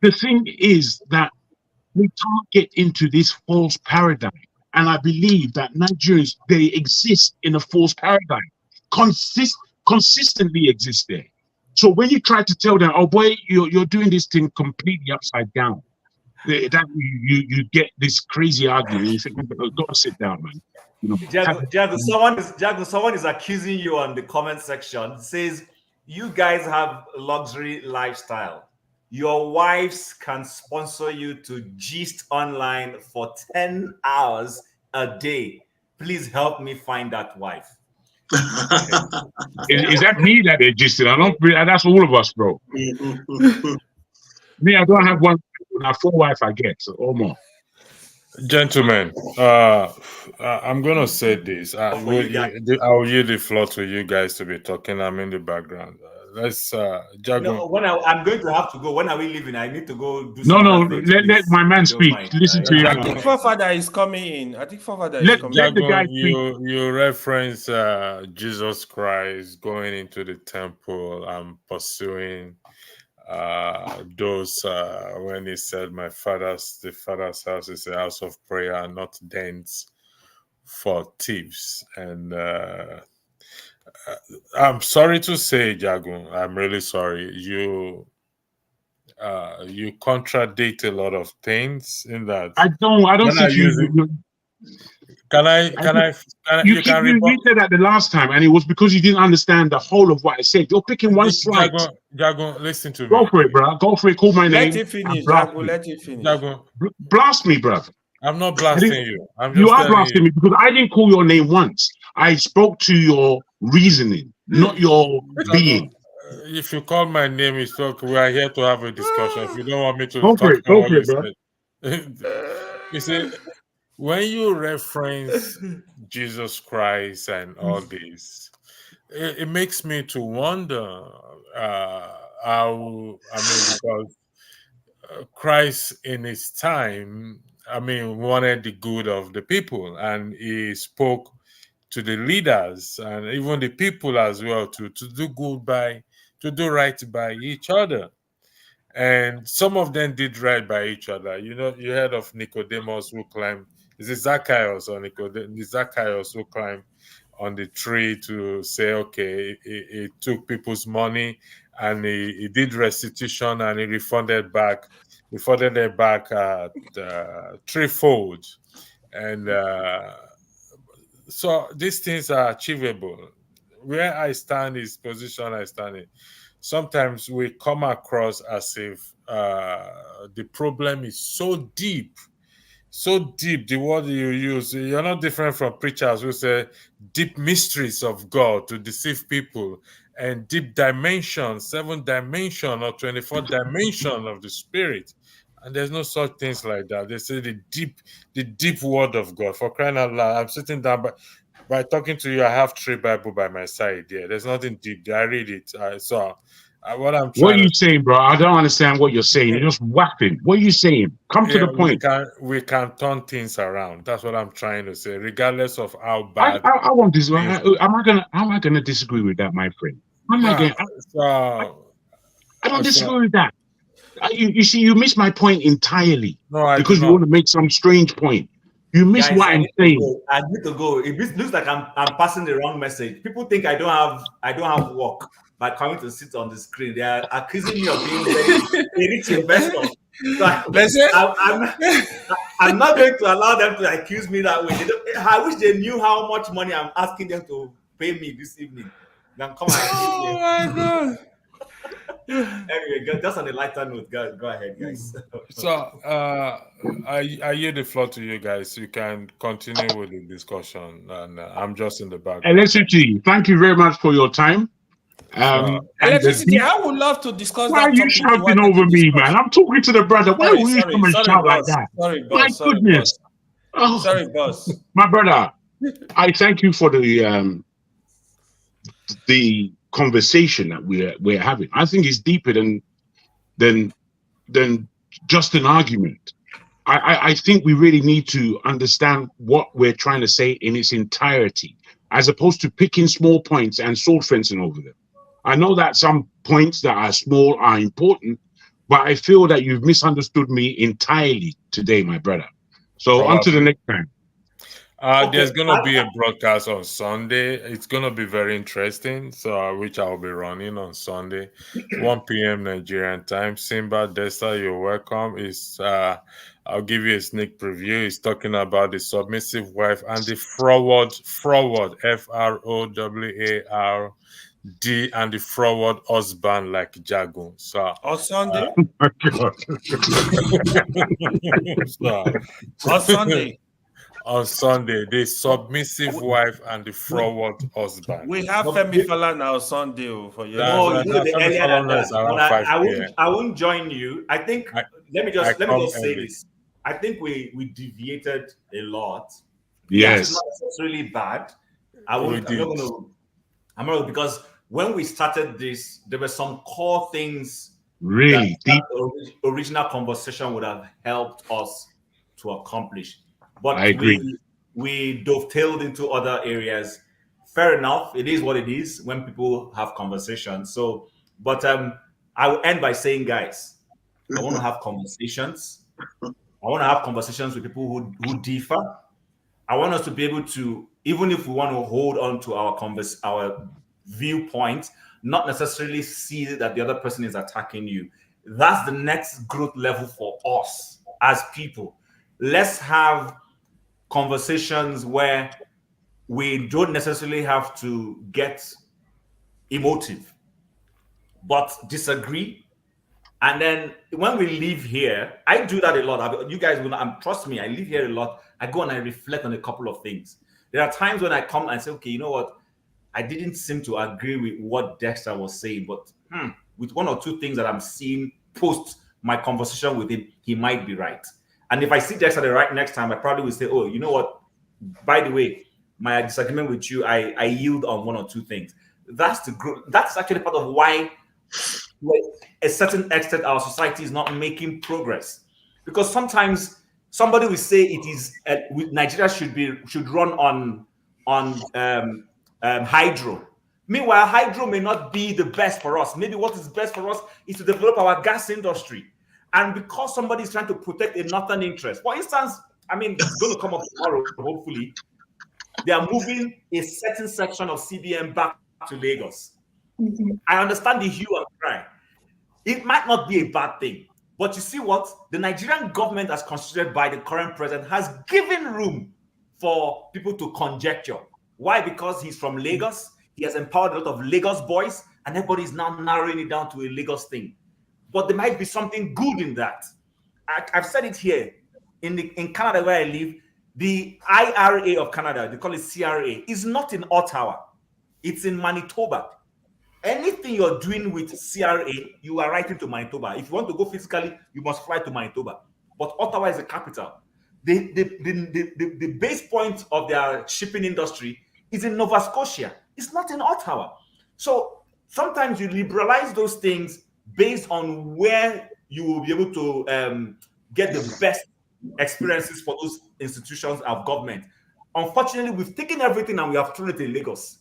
the thing is that we can't get into this false paradigm and I believe that Nigerians, they exist in a false paradigm, consistently exist there. So when you try to tell them, oh boy, you're doing this thing completely upside down, that you get this crazy argument. You think, oh, go sit down, man. You know, Jago, someone is accusing you on the comment section. Says you guys have a luxury lifestyle. Your wives can sponsor you to gist online for 10 hours a day. Please help me find that wife. is that me that they're gisting? I don't. That's all of us, bro. Me, I don't have one. I have 4 wives, I get or more. Gentlemen, I'm gonna say this. I'll yield the floor to you guys to be talking. I'm in the background. Let's No, I'm going to have to go. When are we leaving? I need to go do No, something. let my man speak. Listen to you. I think Forefather is coming in. Let the guy speak. You reference Jesus Christ going into the temple and pursuing those when he said the father's house is a house of prayer, not dens for thieves. And I'm sorry to say, Jagun, I'm really sorry. You contradict a lot of things in that. I don't think you. You said that the last time, and it was because you didn't understand the whole of what I said. You're picking one slide. Jagun, listen to me. Go for it, bro. Go for it. Call my name. Let it finish, Jagun. Let it finish. Jagun, blast me, brother. I'm not blasting you. You are blasting me because I didn't call your name once. I spoke to your reasoning, not your being. If you call my name, it's okay. We are here to have a discussion. If you don't want me to go for it, bro. You see, when you reference Jesus Christ and all this, it makes me to wonder because Christ in his time, wanted the good of the people, and he spoke to the leaders and even the people as well to do right by each other. And some of them did right by each other. You know, you heard of Nicodemus who climbed, is it Zacchaeus or Nicodemus? Zacchaeus who climbed on the tree to say, okay, he took people's money and he did restitution and he refunded it back threefold. And so these things are achievable. Where I stand is position I stand in. Sometimes we come across as if the problem is so deep. The word you use, you're not different from preachers who say deep mysteries of God to deceive people, and deep dimension, 7 dimension or 24 dimension of the spirit. And there's no such things like that. They say the deep word of God. For crying out loud, I'm sitting down by talking to you. I have 3 Bible by my side. Yeah, there's nothing deep there. I read it. What are you saying, bro? I don't understand what you're saying. You're just whapping. What are you saying? Come to the point. We can turn things around. That's what I'm trying to say. Regardless of how bad. I want this. Am I gonna disagree with that, my friend? I don't disagree with that. You see, you miss my point entirely because you want to make some strange point. You miss what I'm saying. I need to go. It looks like I'm passing the wrong message. People think I don't have work by coming to sit on the screen. They are accusing me of being a rich investor. So I'm not going to allow them to accuse me that way. I wish they knew how much money I'm asking them to pay me this evening. Then come and accuse me. Oh my God. Anyway, just on a lighter note, go ahead, guys. So I yield the floor to you guys. You can continue with the discussion, and I'm just in the background. Electricity, thank you very much for your time. Electricity, I would love to discuss why that. Why are you shouting over me, man? I'm talking to the brother. Why will you come and shout like that? Sorry, boss. My goodness. Oh, sorry, boss. My brother, I thank you for the conversation that we're having. I think it's deeper than just an argument. I think we really need to understand what we're trying to say in its entirety, as opposed to picking small points and sword fencing over them. I know that some points that are small are important, but I feel that you've misunderstood me entirely today, my brother. So on to the next time. There's gonna be a broadcast on Sunday. It's gonna be very interesting. So, which I'll be running on Sunday, 1 p.m. Nigerian time. Simba Desta, you're welcome. I'll give you a sneak preview. He's talking about the submissive wife and the forward, FROWARD, and the forward husband like Jagun. So On Sunday? Oh my God. On Sunday. On Sunday, the submissive wife and the forward husband. We have Femi Falana on Sunday for you. No, you know the Femi earlier than Falana is that. around But 5 p.m. I won't join you. I think let me just say early. this. I think we deviated a lot. Yes. It's not necessarily bad. I'm not gonna because when we started this, there were some core things Really deep. that the original conversation would have helped us to accomplish. But I agree. we dovetailed into other areas. Fair enough. It is what it is when people have conversations. So, but I will end by saying, guys, I want to have conversations. I want to have conversations with people who differ. I want us to be able to, even if we want to hold on to our viewpoint, not necessarily see that the other person is attacking you. That's the next growth level for us as people. Let's have conversations where we don't necessarily have to get emotive, but disagree. And then when we leave here, I do that a lot. You guys will trust me, I live here a lot. I go and I reflect on a couple of things. There are times when I come and say, okay, you know what? I didn't seem to agree with what Dexter was saying, but with one or two things that I'm seeing post my conversation with him, he might be right. And if I see Dexter the right next time, I probably will say, oh, you know what? By the way, my disagreement with you, I yield on one or two things. That's the group. That's actually part of why, to a certain extent, our society is not making progress. Because sometimes somebody will say it is Nigeria should run on hydro. Meanwhile, hydro may not be the best for us. Maybe what is best for us is to develop our gas industry. And because somebody is trying to protect a northern interest, for instance, I mean, it's going to come up tomorrow, hopefully, they are moving a certain section of CBN back to Lagos. Mm-hmm. I understand the hue and cry. It might not be a bad thing, but you see what? The Nigerian government, as constituted by the current president, has given room for people to conjecture. Why? Because he's from Lagos. He has empowered a lot of Lagos boys, and everybody is now narrowing it down to a Lagos thing. But there might be something good in that. I've said it here. In Canada, where I live, the IRA of Canada, they call it CRA, is not in Ottawa. It's in Manitoba. Anything you're doing with CRA, you are writing to Manitoba. If you want to go physically, you must fly to Manitoba. But Ottawa is the capital. The base point of their shipping industry is in Nova Scotia. It's not in Ottawa. So sometimes you liberalize those things based on where you will be able to get the best experiences for those institutions of government. Unfortunately, we've taken everything and we have thrown it in Lagos.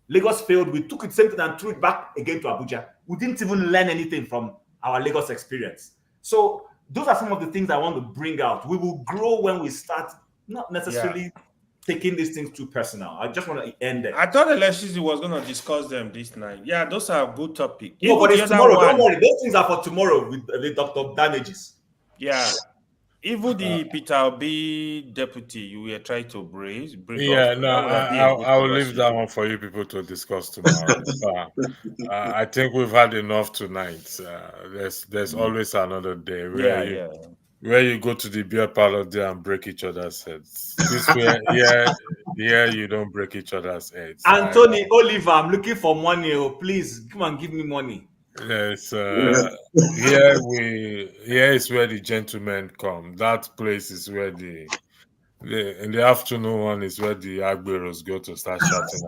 Lagos failed. We took it same thing and threw it back again to Abuja. We didn't even learn anything from our Lagos experience. So those are some of the things I want to bring out. We will grow when we start not necessarily taking these things too personal. I just want to end there. I thought Alexis was going to discuss them this night. Yeah, those are good topics. No, but it's tomorrow. Don't worry. Those things are for tomorrow with Dr. Damages. Yeah. Even the Peter Obi deputy you were trying to bring I will leave that one for you people to discuss tomorrow. I think we've had enough tonight. There's always another day where you go to the beer parlor there and break each other's heads. This way, you don't break each other's heads. Anthony Oliver, I'm looking for money. Oh, please come and give me money. Yes, here is where the gentlemen come. That place is where in the afternoon one is where the Agberos go to start shouting.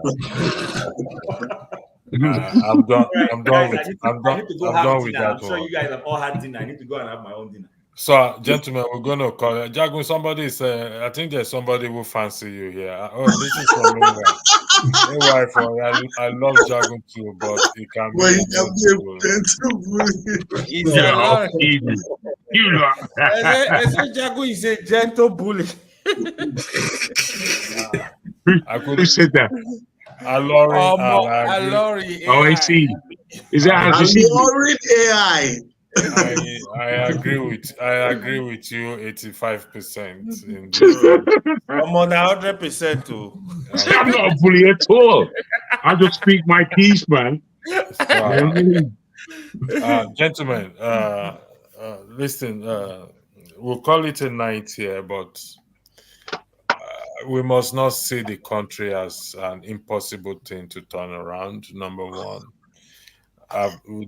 I'm done. I'm done with that. I'm sure you guys have all had dinner. I need to go and have my own dinner. So, gentlemen, we're going to call it. Jagun, somebody said, I think there's somebody who fancy you here. Oh, this is from England. I love Jagun too, but he can be. I said Jagun is a gentle bully. I could. Who said that? Alori, Oh, and I agree. Alori Oh, I AI. see. Is that how I, she sees it? Alluring AI. I agree with you 85% in this. I'm on 100% too. I'm not a bully at all. I just speak my piece, man. Gentlemen, listen, we'll call it a night here, but we must not see the country as an impossible thing to turn around. Number one,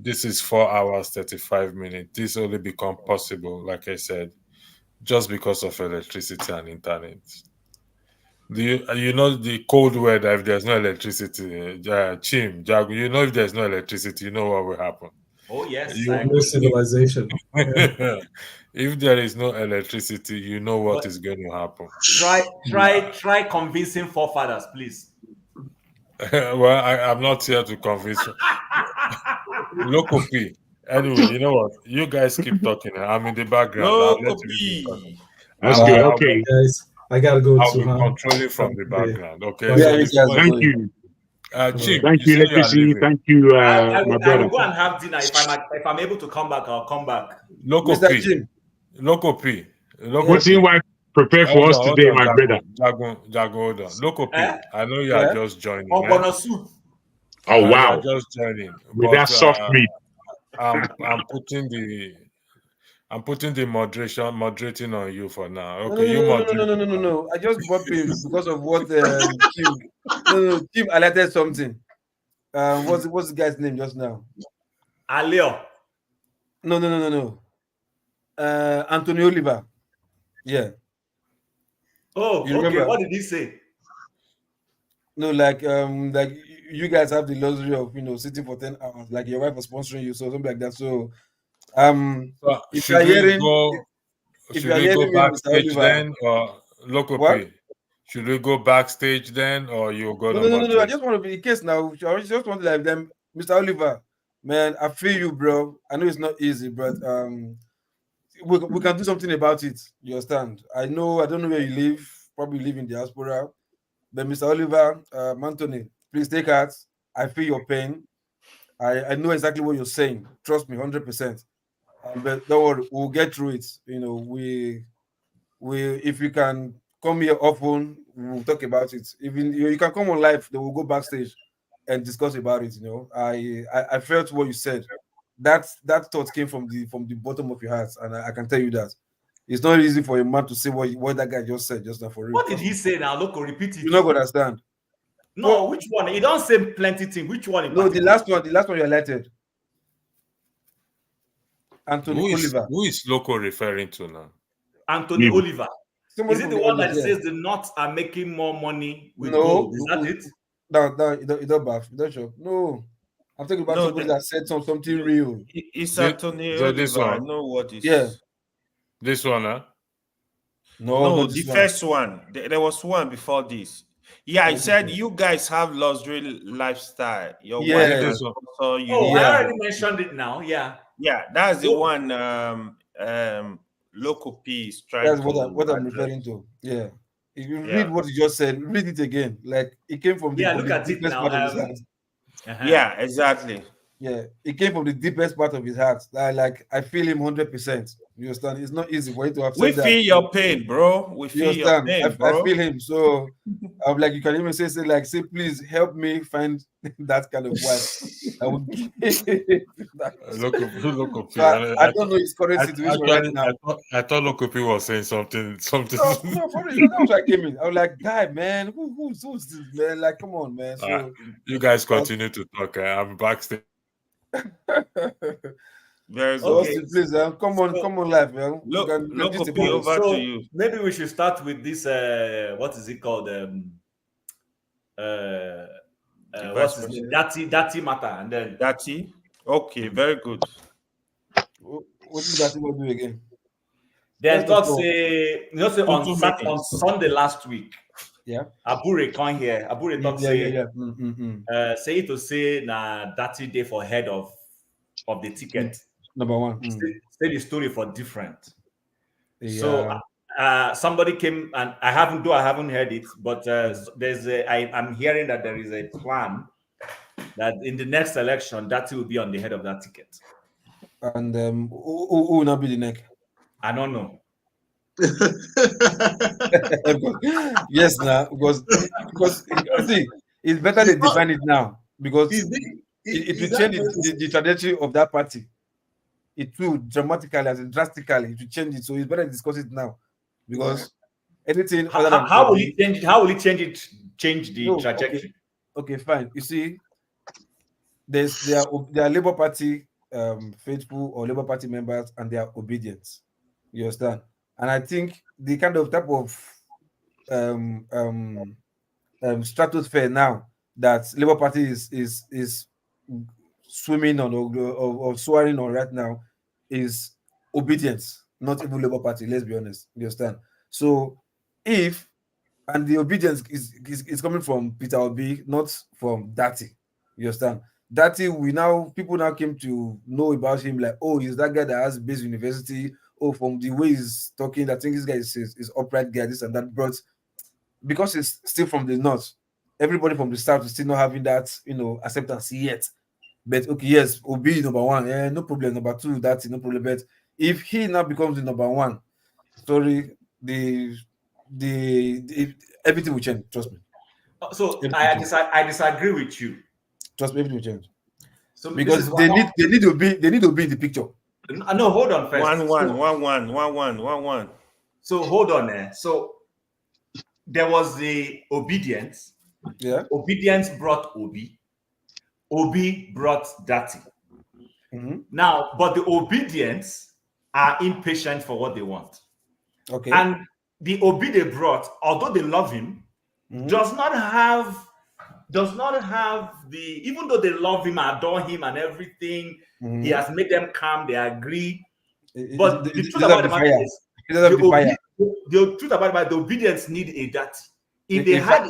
this is 4 hours 35 minutes. This only become possible, like I said, just because of electricity and internet. Do you know the cold weather? If there's no electricity, Chim, Jago, you know if there's no electricity, you know what will happen. Oh yes, No civilization. Yeah. If there is no electricity, you know what is going to happen. Try convincing forefathers, please. Well, I'm not here to convince you. Local P. Anyway, you know what? You guys keep talking. I'm in the background. I'll let Local you talk. P. That's good. Okay. Guys, I gotta go I'll to be controlling from the background. Okay. Bye. So Yeah, before Thank you. Chim, Thank you you, say you are electricity. leaving. Thank you, I my will brother. go and have dinner. If I'm able to come back, I'll come back. Local Mr. P. Jim. Local P. Local What's P. in wife prepare for us today, my brother? Jago, hold on. Local P. I know you are just joining. I'm gonna soup. Oh You wow! are just joining. With But that soft meat. I'm putting the moderating on you for now. Okay, you moderate. No. I just brought him because of what Tim. No, Tim alerted something. What's the guy's name just now? Aleo. No. Anthony Oliver. Yeah. Oh, You okay. remember? What did he say? No, like you guys have the luxury of sitting for 10 hours, like your wife was sponsoring you, so something like that. So if you are hearing Should we go me, Mr. backstage Oliver, then, or Local what? P? Should we go backstage then, or you go to No. I moderate? just want to be in case now. I just want to like them, Mr. Oliver. Man, I feel you, bro. I know it's not easy, but we can do something about it. You understand? I don't know where you live. Probably live in diaspora. But Mr. Oliver, Anthony, please take heart. I feel your pain. I know exactly what you're saying. Trust me, 100%. But don't worry, we'll get through it. We if you can come here often, we'll talk about it. Even you can come on live, then we'll go backstage and discuss about it. I felt what you said. That thought came from the bottom of your heart, and I can tell you that it's not easy for a man to say what that guy just said just now for real. What did he say now? Look, repeat it. You not gonna understand. No, which one? He don't say plenty things. Which one? No, the last one you elected. Anthony Oliver. Who is Local referring to now? Anthony Oliver. Somebody Is it from the one that audience, says the North are making more money with No, gold? Is that it? No, you don't bath. You don't show. No. I'm talking about somebody that said something real. It's Anthony Oliver. I know what is. Yeah. This one, huh? No, not the this one. first one. There was one before this. Yeah, he said you guys have luxury lifestyle. Your wife has also you. Oh, I already mentioned it now. Yeah. Yeah, that's the one Local P is trying That's to what I'm address. referring to. Yeah. If you read what you just said, read it again. Like it came from the, look at it deepest now. part of his heart. Yeah, exactly. Yeah, it came from the deepest part of his heart. I feel him 100%. You understand? It's not easy for you to have We said that. feel your pain, bro. We feel your pain, bro. I feel him. So I'm like, you can even say, please help me find that kind of wife. I would Local P. I don't know his current situation right now. I thought Local P was saying something. No, for real. That was why I came in. I was like, guy, man, who's this, man? Like, come on, man. So you guys continue to talk. I'm backstage. Very so good. okay. Please, come on live, man. Local P, over to you. Maybe we should start with this. What is it called? What's his name? Dati matter, and then Dati. Okay, very good. What did Dati do again? Then God say, on Sunday last week. Yeah. Abure come here. Abure talk say say to say na Dati day for head of the ticket. Number one. Say the story for different. Yeah. So somebody came, and I haven't heard it, but I'm hearing that there is a plan that in the next election, that will be on the head of that ticket. And who will not be the neck? I don't know. Yes, now because see, it's better they define it now because it will change the trajectory of that party. It will dramatically, as in drastically, it will change it. So it's better to discuss it now because anything other than how will it change it? How will it change the trajectory? Okay, fine. You see, there are Labour Party faithful or Labour Party members, and they are obedient. You understand? And I think the kind of type of stratosphere now that Labour Party is swimming on or soaring on right now is obedience, not even Labour Party. Let's be honest. You understand? So and the obedience is coming from Peter Obi, not from Dati. You understand? Dati, people now came to know about him like, oh, he's that guy that has base university. Oh, from the way he's talking, I think this guy is upright guy, this and that. But because it's still from the north, everybody from the south is still not having that, acceptance yet. But okay, yes, Obi number one, no problem. Number two, that's no problem. But if he now becomes the number one, sorry, everything will change. Trust me. So I disagree with you. Trust me, everything will change. So because they need to be in the picture. No, hold on first. 1-1. So hold on there. So there was the obedience. Yeah. Obedience brought Obi. Obi brought Dati. Mm-hmm. Now, but the obedience are impatient for what they want. Okay. And the Obi they brought, although they love him, does not have the, even though they love him, adore him and everything, he has made them calm, they agree. But the truth about the matter is, the truth about the obedience need a Dati. If they had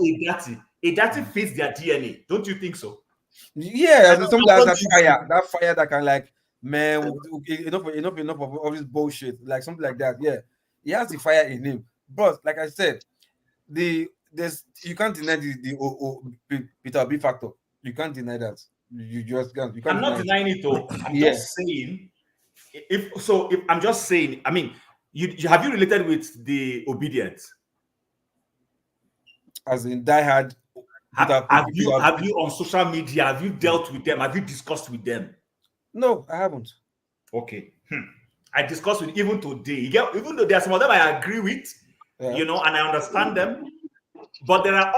a Dati fits their DNA. Don't you think so? Yeah, something like that fire that can like, man, enough of all this bullshit, like something like that. Yeah, he has the fire in him. But like I said, you can't deny the Peter B factor. You can't deny that. You just can't. You can't. I'm not denying it though. I'm just saying. If I'm just saying, I mean, have you related with the obedience? As in diehard. Have you on social media? Have you dealt with them? Have you discussed with them? No, I haven't. Okay. I discussed with even today. Even though there are some of them I agree with, and I understand them, but there are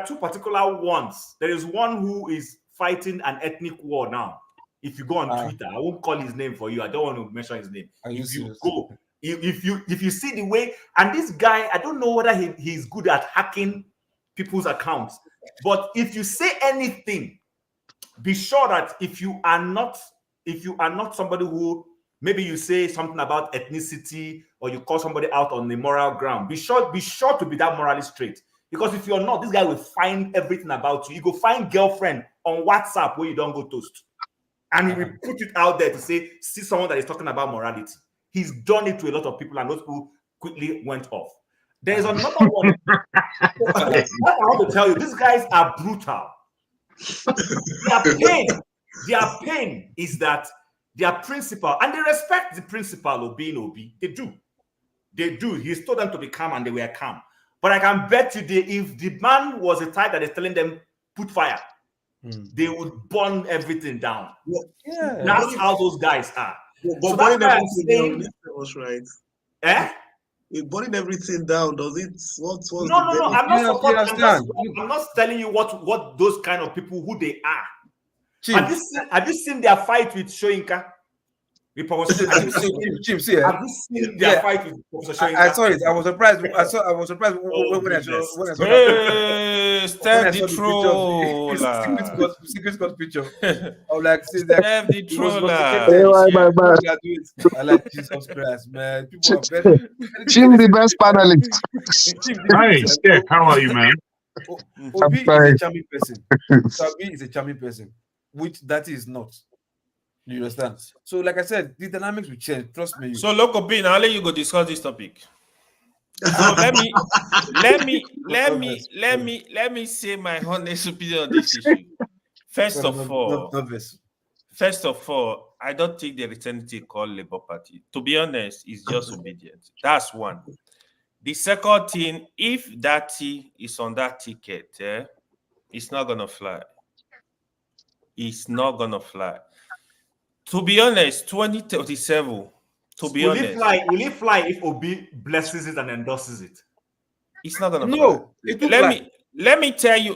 two particular ones. There is one who is fighting an ethnic war now. If you go on Twitter, I won't call his name for you. I don't want to mention his name. If you see the way, and this guy, I don't know whether he's good at hacking people's accounts, but if you say anything, be sure that if you are not somebody who, maybe you say something about ethnicity or you call somebody out on the moral ground, be sure to be that morally straight. Because if you're not, this guy will find everything about you. You go find girlfriend on WhatsApp where you don't go toast, and he will put it out there to see someone that is talking about morality. He's done it to a lot of people, and those people quickly went off. There's another one. What I want to tell you, these guys are brutal. Their pain is that their principal, and they respect the principal of being Obi. They do. He's told them to be calm, and they were calm. But I can bet you, if the man was a type that is telling them put fire, they would burn everything down. Yeah. That's how those guys are. But so that's why I'm saying, right? Burning everything down, does it? What's no. I'm not telling you what those kind of people who they are. Have you seen their fight with Shoyinka? Have you seen their fight with Professor Shoyinka? I saw it. I was surprised. when I saw Step the troller. Secret court picture. I was like, Step the troller. I like Jesus Christ, man. People are very. Jim, the best panelist. Hi, Steph. How are you, man? Obi is a charming person. Obi is a charming person, which that is not. You understand? So, like I said, the dynamics will change. Trust me. So, Loco B, now I'll let you go discuss this topic. So let me say my honest opinion on this issue. First of all, I don't think the eternity called Labour Party. To be honest, it's just obedience. That's one. The second thing, if that T is on that ticket, it's not gonna fly. It's not gonna fly. To be honest, 2037. To be honest, will it fly if Obi blesses it and endorses it? it's not gonna fly. No, Let me tell you.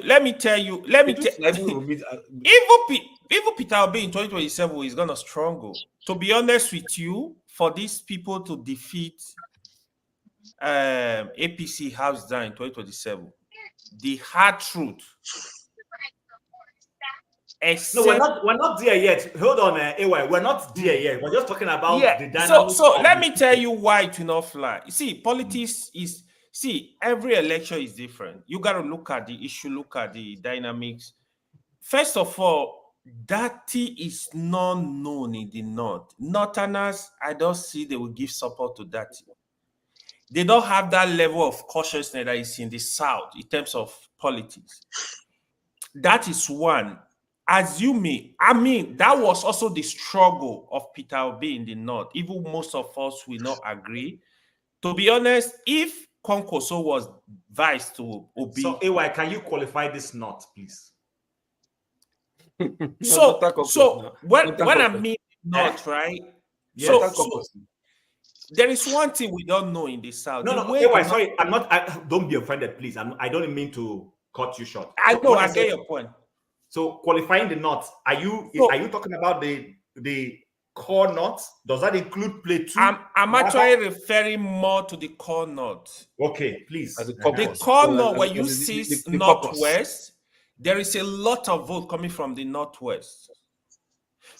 Even Peter Obi in 2027 is gonna struggle. To be honest with you, for these people to defeat APC House down in 2027, the hard truth. No, we're not there yet. Hold on, AY. We're not there yet. We're just talking about the dynamics. So let me tell you why it will not fly. You see, politics is every election is different. You got to look at the issue, look at the dynamics. First of all, that is not known in the North. Northerners, I don't see they will give support to that. They don't have that level of cautiousness that is in the South in terms of politics. That is one. That was also the struggle of Peter Obi in the North. Even most of us will not agree. To be honest, if Kwankwaso was vice to Obi... So, AY, can you qualify this North, please? So when I mean North, right? Yes. So there is one thing we don't know in the South. No, AY, sorry, don't be offended, please. I don't mean to cut you short. I know, I get your point. So qualifying the North, are you talking about the core North? Does that include play two? I'm actually referring more to the core North. Okay, please. The core North, where you see Northwest, there is a lot of vote coming from the Northwest.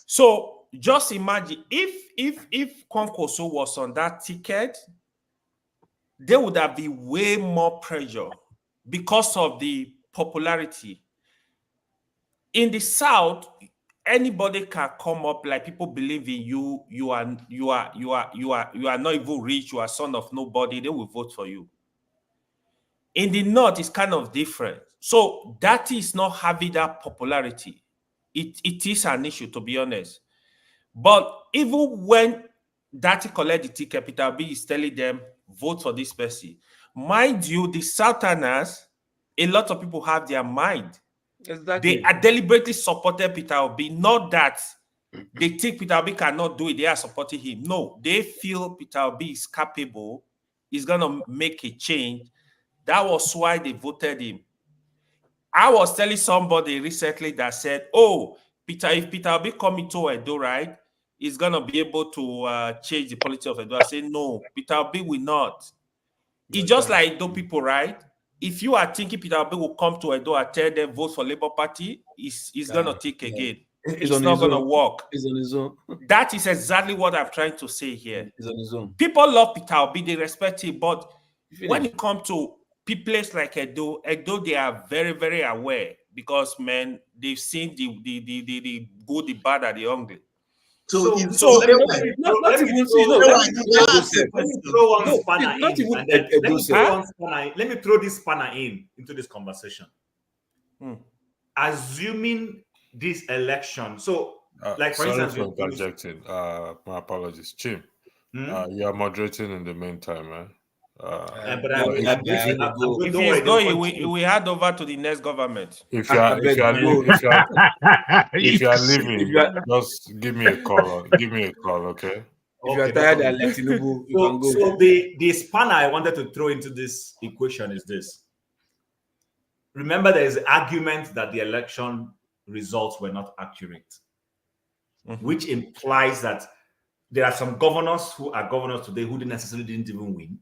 So just imagine if Kwankwaso was on that ticket, there would have been way more pressure because of the popularity. In the South, anybody can come up, like people believe in you. You are not even rich. You are son of nobody. They will vote for you. In the North, it's kind of different. So that is not having that popularity. It is an issue, to be honest. But even when Dati collect the ticket, Peter B is telling them, vote for this person. Mind you, the Southerners, a lot of people have their mind. Exactly. They are deliberately supported Peter Obi. Not that they think Peter Obi cannot do it. They are supporting him. No, they feel Peter Obi is capable. He's going to make a change. That was why they voted him. I was telling somebody recently that said, oh, if Peter Obi come into Edo, right, he's going to be able to change the politics of Edo. I say, no, Peter Obi will not. It's just like Edo people, right? If you are thinking Peter Obi will come to Edo and tell them vote for Labour Party, he's going to think again. It's not going to work. He's on his own. That is exactly what I'm trying to say here. He's on his own. People love Peter Obi, they respect him, but when it comes to places like Edo, they are very, very aware because, man, they've seen the good, the bad, and the ugly. Let me throw this spanner into this conversation. Assuming this election, so like for sorry instance, for interjecting. My apologies, Chim. You are moderating in the meantime, man. If he's going, we hand over to the next government. If you are leaving, just give me a call. Give me a call, okay? If you are tired and let Tinubu, you can go. So the spanner I wanted to throw into this equation is this. Remember, there is an argument that the election results were not accurate, which implies that there are some governors who are governors today who didn't even win.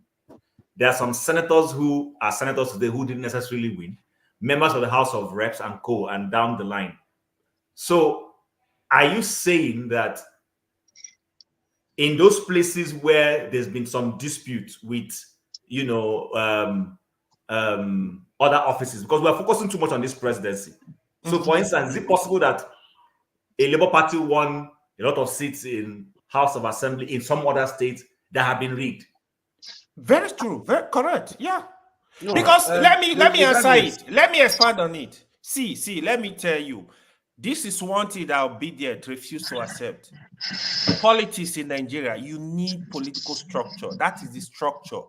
There are some senators who are senators today who didn't necessarily win, members of the House of Reps and co, and down the line. So are you saying that in those places where there's been some dispute with, other offices, because we're focusing too much on this presidency. So for instance, is it possible that a Labour Party won a lot of seats in House of Assembly in some other states that have been rigged? Very true. Very correct. Yeah. No, Because let me answer regardless. it. Let me expand on it. See, let me tell you. This is one thing that obedient refuse to accept. Politics in Nigeria, you need political structure. That is the structure.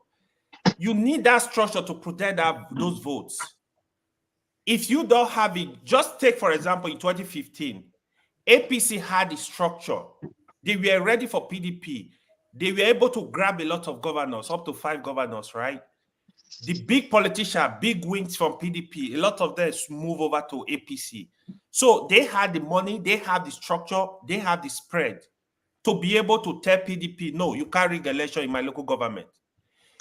You need that structure to protect those votes. If you don't have it, just take, for example, in 2015, APC had the structure. They were ready for PDP. They were able to grab a lot of governors, up to 5 governors, right? The big politicians, big wings from PDP, a lot of them move over to APC. So they had the money, they have the structure, they have the spread to be able to tell PDP, no, you can't rig election in my local government.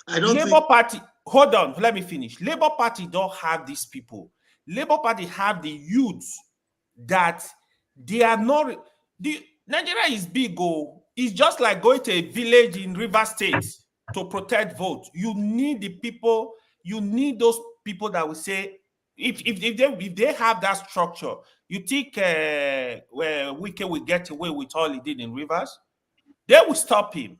I don't Labour Party, hold on, let me finish. Labour Party don't have these people. Labour Party have the youths that they are not. Nigeria is big. It's just like going to a village in River State to protect votes. You need the people. You need those people that will say, if they have that structure, you think where Wike will get away with all he did in Rivers, they will stop him.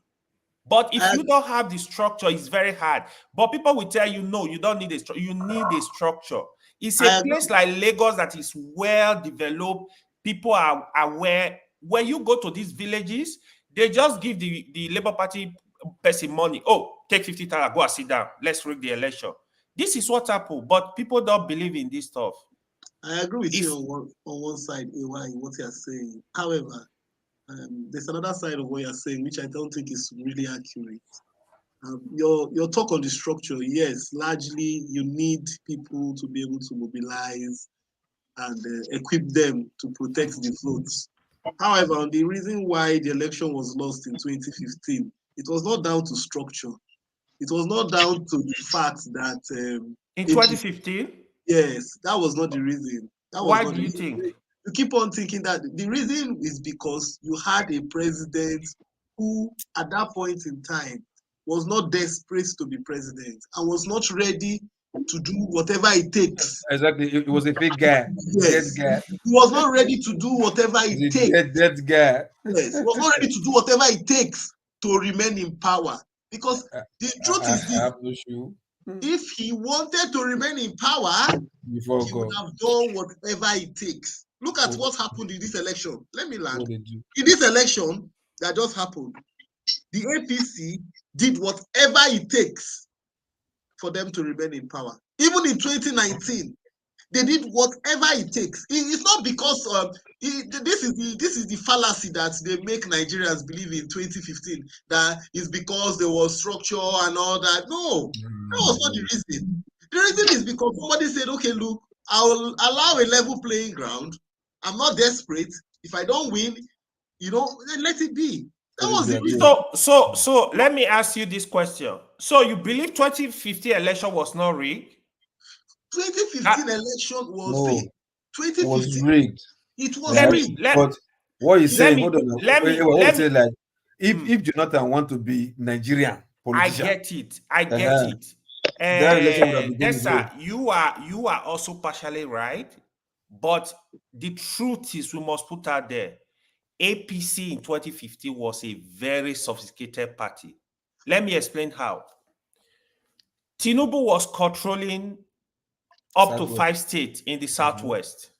But if you don't have the structure, it's very hard. But people will tell you, no, you don't need a structure. You need a structure. It's a place like Lagos that is well developed. People are aware. When you go to these villages, they just give the Labour Party person money. Oh, take 50,000, go and sit down. Let's rig the election. This is what happened. But people don't believe in this stuff. I agree with you on one side, AY, what you're saying. However, there's another side of what you're saying, which I don't think is really accurate. Your talk on the structure, yes, largely you need people to be able to mobilize and equip them to protect the votes. However, on the reason why the election was lost in 2015, it was not down to structure. It was not down to the fact that in 2015, yes, that was not the reason. Why do you think? You keep on thinking that the reason is because you had a president who, at that point in time, was not desperate to be president and was not ready to do whatever it takes. Exactly. It was a fake guy. Yes. Dead guy. He was not ready to do whatever it takes. Dead guy. Yes. He was not ready to do whatever it takes to remain in power. Because the truth is this. I have no shoe. If he wanted to remain in power, he would have done whatever it takes. Look at what happened in this election. Let me land. In this election that just happened, the APC did whatever it takes for them to remain in power. Even in 2019, they did whatever it takes. It's not because this is the fallacy that they make Nigerians believe in 2015, that is because there was structure and all that. No, that was not the reason. The reason is because somebody said, okay, look, I'll allow a level playing ground. I'm not desperate. If I don't win, then let it be. That was the reason. So let me ask you this question. So you believe 2015 election was not rigged? 2015 election was rigged. 2015 was rigged. It was rigged. But what you say, hold on. If Jonathan want to be Nigerian politician, I get it. Dessa, you are also partially right, but the truth is we must put out there. APC in 2015 was a very sophisticated party. Let me explain how. Tinubu was controlling up to 5 states in the Southwest.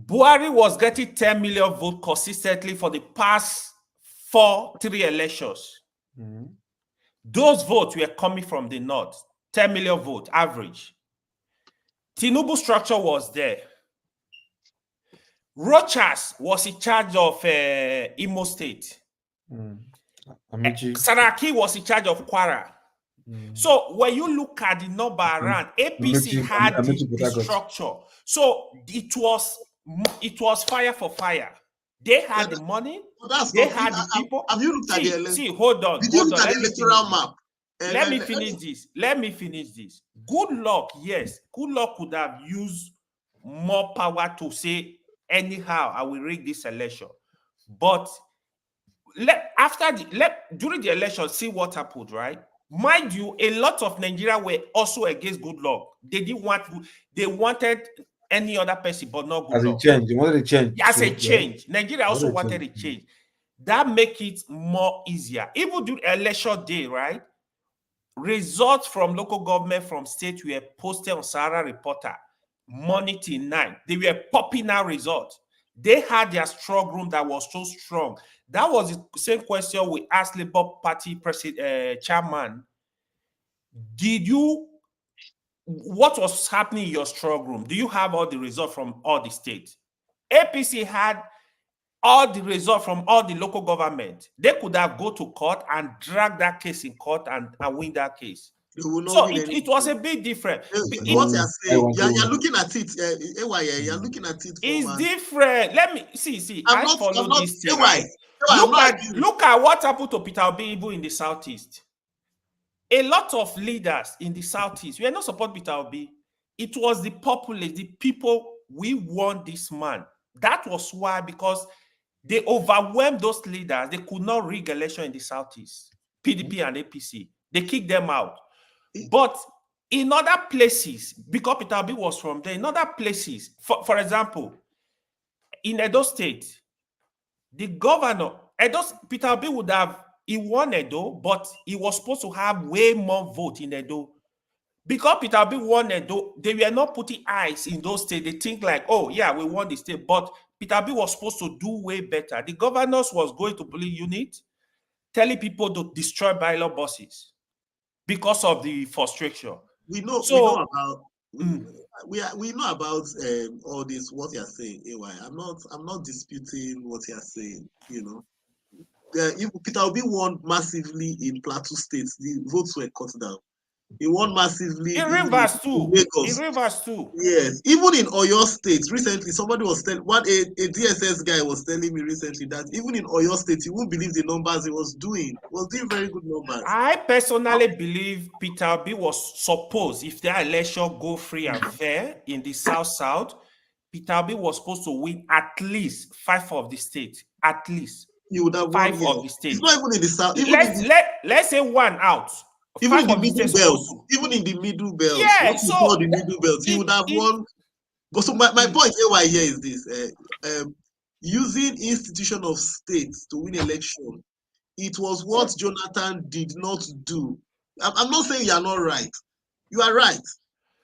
Buhari was getting 10 million votes consistently for the past 3 elections. Those votes were coming from the North, 10 million votes average. Tinubu structure was there. Rochas was in charge of Imo State. Saraki was in charge of Kwara. So when you look at the number around, APC had the structure. So it was fire for fire. They had the money. They had the people. Have you looked at the election? See, hold on. Did you look at the electoral map? Let me finish this. Good luck, yes. Good luck could have used more power to say, anyhow, I will rig this election. But during the election, see what happened, right? Mind you, a lot of Nigeria were also against good luck. They wanted any other person, but not good luck. They wanted a change. As a change. Nigeria also wanted a change. That make it more easier. Even during election day, right? results from local government from state were posted on Sahara Reporter morning till night. They were popping out results. They had their strong room that was so strong. That was the same question we asked Labour Party chairman. What was happening in your strong room? Do you have all the results from all the states? APC had all the results from all the local government. They could have go to court and drag that case in court and win that case. So it was a bit different. What you're saying, you're looking at it. You're looking at it. It's different. Let me see. I'm I follow this thing. Look at what happened to Peter Obi in the Southeast. A lot of leaders in the Southeast, we are not support Peter Obi. It was the populace, the people, we want this man. That was why, because they overwhelmed those leaders. They could not rig election in the Southeast, PDP and APC. They kicked them out. But in other places, because Peter Obi was from there, in other places, for example, in Edo State, the governor, Peter Obi would have, he won Edo, but he was supposed to have way more vote in Edo. Because Peter Obi won Edo, they were not putting eyes in those states. They think like, oh, yeah, we won the state. But Peter Obi was supposed to do way better. The governors was going to police unit, telling people to destroy bylaw buses because of the frustration. We know about all this. What you're saying, AY. I'm not disputing what you're saying. You know, if Peter Obi won massively in Plateau State, the votes were cut down. He won massively in Rivers too. Lagos. In Rivers too. Yes, even in Oyo State recently, somebody was telling a DSS guy was telling me recently that even in Oyo State, you won't believe the numbers he was doing. He was doing very good numbers. I personally believe Peter Obi was supposed, if the election go free and fair in the South, Peter Obi was supposed to win at least 5 of the states. At least. He would have 5 won, of the states. It's not even in the South. Let's say 1 out. Even in the middle belt. Even in the middle belt. Yeah, so the middle belt, he would have won. But so my point here is this: using institution of states to win election, it was what Jonathan did not do. I'm not saying you are not right. You are right.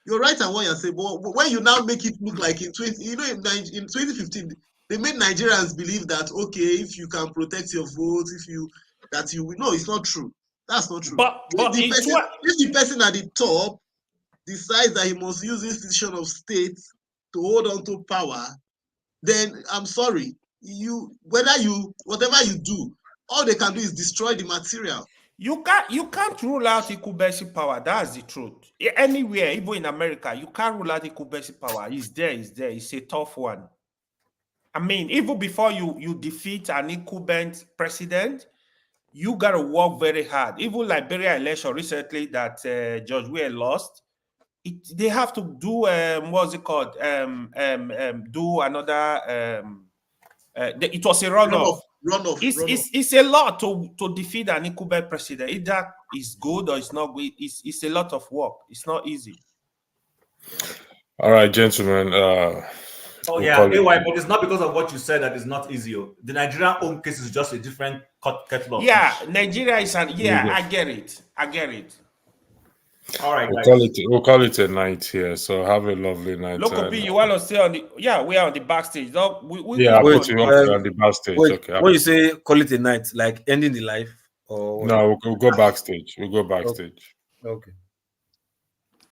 You're right at what you're saying. But when you now make it look like in 2015, they made Nigerians believe that okay, if you can protect your vote, no, it's not true. That's not true. But if the person at the top decides that he must use institution of state to hold on to power, then I'm sorry. Whatever you do, all they can do is destroy the material. You can't rule out incumbency power. That's the truth. Anywhere, even in America, you can't rule out incumbency power. It's there. It's a tough one. I mean, even before you defeat an incumbent president, you gotta work very hard. Even Liberia election recently that George Weah lost, they have to do what's it called? Do another. It was a runoff. It's a lot to defeat an incumbent president. If that is good or it's not good, it's a lot of work. It's not easy. All right, gentlemen. But it's not because of what you said that it's not easy. The Nigerian own case is just a different kettle of fish. Nigeria is I get it. All right, we'll call it a night here. So have a lovely night. Local B, you want to stay on the? Yeah, we are on the backstage. I'll put you on the backstage. Okay. When you say call it a night, like ending the life, or no, we'll go backstage. Okay.